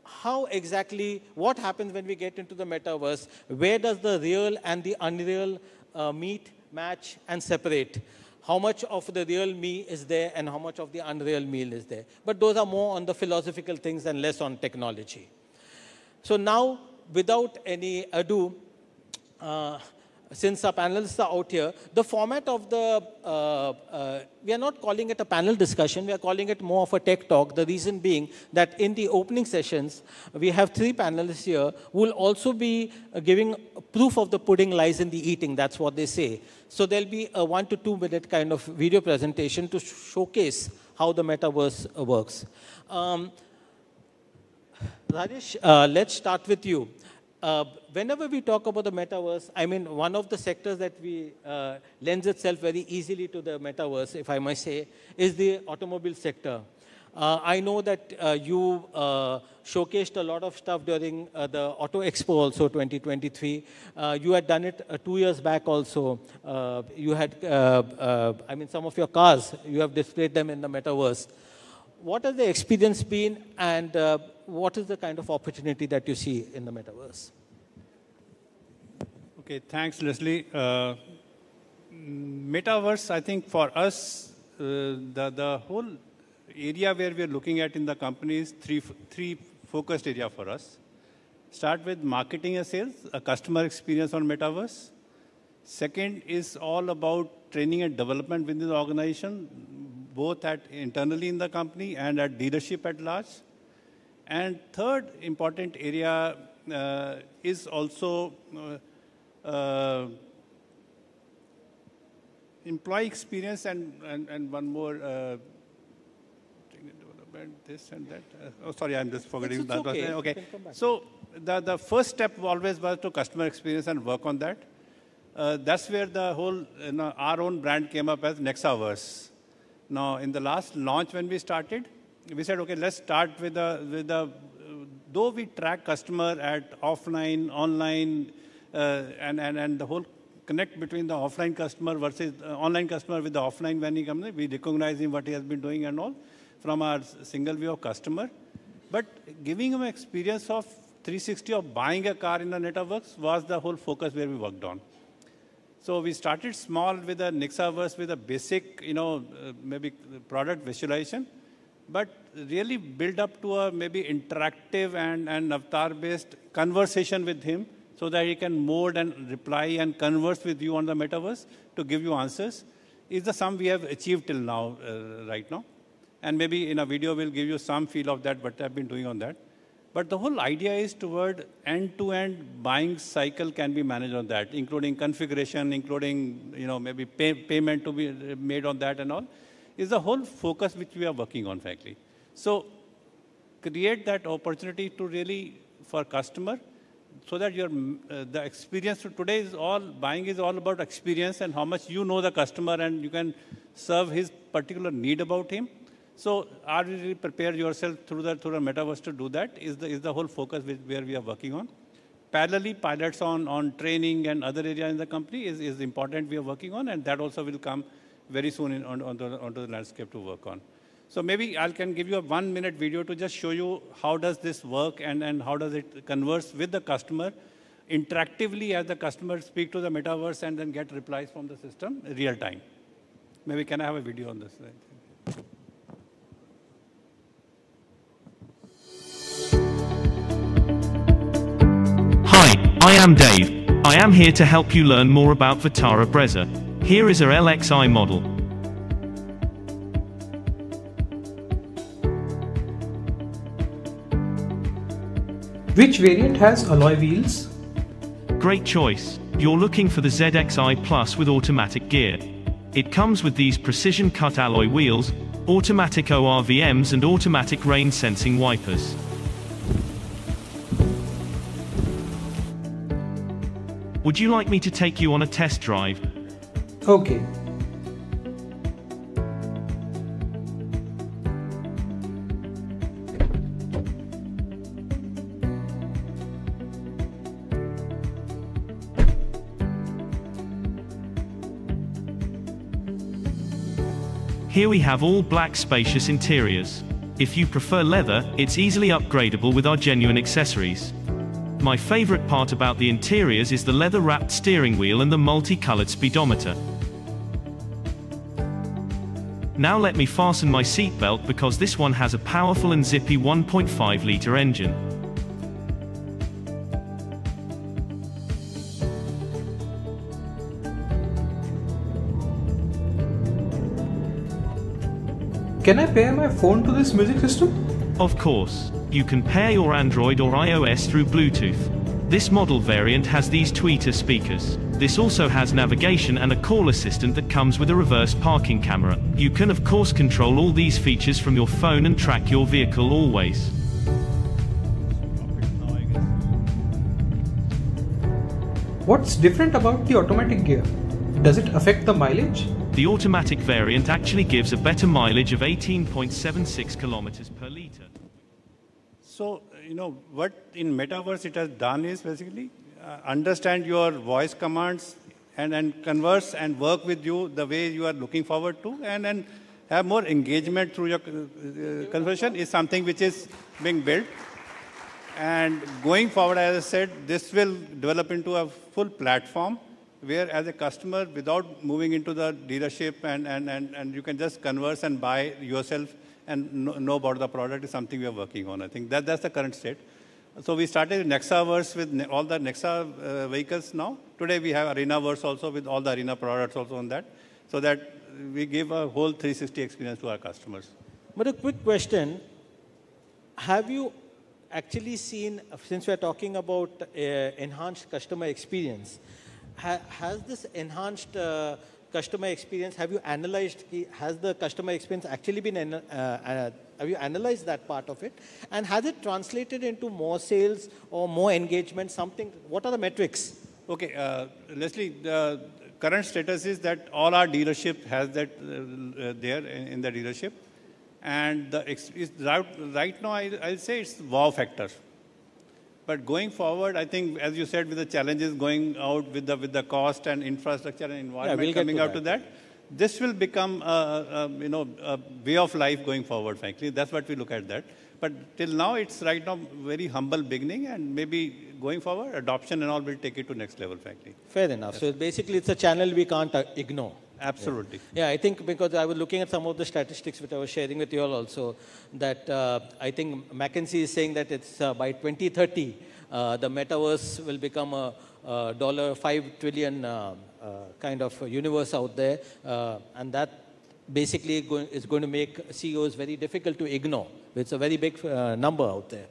how exactly, what happens when we get into the metaverse? Where does the real and the unreal meet, match, and separate? How much of the real me is there and how much of the unreal me is there? But those are more on the philosophical things and less on technology. So now, without any ado, since our panelists are out here, the format of the, we are not calling it a panel discussion, we are calling it more of a tech talk. The reason being that in the opening sessions, we have 3 panelists here who will also be giving proof of the pudding lies in the eating, that's what they say. So there'll be a 1 to 2 minute kind of video presentation to showcase how the metaverse works. Rajesh, let's start with you. Whenever we talk about the metaverse, I mean, one of the sectors that we lends itself very easily to the metaverse, if I might say, is the automobile sector. I know that you showcased a lot of stuff during the Auto Expo also 2023. You had done it 2 years back also. You had, I mean, some of your cars, you have displayed them in the metaverse. What has the experience been, and what is the kind of opportunity that you see in the metaverse? Okay, thanks, Leslie. Metaverse, I think for us, the whole area where we are looking at in the company is three focused area for us. Start with marketing and sales, a customer experience on metaverse. Second is all about training and development within the organization, both at internally in the company and at leadership at large. And third important area is also employee experience and one more this and that. Oh, sorry, I'm just forgetting. It's okay. Okay. So the first step always was to customer experience and work on that. that's where the whole, our own brand came up as Nexaverse. Now, in the last launch when we started, we said, okay, let's start with though we track customer at offline, online, and the whole connect between the offline customer versus online customer with the offline when he comes, we recognize him, what he has been doing and all from our single view of customer. But giving him an experience of 360 of buying a car in the Networks was the whole focus where we worked on. So we started small with a Nexaverse with a basic, maybe product visualization, but really build up to a maybe interactive and avatar-based conversation with him so that he can mold and reply and converse with you on the Metaverse to give you answers, is the sum we have achieved till now, right now. And maybe in a video, we'll give you some feel of that, what I've been doing on that. But the whole idea is toward end-to-end buying cycle can be managed on that, including configuration, including, maybe payment to be made on that and all, is the whole focus which we are working on, frankly. So create that opportunity to really, for customer, so that the experience today is buying is all about experience and how much you know the customer and you can serve his particular need about him. So are you really prepare yourself through the Metaverse to do that is the whole focus where we are working on. Parallelly, pilots on training and other areas in the company is important we are working on, and that also will come very soon onto the landscape to work on. So maybe I can give you a 1-minute video to just show you how does this work and how does it converse with the customer interactively as the customer speak to the Metaverse and then get replies from the system real time. Maybe can I have a video on this? Hi, I am Dave. I am here to help you learn more about Vitara Brezza. Here is our LXI model. Which variant has alloy wheels? Great choice. You're looking for the ZXi Plus with automatic gear. It comes with these precision-cut alloy wheels, automatic ORVMs and automatic rain-sensing wipers. Would you like me to take you on a test drive? Okay. Here we have all black spacious interiors. If you prefer leather, it's easily upgradable with our genuine accessories. My favorite part about the interiors is the leather-wrapped steering wheel and the multi-colored speedometer. Now let me fasten my seatbelt because this one has a powerful and zippy 1.5-liter engine. Can I pair my phone to this music system? Of course. You can pair your Android or iOS through Bluetooth. This model variant has these tweeter speakers. This also has navigation and a call assistant that comes with a reverse parking camera. You can of course control all these features from your phone and track your vehicle always. What's different about the automatic gear? Does it affect the mileage? The automatic variant actually gives a better mileage of 18.76 kilometers per liter. So, what in Metaverse it has done is basically understand your voice commands and converse and work with you the way you are looking forward to and have more engagement through your conversation is something which is being built. And going forward, as I said, this will develop into a full platform where as a customer, without moving into the dealership and you can just converse and buy yourself and know about the product is something we are working on. I think that's the current state. So we started Nexaverse with all the Nexa vehicles now. Today we have ArenaVerse also with all the Arena products also on that, so that we give a whole 360 experience to our customers. But a quick question, have you actually seen, since we're talking about enhanced customer experience, has this enhanced customer experience, have you analyzed, has the customer experience actually been, have you analyzed that part of it? And has it translated into more sales or more engagement, something, what are the metrics Okay, Leslie, the current status is that all our dealership has that there in the dealership. And right now, I'll say it's wow factor. But going forward, I think, as you said, with the challenges going out with the cost and infrastructure and environment coming out to that, this will become a way of life going forward, frankly. That's what we look at that. But till now, it's right now very humble beginning, and maybe going forward, adoption and all will take it to next level, frankly. Fair enough. Yes. So basically, it's a channel we can't ignore. Absolutely. Yeah, I think because I was looking at some of the statistics which I was sharing with you all also, that I think McKinsey is saying that it's by 2030, the metaverse will become a $5 trillion kind of universe out there. And that basically is going to make CEOs very difficult to ignore. It's a very big number out there.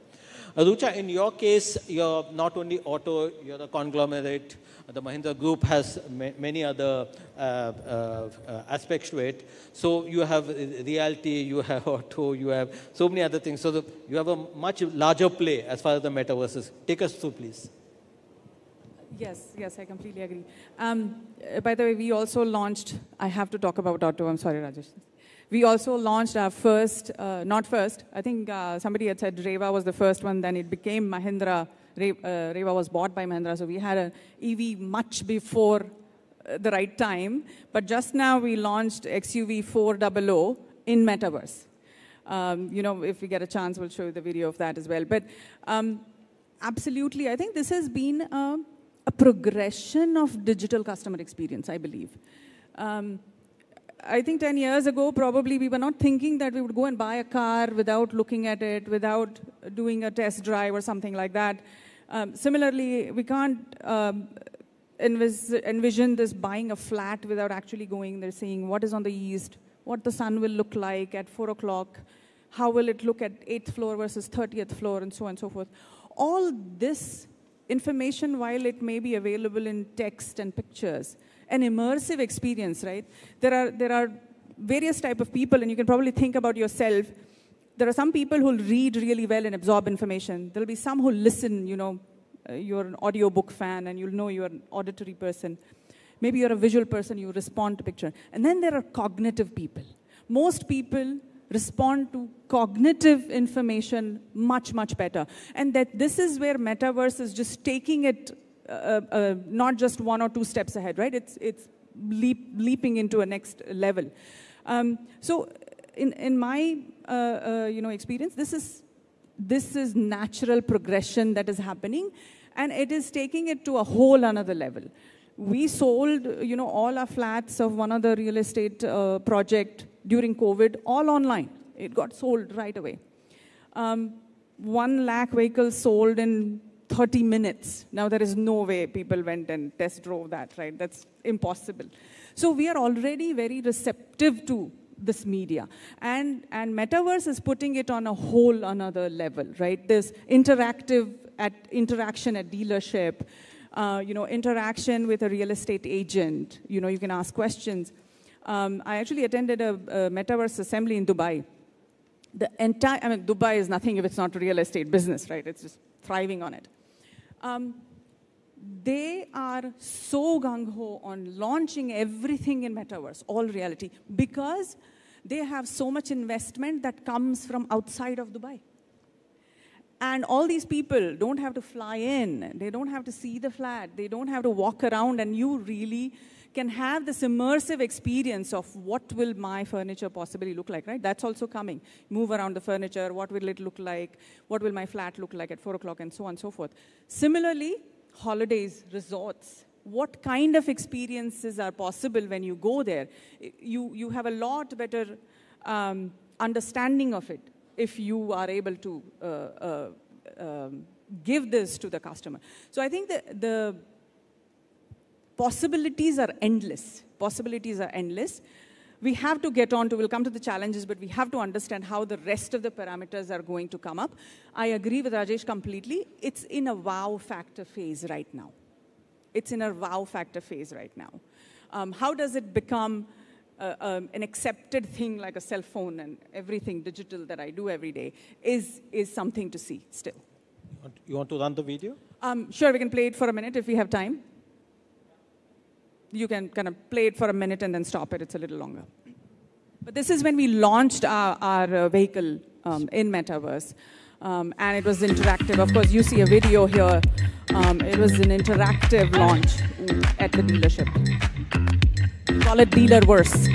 Rucha, in your case, you're not only auto, you're a conglomerate. The Mahindra Group has many other aspects to it. So you have realty, you have auto, you have so many other things. So you have a much larger play as far as the metaverse is. Take us through, please. Yes, I completely agree. By the way, we also launched, I have to talk about auto, I'm sorry, Rajesh. We also launched our first, not first, I think somebody had said Reva was the first one, then it became Mahindra. Reva was bought by Mahindra, so we had an EV much before the right time. But just now we launched XUV 400 in Metaverse. If we get a chance, we'll show you the video of that as well. But absolutely, I think this has been a progression of digital customer experience, I believe. I think 10 years ago, probably we were not thinking that we would go and buy a car without looking at it, without doing a test drive or something like that. Similarly, we can't envision this buying a flat without actually going there, seeing what is on the east, what the sun will look like at 4 o'clock, how will it look at 8th floor versus 30th floor, and so on and so forth. All this information, while it may be available in text and pictures, an immersive experience, right? There are various type of people, and you can probably think about yourself. There are some people who will read really well and absorb information. There will be some who listen, you're an audiobook fan, and you'll know you're an auditory person. Maybe you're a visual person, you respond to picture. And then there are cognitive people. Most people respond to cognitive information much, much better. And that this is where Metaverse is just taking it not just 1 or 2 steps ahead, right? It's leaping into a next level. So in my experience, this is natural progression that is happening, and it is taking it to a whole another level. We sold all our flats of one other real estate project during COVID all online. It got sold right away. 1 lakh vehicles sold in 30 minutes. Now, there is no way people went and test drove that, right? That's impossible. So we are already very receptive to this media. And Metaverse is putting it on a whole another level, right? This interaction at dealership, interaction with a real estate agent. You can ask questions. I actually attended a Metaverse assembly in Dubai. Dubai is nothing if it's not a real estate business, right? It's just thriving on it. They are so gung-ho on launching everything in Metaverse, all reality, because they have so much investment that comes from outside of Dubai. And all these people don't have to fly in. They don't have to see the flat. They don't have to walk around, and you really can have this immersive experience of what will my furniture possibly look like, right? That's also coming. Move around the furniture. What will it look like? What will my flat look like at 4 o'clock, and so on and so forth. Similarly, holidays, resorts. What kind of experiences are possible when you go there? You have a lot better understanding of it if you are able to give this to the customer. So I think the possibilities are endless. Possibilities are endless. We have to get on to, we'll come to the challenges, but we have to understand how the rest of the parameters are going to come up. I agree with Rajesh completely. It's in a wow factor phase right now. It's in a wow factor phase right now. How does it become an accepted thing like a cell phone and everything digital that I do every day is something to see still. You want to run the video? Sure, we can play it for a minute if we have time. you can kind of play it for a minute and then stop it. It's a little longer. But this is when we launched our vehicle in Metaverse. And it was interactive. Of course, you see a video here. It was an interactive launch at the dealership. We call it Dealerverse.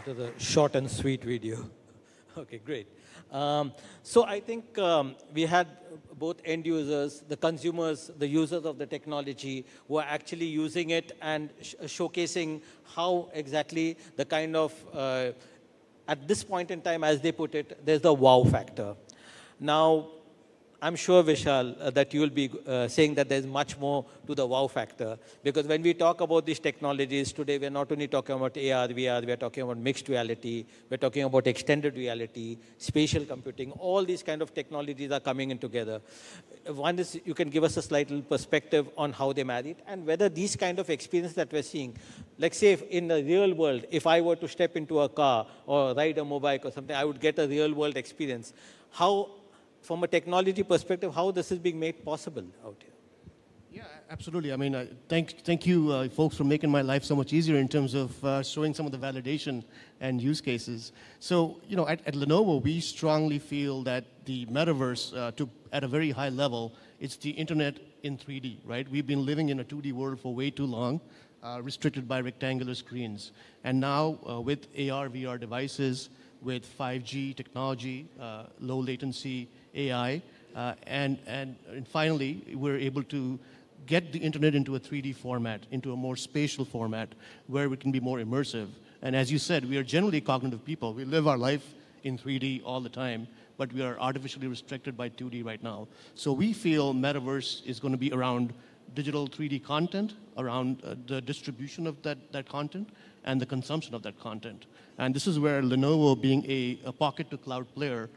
That was a short and sweet video. Okay, great. So I think we had both end users, the consumers, the users of the technology who are actually using it and showcasing how exactly the kind of, at this point in time, as they put it, there's the wow factor. Now, I'm sure, Vishal, that you will be saying that there's much more to the wow factor. Because when we talk about these technologies today, we're not only talking about AR, VR, we're talking about mixed reality, we're talking about extended reality, spatial computing, all these kind of technologies are coming in together. One is you can give us a slight little perspective on how they marry it and whether these kind of experience that we're seeing, like say in the real world, if I were to step into a car or ride a mobile or something, I would get a real world experience. How, from a technology perspective, how this is being made possible out here? Yeah, absolutely. I mean, thank you, folks, for making my life so much easier in terms of showing some of the validation and use cases. So, you know, at Lenovo, we strongly feel that the metaverse, at a very high level, it's the internet in 3D, right? We've been living in a 2D world for way too long, restricted by rectangular screens. And now, with AR, VR devices, with 5G technology, low latency AI, and finally, we're able to get the internet into a 3D format, into a more spatial format, where we can be more immersive. And as you said, we are generally cognitive people. We live our life in 3D all the time, but we are artificially restricted by 2D right now. So we feel metaverse is going to be around digital 3D content, around the distribution of that content, and the consumption of that content. And this is where Lenovo, being a pocket-to-cloud player,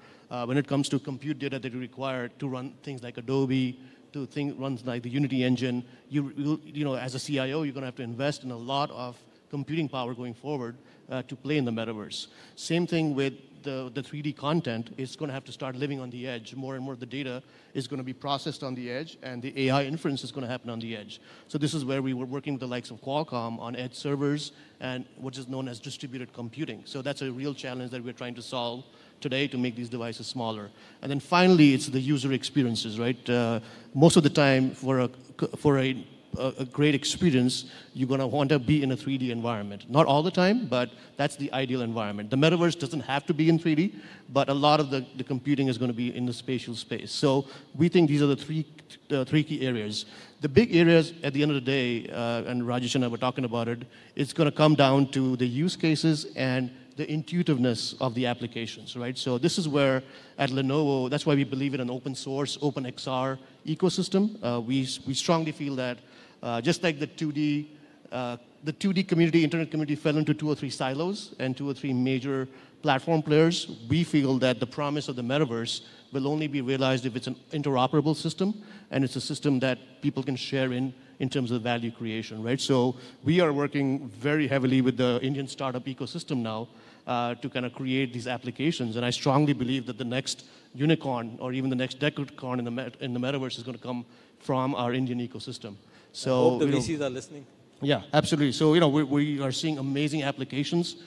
when it comes to compute data that you require to run things like Adobe, to runs like the Unity engine, you know, as a CIO, you're going to have to invest in a lot of computing power going forward to play in the metaverse. Same thing with the 3D content. It's going to have to start living on the edge. More and more of the data is going to be processed on the edge, and the AI inference is going to happen on the edge. So this is where we were working with the likes of Qualcomm on edge servers and what is known as distributed computing. So that's a real challenge that we're trying to solve today to make these devices smaller. And then finally, it's the user experiences, right? Most of the time, for a great experience, you're going to want to be in a 3D environment. Not all the time, but that's the ideal environment. The metaverse doesn't have to be in 3D, but a lot of the computing is going to be in the spatial space. So we think these are the three key areas. The big areas at the end of the day, and Rajesh and I were talking about it, it's going to come down to the use cases and the intuitiveness of the applications, right? So this is where, at Lenovo, that's why we believe in an open source, open XR ecosystem. We strongly feel that just like the 2D community, internet community fell into 2 or 3 silos and 2 or 3 major platform players, we feel that the promise of the metaverse will only be realized if it's an interoperable system and it's a system that people can share in terms of value creation, right? So we are working very heavily with the Indian startup ecosystem now to kind of create these applications. And I strongly believe that the next unicorn or even the next decacorn in the metaverse is going to come from our Indian ecosystem. So I hope the VCs are listening. Yeah, absolutely. So, you know, we are seeing amazing applications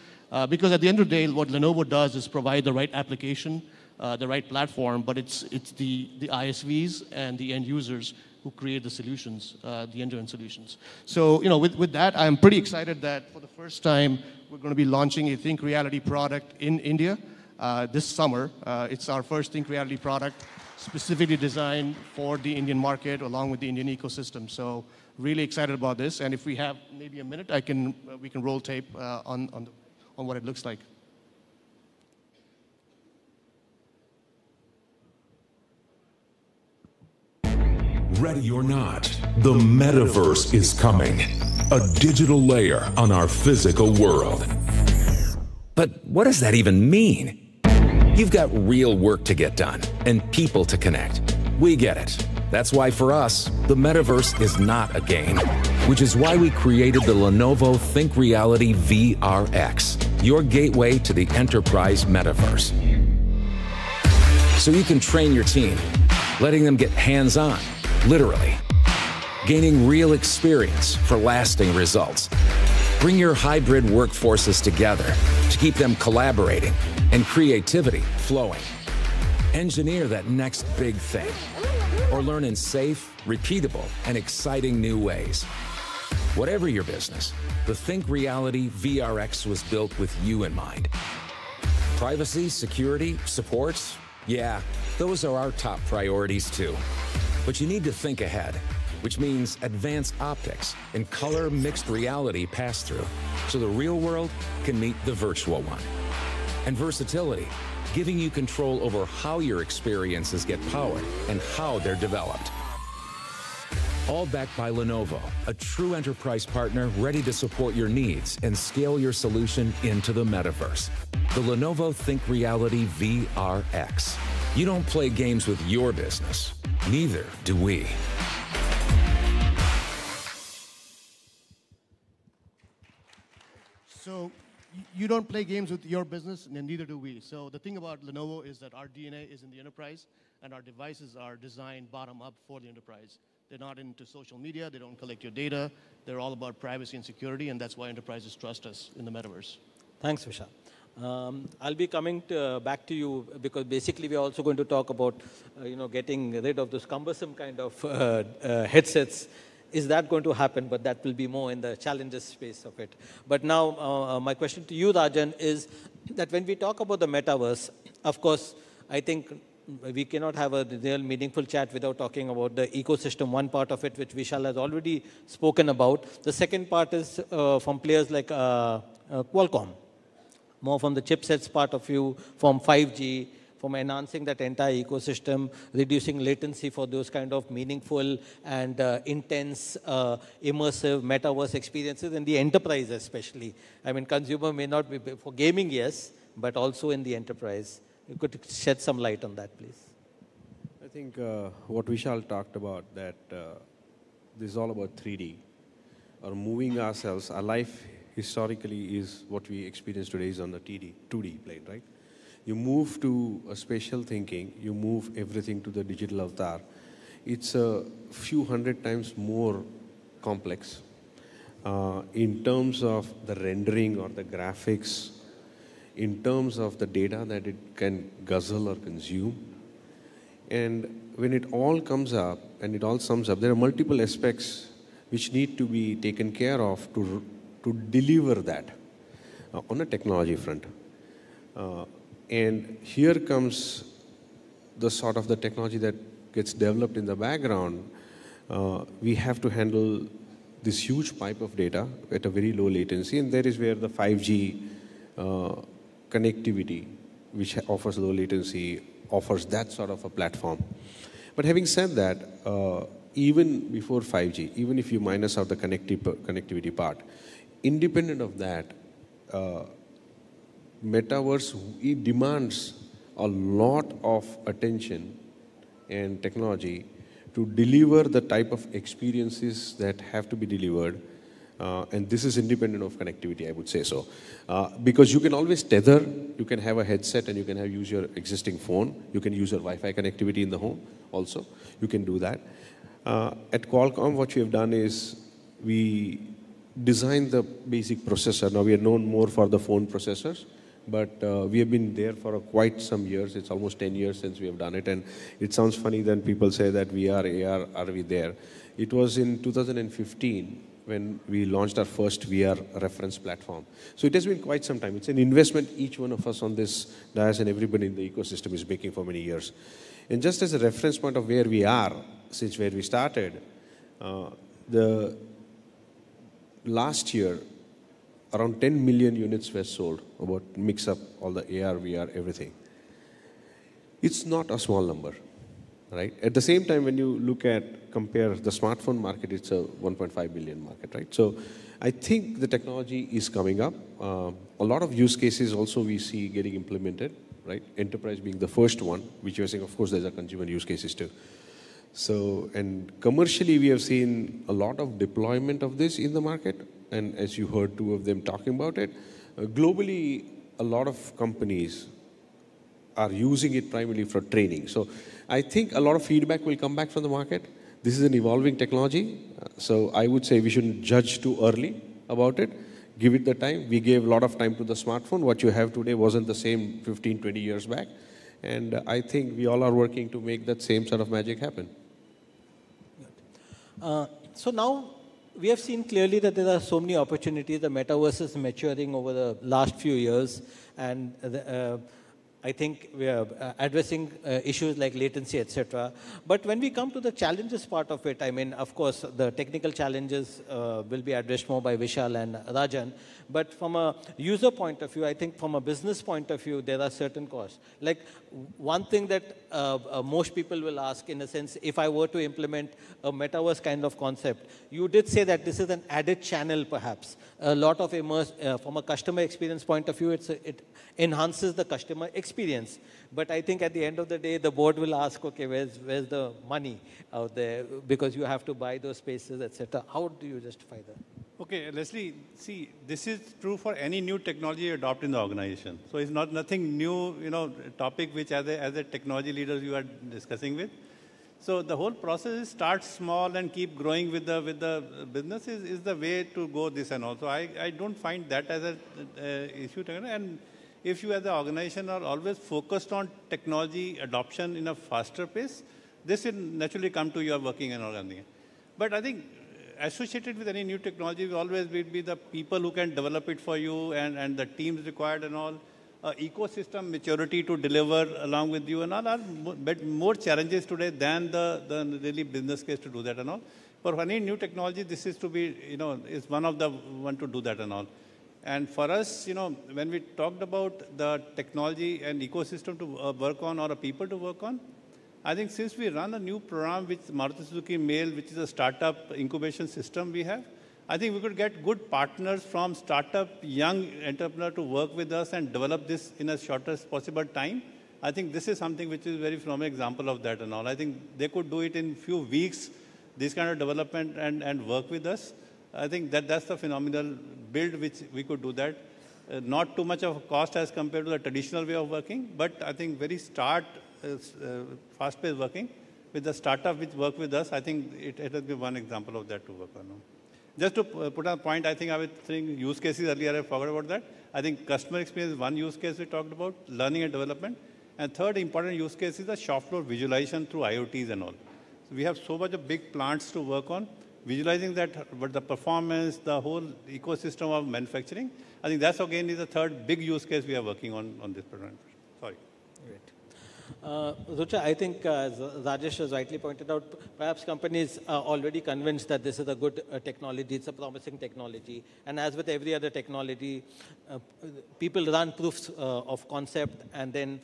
because at the end of the day, what Lenovo does is provide the right application, the right platform, but it's the ISVs and the end users who create the solutions, the end-to-end solutions. So, you know, with that, I'm pretty excited that for the first time, we're going to be launching a Think Reality product in India this summer. It's our first Think Reality product, specifically designed for the Indian market along with the Indian ecosystem. So really excited about this. And if we have maybe a minute, we can roll tape on what it looks like. Ready or not, the metaverse is coming. A digital layer on our physical world. But what does that even mean? You've got real work to get done and people to connect. We get it. That's why for us, the metaverse is not a game, which is why we created the Lenovo Think Reality VRX, your gateway to the enterprise metaverse. So you can train your team, letting them get hands-on, literally, gaining real experience for lasting results. Bring your hybrid workforces together to keep them collaborating and creativity flowing. Engineer that next big thing, or learn in safe, repeatable, and exciting new ways. Whatever your business, the Think Reality VRX was built with you in mind. Privacy, security, supports, yeah, those are our top priorities too. But you need to think ahead, which means advanced optics and color mixed reality pass-through, so the real world can meet the virtual one. And versatility, giving you control over how your experiences get powered and how they're developed. All backed by Lenovo, a true enterprise partner ready to support your needs and scale your solution into the metaverse. The Lenovo Think Reality VRX. You don't play games with your business. Neither do we. So you don't play games with your business, and neither do we. So the thing about Lenovo is that our DNA is in the enterprise, and our devices are designed bottom up for the enterprise. They're not into social media. They don't collect your data. They're all about privacy and security, and that's why enterprises trust us in the metaverse. Thanks, Vishal. I'll be coming back to you because basically we're also going to talk about, getting rid of those cumbersome kind of headsets. Is that going to happen? But that will be more in the challenges space of it. But now my question to you, Rajan, is that when we talk about the metaverse, of course, I think we cannot have a real meaningful chat without talking about the ecosystem, one part of it, which Vishal has already spoken about. The second part is from players like Qualcomm, more from the chipsets part of view, from 5G, from enhancing that entire ecosystem, reducing latency for those kind of meaningful and intense, immersive metaverse experiences in the enterprise especially. I mean, consumer may not be, for gaming, yes, but also in the enterprise. You could shed some light on that, please. I think what Vishal talked about, that this is all about 3D, or moving ourselves. Our life historically is what we experience today is on the 2D plane, right? You move to a spatial thinking, you move everything to the digital avatar. It's a few hundred times more complex in terms of the rendering or the graphics, in terms of the data that it can guzzle or consume. And when it all comes up and it all sums up, there are multiple aspects which need to be taken care of to deliver that on a technology front. And here comes the sort of the technology that gets developed in the background. We have to handle this huge pipe of data at a very low latency, and there is where the 5G connectivity, which offers low latency, offers that sort of a platform. But having said that, even before 5G, even if you minus out the connectivity part, independent of that, metaverse, it demands a lot of attention and technology to deliver the type of experiences that have to be delivered. And this is independent of connectivity, I would say so. Because you can always tether, you can have a headset and you can use your existing phone. You can use your Wi-Fi connectivity in the home also. You can do that. At Qualcomm, what we have done is we designed the basic processor. Now we are known more for the phone processors, but we have been there for quite some years. It's almost 10 years since we have done it. And it sounds funny when people say that VR, AR, are we there? It was in 2015 when we launched our first VR reference platform. So it has been quite some time. It's an investment each one of us on this dais and everybody in the ecosystem is making for many years. And just as a reference point of where we are, since where we started, the last year, around 10 million units were sold, about mix up all the AR, VR, everything. It's not a small number. right? At the same time, when you compare the smartphone market, it's a 1.5 billion market, right? So I think the technology is coming up. A lot of use cases also we see getting implemented, right? Enterprise being the first one, which you're saying, of course, there's a consumer use cases too. So, and commercially, we have seen a lot of deployment of this in the market. And as you heard two of them talking about it, globally, a lot of companies are using it primarily for training. So I think a lot of feedback will come back from the market. This is an evolving technology. So I would say we shouldn't judge too early about it. Give it the time. We gave a lot of time to the smartphone. What you have today wasn't the same 15, 20 years back. And I think we all are working to make that same sort of magic happen. So now we have seen clearly that there are so many opportunities. The metaverse is maturing over the last few years. And I think we are addressing issues like latency, etc. But when we come to the challenges part of it, I mean, of course, the technical challenges will be addressed more by Vishal and Rajan. But from a user point of view, I think from a business point of view, there are certain costs. Like one thing that most people will ask, in a sense, if I were to implement a metaverse kind of concept, you did say that this is an added channel, perhaps. A lot of from a customer experience point of view, it enhances the customer experience. But I think at the end of the day, the board will ask, okay, where's the money out there? Because you have to buy those spaces, etc. How do you justify that? Okay, Leslie, see, this is true for any new technology you adopt in the organization. So it's nothing new, topic which as a technology leader you are discussing with. So the whole process is start small and keep growing with the business is the way to go this and all. So I don't find that as an issue. And if you as an organization are always focused on technology adoption in a faster pace, this will naturally come to your working and organizing. But I think associated with any new technology will always be the people who can develop it for you and the teams required and all. Ecosystem maturity to deliver along with you and all are more challenges today than the really business case to do that and all. For any new technology, this is to be, is one of the one to do that and all. And for us, when we talked about the technology and ecosystem to work on or a people to work on, I think since we run a new program with Maruti Suzuki Mail, which is a startup incubation system we have, I think we could get good partners from startup, young entrepreneur to work with us and develop this in a shortest possible time. I think this is something which is very phenomenal example of that and all. I think they could do it in few weeks, this kind of development and work with us. I think that's the phenomenal build which we could do that. Not too much of a cost as compared to the traditional way of working, but I think very fast-paced working with the startup which work with us. I think it has been one example of that to work on. Just to put a point, I think I was saying use cases earlier, I forgot about that. I think customer experience is one use case we talked about, learning and development. And third important use case is the shop floor visualization through IoTs and all. So we have so much of big plants to work on, visualizing that, but the performance, the whole ecosystem of manufacturing. I think that's again is the third big use case we are working on this program. Sorry. Great. Rucha, I think as Rajesh has rightly pointed out, perhaps companies are already convinced that this is a good technology, it's a promising technology. And as with every other technology, people run proofs of concept and then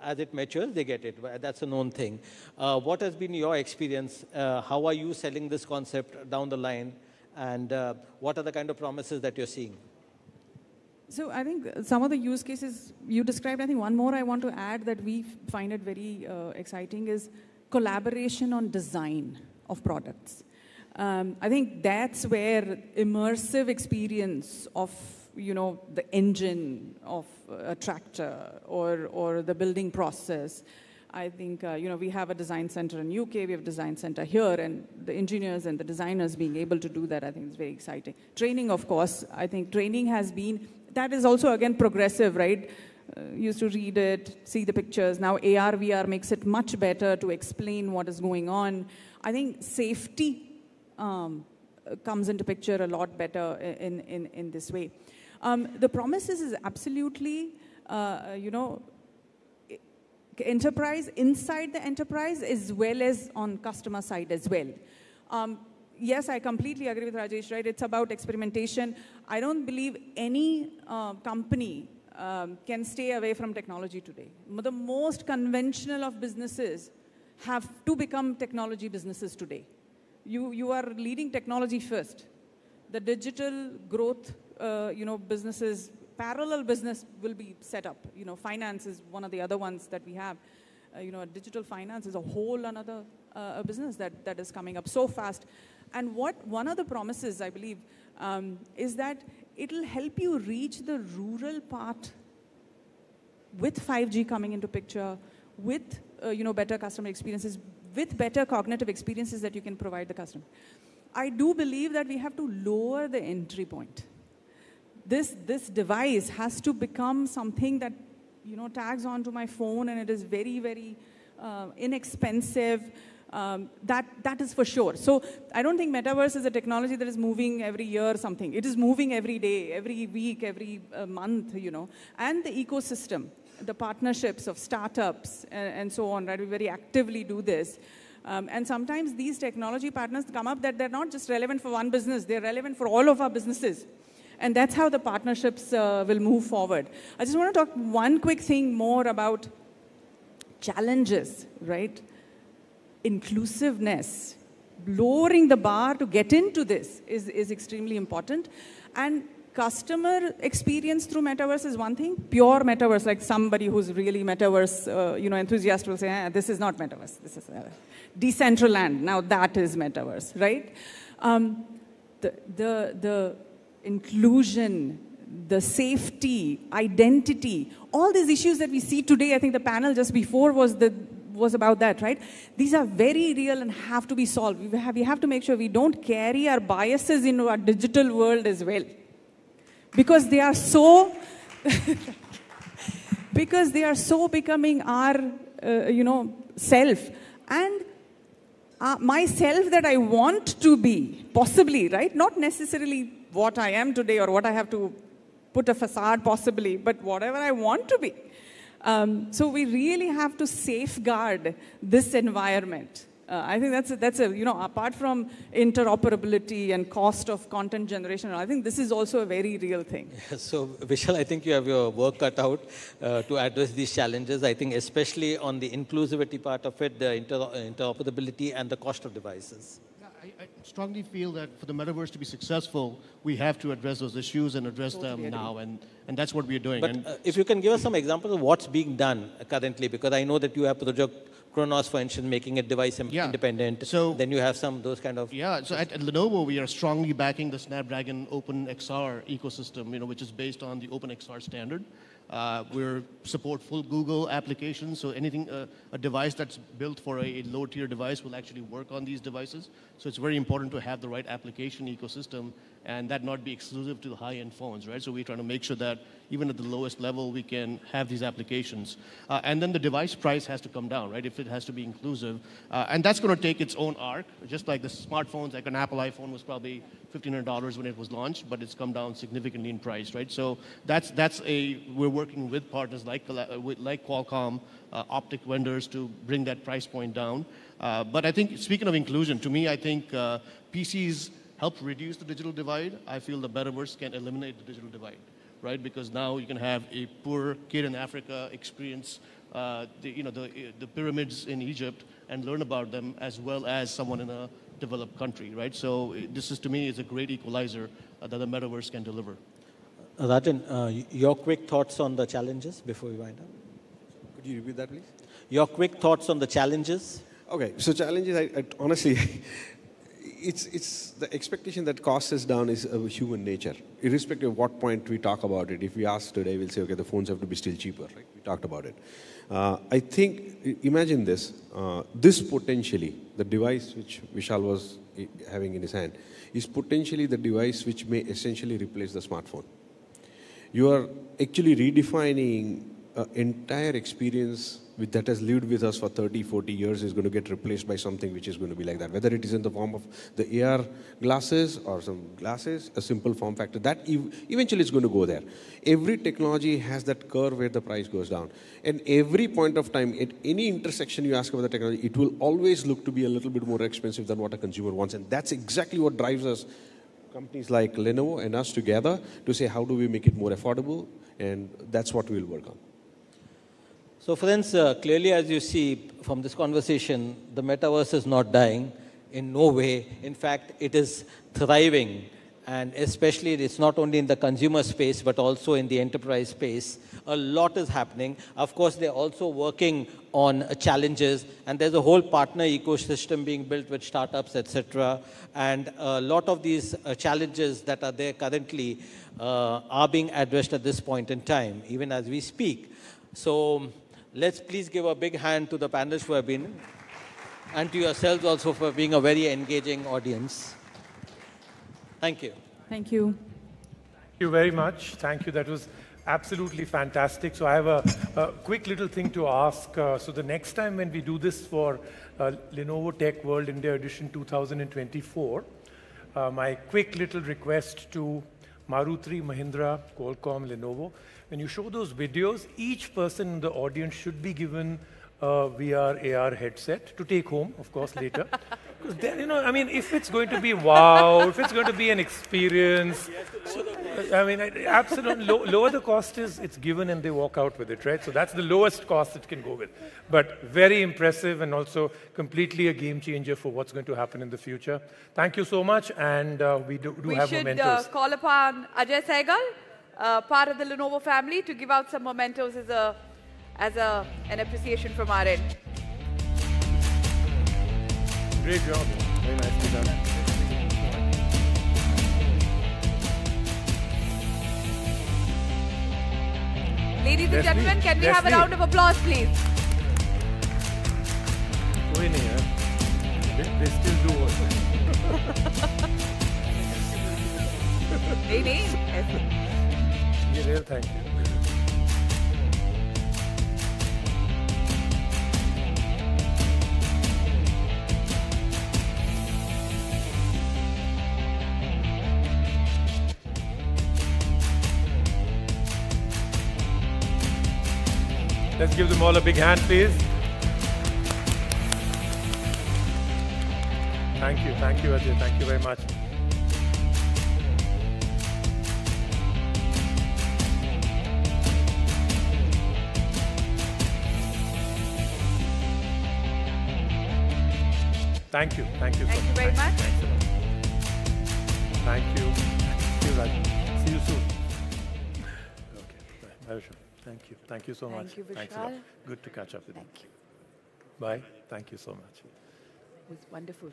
as it matures, they get it. That's a known thing. What has been your experience? How are you selling this concept down the line? And what are the kind of promises that you're seeing? So I think some of the use cases you described, I think one more I want to add that we find it very exciting is collaboration on design of products. I think that's where immersive experience of the engine of a tractor or the building process. I think, we have a design center in UK, we have a design center here, and the engineers and the designers being able to do that, I think is very exciting. Training, of course, I think training has been, that is also, again, progressive, right? Used to read it, see the pictures. Now AR, VR makes it much better to explain what is going on. I think safety comes into picture a lot better in this way. The promises is absolutely, enterprise, inside the enterprise as well as on customer side as well. Yes, I completely agree with Rajesh, right? It's about experimentation. I don't believe any company can stay away from technology today. The most conventional of businesses have to become technology businesses today. You are leading technology first. The digital growth, businesses, parallel business will be set up. Finance is one of the other ones that we have. Digital finance is a whole another business that is coming up so fast. And one of the promises, I believe, is that it'll help you reach the rural part with 5G coming into picture, with better customer experiences, with better cognitive experiences that you can provide the customer. I do believe that we have to lower the entry point. This device has to become something that tags onto my phone, and it is very, very inexpensive. That is for sure. So I don't think metaverse is a technology that is moving every year or something. It is moving every day, every week, every month, And the ecosystem, the partnerships of startups and so on, right? We very actively do this. And sometimes these technology partners come up that they're not just relevant for one business, they're relevant for all of our businesses. And that's how the partnerships will move forward. I just want to talk one quick thing more about challenges, right? Inclusiveness. Lowering the bar to get into this is extremely important. And customer experience through metaverse is one thing. Pure metaverse, like somebody who's really metaverse enthusiast will say, this is not metaverse. This is Decentraland. Now that is metaverse, right? The inclusion, the safety, identity, all these issues that we see today, I think the panel just before was about that, right? These are very real and have to be solved. We have to make sure we don't carry our biases into our digital world as well. Because they are so, becoming our, self. And myself that I want to be, possibly, right? Not necessarily what I am today or what I have to put a facade, possibly, but whatever I want to be. So we really have to safeguard this environment. I think that's apart from interoperability and cost of content generation, I think this is also a very real thing. So, Vishal, I think you have your work cut out to address these challenges. I think especially on the inclusivity part of it, the interoperability and the cost of devices. I strongly feel that for the metaverse to be successful, we have to address those issues and address them now, and that's what we're doing. But if you can give us some examples of what's being done currently, because I know that you have Project Kronos, for instance, making it device independent. So then you have those kind of... Yeah, so at Lenovo, we are strongly backing the Snapdragon OpenXR ecosystem, which is based on the OpenXR standard. We support full Google applications, so anything, a device that's built for a low-tier device will actually work on these devices. So it's very important to have the right application ecosystem and that not be exclusive to the high-end phones, right? So we're trying to make sure that even at the lowest level, we can have these applications. And then the device price has to come down, right, if it has to be inclusive. And that's going to take its own arc, just like the smartphones, like an Apple iPhone was probably $1,500 when it was launched, but it's come down significantly in price, right? So we're working with partners like Qualcomm, optic vendors to bring that price point down. But I think, speaking of inclusion, to me, I think PCs help reduce the digital divide. I feel the metaverse can eliminate the digital divide, right? Because now you can have a poor kid in Africa experience the pyramids in Egypt and learn about them as well as someone in a developed country, right? So this is, to me, is a great equalizer that the metaverse can deliver. Rajan, your quick thoughts on the challenges before we wind up? Could you repeat that, please? Your quick thoughts on the challenges? Okay, so challenges, I honestly, it's the expectation that cost is down is of human nature. Irrespective of what point we talk about it, if we ask today, we'll say, okay, the phones have to be still cheaper, right? We talked about it. I think, imagine this, this potentially, the device which Vishal was having in his hand, is potentially the device which may essentially replace the smartphone. You are actually redefining an entire experience that has lived with us for 30, 40 years is going to get replaced by something which is going to be like that. Whether it is in the form of the AR glasses or some glasses, a simple form factor, that eventually is going to go there. Every technology has that curve where the price goes down. And every point of time, at any intersection you ask about the technology, it will always look to be a little bit more expensive than what a consumer wants. And that's exactly what drives us, companies like Lenovo and us together, to say how do we make it more affordable, and that's what we'll work on. So friends, clearly as you see from this conversation, the metaverse is not dying in no way. In fact, it is thriving. And especially it's not only in the consumer space, but also in the enterprise space. A lot is happening. Of course, they're also working on challenges, and there's a whole partner ecosystem being built with startups, etc. And a lot of these challenges that are there currently are being addressed at this point in time, even as we speak. So let's please give a big hand to the panelists who have been, and to yourselves also for being a very engaging audience. Thank you. Thank you. Thank you very much. Thank you. That was absolutely fantastic. So I have a quick little thing to ask. So the next time when we do this for Lenovo Tech World India Edition 2024, my quick little request to Maruti, Mahindra, Qualcomm, Lenovo, when you show those videos, each person in the audience should be given a VR, AR headset to take home, of course, later. Because then, you know, I mean, if it's going to be wow, if it's going to be an experience, I mean, absolutely, lower the cost is, it's given and they walk out with it, right? So that's the lowest cost it can go with. But very impressive and also completely a game changer for what's going to happen in the future. Thank you so much, and we do have mementos. We should call upon Ajay Sehgal, part of the Lenovo family, to give out some mementos as an appreciation from our end. Great job. Very nicely done. Ladies and gentlemen, can we have a round of applause, please? Koi nahi hai. They still do also. Nahi. Thank you. Let's give them all a big hand, please. Thank you, Ajay. Thank you very much. Thank you. Thank you very much. Thanks a lot. Thank you. Thank you, Raj. See you soon. Okay. Bye. Thank you. Thank you so much. Thank you, Thanks a lot. Vishal. Good to catch up with you. Thank you. Bye. Thank you so much. It was wonderful.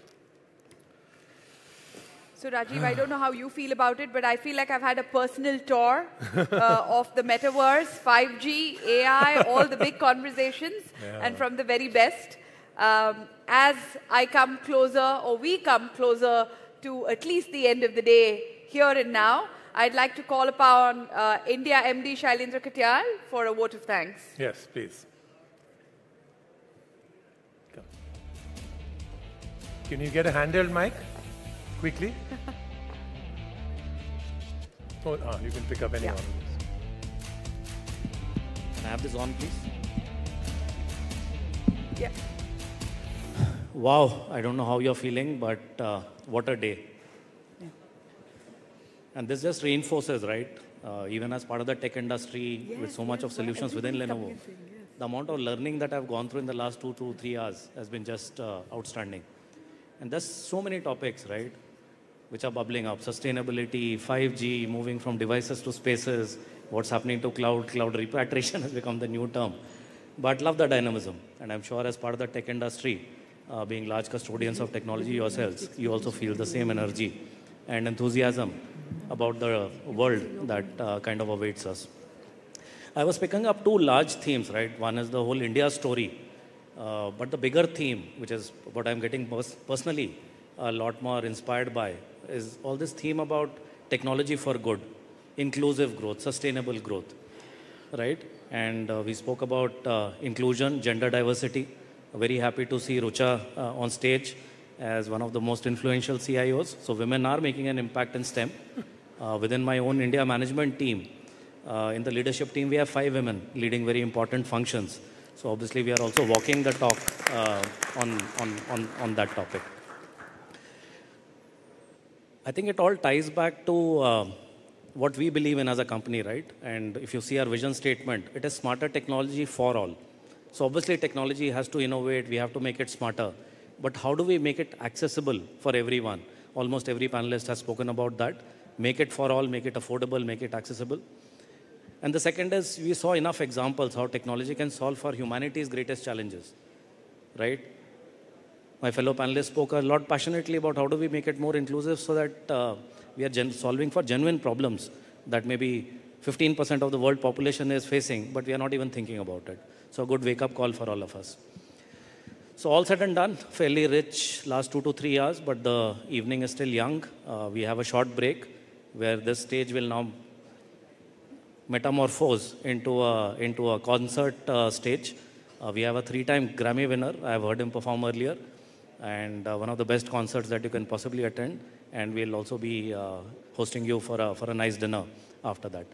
So Rajiv, I don't know how you feel about it, but I feel like I've had a personal tour of the metaverse, 5G, AI, all the big conversations, and from the very best. As I come closer, or we come closer to at least the end of the day, here and now, I'd like to call upon India MD Shailendra Katyal for a vote of thanks. Yes, please. Come. Can you get a handheld mic quickly? Oh, you can pick up any one of these. Can I have this on, please? Yeah. Wow, I don't know how you're feeling, but what a day. And this just reinforces, right? Even as part of the tech industry, with so much of solutions within Lenovo, the amount of learning that I've gone through in the last 2 to 3 years has been just outstanding. And there's so many topics, right, which are bubbling up. Sustainability, 5G, moving from devices to spaces, what's happening to cloud repatriation has become the new term. But love the dynamism. And I'm sure as part of the tech industry, being large custodians of technology yourselves, you also feel the same energy and enthusiasm about the world that kind of awaits us. I was picking up 2 large themes, right? One is the whole India story, but the bigger theme, which is what I'm getting personally a lot more inspired by, is all this theme about technology for good, inclusive growth, sustainable growth, right? And we spoke about inclusion, gender diversity. Very happy to see Rucha on stage as one of the most influential CIOs. So women are making an impact in STEM. Within my own India management team, in the leadership team, we have 5 women leading very important functions. So obviously, we are also walking the talk on that topic. I think it all ties back to what we believe in as a company, right? And if you see our vision statement, it is smarter technology for all. So obviously technology has to innovate, we have to make it smarter. But how do we make it accessible for everyone? Almost every panelist has spoken about that. Make it for all, make it affordable, make it accessible. And the second is, we saw enough examples how technology can solve for humanity's greatest challenges, right? My fellow panelists spoke a lot passionately about how do we make it more inclusive so that we are solving for genuine problems that maybe 15% of the world population is facing, but we are not even thinking about it. So a good wake-up call for all of us. So all said and done, fairly rich last 2 to 3 hours, but the evening is still young. We have a short break where this stage will now metamorphose into a concert stage. We have a 3-time Grammy winner. I have heard him perform earlier. And one of the best concerts that you can possibly attend. And we'll also be hosting you for a nice dinner after that.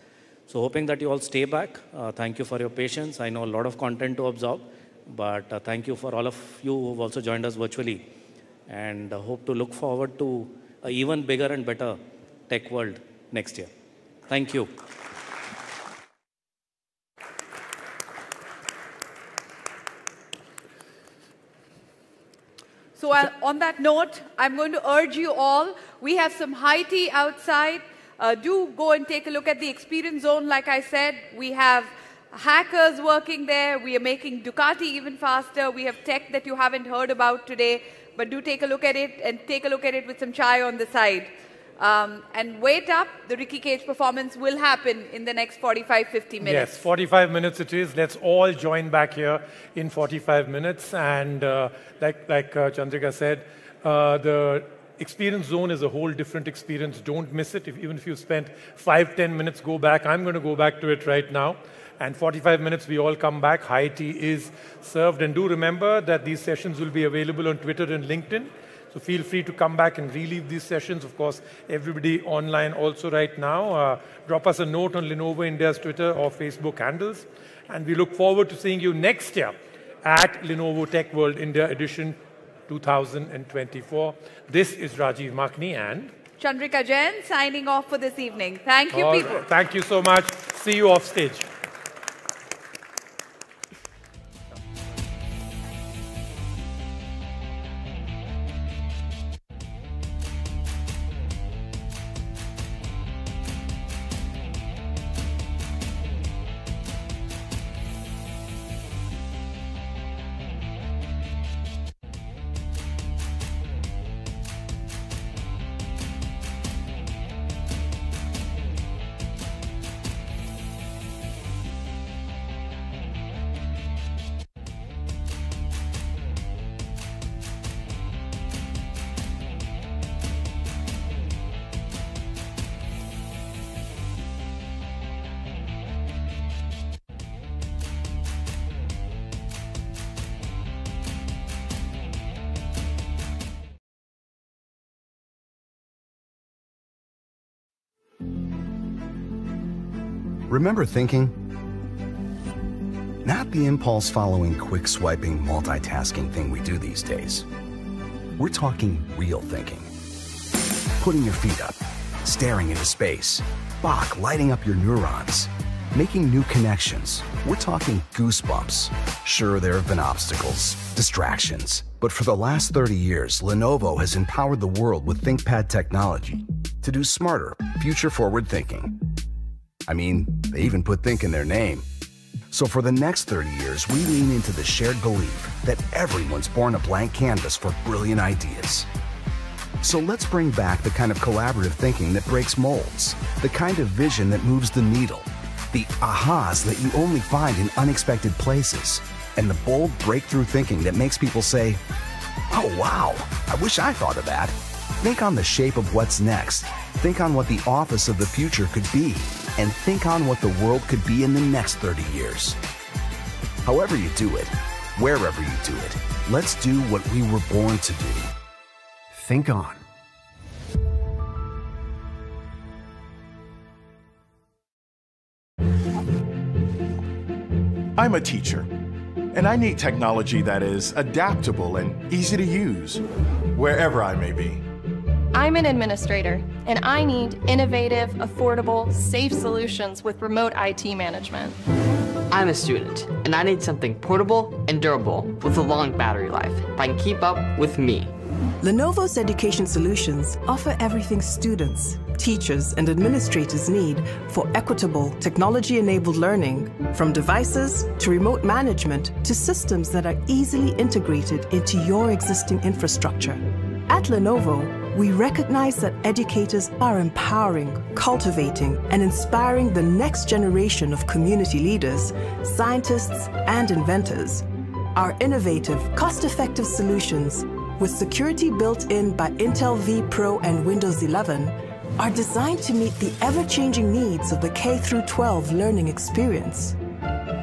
So hoping that you all stay back. Thank you for your patience. I know a lot of content to absorb. But thank you for all of you who've also joined us virtually. And hope to look forward to an even bigger and better tech world next year. Thank you. So on that note, I'm going to urge you all, we have some high tea outside. Do go and take a look at the experience zone. Like I said, we have hackers working there. We are making Ducati even faster. We have tech that you haven't heard about today. But do take a look at it, and take a look at it with some chai on the side. And wait up, the Ricky Cage performance will happen in the next 45-50 minutes. Yes, 45 minutes it is. Let's all join back here in 45 minutes. And like Chandrika said, the experience zone is a whole different experience. Don't miss it. Even if you spent 5-10 minutes, go back. I'm going to go back to it right now. And 45 minutes, we all come back. High tea is served. And do remember that these sessions will be available on Twitter and LinkedIn. So feel free to come back and relive these sessions. Of course, everybody online also right now. Drop us a note on Lenovo India's Twitter or Facebook handles. And we look forward to seeing you next year at Lenovo TechWorld India Edition 2024. This is Rajiv Makhni and Chandrika Jain signing off for this evening. Thank you, people. Thank you so much. See you off stage. Remember thinking? Not the impulse-following, quick-swiping, multitasking thing we do these days. We're talking real thinking. Putting your feet up, staring into space, Bach lighting up your neurons, making new connections. We're talking goosebumps. Sure, there have been obstacles, distractions, but for the last 30 years, Lenovo has empowered the world with ThinkPad technology to do smarter, future-forward thinking. I mean, they even put think in their name. So for the next 30 years, we lean into the shared belief that everyone's born a blank canvas for brilliant ideas. So let's bring back the kind of collaborative thinking that breaks molds, the kind of vision that moves the needle, the ahas that you only find in unexpected places, and the bold breakthrough thinking that makes people say, "Oh wow, I wish I thought of that." Think on the shape of what's next. Think on what the office of the future could be, and think on what the world could be in the next 30 years. However you do it, wherever you do it, let's do what we were born to do. Think on. I'm a teacher, and I need technology that is adaptable and easy to use, wherever I may be. I'm an administrator, and I need innovative, affordable, safe solutions with remote IT management. I'm a student, and I need something portable and durable with a long battery life that can keep up with me. Lenovo's education solutions offer everything students, teachers, and administrators need for equitable, technology-enabled learning, from devices to remote management to systems that are easily integrated into your existing infrastructure. At Lenovo, we recognize that educators are empowering, cultivating, and inspiring the next generation of community leaders, scientists, and inventors. Our innovative, cost-effective solutions, with security built in by Intel V Pro and Windows 11, are designed to meet the ever-changing needs of the K-12 learning experience.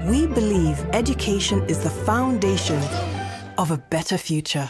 We believe education is the foundation of a better future.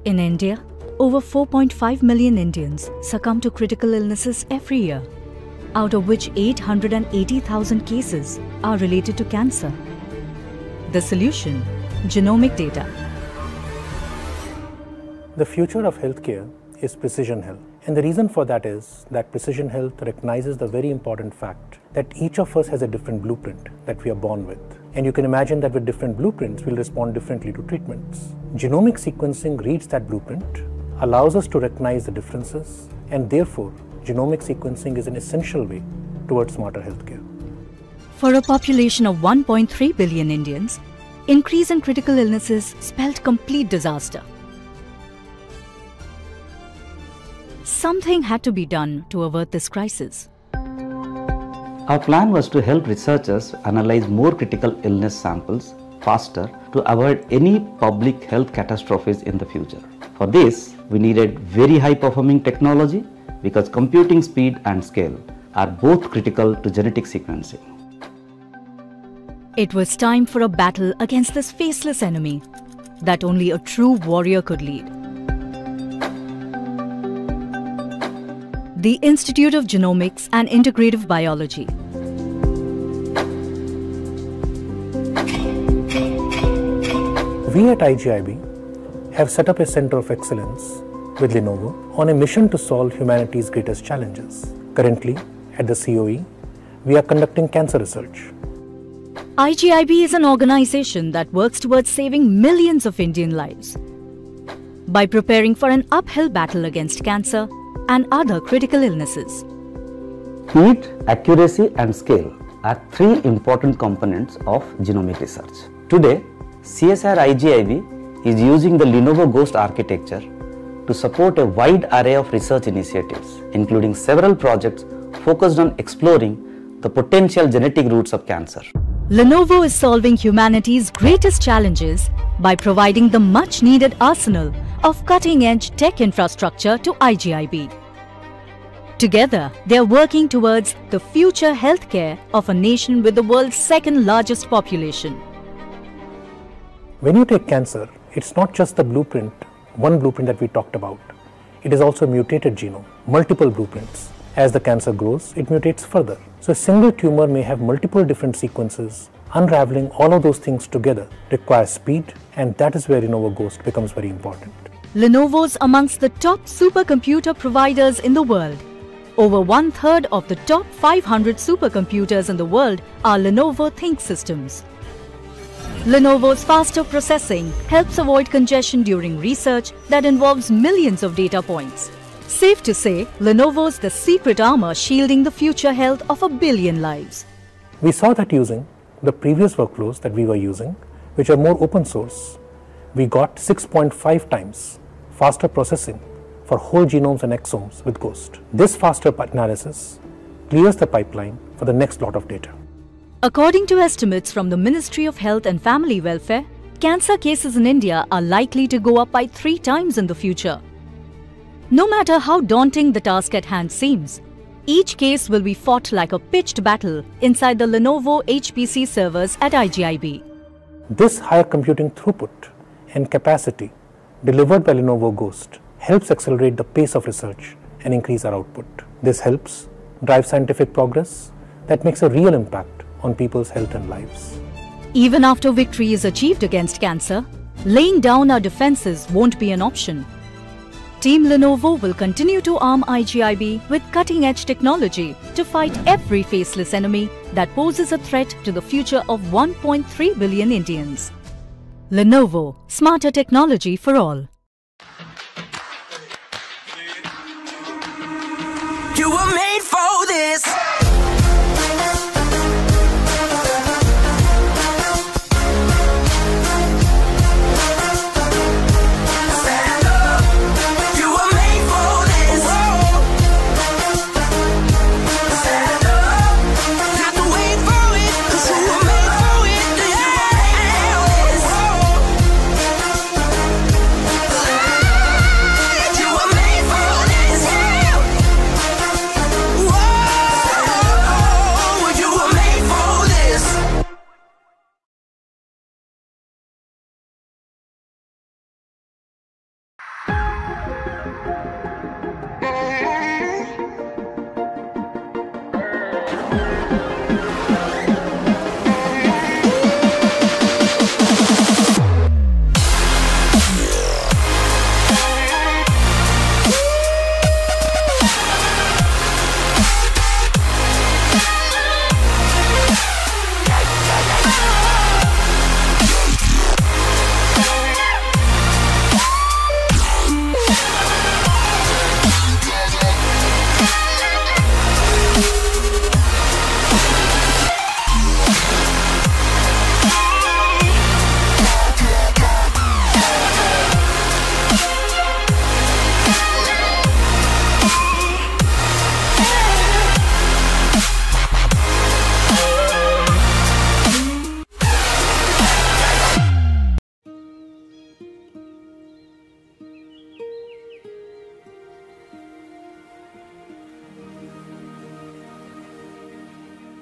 In India, over 4.5 million Indians succumb to critical illnesses every year, out of which 880,000 cases are related to cancer. The solution: genomic data. The future of healthcare is precision health. And the reason for that is that precision health recognizes the very important fact that each of us has a different blueprint that we are born with. And you can imagine that with different blueprints, we'll respond differently to treatments. Genomic sequencing reads that blueprint, allows us to recognize the differences, and therefore, genomic sequencing is an essential way towards smarter healthcare. For a population of 1.3 billion Indians, increase in critical illnesses spelled complete disaster. Something had to be done to avert this crisis. Our plan was to help researchers analyze more critical illness samples faster to avoid any public health catastrophes in the future. For this, we needed very high performing technology because computing speed and scale are both critical to genetic sequencing. It was time for a battle against this faceless enemy that only a true warrior could lead. The Institute of Genomics and Integrative Biology. We at IGIB have set up a Center of Excellence with Lenovo on a mission to solve humanity's greatest challenges. Currently, at the COE, we are conducting cancer research. IGIB is an organization that works towards saving millions of Indian lives by preparing for an uphill battle against cancer and other critical illnesses. Speed, accuracy and scale are three important components of genomic research. Today, CSIR IGIB is using the Lenovo Ghost architecture to support a wide array of research initiatives, including several projects focused on exploring the potential genetic roots of cancer. Lenovo is solving humanity's greatest challenges by providing the much-needed arsenal of cutting-edge tech infrastructure to IGIB. Together, they are working towards the future healthcare of a nation with the world's second largest population. When you take cancer, it's not just the blueprint, one blueprint that we talked about. It is also a mutated genome, multiple blueprints. As the cancer grows, it mutates further. So a single tumor may have multiple different sequences. Unraveling all of those things together requires speed, and that is where Lenovo Ghost becomes very important. Lenovo's amongst the top supercomputer providers in the world. Over 1/3 of the top 500 supercomputers in the world are Lenovo ThinkSystems. Lenovo's faster processing helps avoid congestion during research that involves millions of data points. Safe to say, Lenovo's the secret armor shielding the future health of 1 billion lives. We saw that using the previous workflows that we were using, which are more open source, we got 6.5 times faster processing for whole genomes and exomes with Ghost. This faster analysis clears the pipeline for the next lot of data. According to estimates from the Ministry of Health and Family Welfare, cancer cases in India are likely to go up by 3 times in the future. No matter how daunting the task at hand seems, each case will be fought like a pitched battle inside the Lenovo HPC servers at IGIB. This higher computing throughput and capacity delivered by Lenovo Ghost helps accelerate the pace of research and increase our output. This helps drive scientific progress that makes a real impact on people's health and lives. Even after victory is achieved against cancer, laying down our defenses won't be an option. Team Lenovo will continue to arm IGIB with cutting-edge technology to fight every faceless enemy that poses a threat to the future of 1.3 billion Indians. Lenovo, smarter technology for all. You were made for this.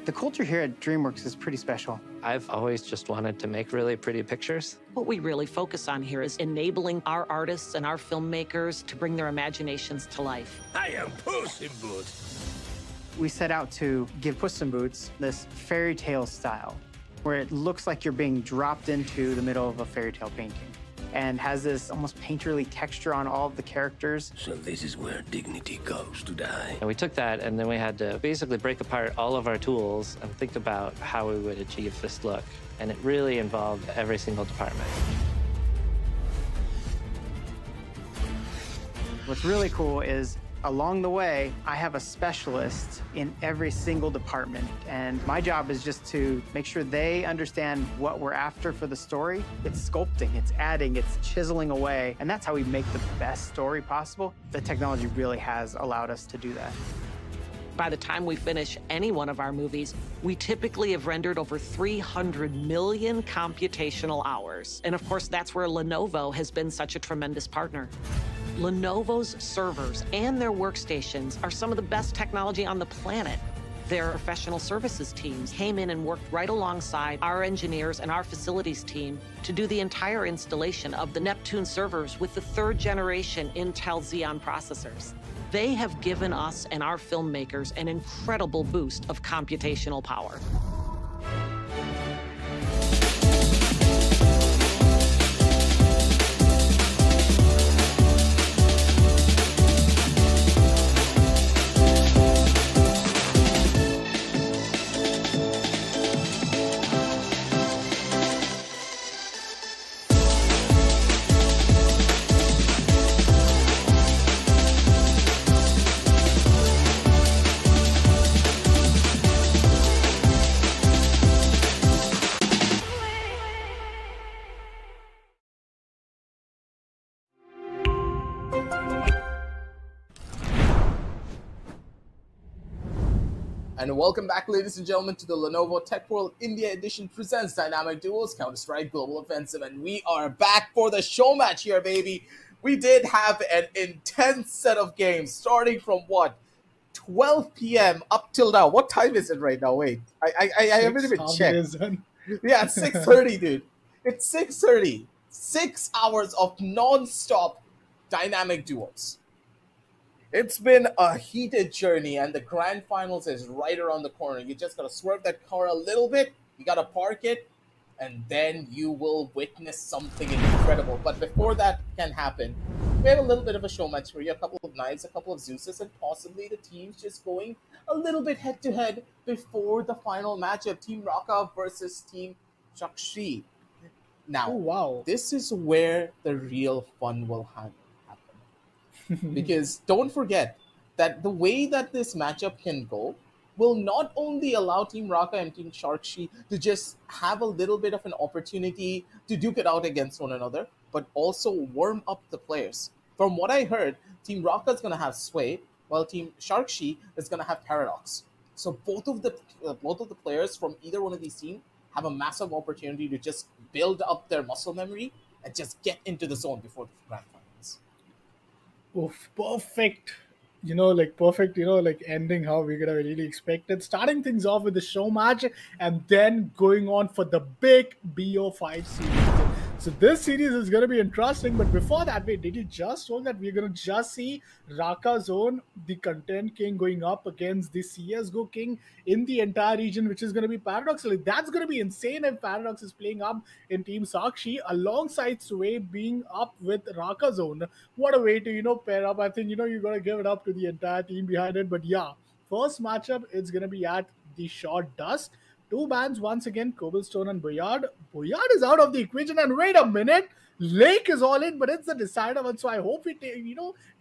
The culture here at DreamWorks is pretty special. I've always just wanted to make really pretty pictures. What we really focus on here is enabling our artists and our filmmakers to bring their imaginations to life. I am Puss in Boots. We set out to give Puss in Boots this fairy tale style, where it looks like you're being dropped into the middle of a fairy tale painting, and has this almost painterly texture on all of the characters. So this is where dignity goes to die. And we took that and then we had to basically break apart all of our tools and think about how we would achieve this look. And it really involved every single department. What's really cool is along the way, I have a specialist in every single department, and my job is just to make sure they understand what we're after for the story. It's sculpting, it's adding, it's chiseling away, and that's how we make the best story possible. The technology really has allowed us to do that. By the time we finish any one of our movies, we typically have rendered over 300 million computational hours. And of course, that's where Lenovo has been such a tremendous partner. Lenovo's servers and their workstations are some of the best technology on the planet. Their professional services teams came in and worked right alongside our engineers and our facilities team to do the entire installation of the Neptune servers with the 3rd generation Intel Xeon processors. They have given us and our filmmakers an incredible boost of computational power. And welcome back, ladies and gentlemen, to the Lenovo TechWorld India Edition presents Dynamic Duos Counter-Strike Global Offensive. And we are back for the show match here, baby. We did have an intense set of games starting from what? 12 p.m. up till now. What time is it right now? Wait, I haven't even checked. Yeah, it's 6:30, dude. It's 6:30. 6 hours of non-stop dynamic duos. It's been a heated journey, and the grand finals is right around the corner. You just gotta swerve that car a little bit, you gotta park it, and then you will witness something incredible. But before that can happen, we have a little bit of a show match for you, a couple of Knives, a couple of Zeuses, and possibly the teams just going a little bit head-to-head before the final matchup, Team Raka versus Team Shakshi. Now, this is where the real fun will happen. Because don't forget that the way that this matchup can go will not only allow Team Raka and Team Sharkshi to just have a little bit of an opportunity to duke it out against one another, but also warm up the players. From what I heard, Team Raka is going to have Sway, while Team Sharkshi is going to have Paradox. So both of the players from either one of these teams have a massive opportunity to just build up their muscle memory and just get into the zone before the grand finals. Oof, perfect. Perfect, ending how we could have really expected. Starting things off with the show match and then going on for the big BO5 series. So this series is going to be interesting, but before that, wait, did you just told that we're going to just see Raka Zone, the content king, going up against the CSGO king in the entire region, which is going to be Paradox. That's going to be insane if Paradox is playing up in Team Sakshi alongside Sway being up with Raka Zone. What a way to, pair up. I think, you got to give it up to the entire team behind it. But yeah, first matchup, it's going to be at the Short Dust. Two bans once again, Cobblestone and Boyard. Boyard is out of the equation, and wait a minute, Lake is all in, but it's the decider one. So I hope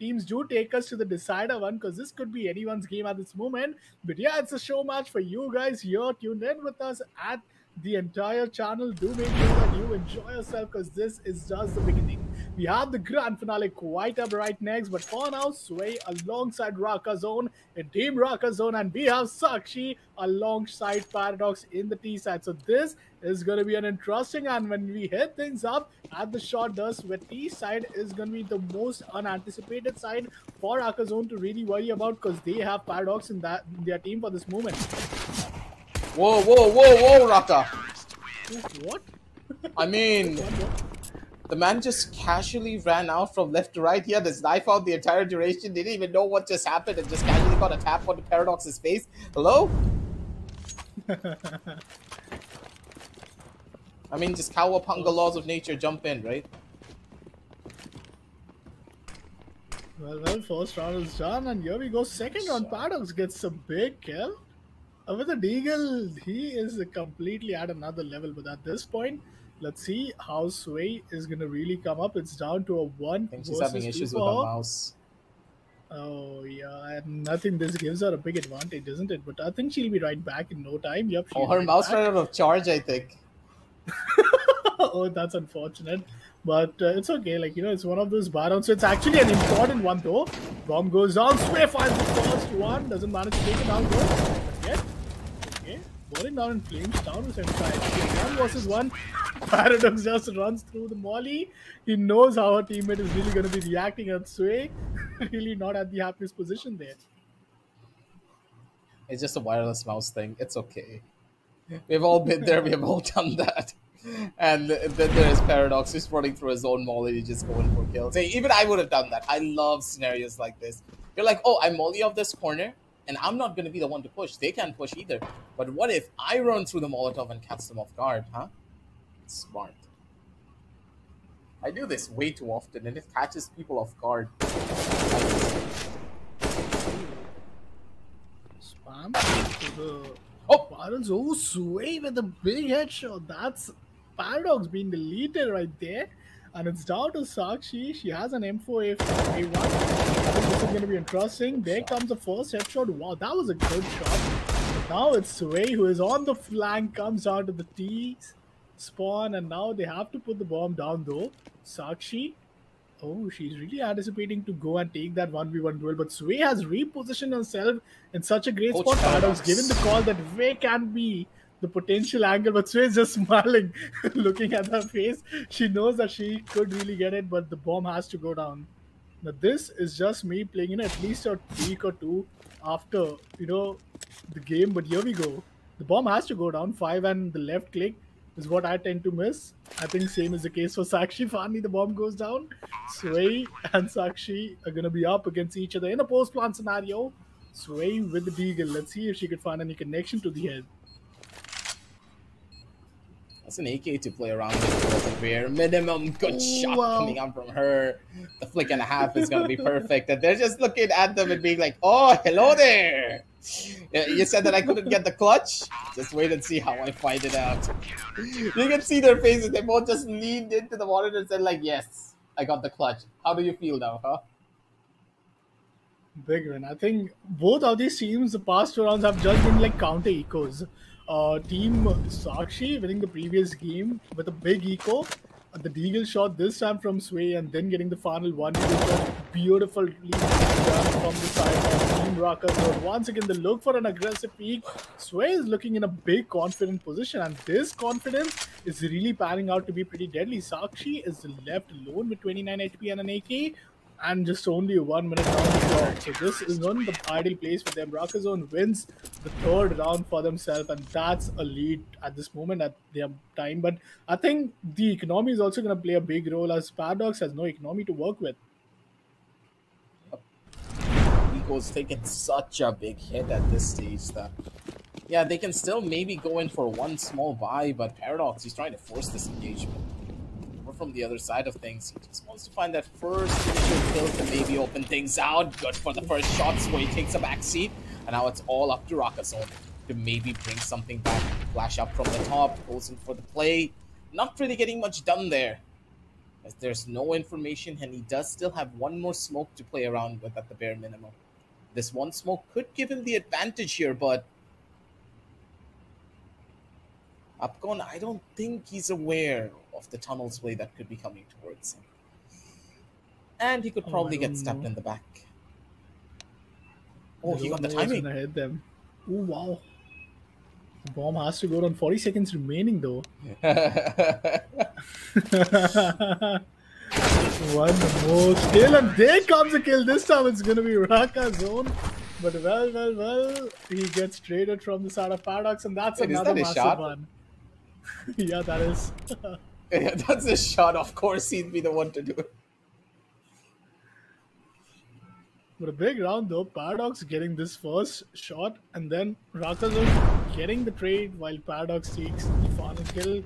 teams do take us to the decider one, because this could be anyone's game at this moment. But yeah, it's a show match for you guys here tuned in with us at the entire channel. Do make sure that you enjoy yourself, because this is just the beginning. We have the grand finale quite up right next, but for now, Sway alongside Raka Zone in Team Raka Zone, and we have Sakshi alongside Paradox in the T side. So this is going to be an interesting, and when we hit things up at the Short Dust, where T side is going to be the most unanticipated side for Raka Zone to really worry about, because they have Paradox in their team for this moment. Whoa, Raka. What? I mean, the man just casually ran out from left to right. He had his knife out the entire duration. Didn't even know what just happened and just casually got a tap onto Paradox's face. Hello? I mean, just cowabunga laws of nature jump in, right? Well, first round is done, and here we go. Second round, Paradox gets a big kill. With the Deagle, he is completely at another level. But at this point, let's see how Sway is going to really come up. It's down to a 1 I think she's having issues with her mouse. Oh, yeah. And I think this gives her a big advantage, isn't it? But I think she'll be right back in no time. Yep. Her mouse ran out of charge, I think. Oh, that's unfortunate. But it's okay. It's one of those barons. So it's actually an important one, though. Bomb goes down. Sway finds the first one. Doesn't manage to take it down, though. But yet, okay. Burning down in flames. Down with Sentai. 1 versus 1. Paradox just runs through the molly. He knows how her teammate is really going to be reacting at Sway. Really not at the happiest position there. It's just a wireless mouse thing. It's okay. We've all been there. We have all done that. And then there's Paradox just running through his own molly to just going for kills. Hey, even I would have done that. I love scenarios like this. You're like, oh, I molly off this corner, and I'm not going to be the one to push. They can't push either. But what if I run through the Molotov and catch them off guard, huh? It's smart. I do this way too often, and it catches people off guard. Spam to the... Oh, Sway with a big headshot. That's Paradox being deleted right there. And it's down to Sakshi. She has an M4A1. I think this is going to be interesting. There comes the first headshot. Wow, that was a good shot. But now it's Sway who is on the flank, comes down to the T spawn, and now they have to put the bomb down though. Sakshi Oh, she's really anticipating to go and take that 1v1 duel, but Sway has repositioned herself in such a great Coach spot. Paradox Paradox. given the call that Way can be the potential angle, but Sway's just smiling, looking at her face. She knows that she could really get it, but the bomb has to go down. Now, this is just me playing in at least a week or two after, the game, but here we go. The bomb has to go down. 5 and the left click is what I tend to miss. I think same is the case for Sakshi. Finally, the bomb goes down. Sway and Sakshi are going to be up against each other in a post-plant scenario. Sway with the Deagle. Let's see if she could find any connection to the head. That's an AK to play around with the bare minimum. Good shot coming out from her. The flick and a half is going to be perfect. And they're just looking at them and being like, oh, hello there. You said that I couldn't get the clutch? Just wait and see how I find it out. You can see their faces. They both just leaned into the monitor and said like, yes, I got the clutch. How do you feel now, huh? Big win. I think both of these teams, the past 2 rounds, have just been like counter ecos. Team Sakshi winning the previous game with a big eco. The Deagle shot this time from Sway and then getting the final one. Beautiful done from the side of Team Rockers. But once again, the look for an aggressive peak. Sway is looking in a big confident position, and this confidence is really panning out to be pretty deadly. Sakshi is left alone with 29 HP and an AK. And just only 1 minute down the clock. So this is not the ideal place for them. Rakazone wins the 3rd round for themselves, and that's a lead at this moment at their time. But I think the economy is also going to play a big role, as Paradox has no economy to work with. Eco's taking such a big hit at this stage that, yeah, they can still maybe go in for one small buy, but Paradox, he's trying to force this engagement. From the other side of things, he just wants to find that first initial kill to maybe open things out. Good for the first shots where he takes a back seat, and now it's all up to Rakazone to maybe bring something back. Flash up from the top, goes in for the play. Not really getting much done there, as there's no information, and he does still have one more smoke to play around with at the bare minimum. This one smoke could give him the advantage here, but Upcon, I don't think he's aware of the tunnel's play that could be coming towards him. And he could probably get stabbed in the back. Oh, he got the timing. Gonna hit them. Oh, wow. The bomb has to go down. 40 seconds remaining, though. One more still, and there comes a kill. This time it's going to be Rakazone. But well, he gets traded from the side of Paradox, and that's another massive one. Yeah, that is. Yeah, that's a shot. Of course, he'd be the one to do it. But a big round though. Paradox getting this first shot, and then Rakazone getting the trade while Paradox takes the final kill.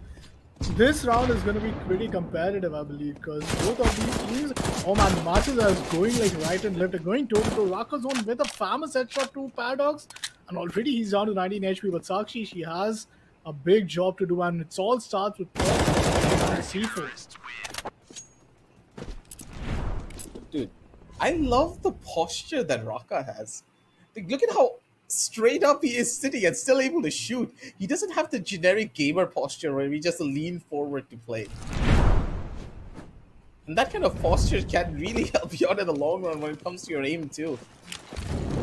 This round is going to be pretty competitive, I believe, because both of these teams, oh man, the matches are going like right and left. They're going toe-to-toe. Rakazone with a famous headshot to Paradox, and already he's down to 19 HP. But Sakshi, she has a big job to do, and it all starts with C4. Dude, I love the posture that Raka has. Like, look at how straight up he is sitting and still able to shoot. He doesn't have the generic gamer posture where we just lean forward to play. And that kind of posture can really help you out in the long run when it comes to your aim too.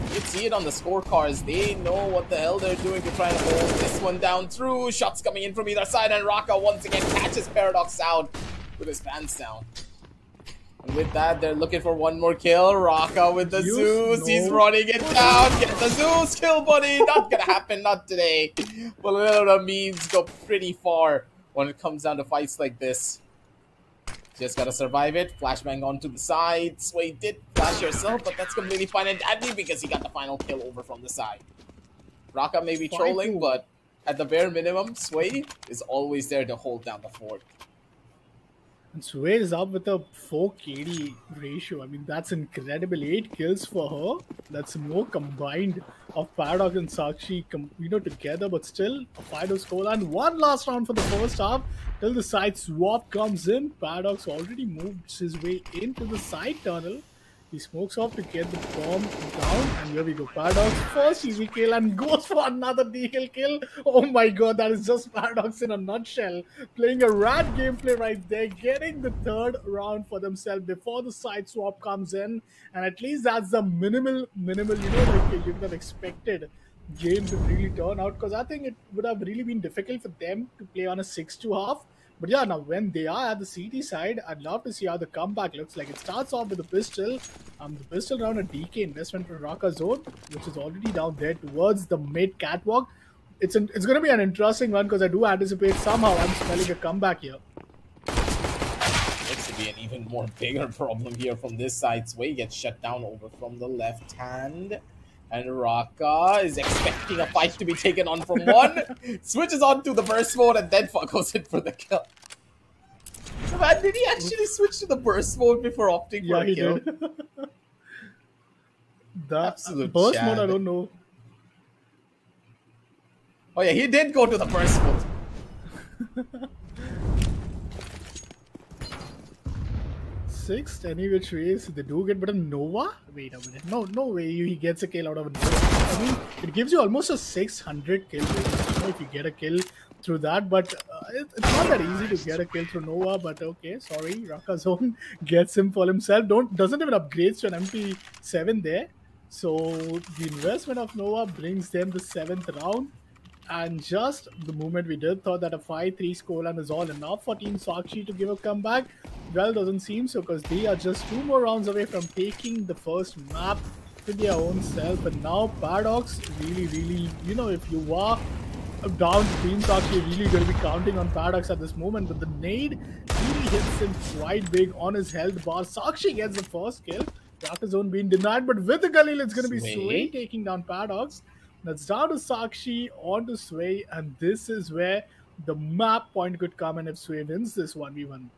You can see it on the scorecards. They know what the hell they're doing to try and hold this one down through. Shots coming in from either side, and Raka once again catches Paradox out with his pants down. And with that, they're looking for one more kill. Raka with the Zeus. He's running it down. Get the Zeus kill, buddy. Not gonna happen, not today. But little memes go pretty far when it comes down to fights like this. Just gotta survive it. Flashbang onto the side. Sway did flash yourself, but that's completely fine and dandy because he got the final kill over from the side. Raka may be trolling, but at the bare minimum, Sway is always there to hold down the fort. And Sway is up with a 4 KD ratio. I mean, that's incredible. 8 kills for her. That's more combined of Paradox and Sakshi, together, but still a 5-0 scoreline. One last round for the first half till the side swap comes in. Paradox already moved his way into the side tunnel. He smokes off to get the bomb down, and here we go. Paradox, first easy kill, and goes for another deal kill. Oh my god, that is just Paradox in a nutshell. Playing a rad gameplay right there, getting the third round for themselves before the side swap comes in, and at least that's the minimal, like you could have expected game to really turn out, because I think it would have really been difficult for them to play on a 6-2 half. But yeah, now when they are at the CT side, I'd love to see how the comeback looks like. It starts off with the pistol. The pistol round a DK investment for Raka Zone, which is already down there towards the mid catwalk. It's going to be an interesting one, because I do anticipate somehow I'm smelling a comeback here. Looks to be an even more bigger problem here from this side. Sway gets shut down over from the left hand. And Raka is expecting a fight to be taken on from one. Switches on to the burst mode and then goes in for the kill. So man, did he actually switch to the burst mode before opting for a kill? Did. The Absolute burst Chad. mode, I don't know. Oh yeah, he did go to the burst mode. Sixth, any which ways they do get, but a Nova? Wait a minute. No way he gets a kill out of a Nova. I mean, it gives you almost a 600 kill rate, if you get a kill through that, but it's not that easy to get a kill through Nova, but okay, sorry. Raka Zone gets him for himself. Doesn't even upgrades to an MP7 there. So the investment of Nova brings them the 7th round. And just the moment we did thought that a 5-3 scoreline is all enough for Team Sakshi to give a comeback, well, doesn't seem so, because they are just 2 more rounds away from taking the first map to their own self. And now Paradox really, if you are down to Team Sakshi, really going to be counting on Paradox at this moment. But the nade really hits him quite big on his health bar. Sakshi gets the first kill. Raka Zone being denied, but with the Galil, it's going to be Sway taking down Paradox. That's down to Sakshi, on to Sway, and this is where the map point could come in if Sway wins this 1v1.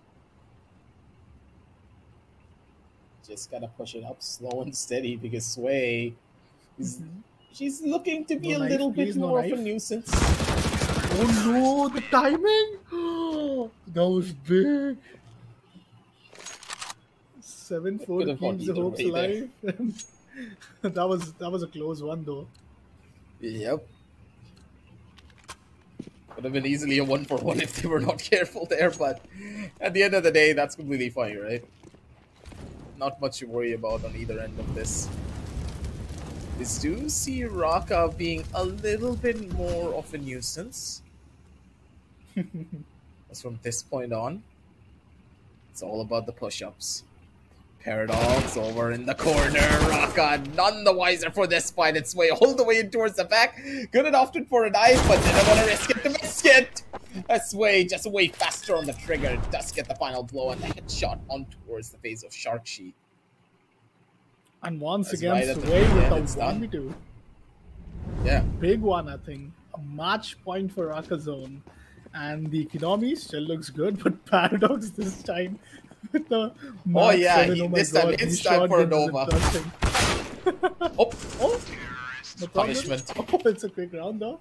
Just gotta push it up slow and steady, because Sway is she's looking to be a little bit more of a nuisance. Oh no, the timing! That was big. 7-4 keeps the hopes alive. that was a close one though. Yep. Would have been easily a 1-for-1 if they were not careful there, but at the end of the day, that's completely fine, right? Not much to worry about on either end of this. We do see Raka being a little bit more of a nuisance. As from this point on, it's all about the push-ups. Paradox over in the corner. Raka none the wiser for this fight. It's Sway all the way in towards the back. Good and often for a knife, but didn't want to risk it to miss it. Sway just way faster on the trigger. Does get the final blow and the headshot on towards the face of Sharksheet. And once again, Sway with a 1v2. Yeah. Big one, I think. A match point for Raka Zone. And the economy still looks good, but Paradox this time. Oh yeah, this time it's time for a Nova. No punishment. Oh, it's a quick round though.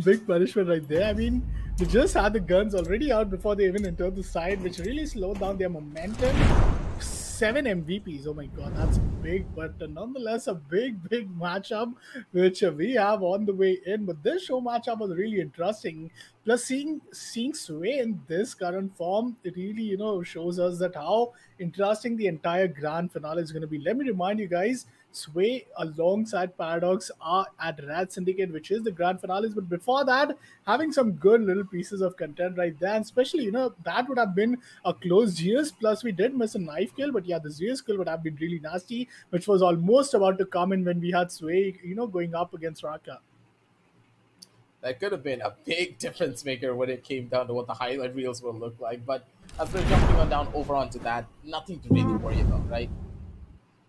Big punishment right there. I mean, they just had the guns already out before they even entered the side, which really slowed down their momentum. 7 MVPs. Oh my god, that's big, but nonetheless a big matchup which we have on the way in. But this show matchup was really interesting. Plus, seeing Sway in this current form, it really shows us that how interesting the entire grand finale is going to be. Let me remind you guys, Sway alongside Paradox are at Rad Syndicate, which is the grand finales. But before that, having some good little pieces of content right there, and especially that would have been a close GS. Plus, we did miss a knife kill, but yeah, the GS kill would have been really nasty, which was almost about to come in when we had Sway, going up against Raka. That could have been a big difference maker when it came down to what the highlight reels will look like. But after jumping over onto that, nothing to really worry about, right?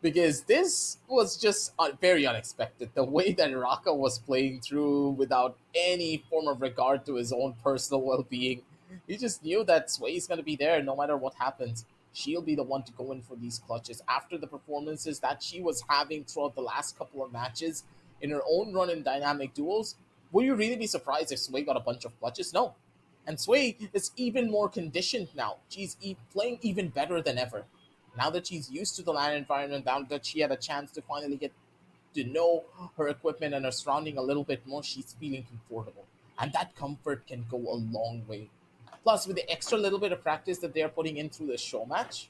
Because this was just very unexpected. The way that Raka was playing through without any form of regard to his own personal well-being. He just knew that Sway is going to be there no matter what happens. She'll be the one to go in for these clutches. After the performances that she was having throughout the last couple of matches in her own run in dynamic duels, would you really be surprised if Sway got a bunch of clutches? No. And Sway is even more conditioned now. She's playing even better than ever. Now that she's used to the LAN environment, now that she had a chance to finally get to know her equipment and her surrounding a little bit more, she's feeling comfortable. And that comfort can go a long way. Plus, with the extra little bit of practice that they're putting in through the show match,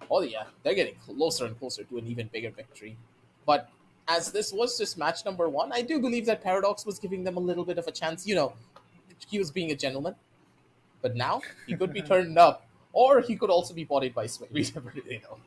oh yeah, they're getting closer and closer to an even bigger victory. But as this was just match number one, I do believe that Paradox was giving them a little bit of a chance. You know, he was being a gentleman. But now, he could be turned up, or he could also be bodied by Sway. We never really know.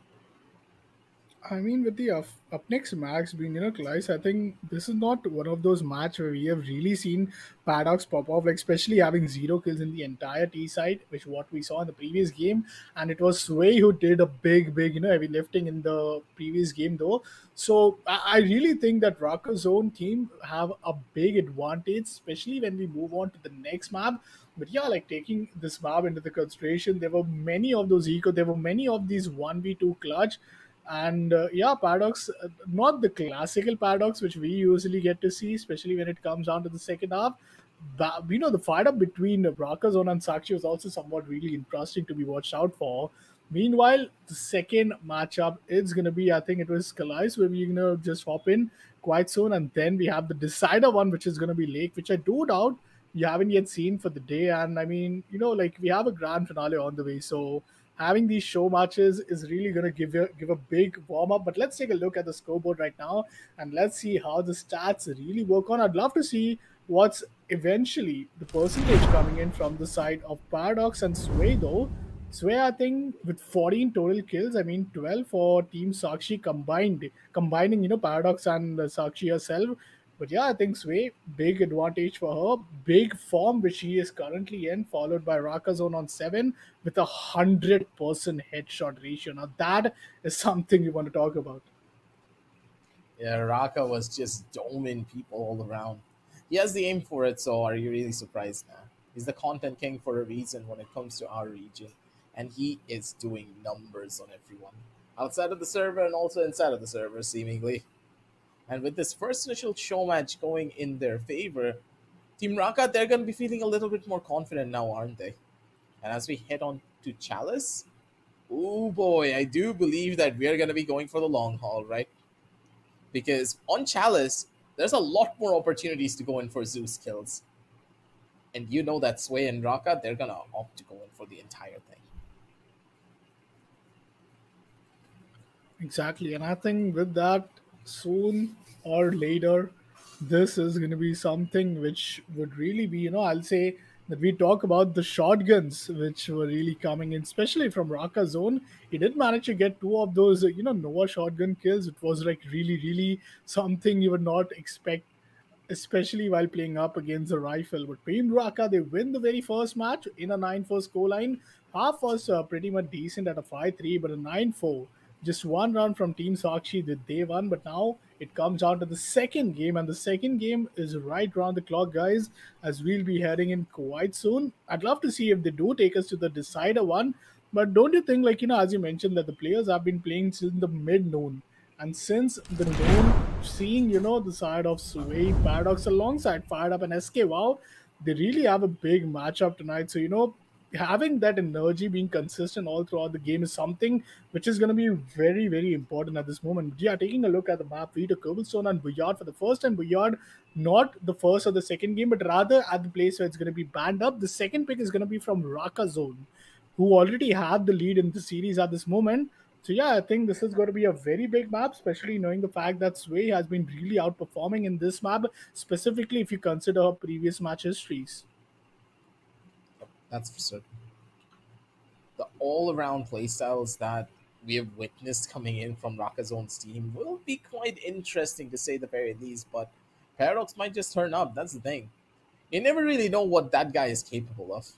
I mean, with the up next match being, Clive, I think this is not one of those matches where we have really seen Paradox pop off, like especially having 0 kills in the entire T side, which what we saw in the previous game, and it was Sway who did a big, heavy lifting in the previous game though. So I really think that Rocker's Zone team have a big advantage, especially when we move on to the next map. But yeah, like taking this map into the consideration, there were many of those there were many of these 1v2 clutch. And yeah, Paradox, not the classical Paradox which we usually get to see, especially when it comes down to the second half. But, the fight up between Brakazon and Sakshi was also somewhat really interesting to be watched out for. Meanwhile, the second matchup, it's going to be, I think it was Kalais, where we're going to just hop in quite soon. And then we have the decider one, which is going to be Lake, which I do doubt you haven't yet seen for the day. And I mean, like we have a grand finale on the way. So having these show matches is really going to give a big warm up. But let's take a look at the scoreboard right now and let's see how the stats really work on. I'd love to see what's eventually the percentage coming in from the side of Paradox and Sway though. Sway, I think, with 14 total kills, I mean 12 for Team Sakshi combining, Paradox and Sakshi herself. But yeah, I think Sway, big advantage for her, big form which she is currently in, followed by Rakazone on 7 with 100% headshot ratio. Now that is something you want to talk about. Yeah, Raka was just doming people all around. He has the aim for it, so are you really surprised now? He's the content king for a reason when it comes to our region, and he is doing numbers on everyone. Outside of the server and also inside of the server, seemingly. And with this first initial show match going in their favor, Team Raka, they're going to be feeling a little bit more confident now, aren't they? And as we head on to Chalice, oh boy, I do believe that we're going to be going for the long haul, right? Because on Chalice, there's a lot more opportunities to go in for Zeus kills. And you know that Sway and Raka, they're going to opt to go in for the entire thing. Exactly. And I think with that, soon or later, this is going to be something which would really be, I'll say that we talk about the shotguns which were really coming in, especially from Raka Zone. He did manage to get 2 of those, Nova shotgun kills. It was like really something you would not expect, especially while playing up against the rifle. But Team Raka, they win the very first match in a 9-4 scoreline. Half was pretty much decent at a 5-3, but a 9-4. Just one round from Team Sakshi that they won, but now it comes down to the second game, and the second game is right around the clock, guys, as we'll be heading in quite soon. I'd love to see if they do take us to the decider one, but don't you think, like, as you mentioned, that the players have been playing since the mid-noon, and since the noon, seeing, the side of Sway, Paradox alongside Fired Up and SK, wow, they really have a big matchup tonight. So, having that energy being consistent all throughout the game is something which is going to be very important at this moment. But yeah, taking a look at the map, we took Cobblestone and Bouillard for the first time. Bouillard, not the first or the second game, but rather at the place where it's going to be banned up. The second pick is going to be from Raka Zone, who already have the lead in the series at this moment. So yeah, I think this is going to be a very big map, especially knowing the fact that Sway has been really outperforming in this map, specifically if you consider her previous match histories. That's for certain. The all-around playstyles that we have witnessed coming in from Rakazone's team will be quite interesting to say the very least, but Paradox might just turn up. That's the thing. You never really know what that guy is capable of.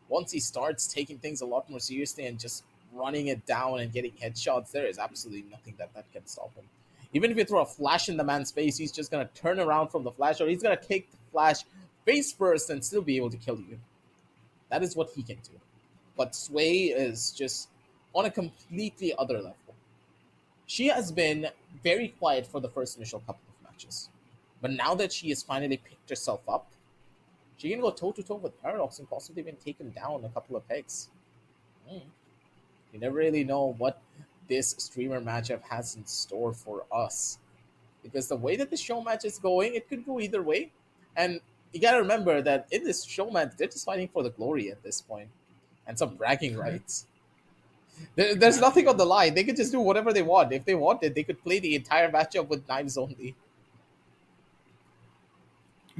Once he starts taking things a lot more seriously and just running it down and getting headshots, there is absolutely nothing that can stop him. Even if you throw a flash in the man's face, he's just going to turn around from the flash, or he's going to take the flash face first and still be able to kill you. That is what he can do. But Sway is just on a completely other level. She has been very quiet for the first initial couple of matches. But now that she has finally picked herself up, she can go toe-to-toe with Paradox and possibly even take him down a couple of pegs. You never really know what this streamer matchup has in store for us. Because the way that the show match is going, it could go either way. And you gotta remember that in this show match, they're just fighting for the glory at this point. And some bragging rights. There's nothing on the line. They could just do whatever they want. If they wanted, they could play the entire matchup with knives only.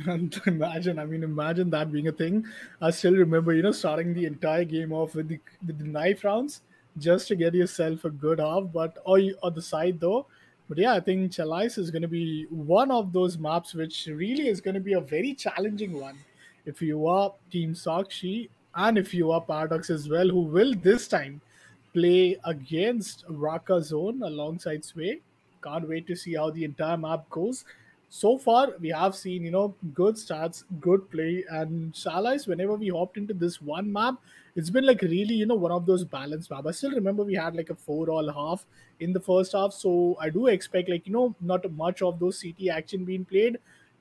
And imagine that being a thing. I still remember, starting the entire game off with the knife rounds just to get yourself a good half. But on the side though. But yeah, I think Chalice is going to be one of those maps which really is going to be a very challenging one. If you are Team Sakshi and if you are Paradox as well, who will this time play against Raka Zone alongside Sway. Can't wait to see how the entire map goes. So far, we have seen, good stats, good play, and Chalice, whenever we hopped into this one map, it's been like really, one of those balanced maps. I still remember we had like a 4-all half in the first half, so I do expect not much of those CT action being played.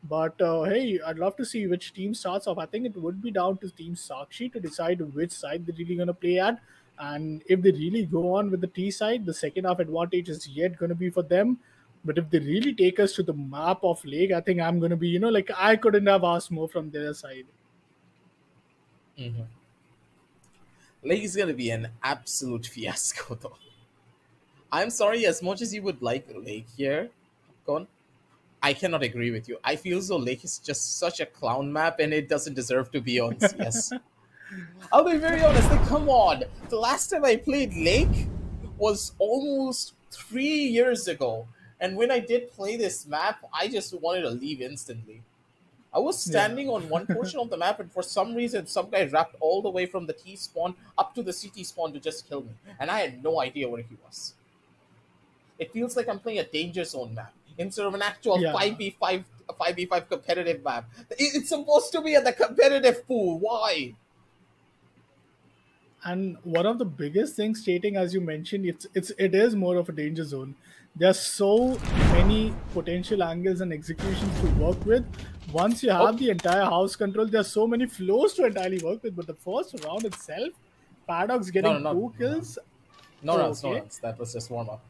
But hey, I'd love to see which team starts off. I think it would be down to Team Sakshi to decide which side they're really going to play at. And if they really go on with the T side, the second half advantage is yet going to be for them. But if they really take us to the map of Lake, I think I'm going to be, I couldn't have asked more from their side. Mm-hmm. Lake is going to be an absolute fiasco, though. I'm sorry, as much as you would like Lake here, Popcorn, I cannot agree with you. I feel as though Lake is just such a clown map and it doesn't deserve to be on CS. I'll be very honest, come on. The last time I played Lake was almost 3 years ago. And when I did play this map, I just wanted to leave instantly. I was standing on one portion of the map, and for some reason, some guy wrapped all the way from the T spawn up to the CT spawn to just kill me. And I had no idea where he was. It feels like I'm playing a danger zone map instead of an actual 5v5 competitive map. It's supposed to be at the competitive pool. Why? And one of the biggest things stating, as you mentioned, it is more of a danger zone. There's so many potential angles and executions to work with. Once you have the entire house control, there's so many flows to entirely work with. But the first round itself, Paradox getting 2 kills. No runs. That was just warm up.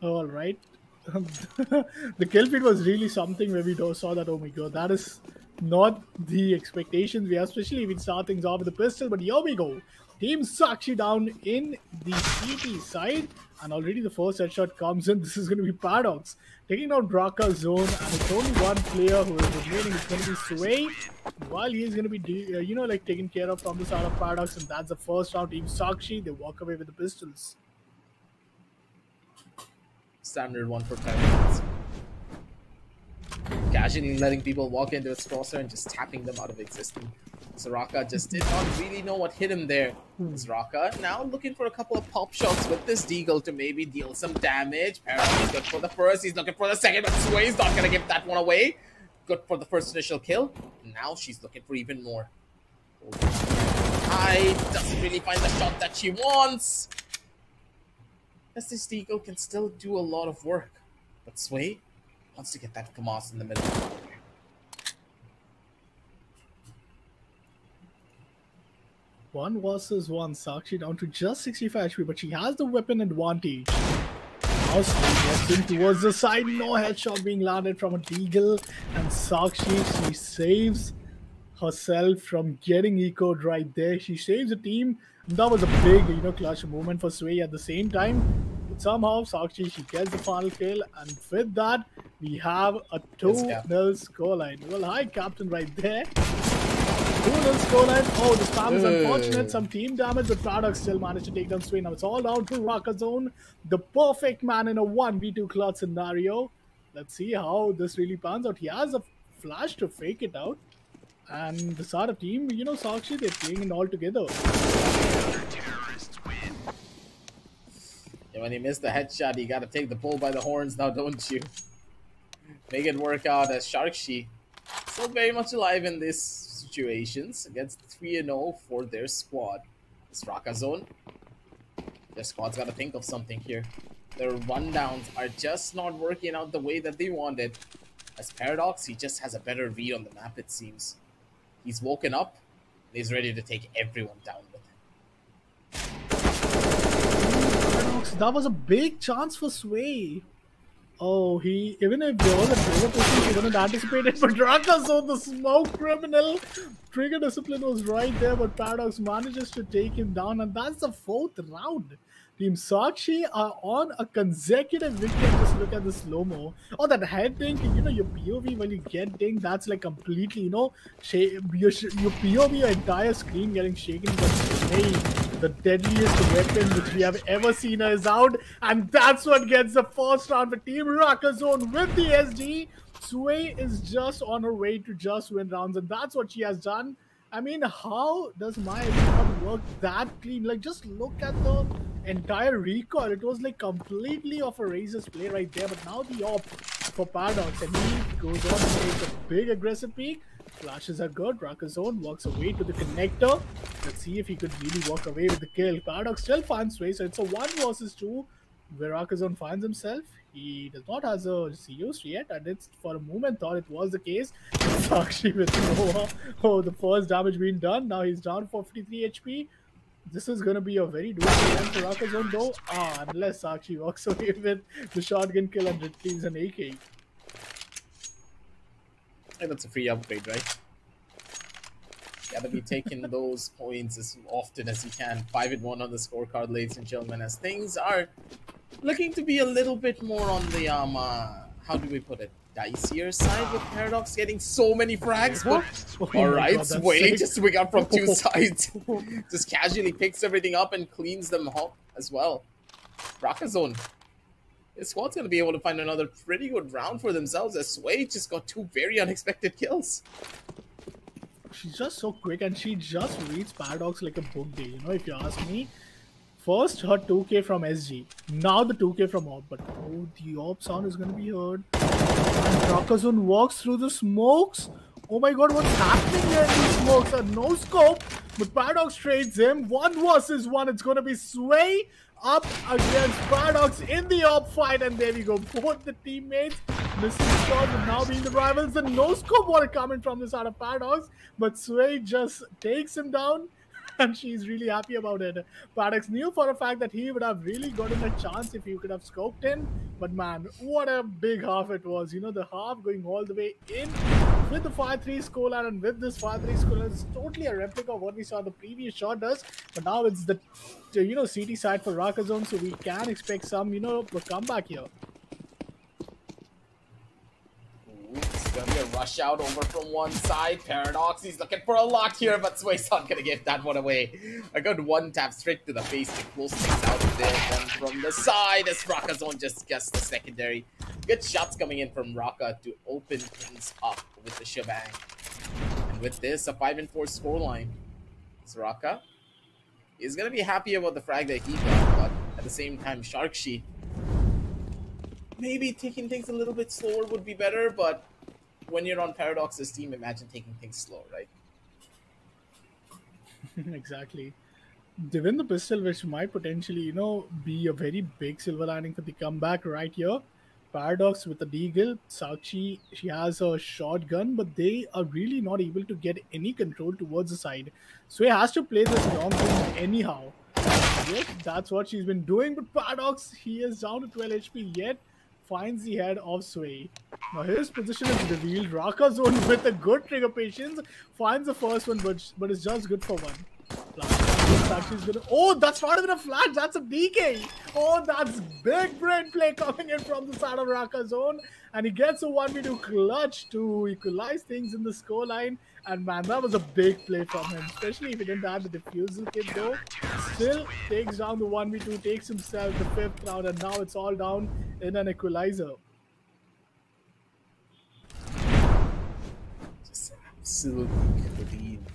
All right. The kill feed was really something where we saw that, oh my god, that is not the expectations we have, especially if we start things off with the pistol. But here we go. Team Sakshi down in the CT side, and already the first headshot comes in. This is going to be Paradox taking down Raka Zone, and it's only one player who is remaining. It's going to be Sway, while he is going to be taken care of from the side of Paradox, and that's the first round. Team Sakshi, they walk away with the pistols. Standard one for 10 minutes. Casually letting people walk into its crosshair and just tapping them out of existence. Soraka just did not really know what hit him there. Soraka now looking for a couple of pop shots with this Deagle to maybe deal some damage. Paradox is good for the first, he's looking for the second, but Sway's not going to give that one away. Good for the first initial kill. Now she's looking for even more. Doesn't really find the shot that she wants. As this Deagle can still do a lot of work. But Sway wants to get that Kamas in the middle. One versus one, Sakshi down to just 65 HP, but she has the weapon advantage. Now Sway gets in towards the side, no headshot being landed from a Deagle, and Sakshi, she saves herself from getting echoed right there. She saves the team, and that was a big, clutch moment for Sway at the same time. But somehow, Sakshi, she gets the final kill, and with that, we have a 2-0 scoreline. Well, hi, Captain, right there. 2-0 scoreline. Oh, the spam is unfortunate. Some team damage, but Paradox still managed to take down Sway. Now it's all down to Raka Zone, the perfect man in a 1v2 clutch scenario. Let's see how this really pans out. He has a flash to fake it out. And the Sara team, Sakshi, they're playing it all together. Yeah, when you miss the headshot, you gotta take the bull by the horns now, don't you? Make it work out as Sharkshi still very much alive in these situations against 3-0 for their squad. This Raka Zone, their squad's gotta think of something here. Their rundowns are just not working out the way that they wanted. As Paradox, he just has a better read on the map, it seems. He's woken up, and he's ready to take everyone down with him. Paradox, that was a big chance for Sway. Oh, even if there was a trigger position, he wouldn't anticipate it. But Raka saw the smoke criminal. Trigger discipline was right there, but Paradox manages to take him down, and that's the 4th round. Team Sakshi are on a consecutive victory. Just look at the slow-mo. Oh, that head dink, your POV when you get dink, that's like completely, your POV, your entire screen getting shaken. But hey, the deadliest weapon which we have ever seen is out, and that's what gets the first round for Team Raka Zone with the SG. Sway is just on her way to just win rounds, and that's what she has done. I mean, how does my SG not work that clean? Like, just look at the entire recoil. It was like completely off a Razor's play right there, but now the op for Paradox, and he goes on and takes a big aggressive peek. Flashes are good. Raka Zone walks away to the connector. Let's see if he could really walk away with the kill. Paradox still finds Sway, so it's a 1 versus 2 where Raka Zone finds himself. He does not have a COs yet, and it's for a moment thought it was the case. Sakshi with Nova. Oh, the first damage being done. Now he's down for 53 HP. This is going to be a very doable game for Raka Zone though. Unless Sakshi walks away with the shotgun kill and retrieves an AK. And that's a free upgrade, right? Gotta be taking those points as often as you can. 5-1 on the scorecard, ladies and gentlemen, as things are looking to be a little bit more on the how do we put it, dicier side, with Paradox getting so many frags. But alright, Sway just swing up from 2 sides. Just casually picks everything up and cleans them up as well. Raka Zone, this squad's gonna be able to find another pretty good round for themselves, as Sway just got 2 very unexpected kills. She's just so quick, and she just reads Paradox like a book day, if you ask me. First, her 2k from SG. Now the 2k from AWP. But oh, the AWP sound is going to be heard. And Raka Zone walks through the smokes. Oh my god, what's happening here in these smokes? A no scope. But Paradox trades him. 1 versus 1. It's going to be Sway up against Paradox in the AWP fight. And there we go. Both the teammates missing shots and now being the rivals. The no scope water coming from this out of Paradox. But Sway just takes him down. And she's really happy about it. Paradox knew for a fact that he would have really gotten a chance if he could have scoped in. But man, what a big half it was. The half going all the way in with the 5-3 scoreline, and with this 5-3 scoreline, it's totally a replica of what we saw the previous shot does. But now it's the CT side for Raka Zone, so we can expect some a comeback here. It's gonna be a rush out over from one side. Paradox, he's looking for a lot here, but Sway's not gonna give that one away. A good 1 tap straight to the face to close things out of there. Then from the side, as Raka Zone just gets the secondary. Good shots coming in from Raka to open things up with the shebang. And with this, a 5-4 scoreline. So Raka is gonna be happy about the frag that he got, but at the same time, Sharkshi, maybe taking things a little bit slower would be better, but when you're on Paradox's team, imagine taking things slow, right? Exactly. They win the pistol, which might potentially, be a very big silver lining for the comeback right here. Paradox with the deagle. Sakshi, she has a shotgun, but they are really not able to get any control towards the side. So he has to play this long game anyhow. Yes, that's what she's been doing, but Paradox, he is down to 12 HP yet. Finds the head of Sway. Now his position is revealed. Raka Zone with a good trigger patience finds the first one, but it's just good for 1. Oh, that's not even a flash. That's a DK. Oh, that's big brain play coming in from the side of Raka Zone, and he gets a 1v2 clutch to equalize things in the scoreline. And man, that was a big play from him, especially if he didn't have the defusal kit though. Still takes down the 1v2, takes himself the 5th round, and now it's all down in an equalizer. Just absolutely clean.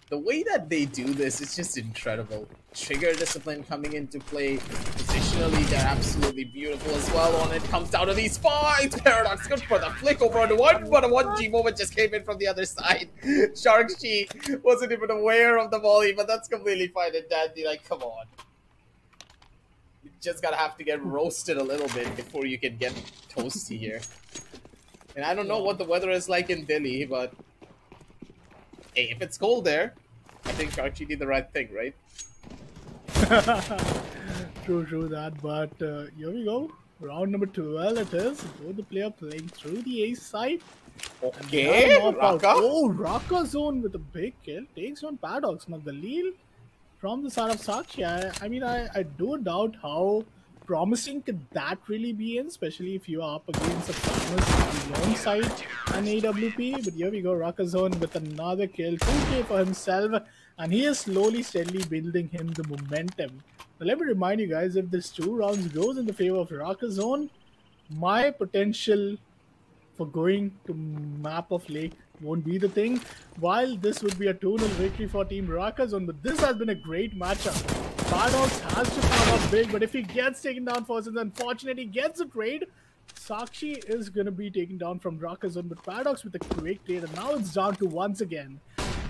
The way that they do this is just incredible. Trigger discipline coming into play. Positionally, they're absolutely beautiful as well when it comes down to these fights. Paradox good for the flick over on 1, but a 1G moment just came in from the other side. Sharkshi wasn't even aware of the volley, but that's completely fine and dandy. Like, come on. You just gotta have to get roasted a little bit before you can get toasty here. And I don't know what the weather is like in Delhi, but hey, if it's cold there, I think Sharkshi did the right thing, right? True that. But here we go. Round number 12 it is. Both the player playing through the ace side. Okay, Raka. Oh, Raka zone with a big kill. Takes on Paradox. Now Galil from the side of Sakshi. I mean, I do doubt how promising could that really be in, especially if you are up against a Farmers alongside an AWP. But here we go, Raka zone with another kill. 2K for himself. And he is slowly, steadily building him the momentum. Now, let me remind you guys, if this 2 rounds goes in the favor of Raka zone, my potential for going to map of Lake won't be the thing. While this would be a 2-0 victory for Team Raka zone, but this has been a great matchup. Paradox has to come up big, but if he gets taken down first and unfortunately gets a trade, Sakshi is going to be taken down from Raka zone, but Paradox with a quick trade, and now it's down to once again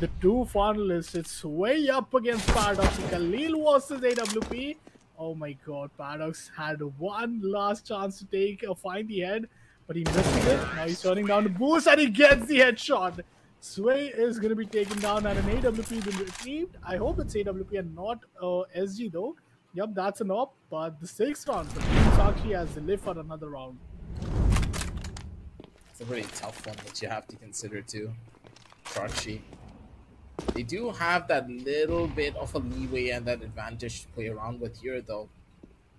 the 2 finalists. It's way up against Paradox. Khalil versus AWP. Oh my god, Paradox had one last chance to find the head, but he missed it. Now he's turning down the boost and he gets the headshot. Sway is going to be taken down and an AWP been retrieved. I hope it's AWP and not SG though. Yep, that's an op. But the 6th round for Team Sakshi has to live for another round. It's a pretty tough one that you have to consider too. Sakshi. They do have that little bit of a leeway and that advantage to play around with here though.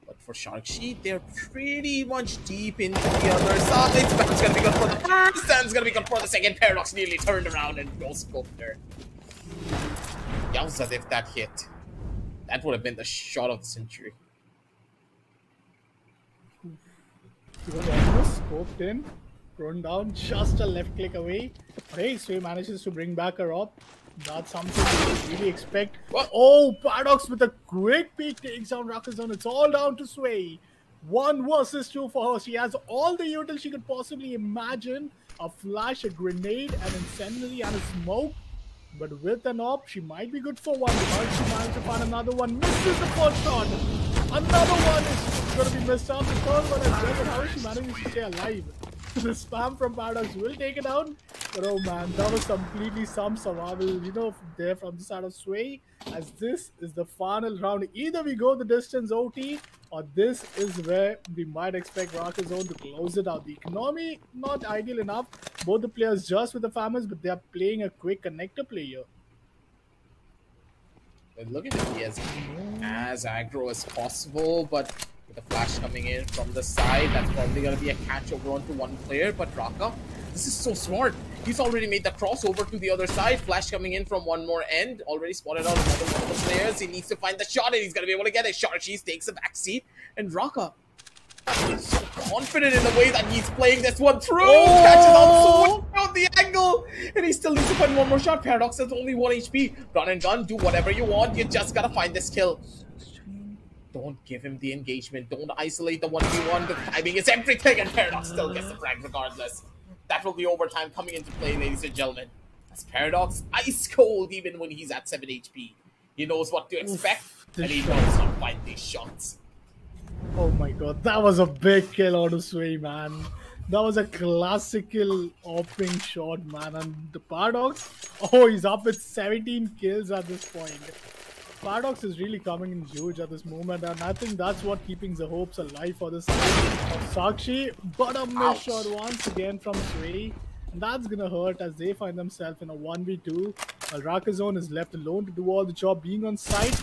But for Sharkshi, they're pretty much deep into the other side. It's going to be good for the first, and it's going to be good for the second. Paradox nearly turned around and no-scoped her. Yowza, if that hit. That would have been the shot of the century. He was almost scoped in, thrown down, just a left click away. But hey, Sway manages to bring back her up. That's something we really expect. Oh, Paradox with a quick peek takes down Raka zone. It's all down to Sway. 1 versus 2 for her. She has all the util she could possibly imagine. A flash, a grenade, an incendiary, and a smoke. But with an op, she might be good for one. But she managed to find another one. Misses the first shot. Another one is going to be missed out. The third one as well. But how is she managing to stay alive? The spam from Paradox will take it down. But oh man, that was completely some survival, you know, there from the side of Sway. As this is the final round. Either we go the distance OT, or this is where we might expect Raka zone to close it out. The economy, not ideal enough. Both the players just with the farmers, but they are playing a quick connector player. But look at it, he has as aggro as possible, but with the flash coming in from the side, that's probably going to be a catch over onto one player. But Raka, this is so smart. He's already made the crossover to the other side. Flash coming in from one more end. Already spotted out another one of the players. He needs to find the shot and he's going to be able to get it. Sharkshi takes a back seat. And Raka is so confident in the way that he's playing this one through. Catches out so out the angle. And he still needs to find one more shot. Paradox has only 1 HP. Run and gun. Do whatever you want. You just got to find this kill. Don't give him the engagement. Don't isolate the 1v1. The timing is everything. And Paradox still gets the frag regardless. That will be overtime coming into play, ladies and gentlemen. As Paradox, ice cold even when he's at 7 HP. He knows what to expect, and he knows how to find these shots. Oh my god, that was a big kill out of Sway, man. That was a classical opening shot, man. And the Paradox, oh, he's up with 17 kills at this point. Paradox is really coming in huge at this moment, and I think that's what keeping the hopes alive for this side of Sakshi. But a miss shot once again from Sway, and that's gonna hurt as they find themselves in a 1v2. While Raka zone is left alone to do all the job, being on site.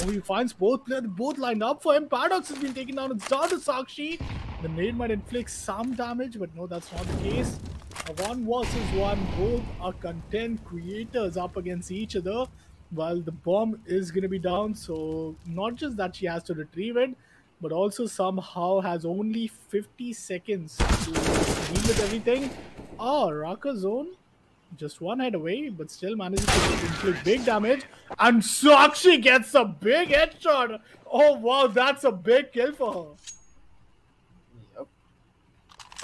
Oh, he finds both players, both lined up for him. Paradox has been taken down. It's down to Sakshi. The nade might inflict some damage, but no, that's not the case. A 1 versus 1, both are content creators up against each other. While the bomb is going to be down, so not just that she has to retrieve it, but also somehow has only 50 seconds to deal with everything. Oh, Raka zone, just 1 head away, but still manages to inflict big damage. And Sakshi gets a big headshot. Oh wow, that's a big kill for her. Yep.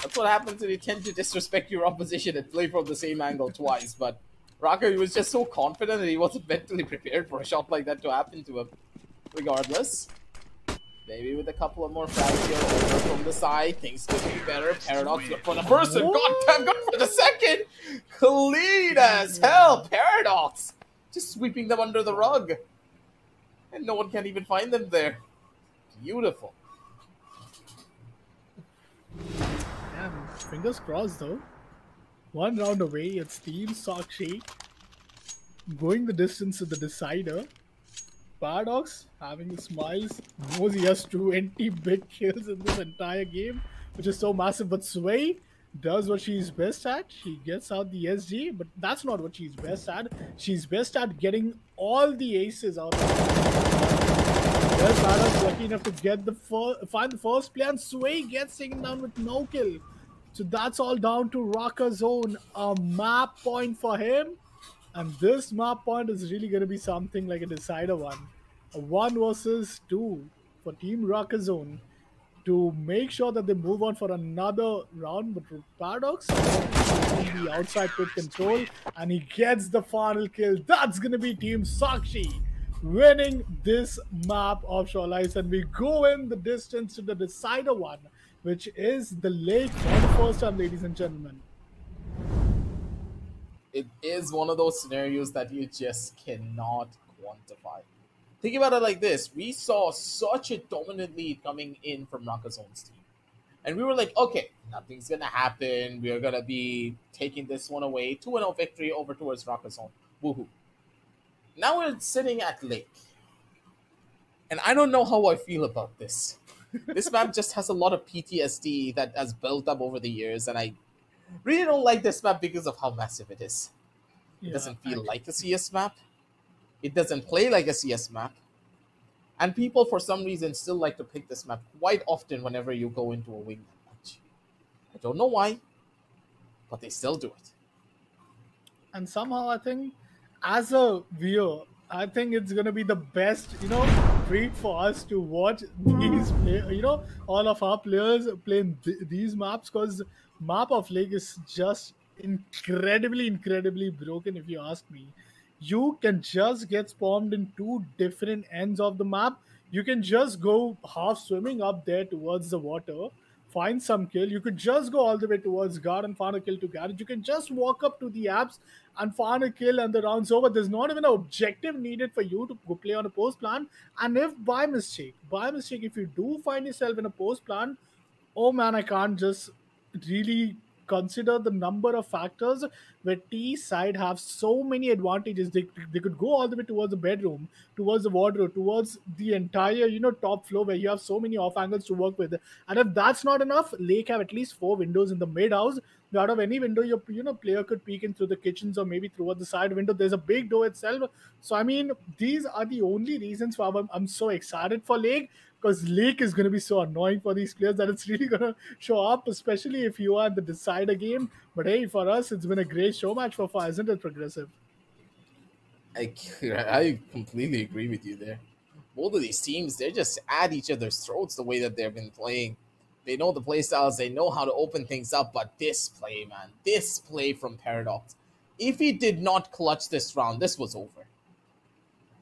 That's what happens when you tend to disrespect your opposition and play from the same angle twice, but Raka, he was just so confident that he wasn't mentally prepared for a shot like that to happen to him. Regardless, maybe with a couple of more frags here over from the side, things could be better. Paradox good for the first and goddamn good for the second. Clean as hell, Paradox. Just sweeping them under the rug. And no one can even find them there. Beautiful. Damn, fingers crossed though. One round away, it's Team Sakshi going the distance to the decider. Paradox having the smiles, knows he has 20 big kills in this entire game, which is so massive. But Sway does what she's best at. She gets out the SG, but that's not what she's best at. She's best at getting all the aces out of it. There's Paradox lucky enough to get find the first play, and Sway gets taken down with no kill. So that's all down to Rocker Zone. A map point for him. And this map point is really going to be something like a decider one. A 1 versus 2 for Team Rocker Zone to make sure that they move on for another round. But Paradox taking the outside pit control, and he gets the final kill. That's going to be Team Sakshi winning this map of Shorelights. And we go in the distance to the decider one, which is the lake for the first time, ladies and gentlemen. It is one of those scenarios that you just cannot quantify. Think about it like this. We saw such a dominant lead coming in from Rakazone's team. And we were like, okay, nothing's going to happen. We are going to be taking this one away. 2-0 victory over towards Rakazone. Woohoo. Now we're sitting at Lake. And I don't know how I feel about this. This map just has a lot of PTSD that has built up over the years, and I really don't like this map because of how massive it is. It doesn't feel like a CS map. It doesn't play like a CS map. And people, for some reason, still like to pick this map quite often whenever you go into a wingman match. I don't know why, but they still do it. And somehow I think, as a viewer, I think it's going to be the best, treat for us to watch these all of our players playing these maps, because map of Lake is just incredibly broken, if you ask me. You can just get spawned in two different ends of the map. You can just go half swimming up there towards the water, find some kill. You could just go all the way towards guard and find a kill to garage. You can just walk up to the apps and find a kill, and the round's over. There's not even an objective needed for you to go play on a post plan. And if by mistake, if you do find yourself in a post plan, oh man, I can't just really consider the number of factors where T side have so many advantages. They could go all the way towards the bedroom, towards the wardrobe, towards the entire top floor, where you have so many off angles to work with. And if that's not enough, Lake have at least 4 windows in the mid house. Out of any window your player could peek in through the kitchens or maybe through the side window. There's a big door itself. So I mean, these are the only reasons why I'm so excited for Lake, because Lake is going to be so annoying for these players that it's really going to show up, especially if you are in the decider game. But hey, for us, it's been a great show match so far, isn't it, Progressive? I completely agree with you there. Both of these teams, they're just at each other's throats the way that they've been playing. They know the play styles, they know how to open things up, but this play, man, this play from Paradox, if he did not clutch this round, this was over.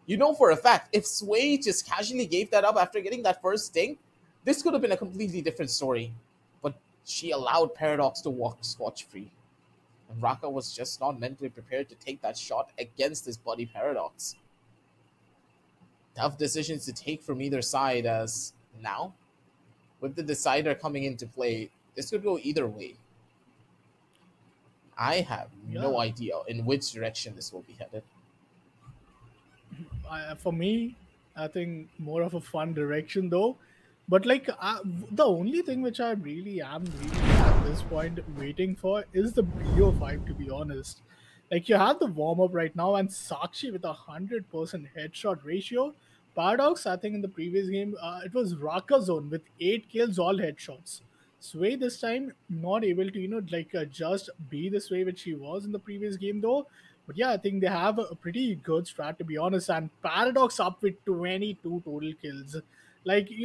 You know for a fact, if Sway just casually gave that up after getting that first sting, this could have been a completely different story. But she allowed Paradox to walk scotch-free. And Raka was just not mentally prepared to take that shot against his buddy Paradox. Tough decisions to take from either side, as now, with the decider coming into play, this could go either way. I have no idea in which direction this will be headed. For me, I think more of a fun direction though. But like the only thing which I really am at this point waiting for is the BO5, to be honest. Like, you have the warm-up right now, and Sakshi with 100% headshot ratio. Paradox, I think in the previous game, it was Raka Zone with 8 kills, all headshots. Sway this time not able to, just be the Sway which she was in the previous game though. But yeah, I think they have a pretty good strat, to be honest. And Paradox up with 22 total kills. Like, he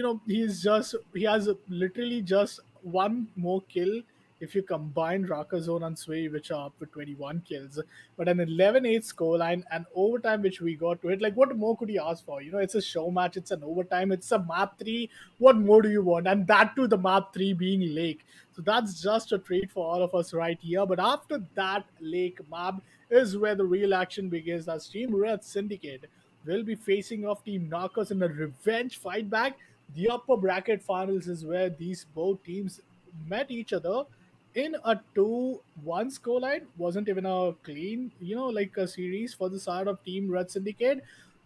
has literally just one more kill if you combine Raka Zone and Sway, which are up with 21 kills. But an 11-8 scoreline and overtime, which we got to it. Like, what more could you ask for? It's a show match, it's an overtime, it's a map 3. What more do you want? And that too, the map 3 being Lake. So that's just a treat for all of us right here. But after that Lake map is where the real action begins, as Team Red Syndicate will be facing off Team Narcos in a revenge fight back. The upper bracket finals is where these both teams met each other in a 2-1 scoreline. Wasn't even a clean, like a series for the side of Team Red Syndicate.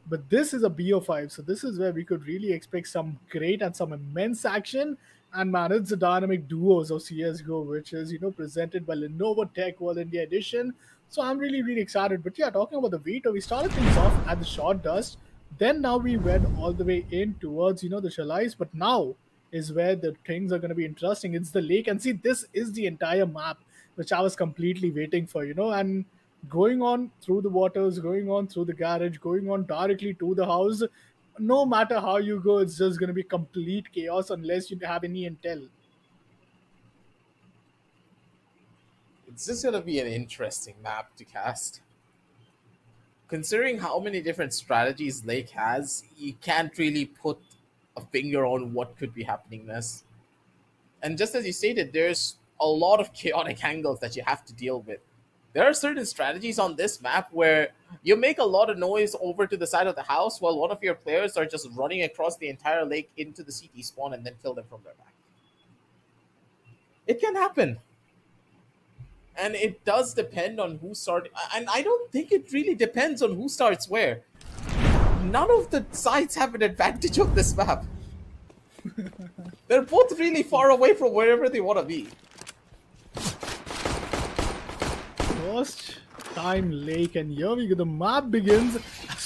But this is a BO5, so this is where we could really expect some great and some immense action. And man, it's the dynamic duos of CSGO, which is, presented by Lenovo TechWorld India Edition. So I'm really, really excited. But yeah, talking about the veto, we started things off at the short dust. Then now we went all the way in towards, the Chalais. But now is where the things are going to be interesting. It's the lake. And see, this is the entire map, which I was completely waiting for, and going on through the waters, going on through the garage, going on directly to the house. No matter how you go, it's just going to be complete chaos unless you have any intel. It's just going to be an interesting map to cast. Considering how many different strategies Lake has, you can't really put a finger on what could be happening next. And just as you stated, there's a lot of chaotic angles that you have to deal with. There are certain strategies on this map where you make a lot of noise over to the side of the house while one of your players are just running across the entire lake into the CT spawn and then kill them from their back. It can happen. And it does depend on who starts. And I don't think it really depends on who starts where. None of the sides have an advantage on this map. They're both really far away from wherever they want to be. First time lake, and here we go. The map begins.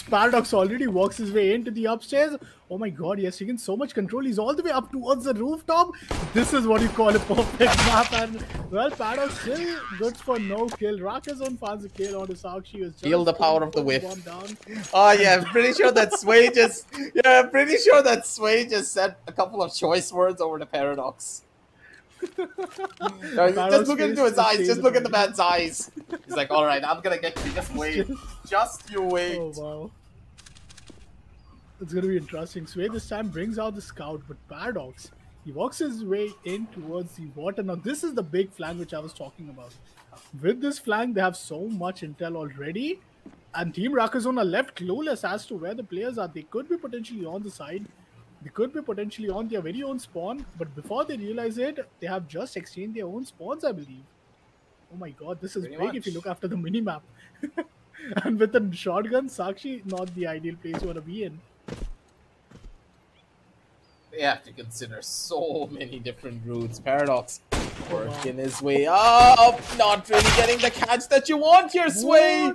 Paradox already walks his way into the upstairs. Oh my god, he has taken so much control. He's all the way up towards the rooftop. This is what you call a perfect map. And well, Paradox still good for no kill. Rakazon finds a kill on Sakshi. Feel the power of the whiff. Oh yeah, I'm pretty sure that Sway just said a couple of choice words over the Paradox. Just look into his eyes. Just look at the man's eyes. He's like, all right, I'm gonna get you. Just wait. Just you wait. Oh wow. It's gonna be interesting. Sway this time brings out the scout, but Paradox, he walks his way in towards the water. Now this is the big flank which I was talking about. With this flank, they have so much intel already, and Team Rakazon are left clueless as to where the players are. They could be potentially on the side. They could be potentially on their very own spawn, but before they realize it, they have just exchanged their own spawns, I believe. Oh my god, this is big if you look after the minimap. And with a shotgun, Sakshi, not the ideal place you want to be in. They have to consider so many different routes. Paradox working his way up, not really getting the catch that you want here, Sway.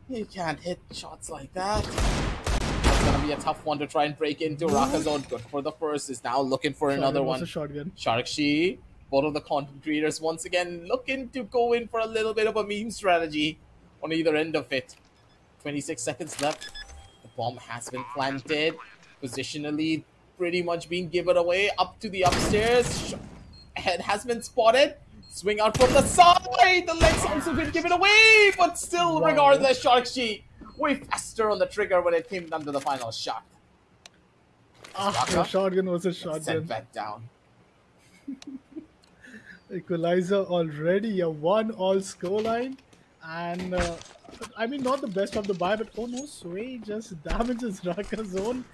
You can't hit shots like that. That's gonna be a tough one to try and break into. Rakazon, good for the first, is now looking for another one. Shotgun. Sharkshi, both of the content creators once again looking to go in for a little bit of a meme strategy on either end of it. 26 seconds left. The bomb has been planted. Positionally, pretty much being given away up to the upstairs. Head has been spotted. Swing out from the side. The legs also been given away, but still, regardless, Sharkshi way faster on the trigger when it came down to the final shot. The shotgun was a shotgun. Sent back down. Equalizer already a 1-all scoreline, and I mean not the best of the buy, but oh no, Sway just damages Rakazon.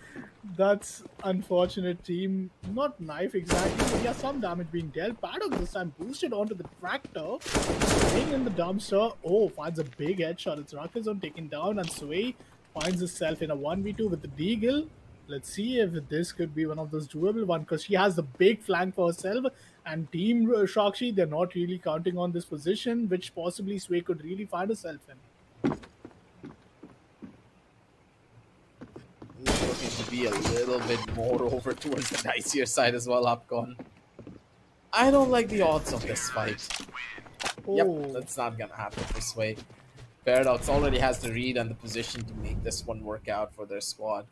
That's unfortunate, team. Not knife exactly, but yeah, some damage being dealt. Paradox this time boosted onto the tractor, staying in the dumpster. Oh, finds a big headshot. It's Rakazon taken down, and Sway finds himself in a 1v2 with the Deagle. Let's see if this could be one of those doable ones, because she has the big flank for herself, and Team Shakshi, they're not really counting on this position, which possibly Sway could really find herself in. Looking to be a little bit more over towards the dicier side as well, Upcon. I don't like the odds of this fight. Oh. Yep, that's not gonna happen this way. Paradox already has the read and the position to make this one work out for their squad.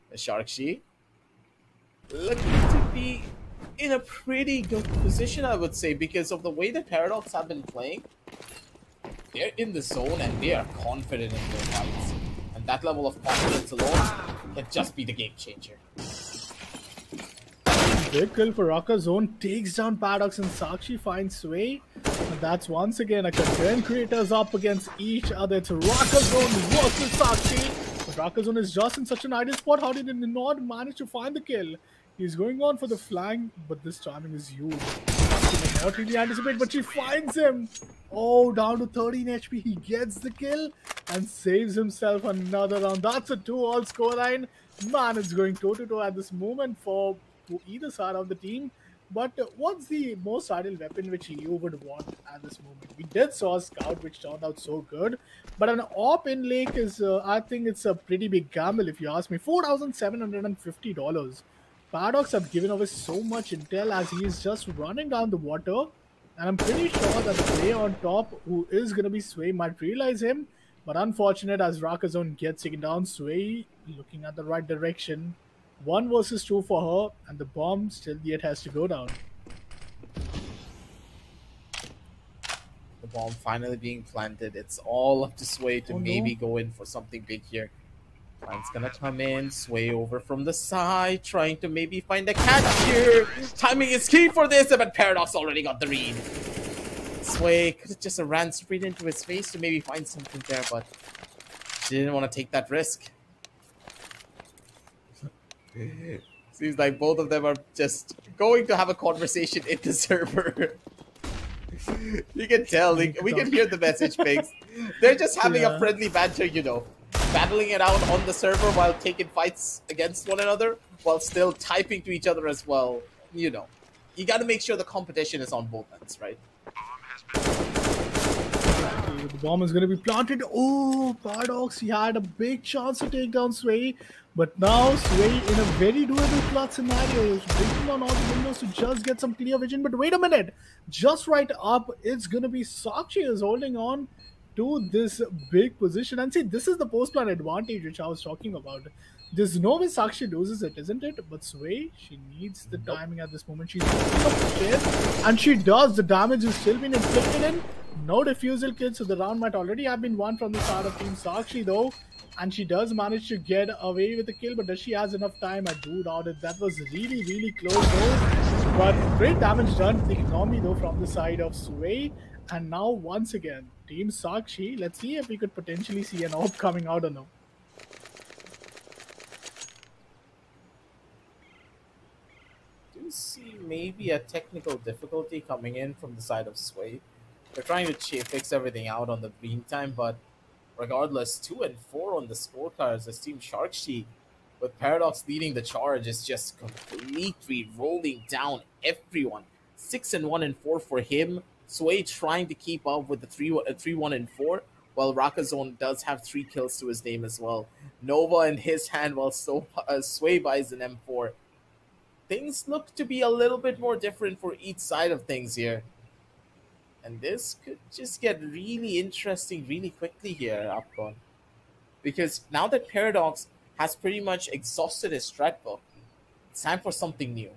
The Sharkshi looking to be in a pretty good position, I would say, because of the way the Paradox have been playing. They're in the zone and they are confident in their fights. And that level of confidence alone can just be the game changer. Big kill for Rakazon, takes down Paradox, and Sakshi finds Sway. And that's once again a content creators up against each other. It's Rakazon versus Sakshi. But Rakazon is just in such an ideal spot. How did he not manage to find the kill? He's going on for the flank, but this timing is huge. He may not really anticipate, but she finds him. Oh, down to 13 HP. He gets the kill and saves himself another round. That's a 2-all scoreline. Man, it's going toe-to-toe at this moment for either side of the team. But what's the most ideal weapon which you would want at this moment? We did saw a scout which turned out so good, but an AWP in Lake is, I think it's a pretty big gamble if you ask me. $4,750. Paradox have given away so much intel as he is just running down the water, and I'm pretty sure that the player on top, who is going to be Sway, might realize him. But unfortunate as Rakazon gets taken down, Sway looking at the right direction. 1 versus 2 for her, and the bomb still yet has to go down. The bomb finally being planted. It's all up to Sway to maybe go in for something big here. Line's gonna come in, Sway over from the side, trying to maybe find a catch here. Timing is key for this, but Paradox already got the read. Sway could have just ran straight into his face to maybe find something there, but she didn't want to take that risk. Seems like both of them are just going to have a conversation in the server. You can tell, we can hear the message pigs. They're just having a friendly banter, you know. Battling it out on the server while taking fights against one another, while still typing to each other as well. You know, you got to make sure the competition is on both ends, right? The bomb is going to be planted. Oh, Paradox, he had a big chance to take down Sway. But now Sway in a very doable clutch scenario is breaking on all the windows to just get some clear vision. But wait a minute, just right up, it's going to be Sakshi is holding on to this big position. And see, this is the post-plan advantage which I was talking about. There's no way Sakshi loses it, isn't it? But Sway, she needs the timing at this moment. She's walking up the stairs, and she does. The damage is still being inflicted in. No defusal kill, so the round might already have been won from the side of Team Sakshi though. And she does manage to get away with the kill, but does she has enough time? I do doubt it. That was really, really close though. But great damage done to the economy though from the side of Sway. And now once again, Team Sakshi, let's see if we could potentially see an AWP coming out or no. Do see maybe a technical difficulty coming in from the side of Sway. They're trying to fix everything out on the meantime, but regardless, 2 and 4 on the scorecards as Team Sharkshi, with Paradox leading the charge, is just completely rolling down everyone. 6 and 1 and 4 for him. Sway trying to keep up with the 3-1 and 4, while Rakazon does have 3 kills to his name as well. Nova in his hand, while Sway buys an M4. Things look to be a little bit more different for each side of things here. And this could just get really interesting really quickly here, Upcon. Because now that Paradox has pretty much exhausted his strat book, it's time for something new.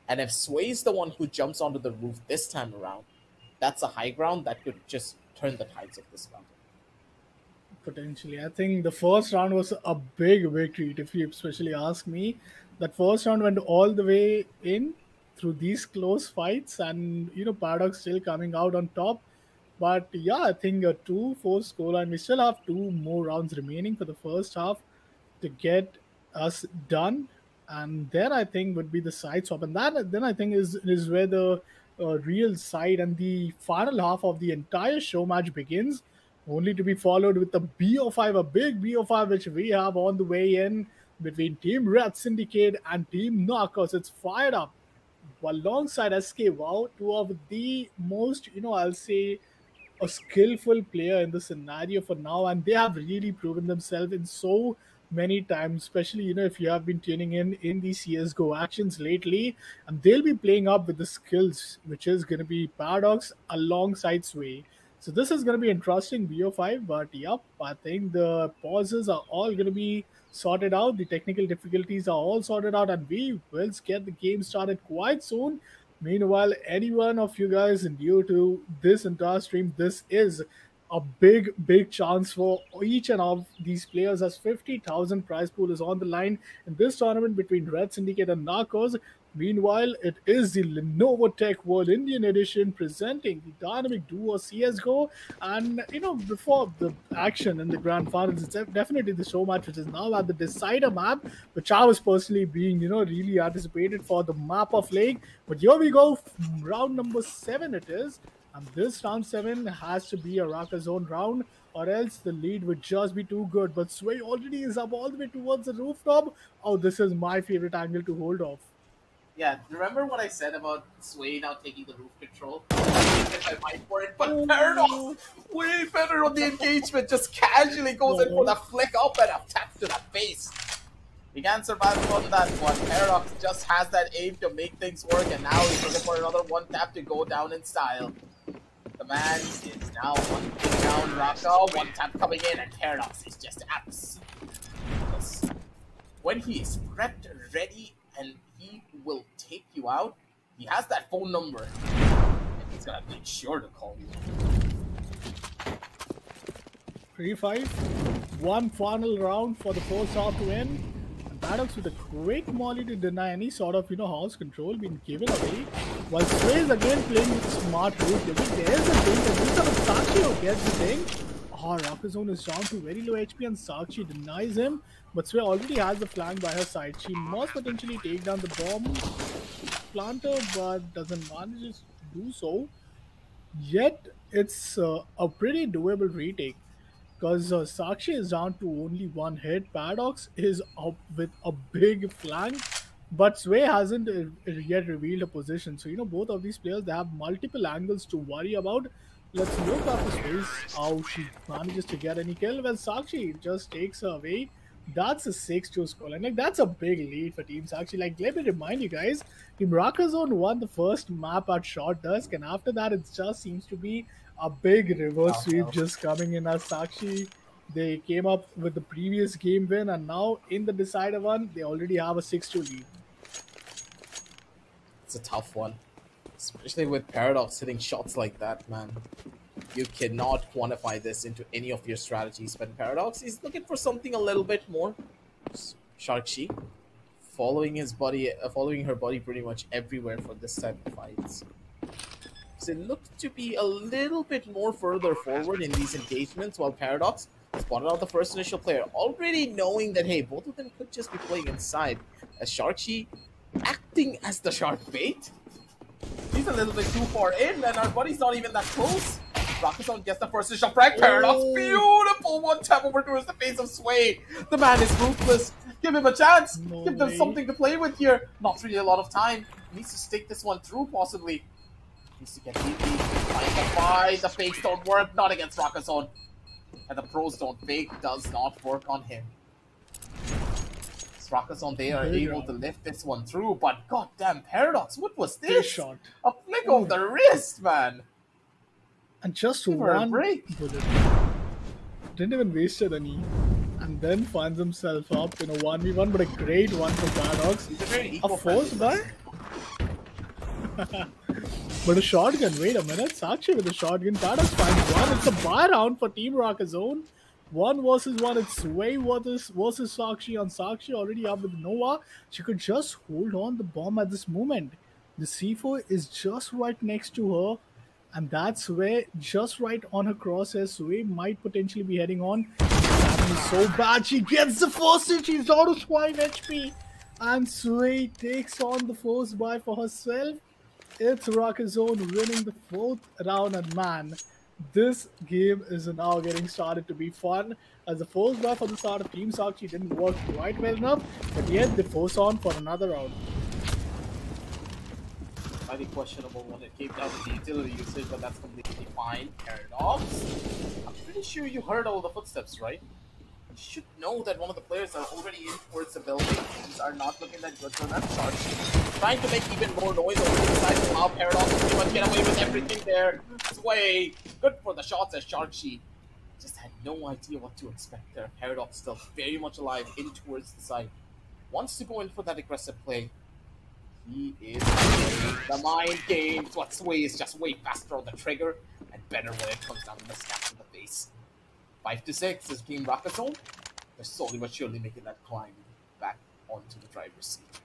And if Sway's the one who jumps onto the roof this time around, that's a high ground that could just turn the tides of this round. Potentially. I think the first round was a big treat, if you especially ask me. That first round went all the way in through these close fights, and you know, Paradox still coming out on top. But yeah, I think a 2-4 scoreline. We still have 2 more rounds remaining for the first half to get us done, and then I think would be the side swap, and that then I think is where the real side and the final half of the entire show match begins, only to be followed with the BO5, a big BO5 which we have on the way in between Team Red Syndicate and Team Narcos. It's fired up alongside SK. Wow, 2 of the most, you know, I'll say a skillful player in the scenario for now, and they have really proven themselves in so many times, especially, you know, if you have been tuning in the CSGO actions lately, and they'll be playing up with the skills, which is going to be Paradox alongside Sway. So this is going to be interesting, BO5, but yep, I think the pauses are all going to be sorted out. The technical difficulties are all sorted out, and we will get the game started quite soon. Meanwhile, any one of you guys new to this entire stream, this is a big chance for each and all of these players, as 50,000 prize pool is on the line in this tournament between Red Syndicate and Narcos. Meanwhile, it is the Lenovo TechWorld Indian Edition presenting the dynamic duo CSGO. And, before the action in the grand finals, it's definitely the show match, which is now at the decider map, which I was personally being, really anticipated for the map of Lake. But here we go, round number 7 it is. And this round 7 has to be a Raka Zone round, or else the lead would just be too good. But Sway already is up all the way towards the rooftop. Oh, this is my favorite angle to hold off. Yeah, remember what I said about Sway now taking the roof control? I might for it, but Paradox way better on the engagement. Just casually goes in for the flick up and a tap to the face. He can't survive on that one. Paradox just has that aim to make things work, and now he's looking for another one tap to go down in style. The man is now one thing down, Raka, one tap coming in, and Paradox is just absolutely. When he is prepped, ready, and he will take you out, he has that phone number, and he's gonna make sure to call you. 3-5. One final round for the first half to end. And Paradox with a great molly to deny any sort of, house control being given away. While Sway is again playing with smart route. There's a thing, and this is Sakshi who gets the thing. Rocket Zone is down to very low HP and Sakshi denies him. But Sway already has the flank by her side. She must potentially take down the bomb planter, but doesn't manage to do so. Yet, it's a pretty doable retake. Because Sakshi is down to only one hit. Paradox is up with a big flank. But Sway hasn't yet revealed a position. So, both of these players, they have multiple angles to worry about. Let's look after Sway's how she manages to get any kill. Well, Sakshi just takes her away. That's a 6-2 score. And that's a big lead for Team Sakshi. Let me remind you guys, Team Raka Zone won the first map at Short Dusk. And after that, it just seems to be a big reverse sweep just coming in as Sakshi. They came up with the previous game win. And now in the decider one, they already have a 6-2 lead. It's a tough one. Especially with Paradox hitting shots like that, man. You cannot quantify this into any of your strategies. But Paradox is looking for something a little bit more. Sharkshi following her body pretty much everywhere for this type of fights. So it looked to be a little bit more further forward in these engagements, while Paradox spotted out the first initial player, already knowing that, hey, both of them could just be playing inside. As Sharkshi acting as the shark bait. He's a little bit too far in, and our buddy's not even that close. Rockazone gets the first initial frag. Paradox, beautiful one tap over towards the face of Sway. The man is ruthless. Give him a chance. Give them something to play with here. Not really a lot of time. He needs to stick this one through, possibly. Needs to get DP. Find the fight. The fakes don't work. Not against Rockazone. And the pros don't fake. Does not work on him. Rockazone, they are able to lift this one through, but goddamn Paradox, what was this? Shot. A flick of the wrist, man. And just one bullet. Didn't even waste any. And then finds himself up in a 1v1, but a great one for Paradox. A force buy? But a shotgun, wait a minute. Sakshi with a shotgun. Paradox finds one. It's a buy round for Team Rockazone. 1 versus 1, it's Sway versus Sakshi, and Sakshi already up with Nova. She could just hold on the bomb at this moment. The C4 is just right next to her, and that's where, just right on her crosshair, Sway might potentially be heading on. That is so bad, she gets the first hit, she's down to 5 HP, and Sway takes on the first buy for herself. It's Rockazone winning the 4th round, and man, this game is now getting started to be fun, as the first buy for the start of Team Sakshi didn't work quite well enough, but yet they force on for another round. Highly questionable when it came down to the utility usage, but that's completely fine. Paradox, I'm pretty sure you heard all the footsteps, right? You should know that one of the players are already in towards the building. Things are not looking that good for that Sharkshi. Trying to make even more noise over the side to allow Paradox to pretty much get away with everything there. Sway, good for the shots as Sharkshi. Just had no idea what to expect there. Paradox still very much alive in towards the side. Wants to go in for that aggressive play. He is the mind games. What Sway is just way faster on the trigger and better when it comes down to the snaps in the face. 5-6 is Team Rockazone. They're slowly but surely making that climb back onto the driver's seat.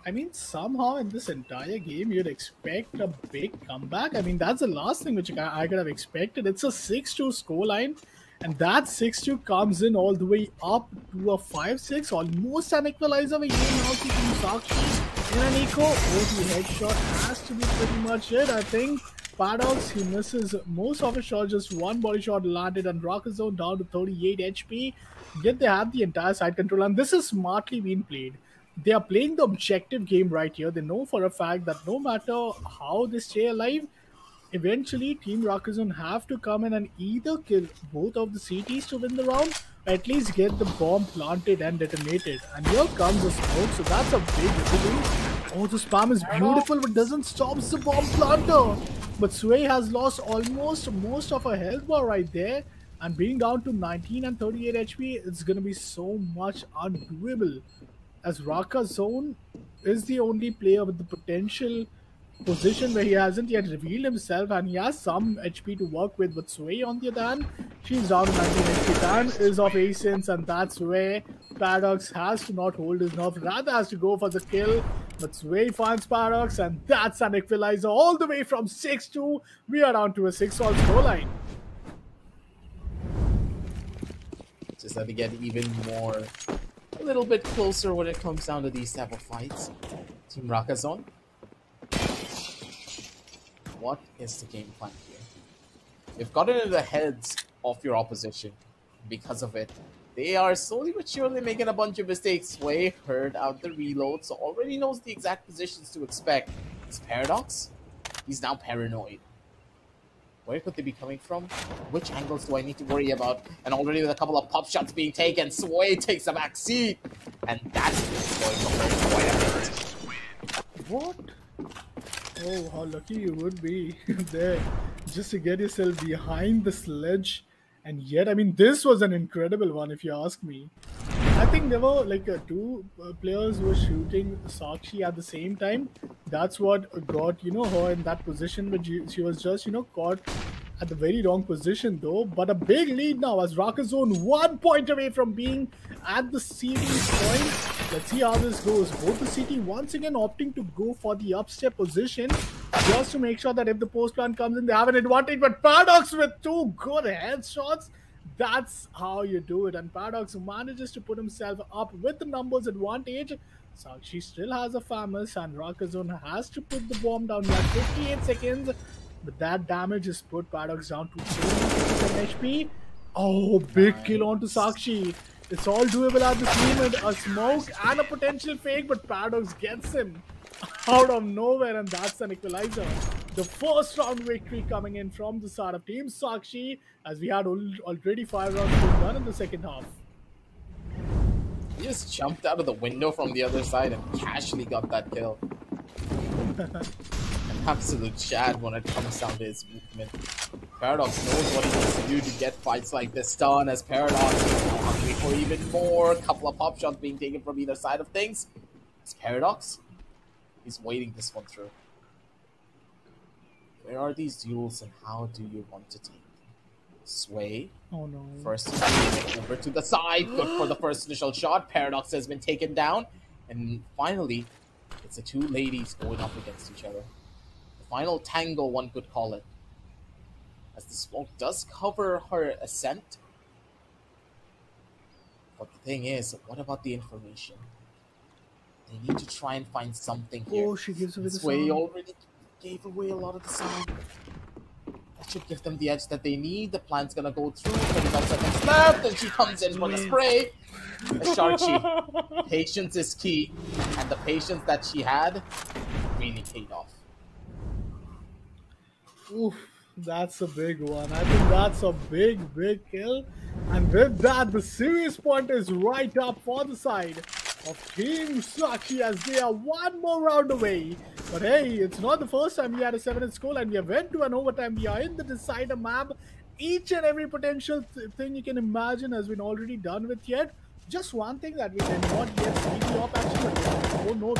I mean, somehow in this entire game, you'd expect a big comeback. I mean, that's the last thing which I could have expected. It's a 6-2 scoreline, and that 6-2 comes in all the way up to a 5-6, almost an equalizer. We now see Sakshi in an eco. The headshot has to be pretty much it. I think Paradox, he misses most of his shots, just one body shot landed, and Rocket Zone down to 38 HP. Yet they have the entire side control, and this is smartly being played. They are playing the objective game right here. They know for a fact that no matter how they stay alive, eventually Team Rocket Zone have to come in and either kill both of the CTs to win the round, or at least get the bomb planted and detonated. And here comes the smoke, so that's a big victory. Oh, the spam is beautiful, but doesn't stop the bomb planter. But Sway has lost almost most of her health bar right there, and being down to 19 and 38 HP, it's going to be so much undoable. As Raka Zone is the only player with the potential position where he hasn't yet revealed himself, and he has some HP to work with. But Sway, on the other hand, she's down to 19 HP. Dan is of Asins, and that's where Paradox has to not hold his nerve, rather has to go for the kill. But Sway finds Paradox, and that's an equalizer all the way from 6-2. We are down to a 6-all scoreline. Just have to get even more, a little bit closer when it comes down to these type of fights. Team Rakazon, what is the game plan here? You've gotten into the heads of your opposition. Because of it, they are slowly but surely making a bunch of mistakes. Sway heard out the reload, so already knows the exact positions to expect. It's Paradox. He's now paranoid. Where could they be coming from? Which angles do I need to worry about? And already with a couple of pop shots being taken, Sway takes a back seat. And that's going to hurt quite a bit. What? Oh, how lucky you would be there just to get yourself behind the sledge. And yet, I mean, this was an incredible one if you ask me. I think there were like two players who were shooting Sakshi at the same time. That's what got, her in that position, but she was just, caught at the very wrong position though. But a big lead now as Rocket Zone 1 point away from being at the CT point. Let's see how this goes. Both the CT once again opting to go for the upstep position just to make sure that if the post plant comes in, they have an advantage. But Paradox with 2 good headshots. That's how you do it. And Paradox manages to put himself up with the numbers advantage. Sakshi still has a famous, and Rocket Zone has to put the bomb down at 58 seconds. But that damage has put Paradox down to 7 HP. Oh, big kill onto Sakshi. It's all doable at this moment. A smoke and a potential fake, but Paradox gets him out of nowhere, and that's an equalizer. The first round victory coming in from the side of Team Sakshi, as we had already 5 rounds being done in the second half. He just jumped out of the window from the other side and casually got that kill. An absolute Chad when it comes down to his movement. Paradox knows what he needs to do to get fights like this done, as Paradox is now hungry for even more. A couple of pop shots being taken from either side of things. It's Paradox. He's waiting this one through. Where are these duels and how do you want to take them? Sway. Oh no. First over to the side. Good for the first initial shot. Paradox has been taken down. And finally, it's the 2 ladies going up against each other. The final tango, one could call it. As the smoke does cover her ascent. But the thing is, what about the information? They need to try and find something here. Oh, she gives away the Sway sound. already gave away a lot of the sound. That should give them the edge that they need. The plan's gonna go through. 25 seconds left, and she comes in for the spray. Sharchi. Patience is key, and the patience that she had really paid off. Oof, that's a big one. I think that's a big kill. And with that, the series point is right up for the side of Team Sakshi as they are 1 more round away. But hey, it's not the first time we had a 7-hit score, and we have went to an overtime. We are in the decider map. Each and every potential thing you can imagine has been already done with yet. Just one thing that we did not yet see the op action. Oh no,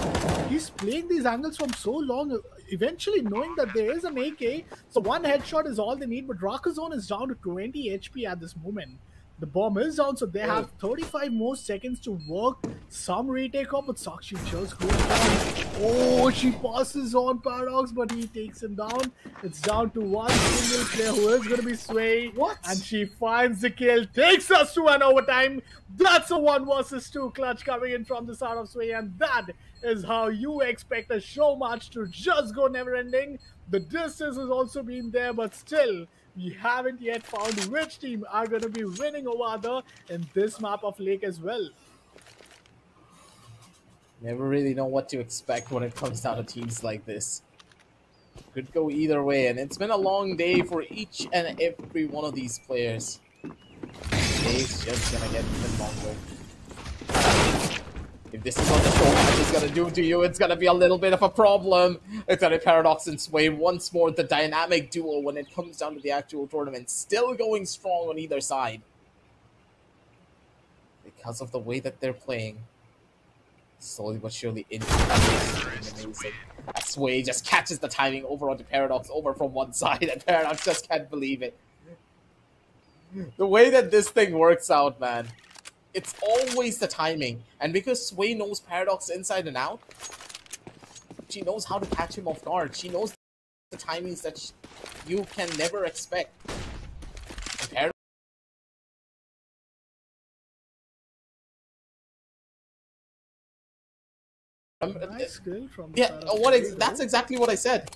he's playing these angles from so long, eventually knowing that there is an AK. So 1 headshot is all they need, but Rocker Zone is down to 20 HP at this moment. The bomb is down, so they have 35 more seconds to work some retake up, but Sakshi just goes down. Oh, she passes on Paradox, but he takes him down. It's down to one single player who is going to be Sway. What? And she finds the kill, takes us to an overtime. That's a 1 versus 2 clutch coming in from the side of Sway, and that is how you expect a show match to just go never ending. The distance has also been there, but still, we haven't yet found which team are going to be winning over other in this map of Lake as well. Never really know what to expect when it comes down to teams like this. Could go either way, and it's been a long day for each and every one of these players. Today's just gonna get even longer. If this is what the show match is gonna do to you, it's gonna be a little bit of a problem. It's gonna be Paradox and Sway once more, the dynamic duo when it comes down to the actual tournament. Still going strong on either side. Because of the way that they're playing. Slowly but surely into amazing. Sway just catches the timing over onto Paradox over from one side, and Paradox just can't believe it. The way that this thing works out, man. It's always the timing. And because Sway knows Paradox inside and out, she knows how to catch him off guard. She knows the timings that you can never expect. And Paradox Nice skill from that's exactly what I said.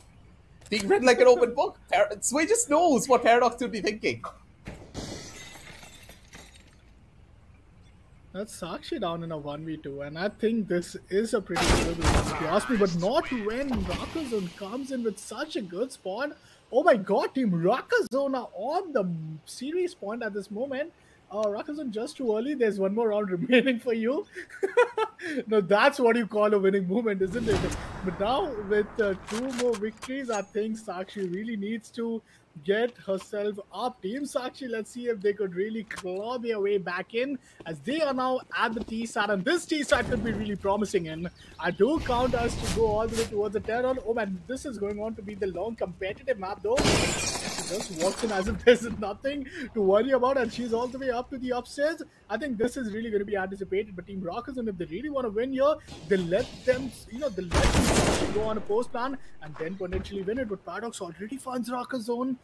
Being read like an open book. Sway just knows what Paradox would be thinking. That's Sakshi down in a 1v2, and I think this is a pretty good one if you ask me, but not when Rakazone comes in with such a good spot. Oh my god, Team Rakazone are on the series point at this moment. Rakazone just too early. There's one more round remaining for you. No, that's what you call a winning movement, isn't it? But now with 2 more victories, I think Sakshi really needs to get herself up. Team Sakshi, let's see if they could really claw their way back in, as they are now at the T side, and this T side could be really promising. And I do count us to go all the way towards the Terran. Oh man, this is going on to be the long competitive map though. She just walks in as if there's nothing to worry about, and she's all the way up to the upstairs. I think this is really going to be anticipated, but Team Rakazone, if they really want to win here, they let them, they let them go on a post plan and then potentially win it. But Paradox already finds Rakazone.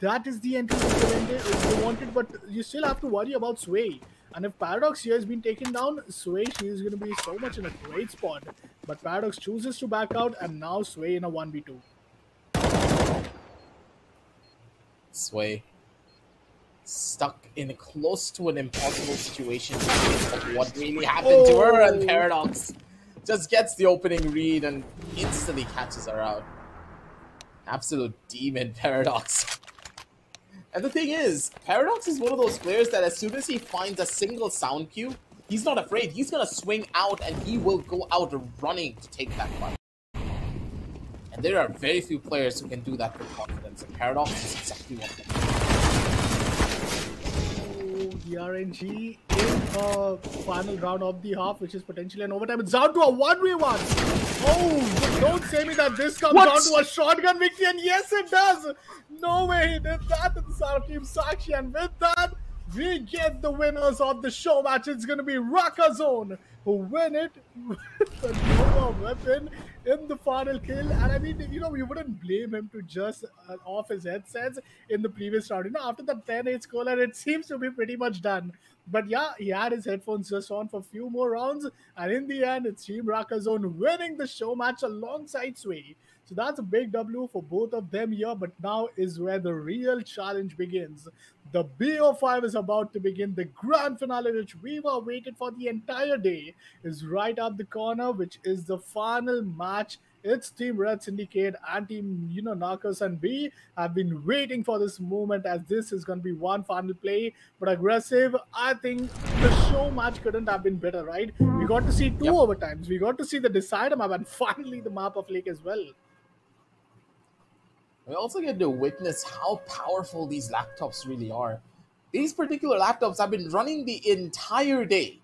That is the entry they wanted, but you still have to worry about Sway. And if Paradox here has been taken down, Sway, she is going to be so much in a great spot. But Paradox chooses to back out, and now Sway in a 1v2. Sway stuck in close to an impossible situation of what really happened to her, and Paradox just gets the opening read and instantly catches her out. Absolute demon, Paradox. And the thing is, Paradox is one of those players that as soon as he finds a single sound cue, he's not afraid. He's gonna swing out and he will go out running to take that fight. And there are very few players who can do that with confidence, and Paradox is exactly one of them. The RNG in a final round of the half, which is potentially an overtime. It's down to a 1v1. Oh, don't say me that this comes down to a shotgun victory, and yes, it does. No way he did that at the start of Team Sakshi, and with that, we get the winners of the show match. It's going to be Rakazone who win it with the Nova weapon in the final kill. And I mean, we wouldn't blame him to just off his headsets in the previous round. After the 10-8 scorer, it seems to be pretty much done. But yeah, he had his headphones just on for a few more rounds. And in the end, it's Team Rakazone winning the show match alongside Sway. So that's a big W for both of them here. But now is where the real challenge begins. The BO5 is about to begin. The grand finale, which we were waiting for the entire day, is right up the corner, which is the final match. It's Team Red Syndicate and Team, Narcos and B have been waiting for this moment, as this is going to be one final play. But aggressive, I think the show match couldn't have been better, right? We got to see 2 overtimes. We got to see the decider map and finally the map of Lake as well. We also get to witness how powerful these laptops really are. These particular laptops have been running the entire day.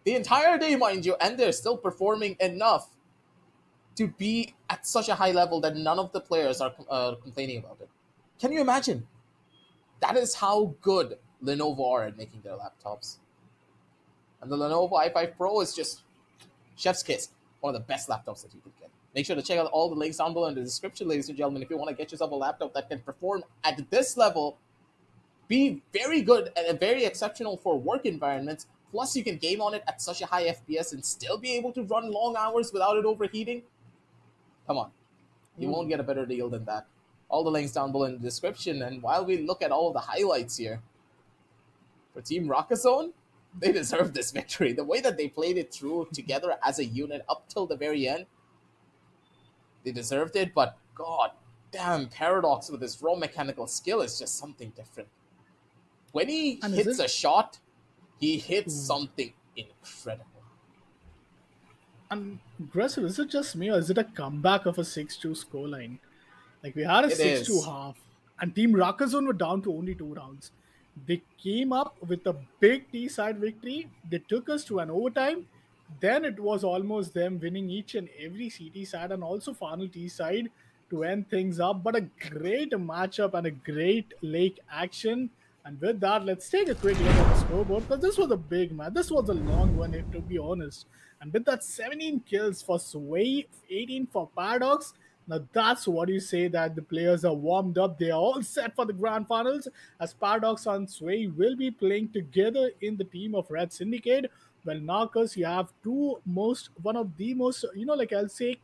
The entire day, mind you, and they're still performing enough to be at such a high level that none of the players are complaining about it. Can you imagine? That is how good Lenovo are at making their laptops. And the Lenovo i5 Pro is just chef's kiss. One of the best laptops that you could get. Make sure to check out all the links down below in the description, ladies and gentlemen, if you want to get yourself a laptop that can perform at this level, be very good and very exceptional for work environments. Plus, you can game on it at such a high FPS and still be able to run long hours without it overheating. Come on. You won't get a better deal than that. All the links down below in the description. And while we look at all the highlights here, for Team Rocket Zone, they deserve this victory. The way that they played it through together as a unit up till the very end, they deserved it. But god damn, Paradox with his raw mechanical skill is just something different. When he hits a shot, he hits something incredible. And aggressive, is it just me or is it a comeback of a 6-2 scoreline? Like we had a 6-2 half and Team Rocket Zone were down to only 2 rounds. They came up with a big T-side victory. They took us to an overtime. Then it was almost them winning each and every CT side and also final T side to end things up. But a great matchup and a great lake action. And with that, let's take a quick look at the scoreboard because this was a big match. This was a long one, if to be honest. And with that, 17 kills for Sway, 18 for Paradox. Now that's what you say that the players are warmed up. They are all set for the grand finals as Paradox and Sway will be playing together in the team of Red Syndicate. Well, Narcos, you have one of the most, like I'll say,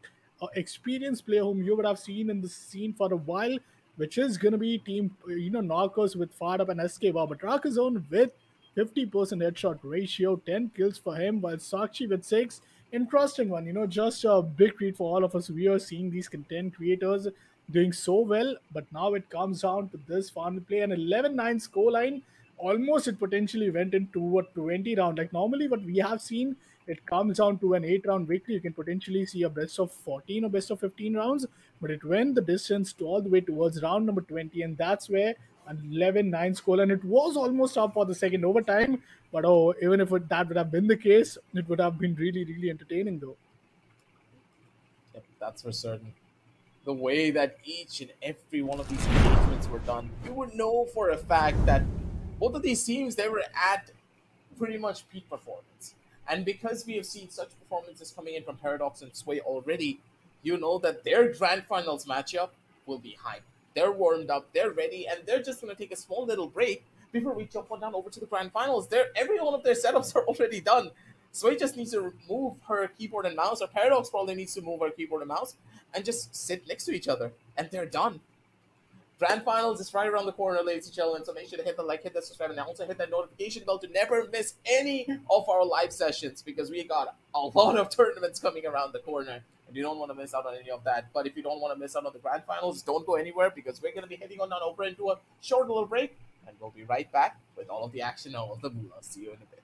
experienced player whom you would have seen in the scene for a while, which is going to be team, Narcos with Fired Up and Escape. But Rocket Zone with 50% headshot ratio, 10 kills for him, while Sakshi with 6. Interesting one, just a big treat for all of us. We are seeing these content creators doing so well, but now it comes down to this final play, an 11-9 scoreline. Almost it potentially went into a 20 round. Like normally what we have seen, it comes down to an 8-round victory. You can potentially see a best of 14 or best of 15 rounds, but it went the distance to all the way towards round number 20, and that's where an 11-9 score, and it was almost up for the second overtime. But even if that would have been the case, it would have been really, really entertaining though. Yep, that's for certain. The way that each and every one of these engagements were done, you would know for a fact that both of these teams, they were at pretty much peak performance. And because we have seen such performances coming in from Paradox and Sway already, you know that their grand finals matchup will be hype. They're warmed up, they're ready, and they're just going to take a small little break before we jump on down over to the grand finals. Every one of their setups are already done. Sway just needs to move her keyboard and mouse, or Paradox probably needs to move her keyboard and mouse, and just sit next to each other, and they're done. Grand finals is right around the corner, ladies and gentlemen, so make sure to hit the like, hit the subscribe, and also hit that notification bell to never miss any of our live sessions, because we got a lot of tournaments coming around the corner, and you don't want to miss out on any of that. But if you don't want to miss out on the grand finals, don't go anywhere, because we're going to be heading on down over into a short little break, and we'll be right back with all of the action and all of the moolah. See you in a bit.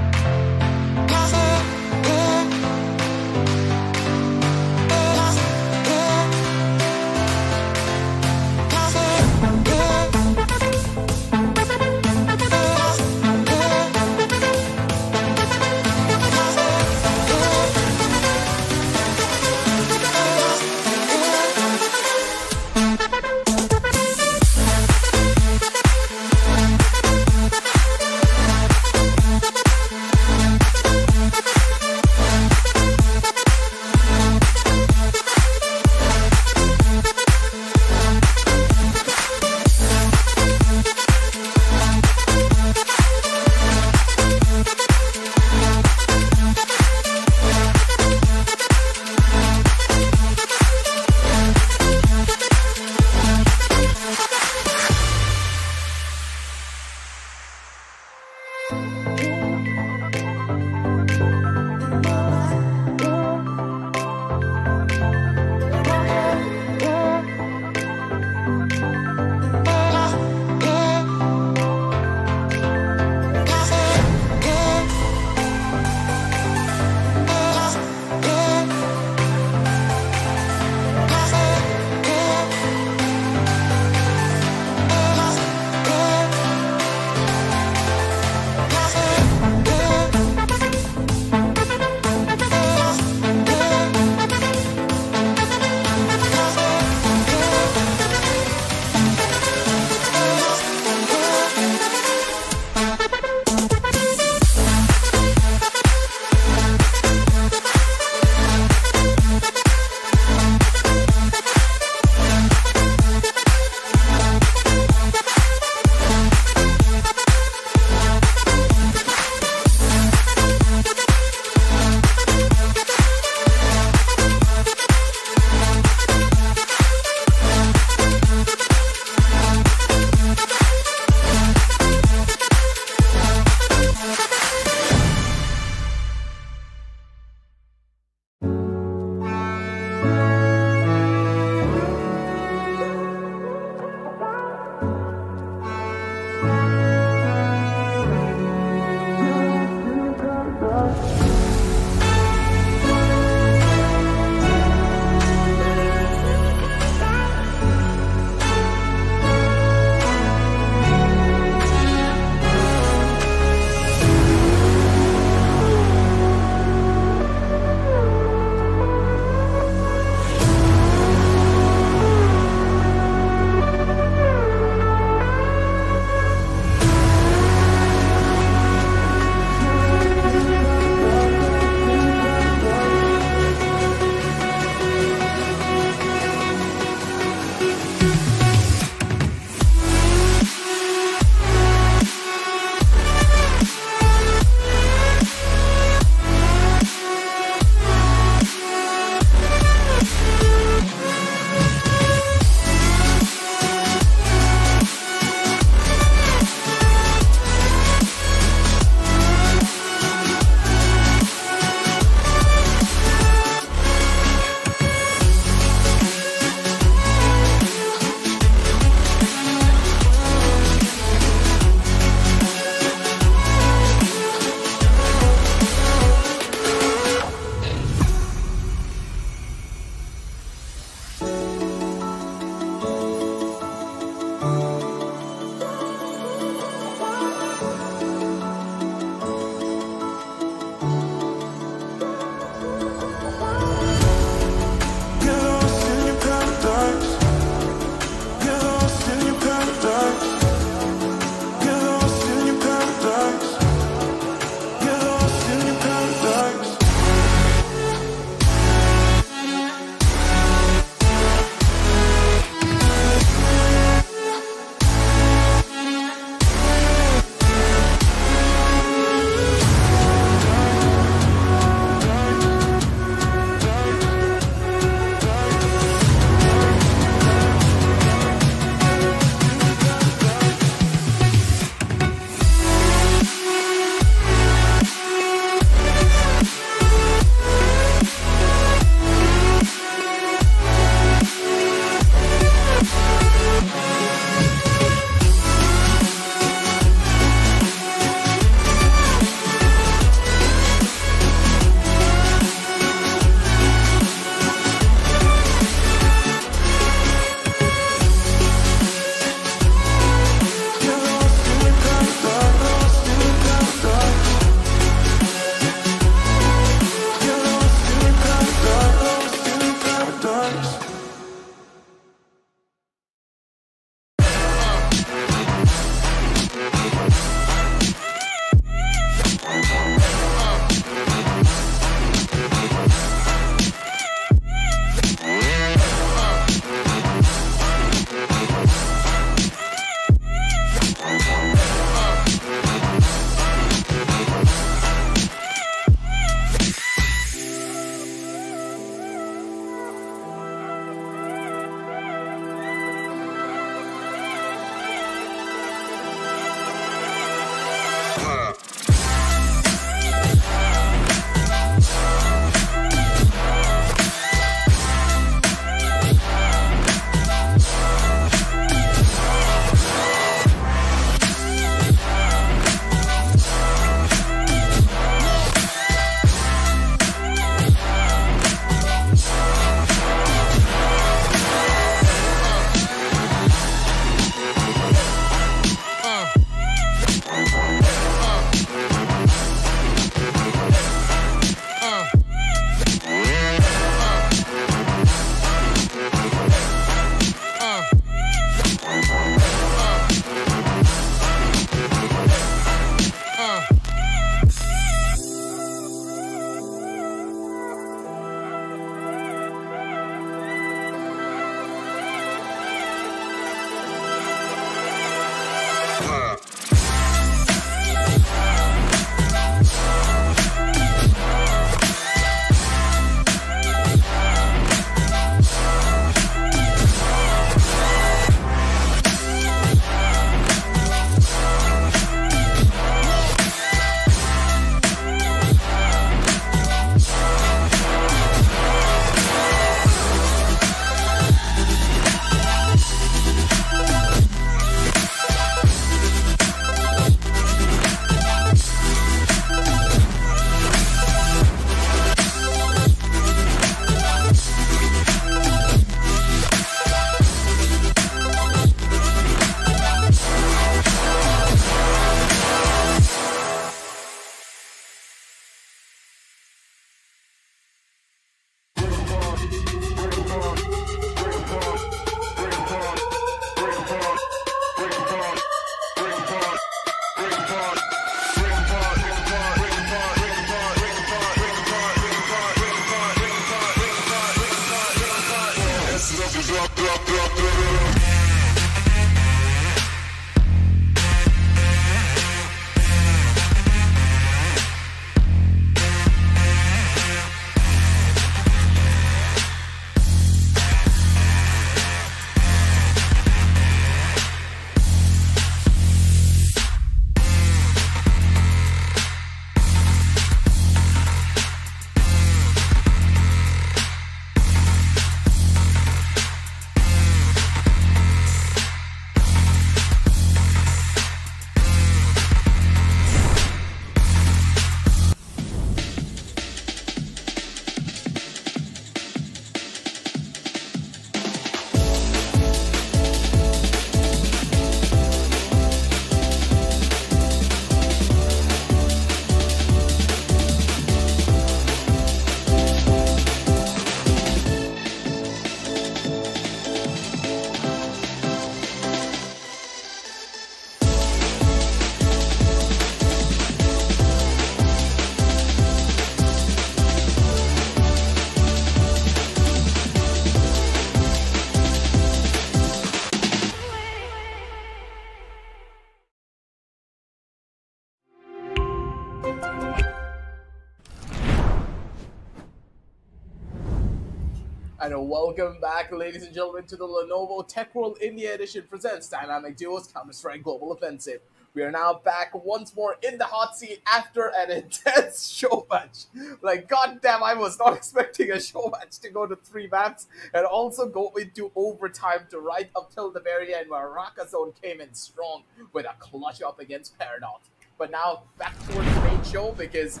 And welcome back, ladies and gentlemen, to the Lenovo TechWorld India Edition presents Dynamic Duos Counter-Strike Global Offensive. We are now back once more in the hot seat after an intense show match. Like, goddamn, I was not expecting a show match to go to 3 maps and also go into overtime to right up till the very end, where Rakazone came in strong with a clutch up against Paradox. But now back towards the main show, because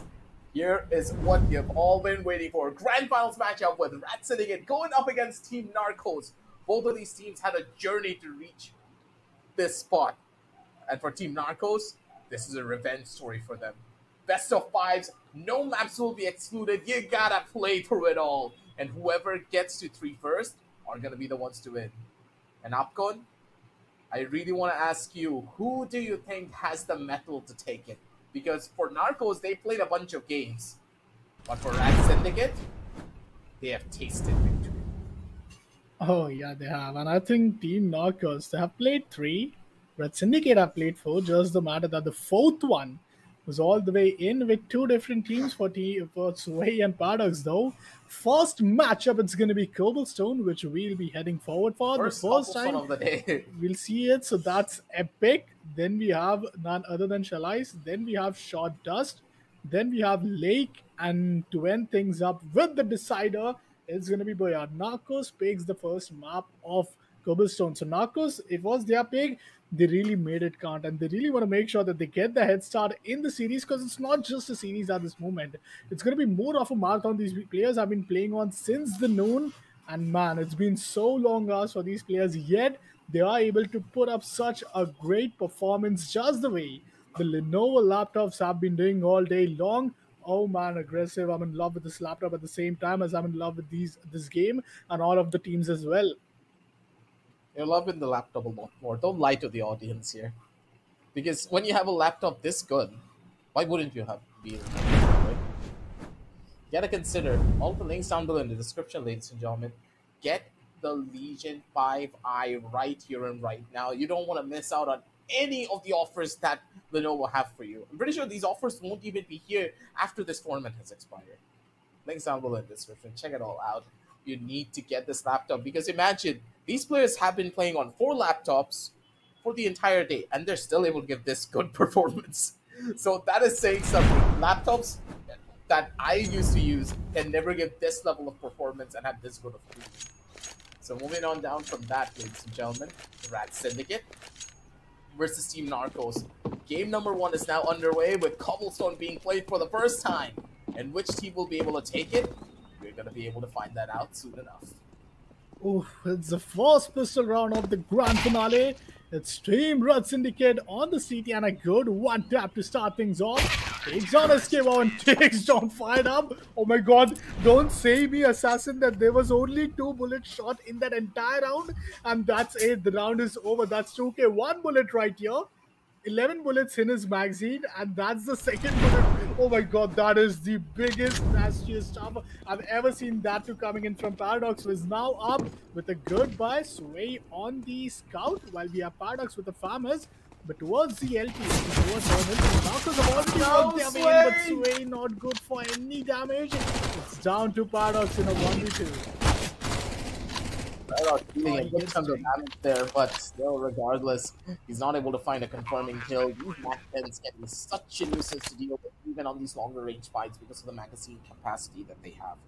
here is what you've all been waiting for. Grand Finals matchup with Rat Syndicate going up against Team Narcos. Both of these teams had a journey to reach this spot. And for Team Narcos, this is a revenge story for them. Best of 5s, no maps will be excluded. You gotta play through it all. And whoever gets to 3 first are gonna be the ones to win. And Upcon, I really want to ask you, who do you think has the mettle to take it? Because for Narcos, they played a bunch of games. But for Rat Syndicate, they have tasted victory. Oh, yeah, they have. And I think Team Narcos, they have played 3. Red Syndicate have played 4. Just the matter that the 4th one was all the way in with 2 different teams for Sway and Paradox, though. First matchup, it's going to be Cobblestone, which we'll be heading forward for. The first time of the day. We'll see it. So that's epic. Then we have none other than Shalais. Then we have Short Dust. Then we have Lake. And to end things up with the decider, it's going to be Boyard. Narcos picks the first map of Cobblestone. So Narcos, it was their pick. They really made it count, and they really want to make sure that they get the head start in the series, because it's not just a series at this moment. It's going to be more of a marathon these players have been playing on since the noon, and man, it's been so long hours for these players, yet they are able to put up such a great performance just the way the Lenovo laptops have been doing all day long. Oh man, aggressive. I'm in love with this laptop at the same time as I'm in love with this game and all of the teams as well. You're loving the laptop a lot more. Don't lie to the audience here. Because when you have a laptop this good, why wouldn't you have been? Right? You gotta consider all the links down below in the description, ladies and gentlemen. Get the Legion 5i right here and right now. You don't want to miss out on any of the offers that Lenovo have for you. I'm pretty sure these offers won't even be here after this tournament has expired. Links down below in the description. Check it all out. You need to get this laptop, because imagine these players have been playing on 4 laptops for the entire day and they're still able to give this good performance. So that is saying something. Laptops that I used to use can never give this level of performance and have this good of food. So moving on down from that, ladies and gentlemen, Rat Syndicate versus Team Narcos. Game number 1 is now underway with Cobblestone being played for the first time. And which team will be able to take it? We're going to be able to find that out soon enough. Oh, it's the first pistol round of the grand finale. It's Team Red Syndicate on the CT, and a good one tap to start things off. Takes down Escape and takes down Fired Up. Oh my god, don't say me, Assassin, that there was only 2 bullets shot in that entire round. And that's it, the round is over. That's 2K, 1 bullet right here. 11 bullets in his magazine, and that's the second bullet Oh my god, that is the biggest, nastiest stuff I've ever seen. That too coming in from Paradox, who is now up with a goodbye Sway on the scout, while we have Paradox with the farmers. But towards the LT, towards Knockers have already worked their way in, but Sway not good for any damage. It's down to Paradox in a 1v2. Paradox dealing a good chunk of damage there, but still, regardless, he's not able to find a confirming kill. These Mach 10s can be such a nuisance to deal with, even on these longer range fights, because of the magazine capacity that they have.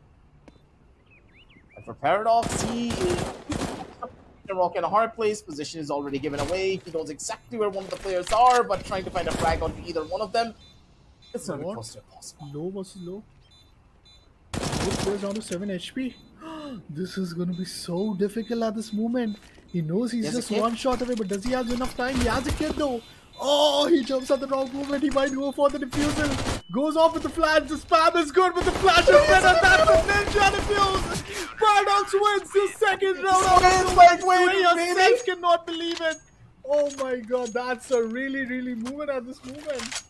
And for Paradox, he is a rock in a hard place. Position is already given away. He knows exactly where one of the players are, but trying to find a frag onto either one of them, it's not even close to impossible. Low versus low. Both players down to 7 HP. This is going to be so difficult at this moment. He knows he's just one shot away, but does he have enough time? He has a kid though. Oh, he jumps at the wrong moment. He might go for the defusal. Goes off with the flash. The spam is good, but the flash is better. That's a ninja defuse. Paradox wins the second round. Wait, yourself cannot believe it. Oh my god, that's a really movement at this moment.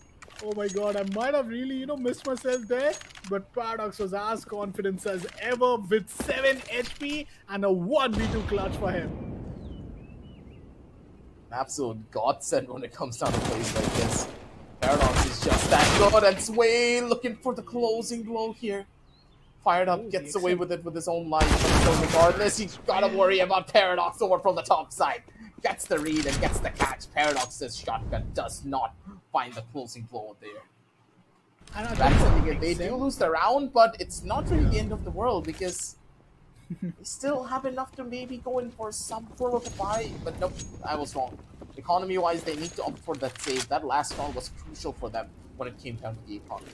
Oh my god, I might have really, missed myself there. But Paradox was as confident as ever with 7 HP and a 1v2 clutch for him. An absolute godsend when it comes down to plays like this. Paradox is just that good, and Sway looking for the closing blow here. Fired Up, gets away with it with his own life. So regardless, he's got to worry about Paradox over from the top side. Gets the read and gets the catch. Paradox's shotgun does not find the closing blow there. They do lose the round, but it's not really the end of the world, because they still have enough to maybe go in for some form of a buy. But nope, I was wrong. Economy-wise, they need to opt for that save. That last round was crucial for them when it came down to the economy.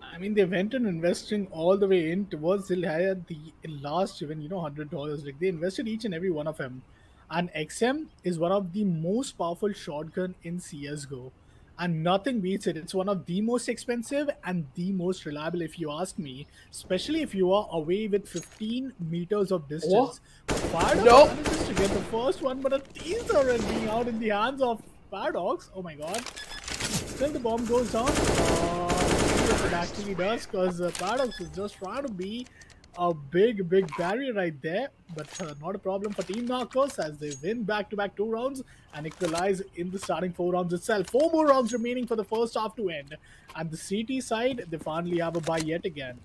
I mean, they went and investing all the way in towards the last even, $100. Like, they invested each and every one of them. And XM is one of the most powerful shotgun in CSGO. And nothing beats it. It's one of the most expensive and the most reliable, if you ask me. Especially if you are away with 15 meters of distance. Fired up manages to get the first one, but a teaser is being out in the hands of Paradox. Oh my god. Still the bomb goes down. It actually does, because Paradox is just trying to be a big barrier right there, but not a problem for Team Narcos, as they win back-to-back 2 rounds and equalize in the starting 4 rounds itself. 4 more rounds remaining for the first half to end, and the CT side, they finally have a bye yet again.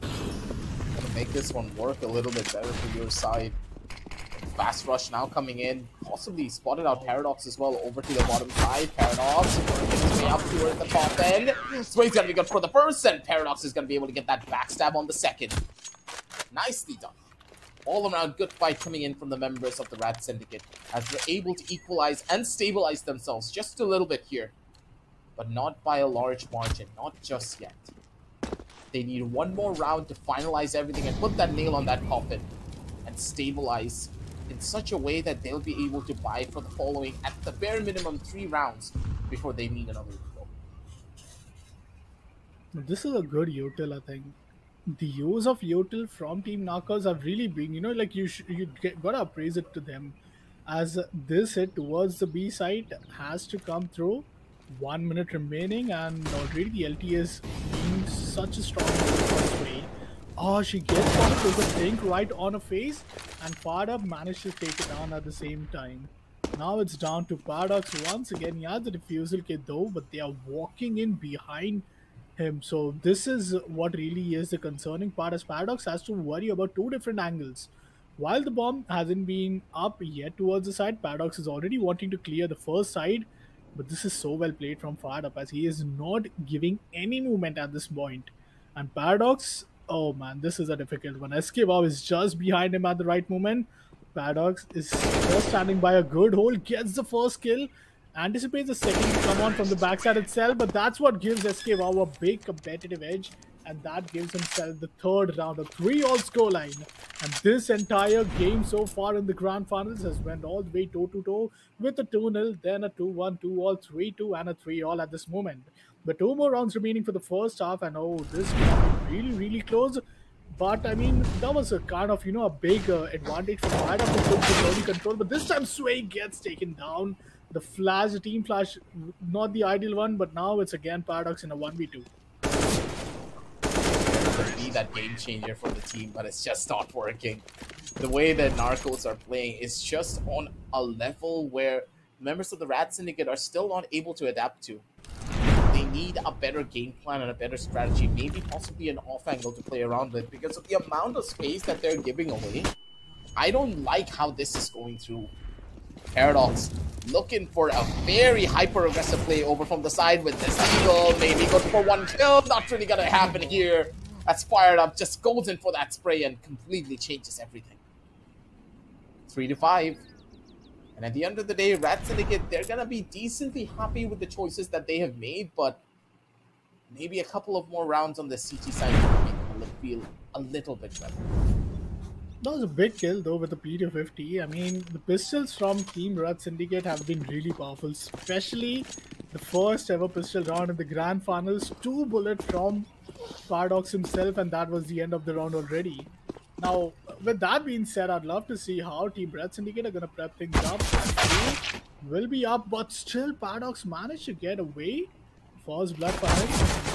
Gonna make this one work a little bit better for your side. Fast rush now coming in, possibly spotted out Paradox as well over to the bottom side. Paradox working his way up towards the top end. Sway's gonna be good for the first, and Paradox is gonna be able to get that backstab on the second. Nicely done. All around good fight coming in from the members of the Rat Syndicate, as they're able to equalize and stabilize themselves just a little bit here, but not by a large margin, not just yet. They need one more round to finalize everything and put that nail on that coffin and stabilize in such a way that they'll be able to buy for the following, at the bare minimum, 3 rounds before they need another refill. This is a good util, I think. The use of util from Team Narcos have really been, you gotta appraise it to them, as this hit towards the B side has to come through. 1 minute remaining, and already the LT is being such a strong way. Oh, she gets one with the blink right on her face, and Fired Up managed to take it down at the same time. Now it's down to Paradox once again. He has the defusal kit though, but they are walking in behind him. So this is what really is the concerning part, as Paradox has to worry about 2 different angles. While the bomb hasn't been up yet towards the side, Paradox is already wanting to clear the first side. But this is so well played from Fired Up, as he is not giving any movement at this point. And Paradox, oh man, this is a difficult one. SK Wow is just behind him at the right moment. Paradox is just standing by a good hole, gets the first kill, anticipates the second to come on from the backside itself, but that's what gives SK Wow a big competitive edge, and that gives himself the 3rd round, a 3-all scoreline. And this entire game so far in the grand finals has went all the way toe-to-toe with a 2-0, then a 2-1, 2-all, 3-2, and a 3-all at this moment. But 2 more rounds remaining for the first half, and oh, this game really close. But I mean, that was a kind of, a big advantage for Fired Up to put the early control. But this time Sway gets taken down. The Flash, the Team Flash, not the ideal one, but now it's again Paradox in a 1v2. Could be that game changer for the team, but it's just not working. The way that Narcos are playing is just on a level where members of the Rat Syndicate are still not able to adapt to. They need a better game plan and a better strategy, maybe possibly an off angle to play around with, because of the amount of space that they're giving away. I don't like how this is going through. Paradox looking for a very hyper-aggressive play over from the side with this eagle, maybe going for one kill, not really gonna happen here. That's Fired Up, just goes in for that spray and completely changes everything. 3-5. And at the end of the day, Rat Syndicate, they're gonna be decently happy with the choices that they have made, but maybe a couple of more rounds on the CT side will make them feel a little bit better. That was a big kill though with the P250. I mean, the pistols from Team Rat Syndicate have been really powerful, especially the first ever pistol round in the grand finals. 2 bullets from Paradox himself, and that was the end of the round already. Now, with that being said, I'd love to see how Team Rat Syndicate are going to prep things up. They will be up, but still Paradox managed to get away. First blood for him.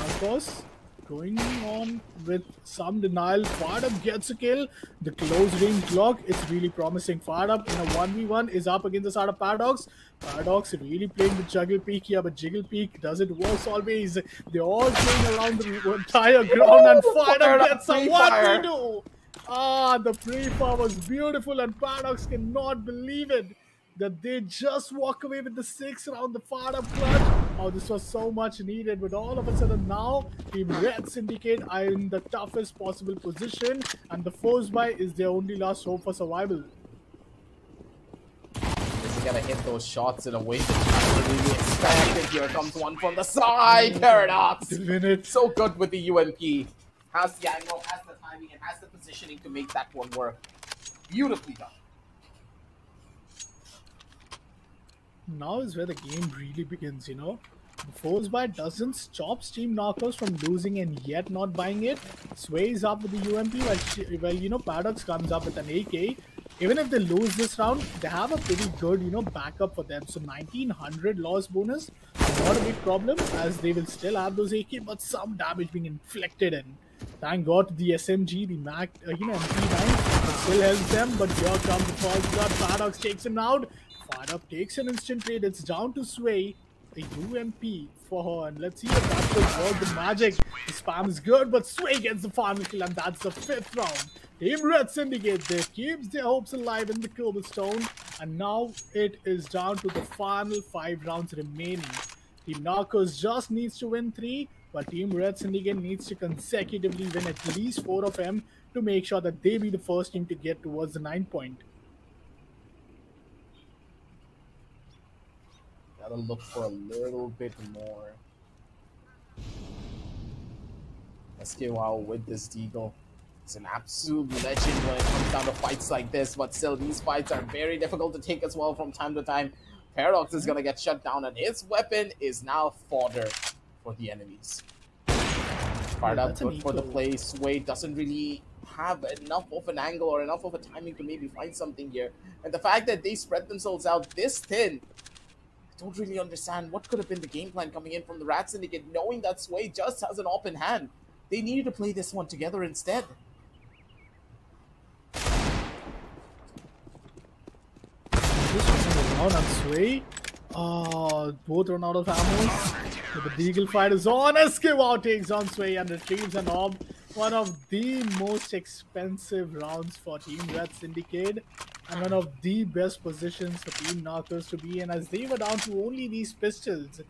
Of course, going on with some denial. Fired Up gets a kill. The close range lock, it's really promising. Fired Up in a 1v1 is up against the side of Paradox. Paradox really playing the juggle peek here, but jiggle peek doesn't work always. They're all playing around the entire ground, and Fired Up gets a 1v2. Ah, the pre-fire was beautiful, and Paradox cannot believe it that they just walk away with the 6 round, the Fired Up clutch. Oh, this was so much needed, but all of a sudden now, Team Red Syndicate are in the toughest possible position, and the force buy is their only last hope for survival. Just gotta hit those shots in a way that you really expected. Here comes one from the side. Paradox! So good with the UMP. Has the angle, has the timing, and has the positioning to make that one work. Beautifully done. Now is where the game really begins, you know. The force buy doesn't stop Team Narcos from losing and yet not buying it. Sways up with the UMP while you know, Paradox comes up with an AK. Even if they lose this round, they have a pretty good, you know, backup for them. So 1900 loss bonus, not a big problem, as they will still have those AK, but some damage being inflicted. And thank God the SMG, the Mac, you know, MP9 still helps them. But here comes the false blood. Paradox takes him out. Fired Up takes an instant trade. It's down to Sway. The UMP for her, and let's see if that will work the magic. The spam is good, but Sway gets the final kill, and that's the 5th round. Team Red Syndicate, they keeps their hopes alive in the cobblestone, and now it is down to the final 5 rounds remaining. Team Narcos just needs to win 3, while Team Red Syndicate needs to consecutively win at least 4 of them to make sure that they be the first team to get towards the 9 point. Gotta look for a little bit more. SKY with this Deagle. It's an absolute legend when it comes down to fights like this, but still these fights are very difficult to take as well from time to time. Paradox is gonna get shut down, and his weapon is now fodder for the enemies. Fired Up, good for the play. Sway doesn't really have enough of an angle or enough of a timing to maybe find something here. And the fact that they spread themselves out this thin, don't really understand what could have been the game plan coming in from the Rat Syndicate, knowing that Sway just has an op in hand. They needed to play this one together instead. Just round on Sway. Both run out of ammo. So the Deagle fight is on. SKY takes on Sway and retrieves an orb. One of the most expensive rounds for Team Red Syndicate, and one of the best positions for Team Narcos to be in, as they were down to only these pistols,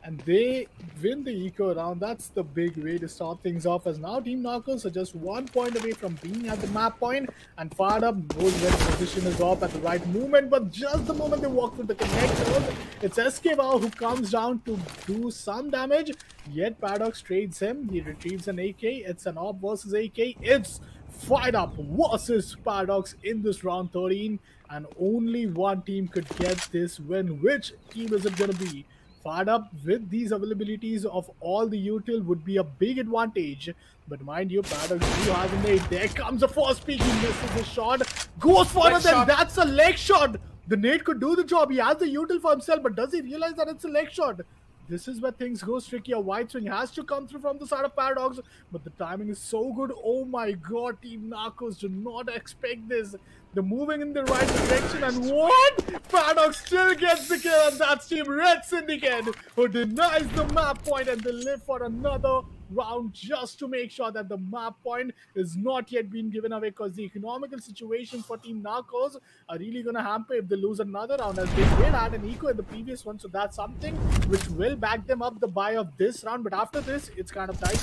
and they win the eco round. That's the big way to start things off, as now Team Narcos are just 1 point away from being at the map point, and Fired Up knows where the position is off at the right moment, but just the moment they walk through the connectors, it's SKY who comes down to do some damage, yet Paradox trades him. He retrieves an AK. It's an AWP versus AK. It's Fired Up versus Paradox in this round 13, and only one team could get this win. Which team is it going to be? Fired Up with these availabilities of all the util would be a big advantage, but mind you, Paradox do have a nade. There comes the first peek. He misses the shot, goes for it, and that's a leg shot. The nade could do the job. He has the util for himself, but does he realize that it's a leg shot? This is where things go tricky. A wide swing has to come through from the side of Paradox, but the timing is so good. Oh my god, Team Narcos do not expect this. They're moving in the right direction, and what? Paradox still gets the kill, and that's Team Red Syndicate, who denies the map point, and they live for another round just to make sure that the map point is not yet being given away, because the economical situation for Team Narcos are really going to hamper if they lose another round, as they did add an eco in the previous one. So that's something which will back them up the buy of this round, but after this it's kind of tight.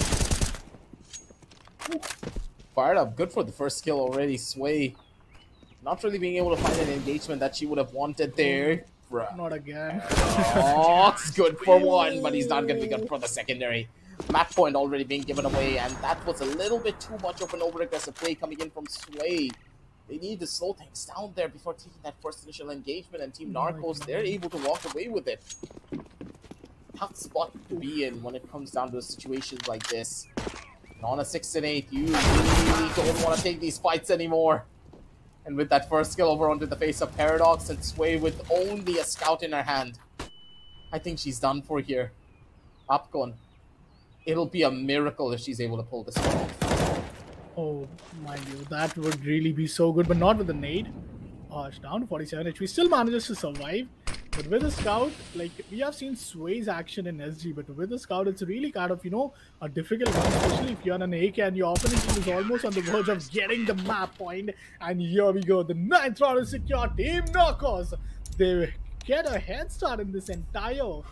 Fired up. Good for the first kill already. Sway not really being able to find an engagement that she would have wanted there. Not again. Oh, it's good for one, but he's not going to be good for the secondary. Map point already being given away, and that was a little bit too much of an over-aggressive play coming in from Sway. They need to slow things down there before taking that first initial engagement, and Team Narcos, they're able to walk away with it. Tough spot to be in when it comes down to situations like this. And on a 6 and 8, you really don't want to take these fights anymore. And with that first kill over onto the face of Paradox, and Sway with only a scout in her hand, I think she's done for here. Upcon. It'll be a miracle if she's able to pull this one off. Oh, mind you, that would really be so good, but not with the nade. It's down to 47 HP. Still manages to survive. But with a scout, like, we have seen Sway's action in SG, but with a scout, it's really kind of, a difficult one, especially if you're on an AK and your opponent team is almost on the verge of getting the map point. And here we go. The 9th round is secure. Team Narcos, they get a head start in this entire, I'll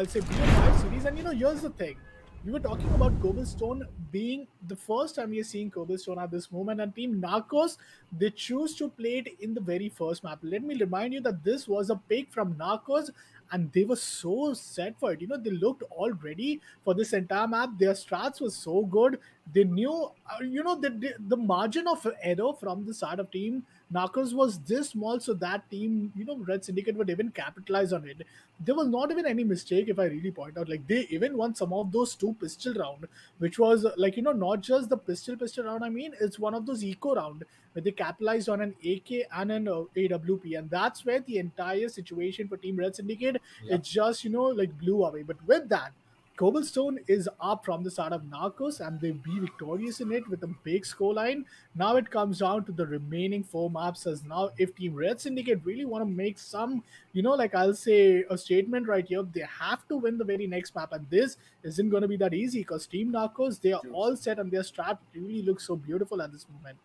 say BO5 series. And, here's the thing. We were talking about Cobblestone being the first time we are seeing Cobblestone at this moment, and Team Narcos, they choose to play it in the very first map. Let me remind you that this was a pick from Narcos, and they were so set for it. They looked all ready for this entire map. Their strats were so good. They knew, the margin of error from the side of Team Narcos was this small, so that team, Red Syndicate would even capitalize on it. There was not even any mistake, if I really point out. Like, they even won some of those 2 pistol round, which was like, not just the pistol round. I mean, it's one of those eco round where they capitalized on an AK and an AWP, and that's where the entire situation for Team Red Syndicate, it just, blew away. But with that, Cobblestone is up from the side of Narcos, and they be victorious in it with a big scoreline. Now it comes down to the remaining 4 maps, as now if Team Red Syndicate really want to make some, I'll say a statement right here, they have to win the very next map, and this isn't going to be that easy, because Team Narcos, they are all set and their strat really looks so beautiful at this moment.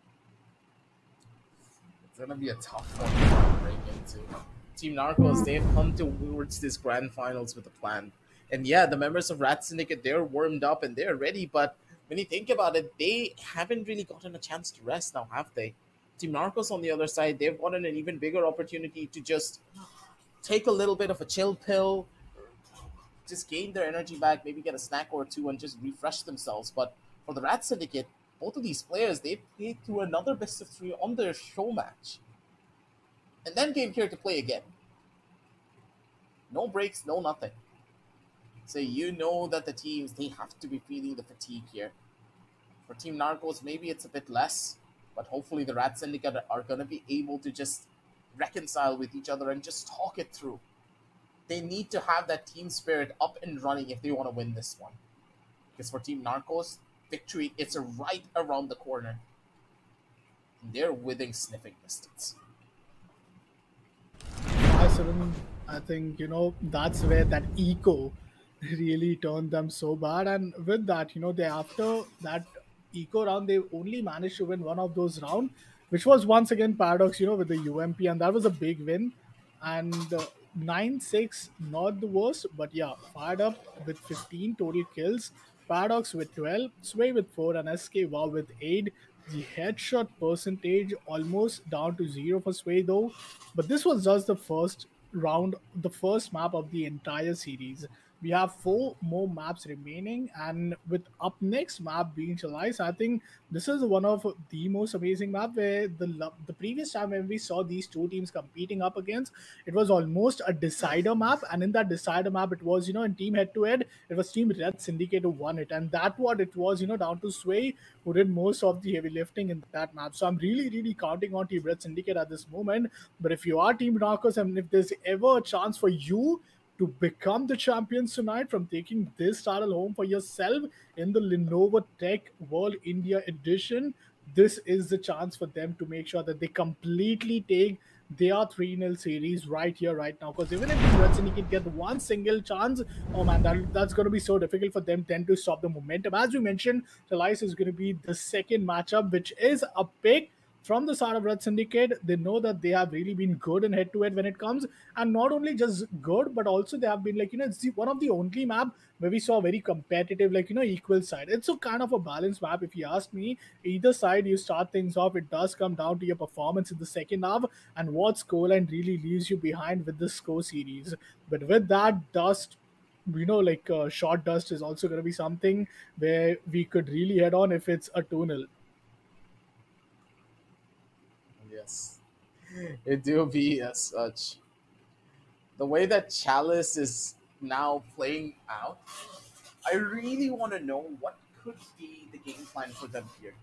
It's going to be a tough one to break into. Team Narcos, they've come towards this grand finals with a plan. And yeah, the members of Rat Syndicate, they're warmed up and they're ready, but when you think about it, they haven't really gotten a chance to rest now, have they? Team Narcos, on the other side, they've gotten an even bigger opportunity to just take a little bit of a chill pill, just gain their energy back, maybe get a snack or 2 and just refresh themselves. But for the Rat Syndicate, both of these players, they played through another best of 3 on their show match. And then came here to play again. No breaks, no nothing. So that the teams, they have to be feeling the fatigue here. For Team Narcos, maybe it's a bit less, but hopefully the Rat Syndicate are going to be able to just reconcile with each other and just talk it through. They need to have that team spirit up and running if they want to win this one. Because for Team Narcos, victory, it's right around the corner. And they're within sniffing distance. I think, that's where that eco really turned them so bad. And with that, they, after that eco round, they only managed to win one of those rounds, which was once again Paradox, with the UMP, and that was a big win. And 9-6, not the worst, but yeah, Fired Up with 15 total kills, Paradox with 12, Sway with 4, and SK Wow with 8. The headshot percentage almost down to 0 for Sway though, but this was just the first round, the first map of the entire series. We have 4 more maps remaining, and with up next map being Chalice, I think this is one of the most amazing map where the previous time when we saw these two teams competing up against, it was almost a decider map, and in that decider map, it was, in team head-to-head, it was Team Red Syndicate who won it, and that what it was, down to Sway, who did most of the heavy lifting in that map. So I'm really, really counting on Team Red Syndicate at this moment. But if you are Team Narcos, and if there's ever a chance for you to become the champions tonight from taking this title home for yourself in the Lenovo Tech World India edition, this is the chance for them to make sure that they completely take their 3-0 series right here, right now. Because even if Red Syndicate get one single chance, oh man, that's going to be so difficult for them then to stop the momentum. As we mentioned, Chalice is going to be the second matchup, which is a pick from the side of Red Syndicate. They know that they have really been good in head-to-head when it comes, and not only just good, but also they have been it's one of the only map where we saw very competitive, equal side. It's a kind of a balanced map, if you ask me. Either side you start things off, it does come down to your performance in the second half and what scoreline really leaves you behind with the score series. But with that, dust, short dust is also going to be something where we could really head on if it's a 2-0. Yes, it do be as such. The way that Chalice is now playing out, I really want to know what could be the game plan for them here.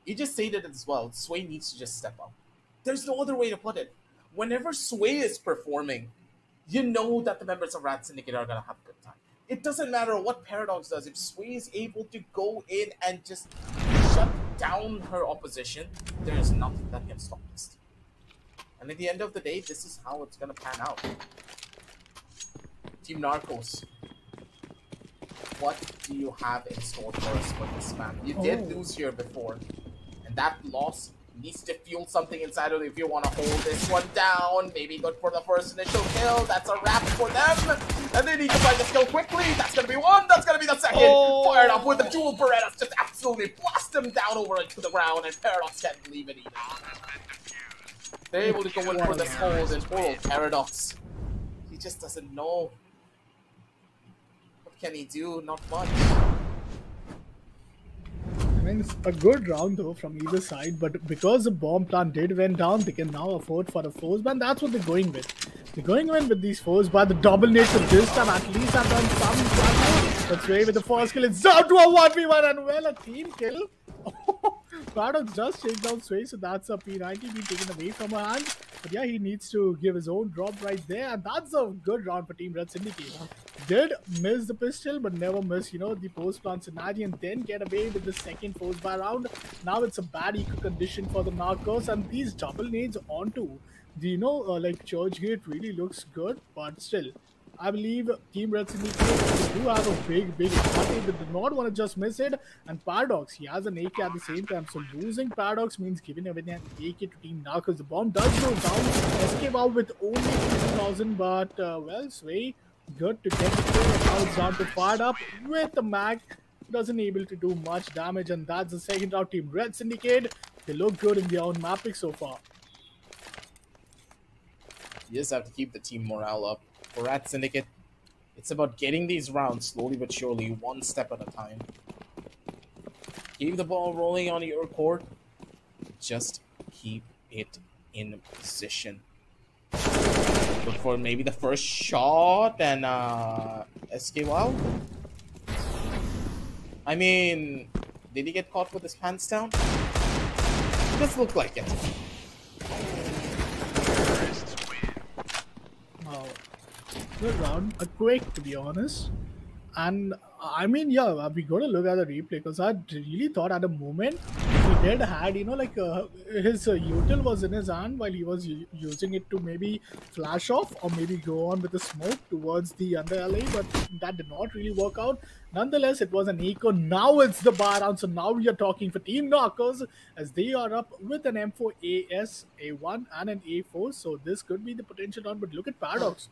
You just stated it as well. Sway needs to just step up. There's no other way to put it. Whenever Sway is performing, you know that the members of Rat Syndicate are going to have a good time. It doesn't matter what Paradox does. If Sway is able to go in and just shut down her opposition, there is nothing that can stop this team. And at the end of the day, this is how it's going to pan out. Team Narcos, what do you have in store for us for this map? You did lose here before, and that loss needs to fuel something inside of you if you want to hold this one down. Maybe good for the first initial kill. That's a wrap for them. And they need to find the skill quickly. That's going to be one. That's going to be the second. Fired up with the dual Berettas. Just absolutely blast them down over into the ground. And Paradox can't believe it either. They're able to go in for this hold. And poor Paradox, he just doesn't know. What can he do? Not much. I mean, it's a good round though from either side, but because the bomb plant did went down, they can now afford for the force ban. That's what they're going with. They're going in with these force ban. The double nades of this time at least have done some damage. That's Ray with the first kill. It's down to a 1v1 and well, a team kill. Paradox just chased down Sway, so that's a P90 being taken away from her hands. But yeah, he needs to give his own drop right there, and that's a good round for Team Red Syndicate. Did miss the pistol, but never miss, the post-plant scenario, and then get away with the second force by round. Now it's a bad eco condition for the Narcos, and these double nades onto the, Church Gate really looks good, but still, I believe Team Red Syndicate do have a big advantage. They do not want to just miss it. And Paradox, he has an AK at the same time. So losing Paradox means giving away an AK to Team Narcos. The bomb does go down. Escape out with only 2,000. But, well, Sway, good to get the kill. Now it's down to Fired Up with the mag. Doesn't able to do much damage. And that's the second round. Team Red Syndicate, they look good in their own mapping so far. You just have to keep the team morale up. For Rat Syndicate, it's about getting these rounds slowly but surely, one step at a time. Keep the ball rolling on your court. Just keep it in position. Look for maybe the first shot and escape out. I mean, did he get caught with his hands down? It does look like it. Good round, a quick to be honest, and I mean, yeah, we got to look at the replay because I really thought at a moment he did had, his util was in his hand while he was using it to maybe flash off or maybe go on with the smoke towards the under LA, but that did not really work out. Nonetheless, it was an eco. Now it's the bar round, so now we are talking for Team Narcos as they are up with an M4 AS, A1 and an A4, so this could be the potential round, but look at Paradox.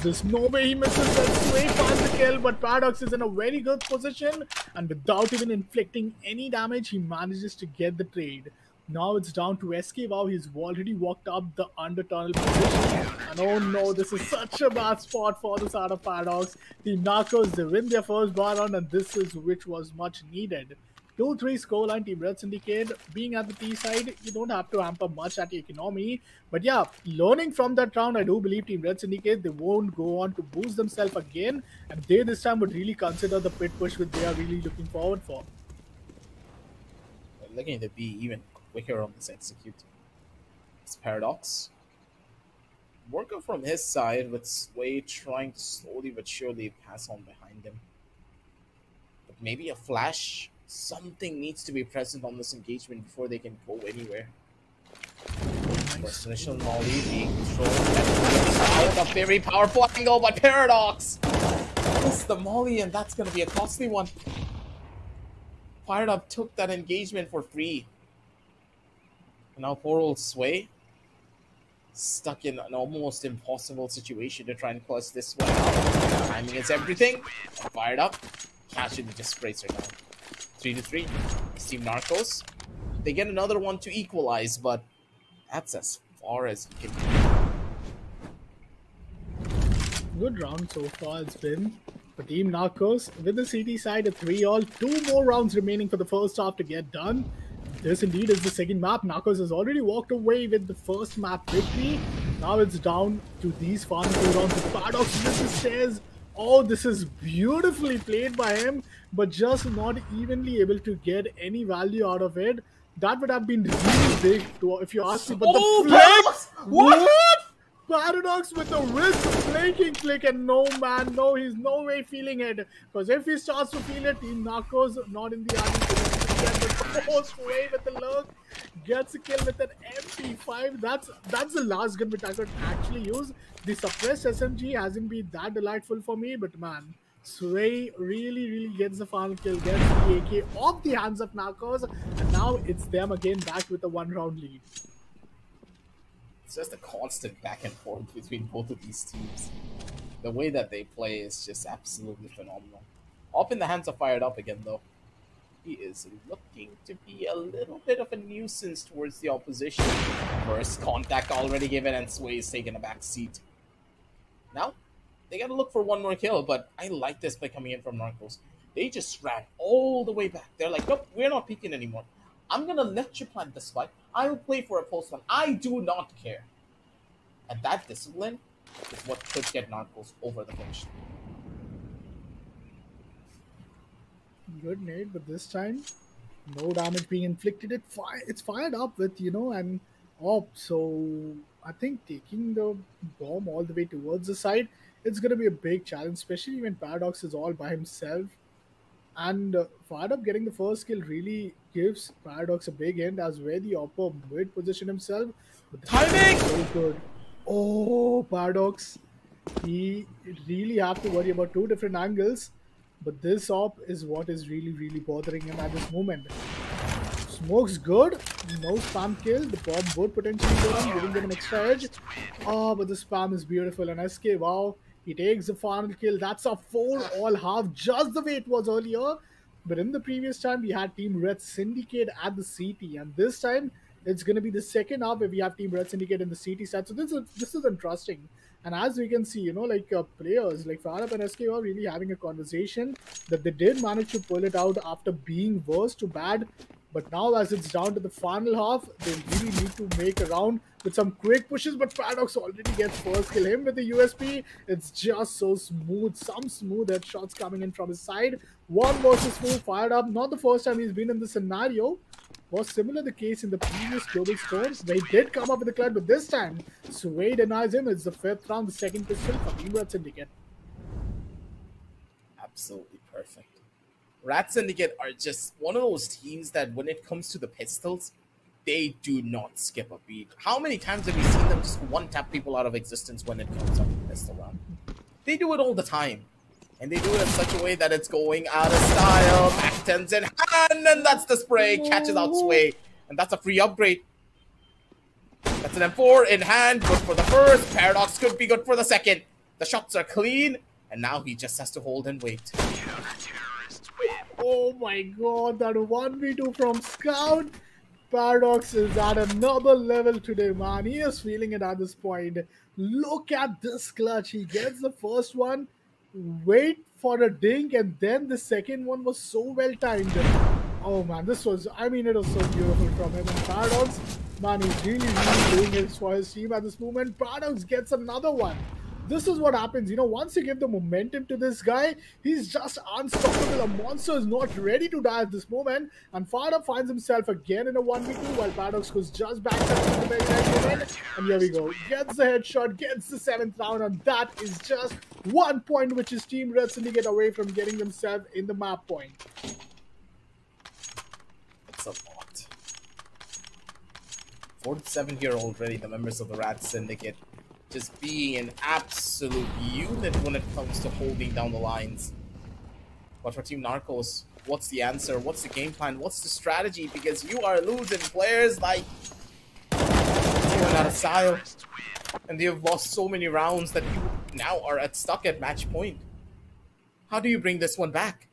There's no way he misses that. Sway finds the kill, but Paradox is in a very good position, and without even inflicting any damage, he manages to get the trade. Now it's down to SK. Wow, he's already walked up the under tunnel position. And oh no, this is such a bad spot for the side of Paradox. Team Narcos, they win their first bar round, and this is which was much needed. 2-3 scoreline. Team Red Syndicate, being at the T side, you don't have to amp up much at the economy. But yeah, learning from that round, I do believe Team Red Syndicate, they won't go on to boost themselves again. And they this time would really consider the pit push, which they are really looking forward for. They're looking to be even quicker on this execute. It's Paradox. Worker from his side with Sway trying to slowly but surely pass on behind him. But maybe a flash. Something needs to be present on this engagement before they can go anywhere. First initial Molly being thrown at a very powerful angle, but Paradox! It's the Molly, and that's going to be a costly one. Fired Up took that engagement for free. And now poor old Sway, stuck in an almost impossible situation to try and clutch this one out. Timing is everything. And Fired Up, casually just sprays her down. 3-3. It's Team Narcos. They get another one to equalize, but that's as far as you can go. Good round so far it's been for Team Narcos. With the CT side, a 3-all. 2 more rounds remaining for the first half to get done. This indeed is the second map. Narcos has already walked away with the first map victory. Now it's down to these final 2 rounds. The Paradox with the stairs. Oh, this is beautifully played by him, but just not evenly able to get any value out of it. That would have been really big, if you ask me. But the Paradox! What? Paradox with the wrist flanking flick, and no man, no, he's no way feeling it. Because if he starts to feel it, Team Narcos not in the army. The post way with the lurk, gets a kill with an MP5. That's the last gun which I could actually use. The suppressed SMG hasn't been that delightful for me, but man, Sway really gets the final kill, gets the AK off the hands of Narcos, and now it's them again back with a 1-round lead. It's just a constant back and forth between both of these teams. The way that they play is just absolutely phenomenal. Up in the hands of Fired Up again, though. He is looking to be a little bit of a nuisance towards the opposition. First contact already given, and Sway is taking a back seat. Now, they gotta look for one more kill, but I like this play coming in from Narcos. They just ran all the way back. They're like, nope, we're not peeking anymore. I'm gonna let you plant the spike. I will play for a post one. I do not care. And that discipline is what could get Narcos over the finish. Good nade, but this time no damage being inflicted. It's fired up with, an op. So I think taking the bomb all the way towards the side, it's going to be a big challenge, especially when Paradox is all by himself. And Fired Up getting the first kill really gives Paradox a big hint as where the oppo mid position himself. But the timing is so good. Oh, Paradox. He really have to worry about 2 different angles. But this op is what is really bothering him at this moment. Smoke's good. No spam kill. The bomb would potentially go on, giving them an extra edge. Oh, but the spam is beautiful. And SK, wow, he takes the final kill. That's a 4-all half, just the way it was earlier. But in the previous time, we had Team Red Syndicate at the CT. And this time, it's going to be the second half where we have Team Red Syndicate in the CT side. So this is interesting. And as we can see, players like Fired Up and SK are really having a conversation that they did manage to pull it out after being worse to bad. But now as it's down to the final half, they really need to make a round with some quick pushes. But Paradox already gets first kill. Him with the USP, it's just so smooth. Some smooth headshots coming in from his side. 1 versus 4, Fired Up. Not the first time he's been in this scenario. Was similar the case in the previous Global Storms. They did come up with the clutch, but this time Sway denies him. It's the 5th round, the second pistol for Team Red Syndicate. Absolutely perfect. Rat Syndicate are just one of those teams that when it comes to the pistols, they do not skip a beat. How many times have we seen them just one-tap people out of existence when it comes up to pistol round? They do it all the time. And they do it in such a way that it's going out of style. Back 10's in hand, and that's the spray. Catches out Sway. And that's a free upgrade. That's an M4 in hand. Good for the first. Paradox could be good for the second. The shots are clean. And now he just has to hold and wait. Oh my god, that 1v2 from Scout. Paradox is at another level today, man. He is feeling it at this point. Look at this clutch. He gets the first one, wait for a dink, and then the second one was so well timed. Oh man, this was, I mean, it was so beautiful from him. And Paradox, man, he's really doing it for his team at this moment. Paradox gets another one. This is what happens, you know, once you give the momentum to this guy, he's just unstoppable. A monster is not ready to die at this moment, and Farah finds himself again in a 1v2 while Paradox goes just back to the very next moment. And here we go, gets the headshot, gets the 7th round, and that is just 1 point which is Team Red Syndicate away from getting themselves in the map point. It's a lot. 47 here already, the members of the Rat Syndicate just being an absolute unit when it comes to holding down the lines. But for Team Narcos, what's the answer? What's the game plan? What's the strategy? Because you are losing players like Arasio, and they have lost so many rounds that you now are stuck at match point. How do you bring this one back?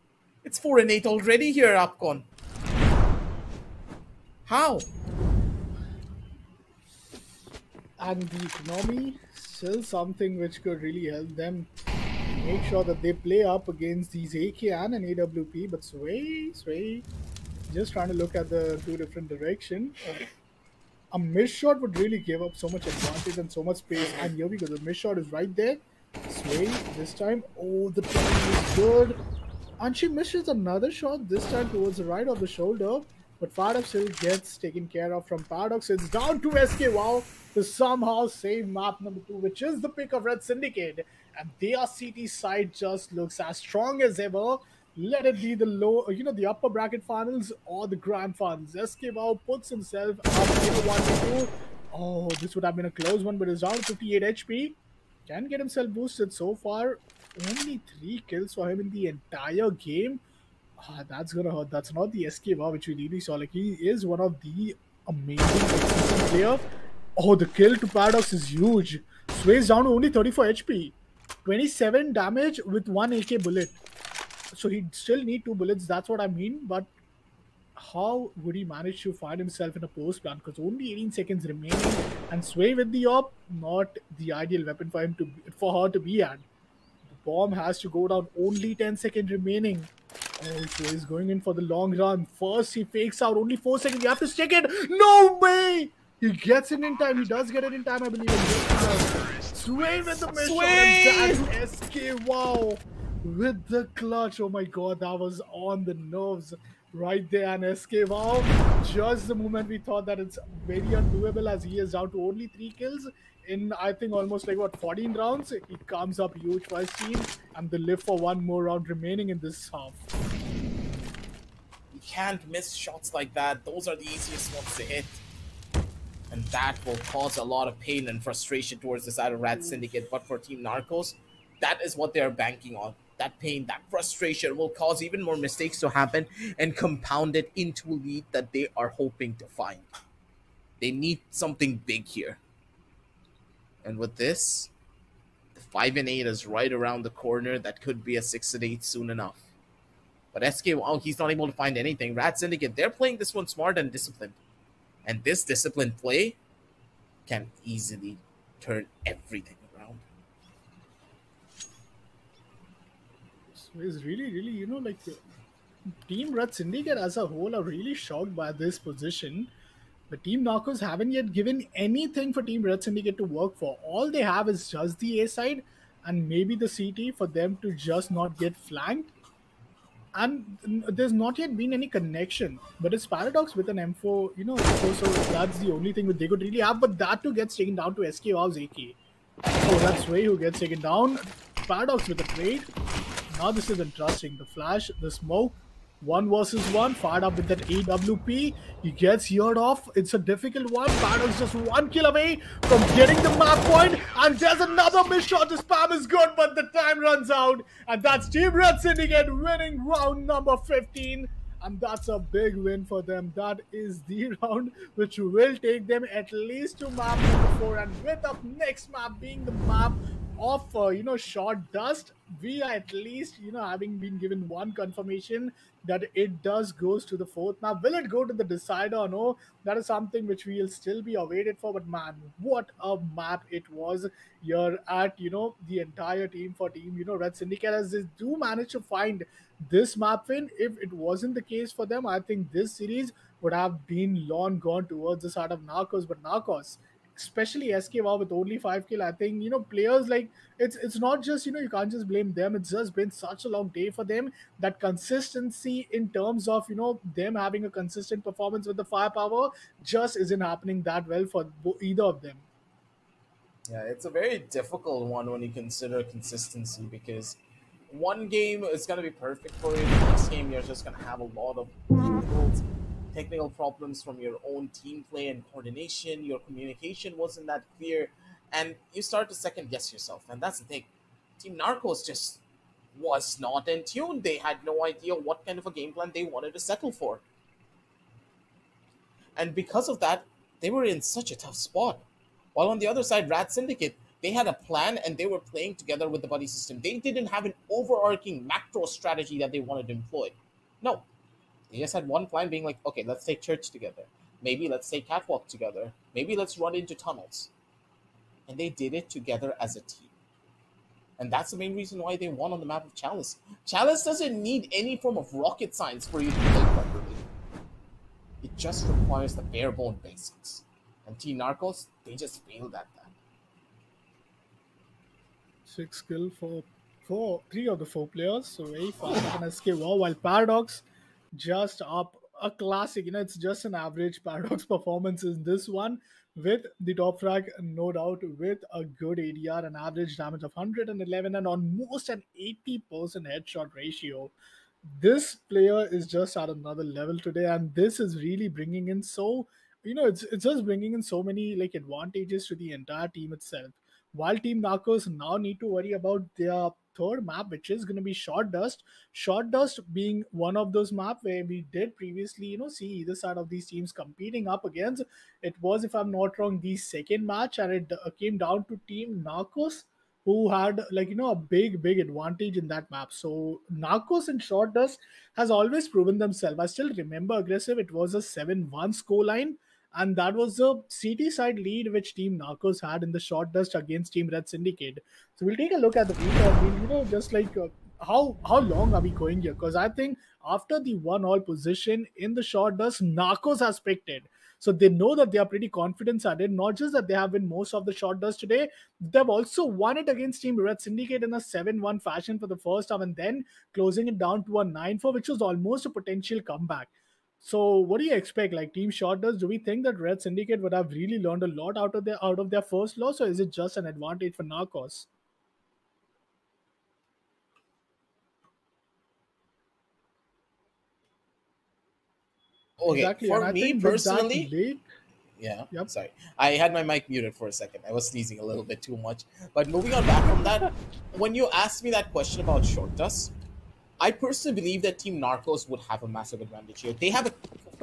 It's 4-8 already here, Upcon. How? And the economy, still something which could really help them make sure that they play up against these AK and an AWP. But Sway, just trying to look at the two different directions. A missed shot would really give up so much advantage and so much space. And here we go, the missed shot is right there. Sway, this time, oh, the timing is good. And she misses another shot, this time towards the right of the shoulder. But Paradox still gets taken care of from Paradox. It's down to SK Wow to somehow save map number 2, which is the pick of Red Syndicate. And their CT side just looks as strong as ever. Let it be the low, you know, the upper bracket finals or the grand finals. SK Wow puts himself up in a 1v2. Oh, this would have been a close one, but it's down to 58 HP. Can get himself boosted so far. Only 3 kills for him in the entire game. That's gonna hurt. That's not the SK Wow which we really saw. Like, he is one of the amazing player. Oh, the kill to Paradox is huge. Sway's down to only 34 HP. 27 damage with 1 AK bullet. So he'd still need 2 bullets. That's what I mean. But how would he manage to find himself in a post plan? Because only 18 seconds remaining. And Sway with the op, not the ideal weapon for him for her to be at. The bomb has to go down. Only 10 seconds remaining. Oh, so he's going in for the long run. First, he fakes out. Only 4 seconds. You have to stick it. No way! He gets it in time. He does get it in time, I believe. Sway with the mission. And that's SK Wow with the clutch. Oh my god, that was on the nerves right there. And SK Wow, just the moment we thought that it's very undoable, as he is down to only 3 kills in, I think, almost like, what, 14 rounds. He comes up huge for his team, and they live for 1 more round remaining in this half. You can't miss shots like that. Those are the easiest ones to hit. And that will cause a lot of pain and frustration towards the side of Rat Syndicate. But for Team Narcos, that is what they're banking on. That pain, that frustration will cause even more mistakes to happen and compound it into a lead that they are hoping to find. They need something big here. And with this, the 5-8 is right around the corner. That could be a 6-8 soon enough. But SK, wow, he's not able to find anything. Rat Syndicate, they're playing this one smart and disciplined. And this disciplined play can easily turn everything around. So it's really, you know, like, Team Red Syndicate as a whole are really shocked by this position. The Team Narcos haven't yet given anything for Team Red Syndicate to work for. All they have is just the A side and maybe the CT for them to just not get flanked. And there's not yet been any connection. But it's Paradox with an M4, you know, so that's the only thing that they could really have. But that too gets taken down to SK Wow's AK. Oh, that's Sway who gets taken down. Paradox with the trade. Now this is interesting. The flash, the smoke. 1 versus 1, fired up with that AWP. He gets heard off. It's a difficult one. Paradox just 1 kill away from getting the map point. And there's another missed shot. The spam is good, but the time runs out. And that's Team Red Syndicate winning round number 15. And that's a big win for them. That is the round which will take them at least to map number 4. And with the next map being the map of short dust, we are at least having been given one confirmation that it does goes to the fourth map. Will it go to the decider or no? That is something which we will still be awaited for. But man, what a map it was here at the entire team for team Red Syndicate, as they do manage to find this map win. If it wasn't the case for them, I think this series would have been long gone towards the side of Narcos. But Narcos, especially SK Wow with only 5 kill, I think players like it's not just you can't just blame them. It's just been such a long day for them. That consistency in terms of them having a consistent performance with the firepower just isn't happening that well for either of them. Yeah, it's a very difficult one when you consider consistency, because one game is going to be perfect for you. The next game, you're just going to have a lot of technical problems from your own team play and coordination. Your communication wasn't that clear, and you start to second guess yourself. And that's the thing. Team Narcos just was not in tune. They had no idea what kind of a game plan they wanted to settle for. And because of that, they were in such a tough spot. While on the other side, Rat Syndicate, they had a plan and they were playing together with the buddy system. They didn't have an overarching macro strategy that they wanted to employ. No. They just had one plan being like, okay, let's take church together. Maybe let's take catwalk together. Maybe let's run into tunnels. And they did it together as a team. And that's the main reason why they won on the map of Chalice. Chalice doesn't need any form of rocket science for you to play properly. It just requires the bare bone basics. And Team Narcos, they just failed at that. 6 kill for 3 of the 4 players, so very fast on SK Wow, while Paradox just up a classic. It's just an average Paradox performance in this one, with the top frag, no doubt, with a good ADR, an average damage of 111 and almost an 80% headshot ratio. This player is just at another level today, and this is really bringing in it's just bringing in so many like advantages to the entire team itself. While Team Narcos now need to worry about their third map, which is going to be Short Dust. Short Dust being one of those maps where we did previously, see either side of these teams competing up against. It was, if I'm not wrong, the second match, and it came down to Team Narcos, who had a big advantage in that map. So Narcos and Short Dust has always proven themselves. I still remember Aggressive, it was a 7-1 scoreline, and that was the CT side lead which Team Narcos had in the Short Dust against Team Red Syndicate. So we'll take a look at the video and we'll, just how long are we going here? Because I think after the 1-all position in the Short Dust, Narcos has picked it. So they know that they are pretty confident at it. Not just that they have won most of the Short Dust today, they've also won it against Team Red Syndicate in a 7-1 fashion for the first half, and then closing it down to a 9-4, which was almost a potential comeback. So what do you expect? Like Team Short Dust, do we think that Red Syndicate would have really learned a lot out of their first loss, or is it just an advantage for Narcos? Okay, exactly. for me personally, Yep. Sorry, I had my mic muted for a second. I was sneezing a little bit too much. But moving on back from that, when you asked me that question about Short Dust, I personally believe that Team Narcos would have a massive advantage here. They have a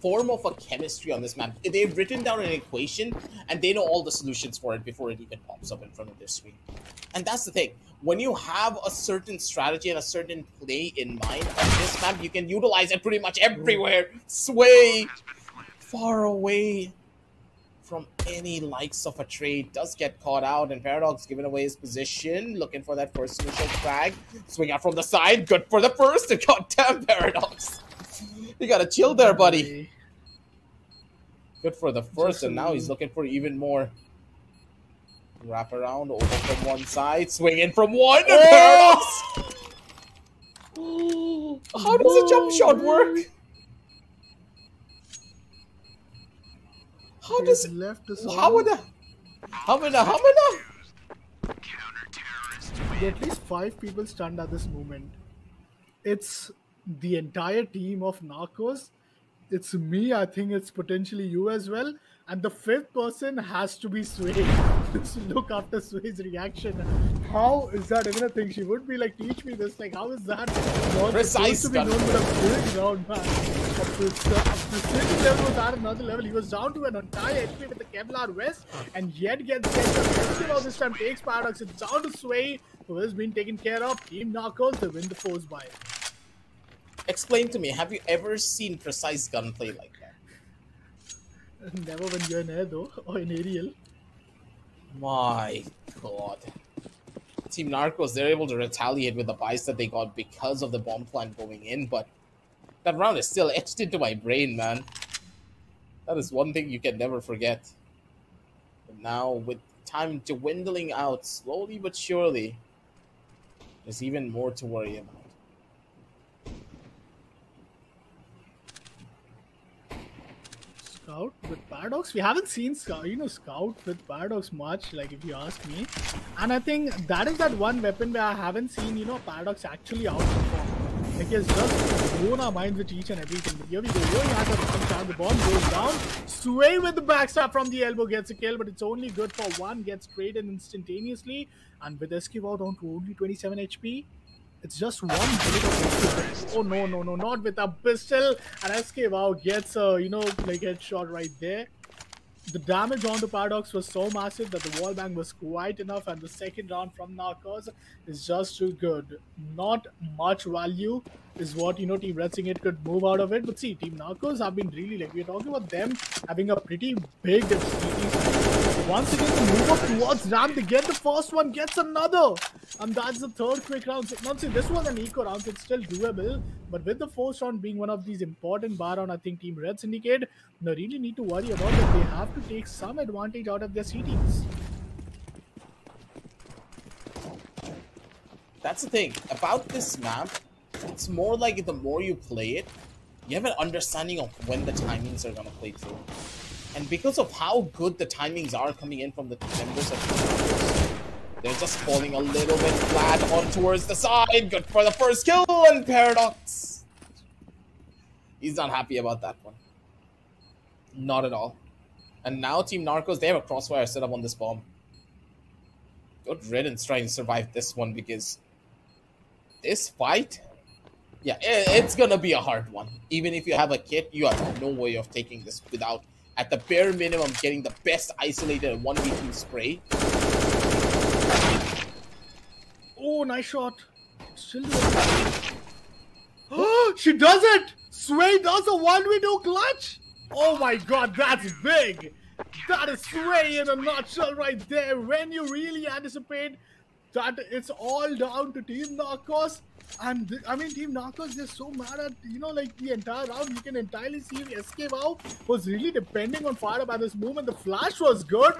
form of a chemistry on this map. They've written down an equation, and they know all the solutions for it before it even pops up in front of their screen. And that's the thing. When you have a certain strategy and a certain play in mind on this map, you can utilize it pretty much everywhere. Sway far away from any likes of a trade. Does get caught out, and Paradox giving away his position, looking for that first initial frag. Swing out from the side, good for the first, and goddamn Paradox. You gotta chill there, buddy. Good for the first, and now he's looking for even more. Wrap around, over from one side, swing in from one, and Paradox! How does a jump shot work? How does it left us? How would at least 5 people stunned at this moment. It's the entire team of Narcos. It's me. I think it's potentially you as well. And the fifth person has to be Sway. Just look after Sway's reaction. How is that even a thing? She would be like, teach me this. Like, how is that not Precise supposed to be known with a big round, man? Precision level was at another level. He was down to an entire HP with the Kevlar vest, and yet gets Eskimo this time takes Paradox. It's down to Sway, who has been taken care of. Team Narcos, they win the force by. Explain to me, have you ever seen Precise gunplay like that? Never when you're in air though, or in aerial. My god. Team Narcos, they're able to retaliate with the buys that they got because of the bomb plant going in, but that round is still etched into my brain, man. That is one thing you can never forget. But now, with time dwindling out slowly but surely, there's even more to worry about. Scout with Paradox. We haven't seen Scout with Paradox much, like if you ask me. And I think that is that one weapon where I haven't seen, Paradox actually outperform. Like, he has just blown our minds with each and everything. But here we go. Here he has a bomb shot. The bomb goes down. Sway with the backstab from the elbow gets a kill, but it's only good for one. Gets traded instantaneously. And with Esquiva down to only 27 HP. It's just one bullet of oh no, not with a pistol. And Esquiva gets a, headshot right there. The damage on the Paradox was so massive that the wall bang was quite enough, and the second round from Narcos is just too good. Not much value is what, Team Red Syndicate could move out of it. But see, Team Narcos have been really, we're talking about them having a pretty big CT. Once again, the move up towards Ram, they get the first one, gets another. And that's the third quick round. So, not see, this was an eco round, so it's still doable. But with the first round being one of these important bar round, I think Team Red Syndicate, they really need to worry about that. They have to take some advantage out of their CTs. That's the thing. About this map, it's more like the more you play it, you have an understanding of when the timings are going to play through. And because of how good the timings are coming in from the members of the Narcos, they're just falling a little bit flat on towards the side. Good for the first kill, and Paradox. He's not happy about that one. Not at all. And now Team Narcos, they have a crossfire set up on this bomb. Good riddance trying to survive this one, because this fight, yeah, it's gonna be a hard one. Even if you have a kit, you have no way of taking this without, at the bare minimum, getting the best isolated 1v2 spray. Oh, nice shot. Still oh, she does it! Sway does a 1v2 clutch! Oh my god, that's big! That is Sway in a nutshell right there. When you really anticipate that it's all down to Team Narcos. And Team Narcos, they're so mad at, the entire round. You can entirely see Esquiva was really depending on fire by this movement. The flash was good.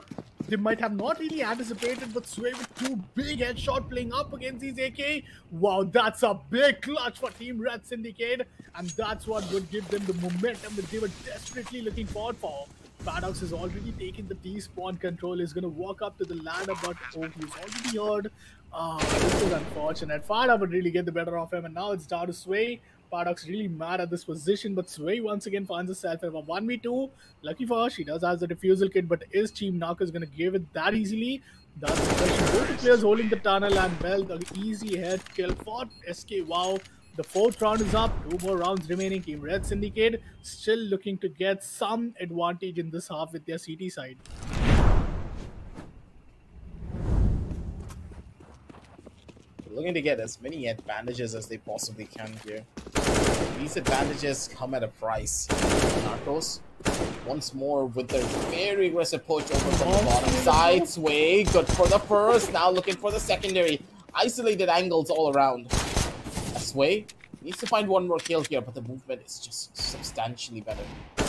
They might have not really anticipated, but Sway with two big headshot playing up against these AK. Wow, that's a big clutch for Team Red Syndicate. And that's what would give them the momentum that they were desperately looking forward for. Paradox has already taken the T-spawn control. He's going to walk up to the ladder, but oh, he's already heard. This is unfortunate. Fada would really get the better of him, and now it's down to Sway. Paradox really mad at this position, but Sway once again finds herself in a 1v2. Lucky for her, she does have the defusal kit, but is Team Narcos going to give it that easily? That's the question. Both the players holding the tunnel, and well, the easy head kill for SK. Wow. The fourth round is up. 2 more rounds remaining. Team Red Syndicate still looking to get some advantage in this half with their CT side. Looking to get as many advantages as they possibly can here. These advantages come at a price. Narcos, once more with their very aggressive push over from the bottom side. Sway, good for the first. Now looking for the secondary. Isolated angles all around. Sway needs to find one more kill here, but the movement is just substantially better.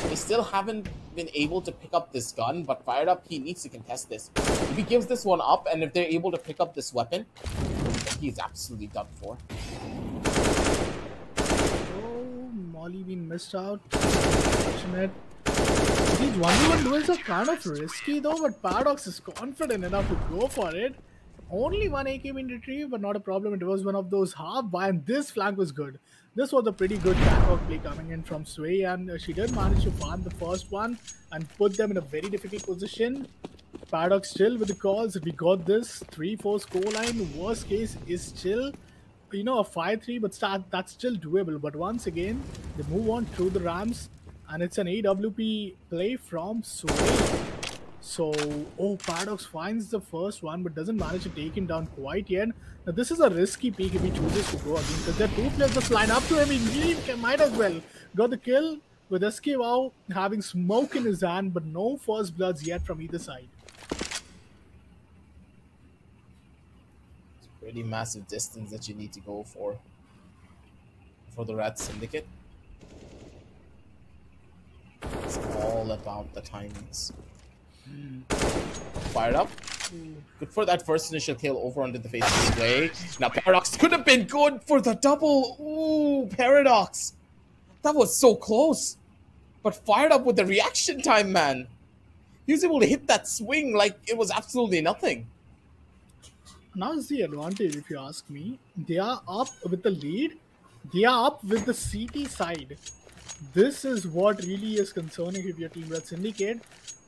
They still haven't been able to pick up this gun, but fired up, he needs to contest this. If he gives this one up, and if they're able to pick up this weapon, then he's absolutely done for. Oh, Molly being missed out. Unfortunate. These 1v1 duels are kind of risky though, but Paradox is confident enough to go for it. Only one AK being retrieved, but not a problem. It was one of those half buy, and this flank was good. This was a pretty good catwalk play coming in from Sway, and she did manage to farm the first one and put them in a very difficult position. Paradox still with the calls. We got this 3-4 scoreline. Worst case is still, you know, a 5-3, but that's still doable. But once again, they move on through the Rams, and it's an AWP play from Sway. So, Paradox finds the first one, but doesn't manage to take him down quite yet. Now, this is a risky peak if he chooses to go again, because there are two players just line up to him. He might as well. Got the kill with SK Wow having smoke in his hand, but no first bloods yet from either side. It's a pretty massive distance that you need to go for the Rat Syndicate. It's all about the timings. Fired up. Good for that first initial kill over under the face of Sway. Now Paradox could have been good for the double. Ooh, Paradox. That was so close. But fired up with the reaction time, man. He was able to hit that swing like it was absolutely nothing. Now is the advantage, if you ask me. They are up with the lead. They are up with the CT side. This is what really is concerning if your Team Red Syndicate,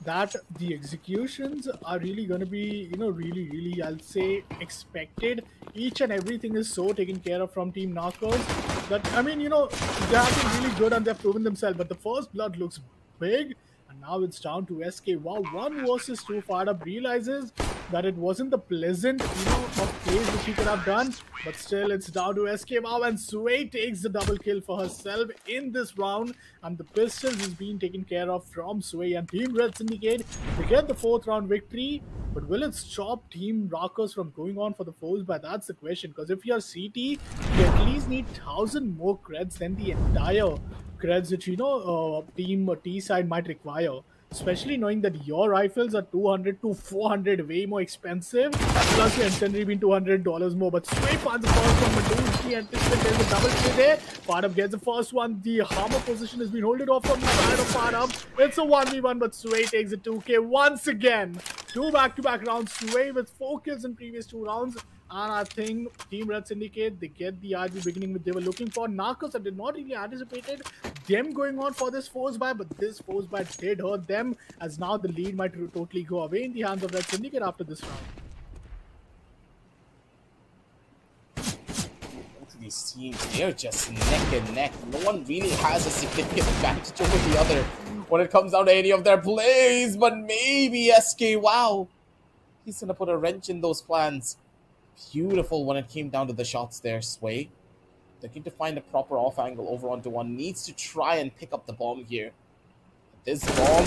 that the executions are really going to be, you know, really, I'll say, expected. Each and everything is so taken care of from Team Narcos that, I mean, you know, they have been really good and they've proven themselves. But the first blood looks big, and now it's down to SK. Wow, 1 versus 2. Fired Up realizes that it wasn't the pleasant, you know, of plays which he could have done, but still it's down to SK Wow, and Sway takes the double kill for herself in this round, and the pistols is being taken care of from Sway, and Team Red Syndicate, they get the 4th round victory. But will it stop Team Rockers from going on for the foes? But that's the question, because if you're CT, you at least need 1,000 more creds than the entire creds that, you know, Team T side might require. Especially knowing that your rifles are 200 to 400 way more expensive, plus your incendiary being $200 more. But Sway finds the first one, but don't she anticipate there's a double kill there? Fired Up gets the first one. The hammer position has been holding off from the side of Fired Up. It's a 1v1, but Sway takes a 2k once again. 2 back-to-back rounds. Sway with 4 kills in previous 2 rounds. And I think Team Red Syndicate, they get the RG beginning which they were looking for. Narcos, I did not really anticipated them going on for this force buy, but this force buy did hurt them, as now the lead might totally go away in the hands of Red Syndicate after this round. Both of these teams, they're just neck and neck. No one really has a significant advantage over the other when it comes down to any of their plays, but maybe SK Wow, he's gonna put a wrench in those plans. Beautiful when it came down to the shots there, Sway. Looking to find a proper off angle over onto one. Needs to try and pick up the bomb here. This bomb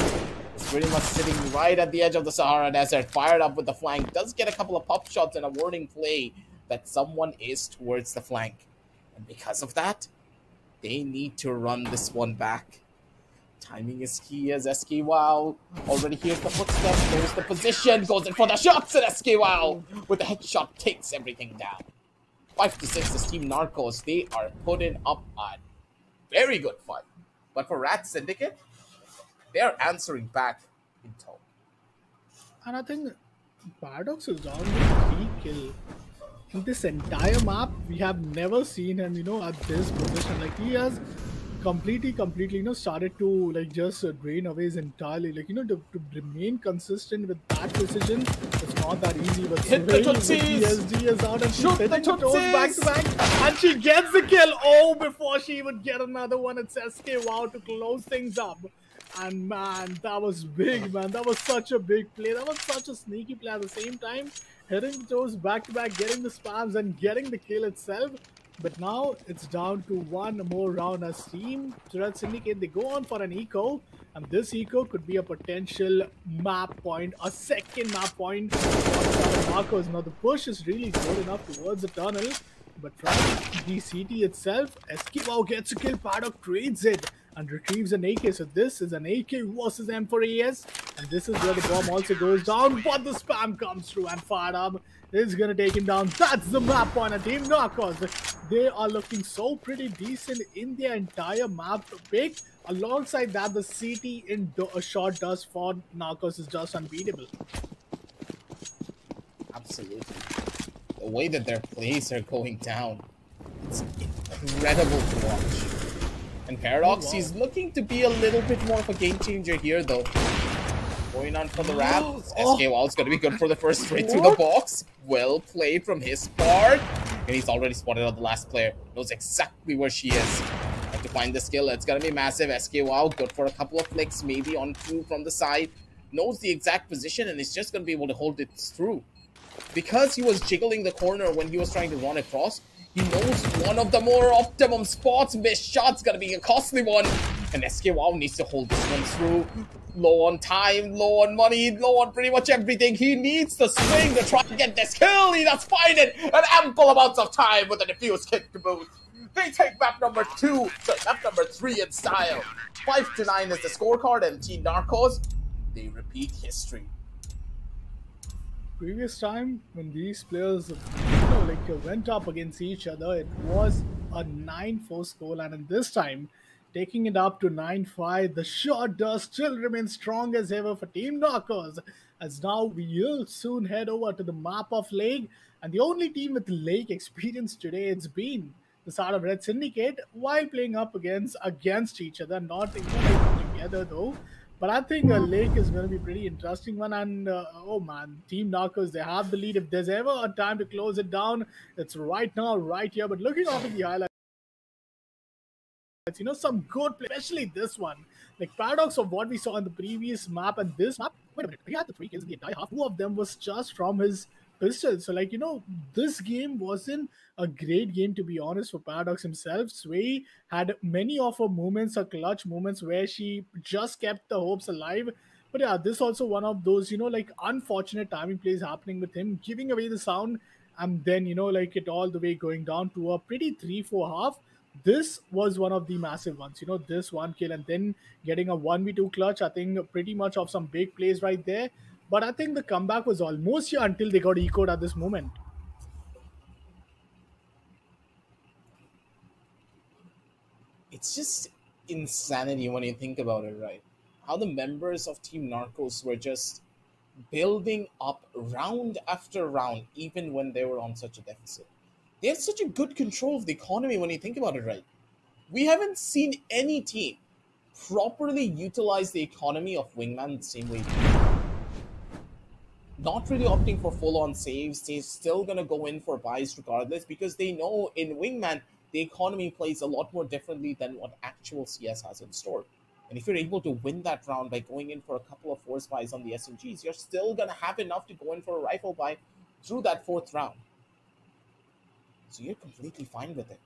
is pretty much sitting right at the edge of the Sahara Desert. Fired up with the flank. Does get a couple of pop shots and a warning play that someone is towards the flank. And because of that, they need to run this one back. Timing is key as SK Wow already hears the footsteps. There's the position. Goes in for the shots, and SK Wow with the headshot takes everything down. 5-6 as Team Narcos. They are putting up a very good fight. But for Rat Syndicate, they're answering back in tone. And I think Paradox is down with 3 kills. In this entire map, we have never seen him, you know, at this position. Like, he has completely, you know, started to, like, just drain away his entirely. Like, you know, to remain consistent with that precision, it's not that easy. But hit the Tootsies! SD is out and she's Shoot hitting the the toes back to Tootsies! back. And she gets the kill. Oh, before she would get another one, it's SK Wow to close things up. And man, that was big, man. That was such a big play. That was such a sneaky play at the same time. Hitting the toes back to back, getting the spams and getting the kill itself. But now it's down to one more round as Team Red Syndicate. They go on for an eco, and this eco could be a potential map point, a second map point for Marcos. Now the push is really good enough towards the tunnel, but from the CT itself, SK Wow gets a kill. Paddock trades it and retrieves an AK. So this is an AK versus M4AS, and this is where the bomb also goes down, but the spam comes through and Fired Up is gonna take him down. That's the map point of Team Narcos. They are looking so pretty decent in their entire map pick. Alongside that, the CT in a short dust for Narcos is just unbeatable. absolutely. The way that their plays are going down, it's incredible to watch. And Paradox, he's looking to be a little bit more of a game changer here, though. Going on for the wrap. SK Wow's going to be good for the first straight through the box. Well played from his part. And he's already spotted out the last player. Knows exactly where she is. Have to find the skill. It's going to be massive. SK Wow, good for a couple of flicks. Maybe on two from the side. Knows the exact position and is just going to be able to hold it through. Because he was jiggling the corner when he was trying to run across, he knows one of the more optimum spots. Missed shot's going to be a costly one. And SK Wow needs to hold this one through. Low on time, low on money, low on pretty much everything. He needs the swing to try to get this kill. He does find it. And ample amounts of time with a defuse kick to boot. They take map number 3 in style. 5-9 is the scorecard, and Team Narcos, they repeat history. Previous time when these players went up against each other, it was a 9-4 scoreline, and this time taking it up to 9-5, the shot does still remain strong as ever for Team Knockers, as now we will soon head over to the map of Lake, and the only team with Lake experience today, it's been the side of Red Syndicate, while playing up against each other, not together though. But I think Lake is going to be pretty interesting one, and oh man, Team Narcos, they have the lead. If there's ever a time to close it down, it's right now, right here. But looking off at the highlights, some good play, especially this one. Like paradox of what we saw in the previous map and this map. Wait a minute, he had the 3 kills in the entire half. 2 of them was just from his pistol. So this game wasn't a great game, to be honest, for Paradox himself. Sway had many of her moments, her clutch moments, where she just kept the hopes alive. But yeah, this also one of those, unfortunate timing plays happening with him, giving away the sound, and then, it all the way going down to a pretty 3-4 half. This was one of the massive ones, this one kill and then getting a 1v2 clutch. I think pretty much of some big plays right there. But I think the comeback was almost here until they got echoed at this moment. It's just insanity when you think about it, right? How the members of Team Narcos were just building up round after round, even when they were on such a deficit. They have such a good control of the economy when you think about it, right? We haven't seen any team properly utilize the economy of Wingman the same way. Not really opting for full-on saves. They're still going to go in for buys regardless because they know in Wingman, the economy plays a lot more differently than what actual CS has in store. And if you're able to win that round by going in for a couple of force buys on the SMGs, you're still going to have enough to go in for a rifle buy through that 4th round. So you're completely fine with it.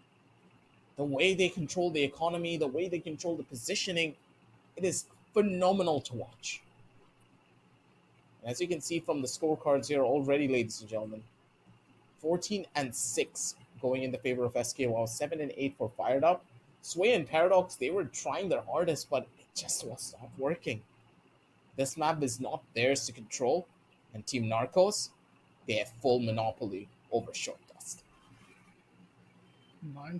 The way they control the economy, the way they control the positioning, it is phenomenal to watch. And as you can see from the scorecards here already, ladies and gentlemen, 14-6 going in the favor of SK, while 7-8 for Fired Up. Sway and Paradox, they were trying their hardest, but it just was not working. This map is not theirs to control, and Team Narcos, they have full monopoly over Short Dust.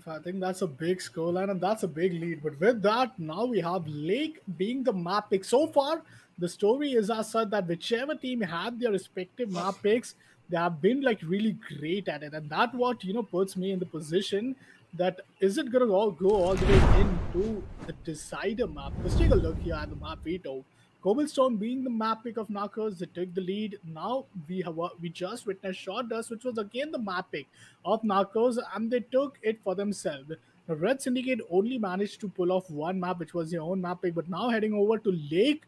I think that's a big scoreline and that's a big lead. But with that, now we have Lake being the map pick. So far, the story is as such that whichever team had their respective map picks, they have been really great at it. And that what, puts me in the position that is it going to go all the way into the decider map. Let's take a look here at the map veto. Cobblestone being the map pick of Narcos, they took the lead. Now we just witnessed Short Dust, which was again the map pick of Narcos, and they took it for themselves. The Red Syndicate only managed to pull off one map, which was their own map pick, but now heading over to Lake,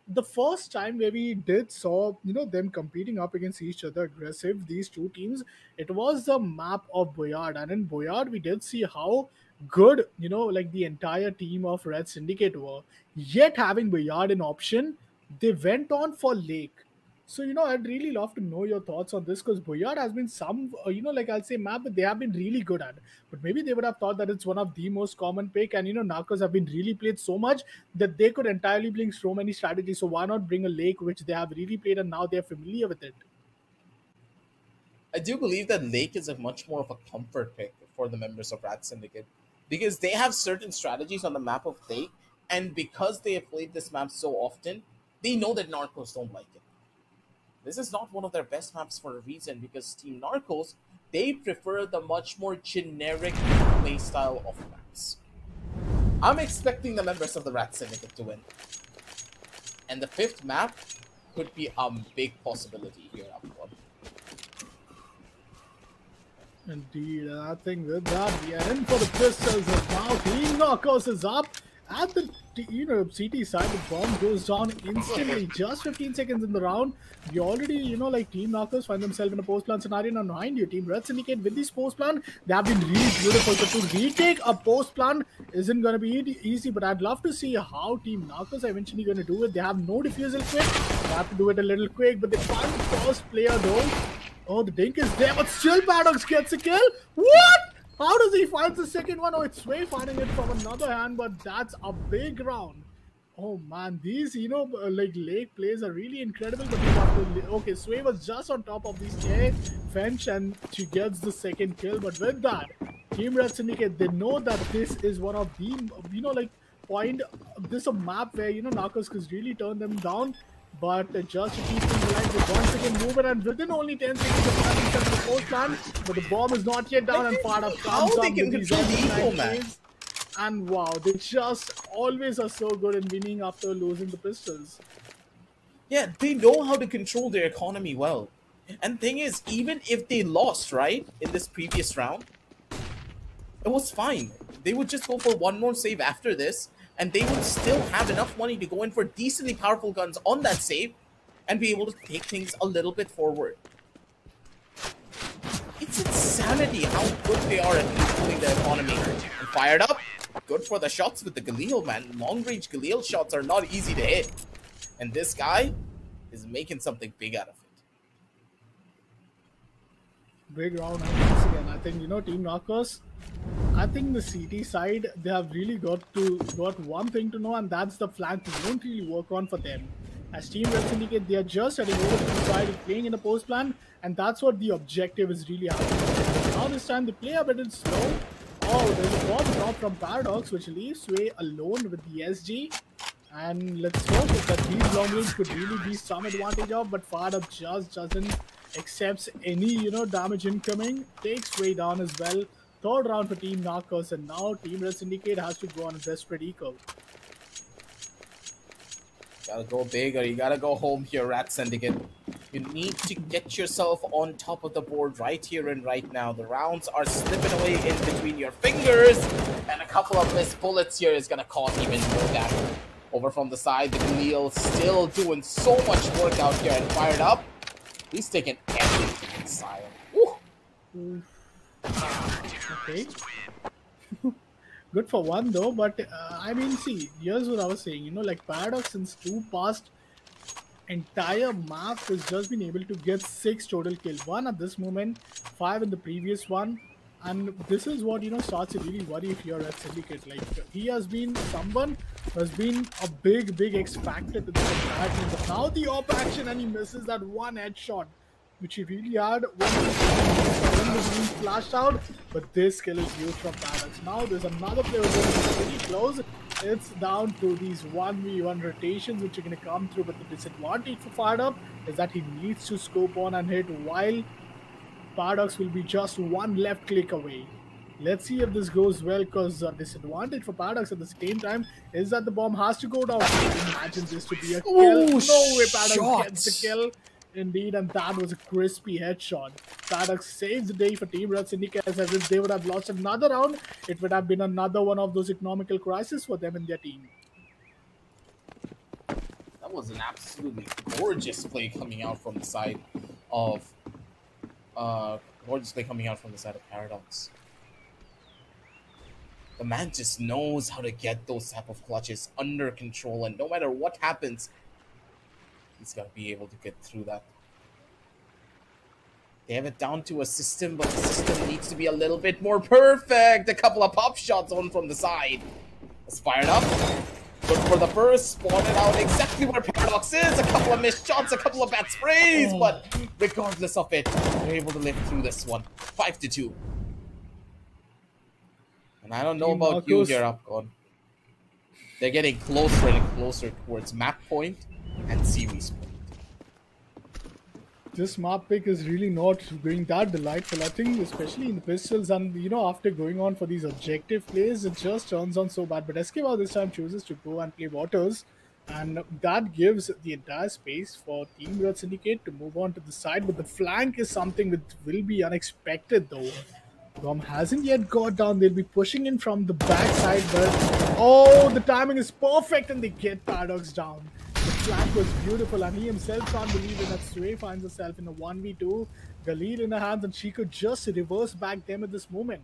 the first time where we did saw them competing up against each other aggressive, these two teams, it was the map of Boyard, and in Boyard we did see how good the entire team of Red Syndicate were. Yet having Boyard an option, they went on for Lake. So I'd really love to know your thoughts on this, because Boyard has been some I'll say map that they have been really good at, but maybe they would have thought that it's one of the most common pick, and Narcos have been really played so much that they could entirely bring so many strategies. So why not bring a Lake which they have really played and now they're familiar with it? I do believe that Lake is a much more of a comfort pick for the members of Rat Syndicate, because they have certain strategies on the map of Lake, and because they have played this map so often, they know that Narcos don't like it. This is not one of their best maps for a reason, because Team Narcos, they prefer the much more generic playstyle of maps. I'm expecting the members of the Rat Syndicate to win. And the 5th map could be a big possibility here upward. Indeed, and I think with that, we are in for the pistols as now. Team Narcos is up. At the CT side, the bomb goes down instantly. Just 15 seconds in the round. We already, like Team Narcos find themselves in a post plan scenario. Now behind you, Team Red Syndicate with this post plan, they have been really beautiful. So to retake a post plan isn't going to be easy, but I'd love to see how Team Narcos are eventually going to do it. They have no defusal quick. They have to do it a little quick, but they find the first player though. Oh, the Dink is there, but still Paradox gets a kill. What? How does he find the second one? Oh, it's Sway finding it from another hand, but that's a big round. Oh man, these, like late plays are really incredible, but you have to... Okay, Sway was just on top of this chair, Fench, and she gets the second kill. But with that, Team Red Syndicate, they know that this is one of the, this is a map where, Narcos could really turn them down. But just to keep things alive with 1 second movement, and within only 10 seconds of planting the post plan, but the bomb is not yet down, and part of comes up with these plays. And wow, they just always are so good in winning after losing the pistols. Yeah, they know how to control their economy well. And thing is, even if they lost, right, in this previous round, it was fine. They would just go for one more save after this, and they would still have enough money to go in for decently powerful guns on that save and be able to take things a little bit forward. It's insanity how good they are at controlling the economy. And fired up. Good for the shots with the Galil, man. Long-range Galil shots are not easy to hit. And this guy is making something big out of it. Big round once again. I think, Team Narcos, I think the CT side, they have really got one thing to know, and that's the flank won't really work on for them. As Team Red Syndicate, they are just heading over to the side and playing in a post plan, and that's what the objective is really happening. Now this time they play a bit slow. Oh, there's a bomb drop from Paradox, which leaves Sway alone with the SG. And let's hope that these long range could really be some advantage of, but Fired just doesn't accept any, damage incoming. Takes Sway down as well. Third round for Team Narcos, and now Team Red Syndicate has to go on a desperate eco. Gotta go big, or you gotta go home here, Rat Syndicate. You need to get yourself on top of the board right here and right now. The rounds are slipping away in between your fingers, and a couple of missed bullets here is gonna cause even more damage. Over from the side, the Galil still doing so much work out here, and fired up. He's taking everything inside. Woo. Okay. Good for one though, but I mean, see, here's what I was saying. Like Paradox since 2 past entire map has just been able to get 6 total kills. 1 at this moment, 5 in the previous one. And this is what, starts to really worry if you're at Syndicate. Like, he has been someone who has been a big X factor to this entire team. But now the op action, and he misses that one headshot, which he really had when the beam flashed out. But this kill is huge from Paradox. Now there's another player who's pretty close. It's down to these 1v1 rotations, which are going to come through. But the disadvantage for Fired Up is that he needs to scope on and hit, while Paradox will be just one left click away. Let's see if this goes well, because the disadvantage for Paradox at the same time is that the bomb has to go down. Imagine this to be a kill. No way Paradox gets the kill. Indeed, and that was a crispy headshot. Paradox saves the day for Team Red Syndicate, as if they would have lost another round, it would have been another one of those economical crises for them and their team. That was an absolutely gorgeous play coming out from the side of Paradox. The man just knows how to get those type of clutches under control, and no matter what happens, he's got to be able to get through that. They have it down to a system, but the system needs to be a little bit more perfect. A couple of pop shots on from the side. It's fired up. Good for the first. Spotted out exactly where Paradox is. A couple of missed shots, a couple of bad sprays, but regardless of it, they're able to live through this one. 5-2. And I don't know about you here, Upcon. They're getting closer and closer towards map point and series point. this map pick is really not going that delightful. I think, especially in the pistols, and after going on for these objective plays, it just turns on so bad. But Esquiva this time chooses to go and play Waters, and that gives the entire space for Team Red Syndicate to move on to the side. But the flank is something that will be unexpected, though. Bomb hasn't yet got down. They'll be pushing in from the backside, but oh, the timing is perfect, and they get Paradox down. The flank was beautiful, and he himself can't believe it that Sway finds herself in a 1v2. The lead in her hands, and she could just reverse back them at this moment.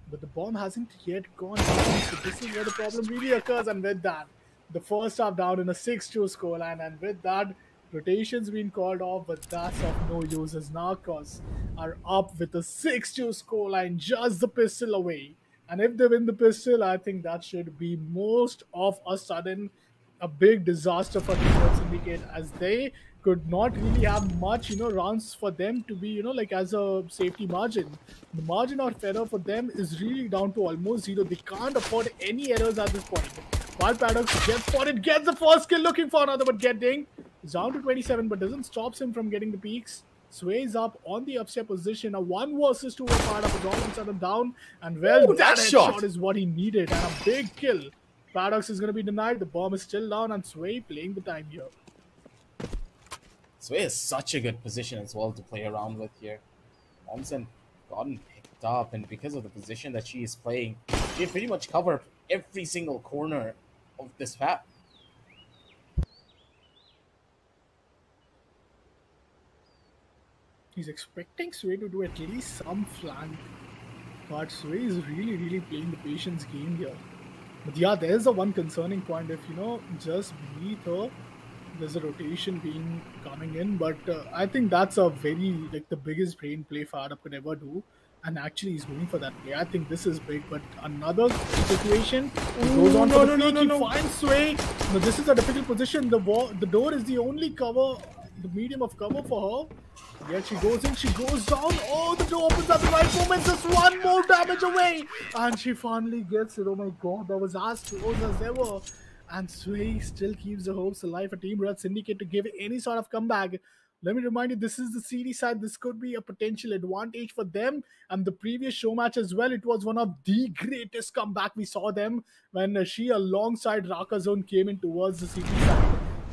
But the bomb hasn't yet gone down, so this is where the problem really occurs. And with that, the first half down in a 6-2 scoreline, and with that, rotation's been called off, but that's of no use as Narcos are up with a 6-2 scoreline, just the pistol away. And if they win the pistol, I think that should be most of a sudden a big disaster for the Red Syndicate, as they could not really have much, rounds for them to be, like as a safety margin. The margin of error for them is really down to almost zero. They can't afford any errors at this point. While Paradox gets spotted, gets the first kill, looking for another, but getting down to 27, but doesn't stop him from getting the peaks. Sways up on the upstep position. A 1 versus 2 part of is all of a sudden down. And well, that headshot is what he needed. And a big kill. Paradox is going to be denied. The bomb is still down, and Sway playing the time here. Sway is such a good position as well to play around with here. Thompson gotten picked up, and because of the position that she is playing, she pretty much covered every single corner of this map. He's expecting Sway to do at least some flank, but Sway is really playing the patience game here. But yeah, there's the one concerning point. If just beneath her, there's a rotation coming in, but I think that's a very the biggest brain play Farab could ever do, and actually he's going for that play. I think this is big, but another situation goes on for the peak. He finds Sway. No, this is a difficult position. The door is the only cover, the medium of cover for her. Yet she goes in, she goes down. Oh, the door opens at the right moment. Just one more damage away, and she finally gets it. Oh my god, that was as close as ever. And Sway still keeps the hopes alive for Team Red Syndicate to give any sort of comeback. Let me remind you, this is the CD side. This could be a potential advantage for them. And the previous show match as well, it was one of the greatest comeback we saw them when she alongside Raka Zone came in towards the CD side.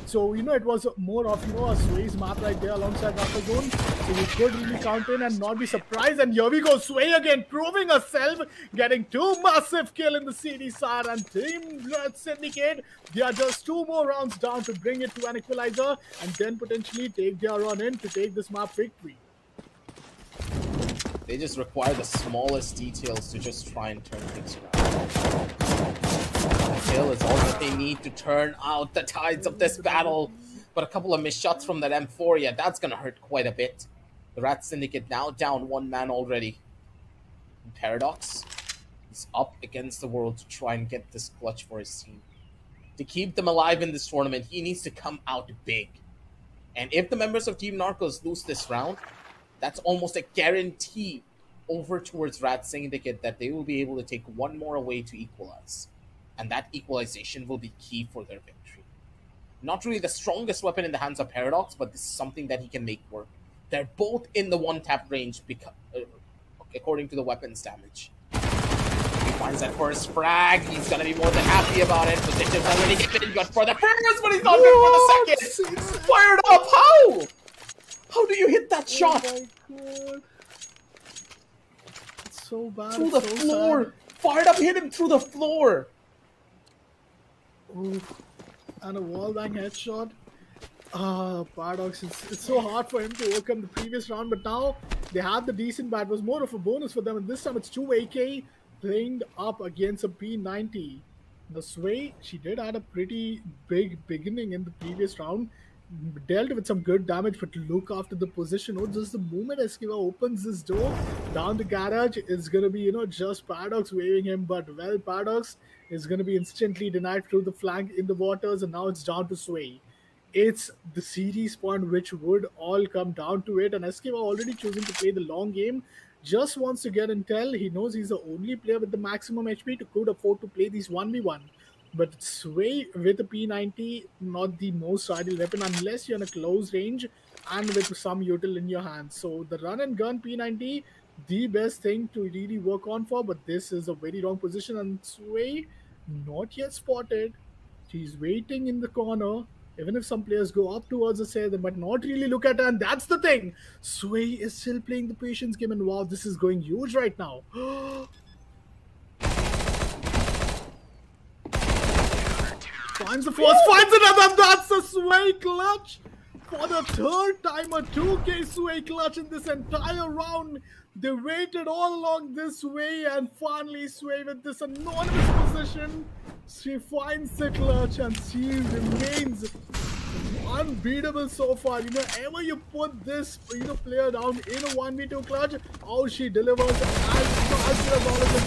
So, it was more of, a Sway's map right there alongside Raka Zone. So you could really count in and not be surprised. And here we go, Sway again, proving herself, getting 2 massive kill in the CD side. And Team Red Syndicate, they are just 2 more rounds down to bring it to an equalizer and then potentially take their run in to take this map victory. They just require the smallest details to just try and turn things around. The kill is all that they need to turn out the tides of this battle. But a couple of missed shots from that M4, yeah, that's going to hurt quite a bit. The Rat Syndicate now down 1 man already. And Paradox is up against the world to try and get this clutch for his team. To keep them alive in this tournament, he needs to come out big. And if the members of Team Narcos lose this round, that's almost a guarantee over towards Rat Syndicate that they will be able to take 1 more away to equalize. And that equalization will be key for their victory. Not really the strongest weapon in the hands of Paradox, but this is something that he can make work. They're both in the 1-tap range according to the weapons damage. He finds that first frag. He's going to be more than happy about it. Position's already getting good for the first, but he's not good for the second. Fired up. How? How do you hit that shot? Oh my god. It's so bad. Through the floor. Sad. Fired up, hit him through the floor. Ooh. And a wallbang headshot. Paradox, it's so hard for him to overcome the previous round, but now they have the decent bat. It was more of a bonus for them, and this time it's 2 AK playing up against a P90. The Sway, she did had a pretty big beginning in the previous round, dealt with some good damage, but look after the position. Oh, just the moment Esquiva opens this door down the garage, it's gonna be, just Paradox waving him, but well, Paradox is gonna be instantly denied through the flank in the waters, and now it's down to Sway. It's the series point which would all come down to it, and Esquiva already choosing to play the long game, just wants to get intel. He knows he's the only player with the maximum HP to could afford to play these 1v1. But Sway with a P90, not the most ideal weapon unless you're in a close range and with some util in your hands. So the run and gun P90, the best thing to really work on for, but this is a very wrong position and Sway not yet spotted. She's waiting in the corner. Even if some players go up towards the say, they might not really look at her, and that's the thing. Sway is still playing the patience game, and wow, this is going huge right now. Finds the first, finds another, and that's a Sway clutch! For the third time, a 2K Sway clutch in this entire round. They waited all along this way, and finally Sway with this anonymous position. She finds the clutch, and she remains unbeatable so far. Ever you put this player down in a 1v2 clutch, how she delivers as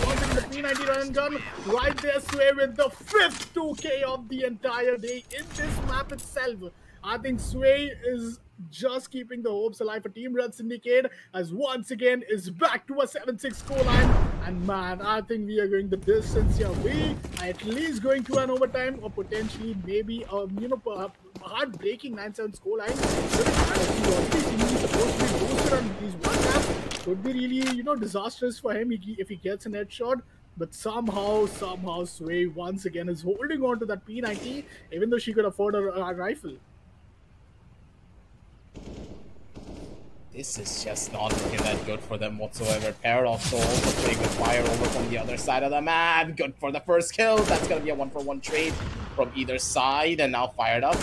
wanting the P90 run gun right there. Sway with the 5th 2K of the entire day in this map itself. I think Sway is just keeping the hopes alive for Team Red Syndicate, as once again is back to a 7-6 scoreline. And man, I think we are going the distance here. We are at least going to an overtime, or potentially maybe a heartbreaking 9-7 scoreline. Supposed to be boosted on these one taps. Could be really disastrous for him if he gets an headshot. But somehow Sway once again is holding on to that P90, even though she could afford a rifle. This is just not looking that good for them whatsoever. Paradox also playing with fire over from the other side of the map. Good for the first kill. That's going to be a 1-for-1 trade from either side. And now fired up.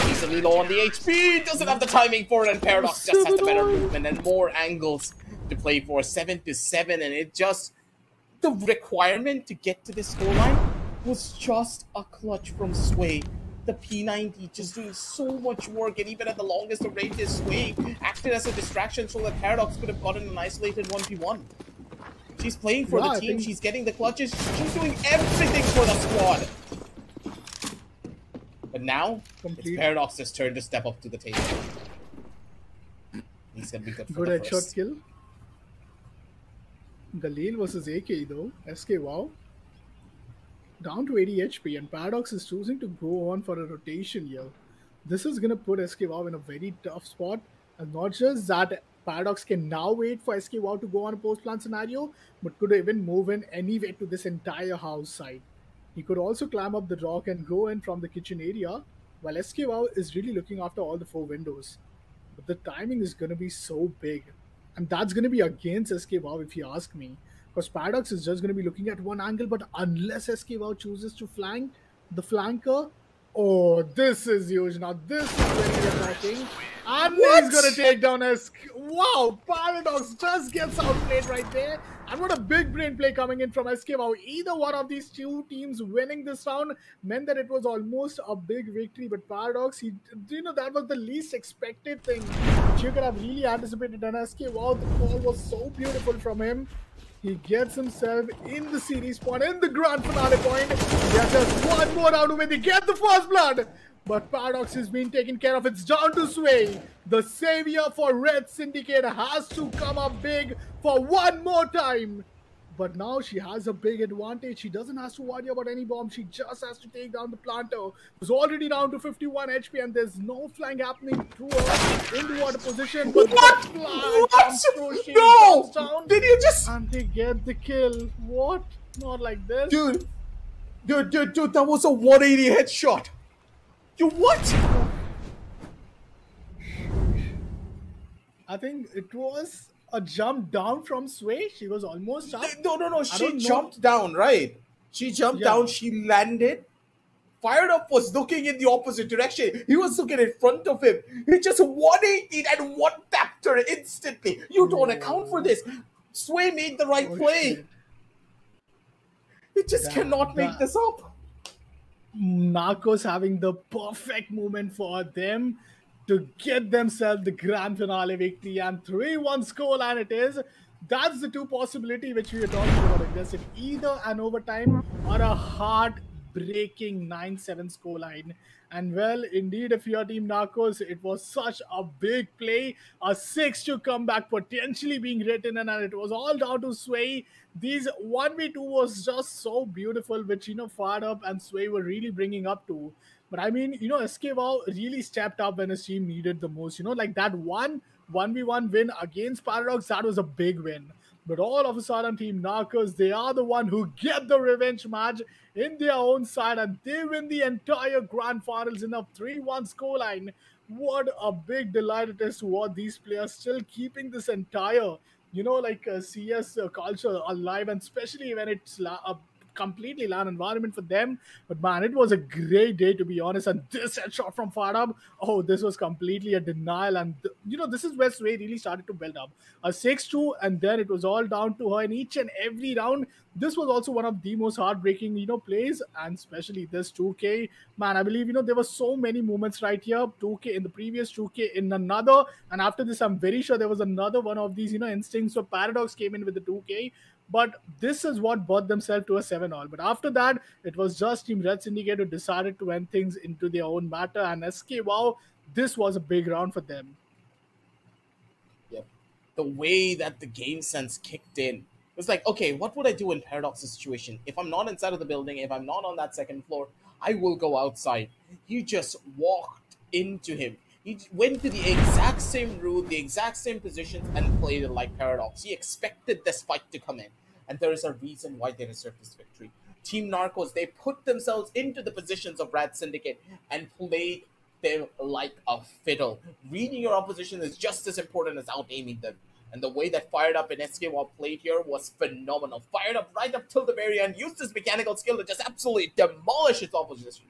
Easily low on the HP. Doesn't have the timing for it. And Paradox just has the better movement and more angles to play for. 7-7. And it just... the requirement to get to this scoreline was just a clutch from Sway. The P90 just doing so much work, and even at the longest of ranges, Sway acted as a distraction so that Paradox could have gotten an isolated 1v1. She's playing for the team, she's getting the clutches, she's doing everything for the squad. But now, it's Paradox's turn to step up to the table. He's gonna be good for the headshot first. Kill. Galil versus AK though. SK wow. Down to 80 HP, and Paradox is choosing to go on for a rotation here. This is going to put SK wow in a very tough spot. And not just that, Paradox can now wait for SK wow to go on a post-plant scenario, but could even move in anyway to this entire house side. He could also climb up the rock and go in from the kitchen area, while SK wow is really looking after all the 4 windows. But the timing is going to be so big. And that's going to be against SK wow if you ask me. Because Paradox is just going to be looking at one angle, but unless SK wow chooses to flank the flanker, oh, this is huge. Now this is very attacking. And he's going to take down SK. Wow, Paradox just gets outplayed right there. And what a big brain play coming in from SK wow. Either one of these two teams winning this round meant that it was almost a big victory. But Paradox, that was the least expected thing which you could have really anticipated. And SK wow, the call was so beautiful from him. He gets himself in the series point, in the grand finale point. There's just one more round when they get the first blood. But Paradox is being taken care of. It's down to Sway. The savior for Red Syndicate has to come up big for one more time. But now she has a big advantage. She doesn't have to worry about any bomb. She just has to take down the planter, who's already down to 51 HP, and there's no flank happening through her into water position. But what? No! Down, did you just... and they get the kill. What? Not like this. Dude, that was a 180 headshot. You what? I think it was a jump down from Sway. She was almost up. No. She jumped down, right? She jumped down. She landed. Fired Up was looking in the opposite direction. He was looking in front of him. He just 180 and one tapped her instantly. You don't account for this. Sway made the right play. You just cannot make this up. Narcos having the perfect moment for them to get themselves the grand finale victory, and 3-1 scoreline it is. That's the two possibility which we are talking about. Aggressive, either an overtime or a hard breaking 9-7 scoreline. And well, indeed, if you're Team Narcos, it was such a big play, a 6-2 comeback potentially being written, and it was all down to Sway. These 1v2 was just so beautiful, which, Fired Up and Sway were really bringing up to. But I mean, SK Wow really stepped up when his team needed the most. Like that 1v1 win against Paradox, that was a big win. But all of a sudden, Team Narcos, they are the one who get the revenge match in their own side, and they win the entire grand finals in a 3-1 scoreline. What a big delight it is to watch these players still keeping this entire, CS culture alive, and especially when it's a completely LAN environment for them. But man, it was a great day, to be honest. And this headshot from Farab, oh, this was completely a denial. And this is where Sway really started to build up a 6-2, and then it was all down to her in each and every round. This was also one of the most heartbreaking, plays, and especially this 2K. Man, I believe, there were so many moments right here. 2K in the previous, 2K in another, and after this, I'm very sure there was another one of these, instincts. So Paradox came in with the 2K. But this is what brought themselves to a 7-all. But after that, it was just Team Red Syndicate who decided to end things into their own matter. And SK, wow, this was a big round for them. Yep. The way that the game sense kicked in, it was like, okay, what would I do in Paradox's situation? If I'm not inside of the building, if I'm not on that second floor, I will go outside. He just walked into him. He went to the exact same route, the exact same positions, and played it like Paradox. He expected this fight to come in. And there is a reason why they deserve this victory. Team Narcos, they put themselves into the positions of Red Syndicate and played them like a fiddle. Reading your opposition is just as important as out-aiming them. And the way that Fired Up and SKY played here was phenomenal. Fired Up right up till the very end, used his mechanical skill to just absolutely demolish his opposition.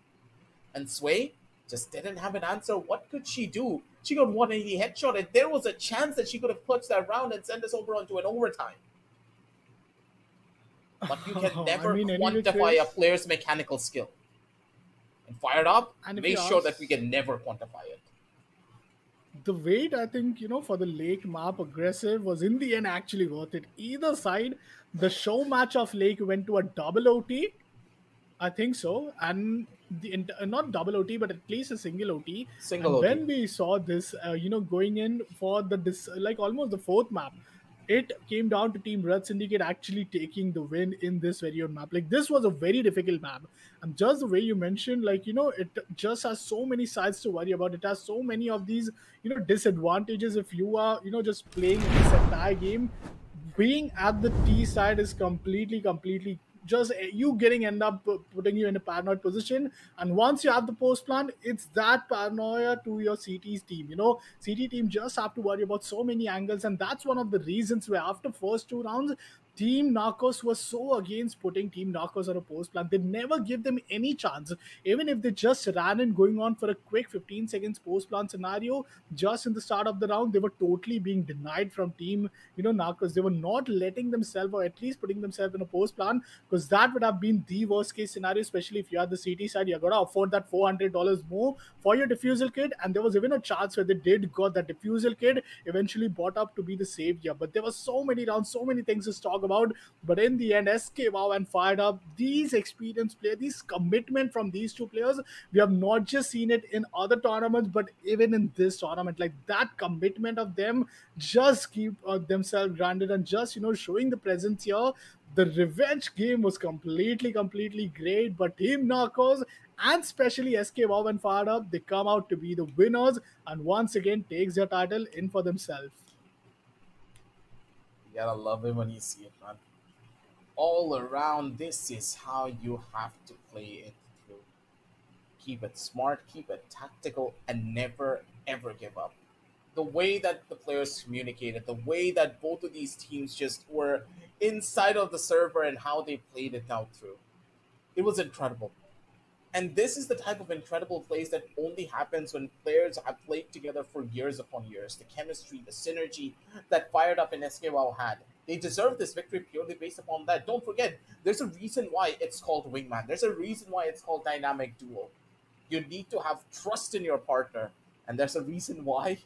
And Sway just didn't have an answer. What could she do? She got 180 headshot, and there was a chance that she could have clutched that round and sent us over onto an overtime. But you can never quantify a player's mechanical skill. And Fired Up made sure that we can never quantify it. The wait, I think, for the Lake map aggressive was in the end actually worth it. Either side, the show match of Lake went to a double OT. I think so. And not double OT, but at least a single OT. When we saw this, going in for almost the fourth map, it came down to Team Red Syndicate actually taking the win in this very own map. Like, this was a very difficult map. And just the way you mentioned, it just has so many sides to worry about. It has so many of these, disadvantages if you are, just playing this entire game. Being at the T side is completely just you end up putting you in a paranoid position. And once you have the post plan, it's that paranoia to your CT's team. CT team just have to worry about so many angles, and that's one of the reasons where after first 2 rounds, Team Narcos was so against putting Team Narcos on a post plan. They never give them any chance. Even if they just ran in going on for a quick 15 seconds post plan scenario, just in the start of the round, they were totally being denied from Team, Narcos. They were not letting themselves, or at least putting themselves in a post plan, because that would have been the worst case scenario, especially if you're at the CT side. You're going to afford that $400 more for your defusal kit. And there was even a chance where they did got that defusal kit eventually bought up to be the savior. But there were so many rounds, so many things to talk about. But in the end, SK Wow and Fired Up, these experienced players, this commitment from these two players, we have not just seen it in other tournaments, but even in this tournament. Like, that commitment of them just keep themselves grounded and just, showing the presence here. The revenge game was completely great. But Team Narcos, and especially SK Wow and Fired Up, they come out to be the winners and once again takes their title in for themselves. You gotta love it when you see it, man. All around, this is how you have to play it through. Keep it smart, keep it tactical, and never ever give up. The way that the players communicated, the way that both of these teams just were inside of the server and how they played it out through. It was incredible. And this is the type of incredible plays that only happens when players have played together for years upon years. The chemistry, the synergy that Fired Up and SK Wow had. They deserve this victory purely based upon that. Don't forget, there's a reason why it's called Wingman. There's a reason why it's called Dynamic Duo. You need to have trust in your partner. And there's a reason why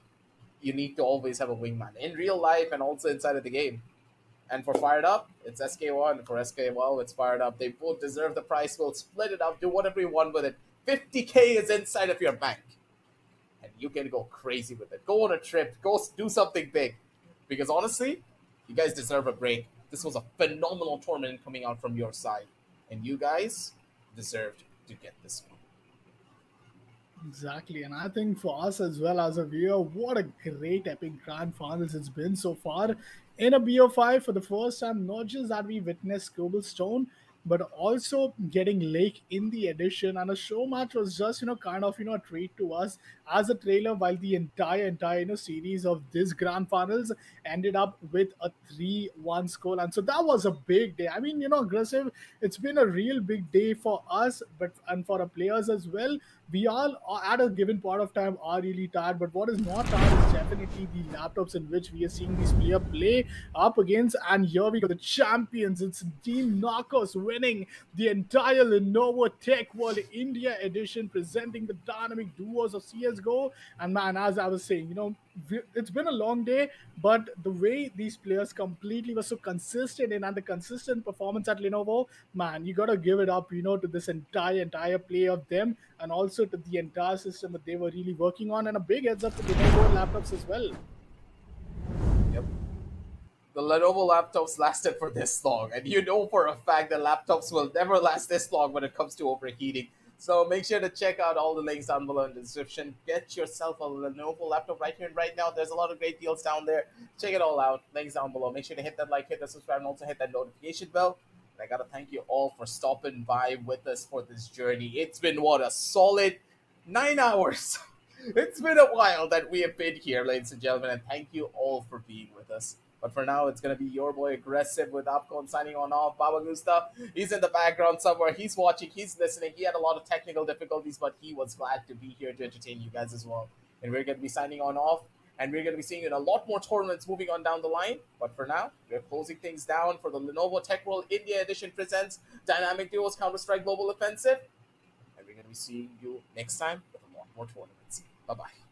you need to always have a wingman in real life and also inside of the game. And for Fired Up, it's SK1. For SK1, it's Fired Up. They both deserve the prize. We'll split it up, do whatever you want with it. 50K is inside of your bank. And you can go crazy with it. Go on a trip. Go do something big. Because honestly, you guys deserve a break. This was a phenomenal tournament coming out from your side. And you guys deserved to get this one. Exactly, and I think for us as well as a viewer, what a great epic grand finals it's been so far in a BO5 for the first time. Not just that we witnessed Global Stone, but also getting Lake in the edition, and a show match was just kind of a treat to us as a trailer. While the entire series of this grand finals ended up with a 3-1 score, and so that was a big day. I mean, aggressive. It's been a real big day for us, but and for our players as well. We all at a given point of time are really tired, but what is not tired is definitely the laptops in which we are seeing these players play up against. And here we go, the champions. It's Team Narcos winning the entire Lenovo TechWorld India edition, presenting the dynamic duos of CSGO. And man, as I was saying, it's been a long day, but the way these players completely were so consistent and the consistent performance at Lenovo, man, you gotta give it up, to this entire play of them, and also to the entire system that they were really working on. And a big heads up to Lenovo laptops as well. Yep. The Lenovo laptops lasted for this long, and you know for a fact that laptops will never last this long when it comes to overheating. So make sure to check out all the links down below in the description. Get yourself a Lenovo laptop right here and right now. There's a lot of great deals down there. Check it all out. Links down below. Make sure to hit that like, hit the subscribe, and also hit that notification bell. And I gotta thank you all for stopping by with us for this journey. It's been, what, a solid 9 hours. It's been a while that we have been here, ladies and gentlemen, and thank you all for being with us. But for now, it's going to be your boy Aggressive with Upcon signing on off. Baba Gusta, he's in the background somewhere. He's watching, he's listening. He had a lot of technical difficulties, but he was glad to be here to entertain you guys as well. And we're going to be signing on off, and we're going to be seeing you in a lot more tournaments moving on down the line. But for now, we're closing things down for the Lenovo TechWorld India Edition presents Dynamic Duos Counter-Strike Global Offensive. And we're going to be seeing you next time with a lot more tournaments. Bye-bye.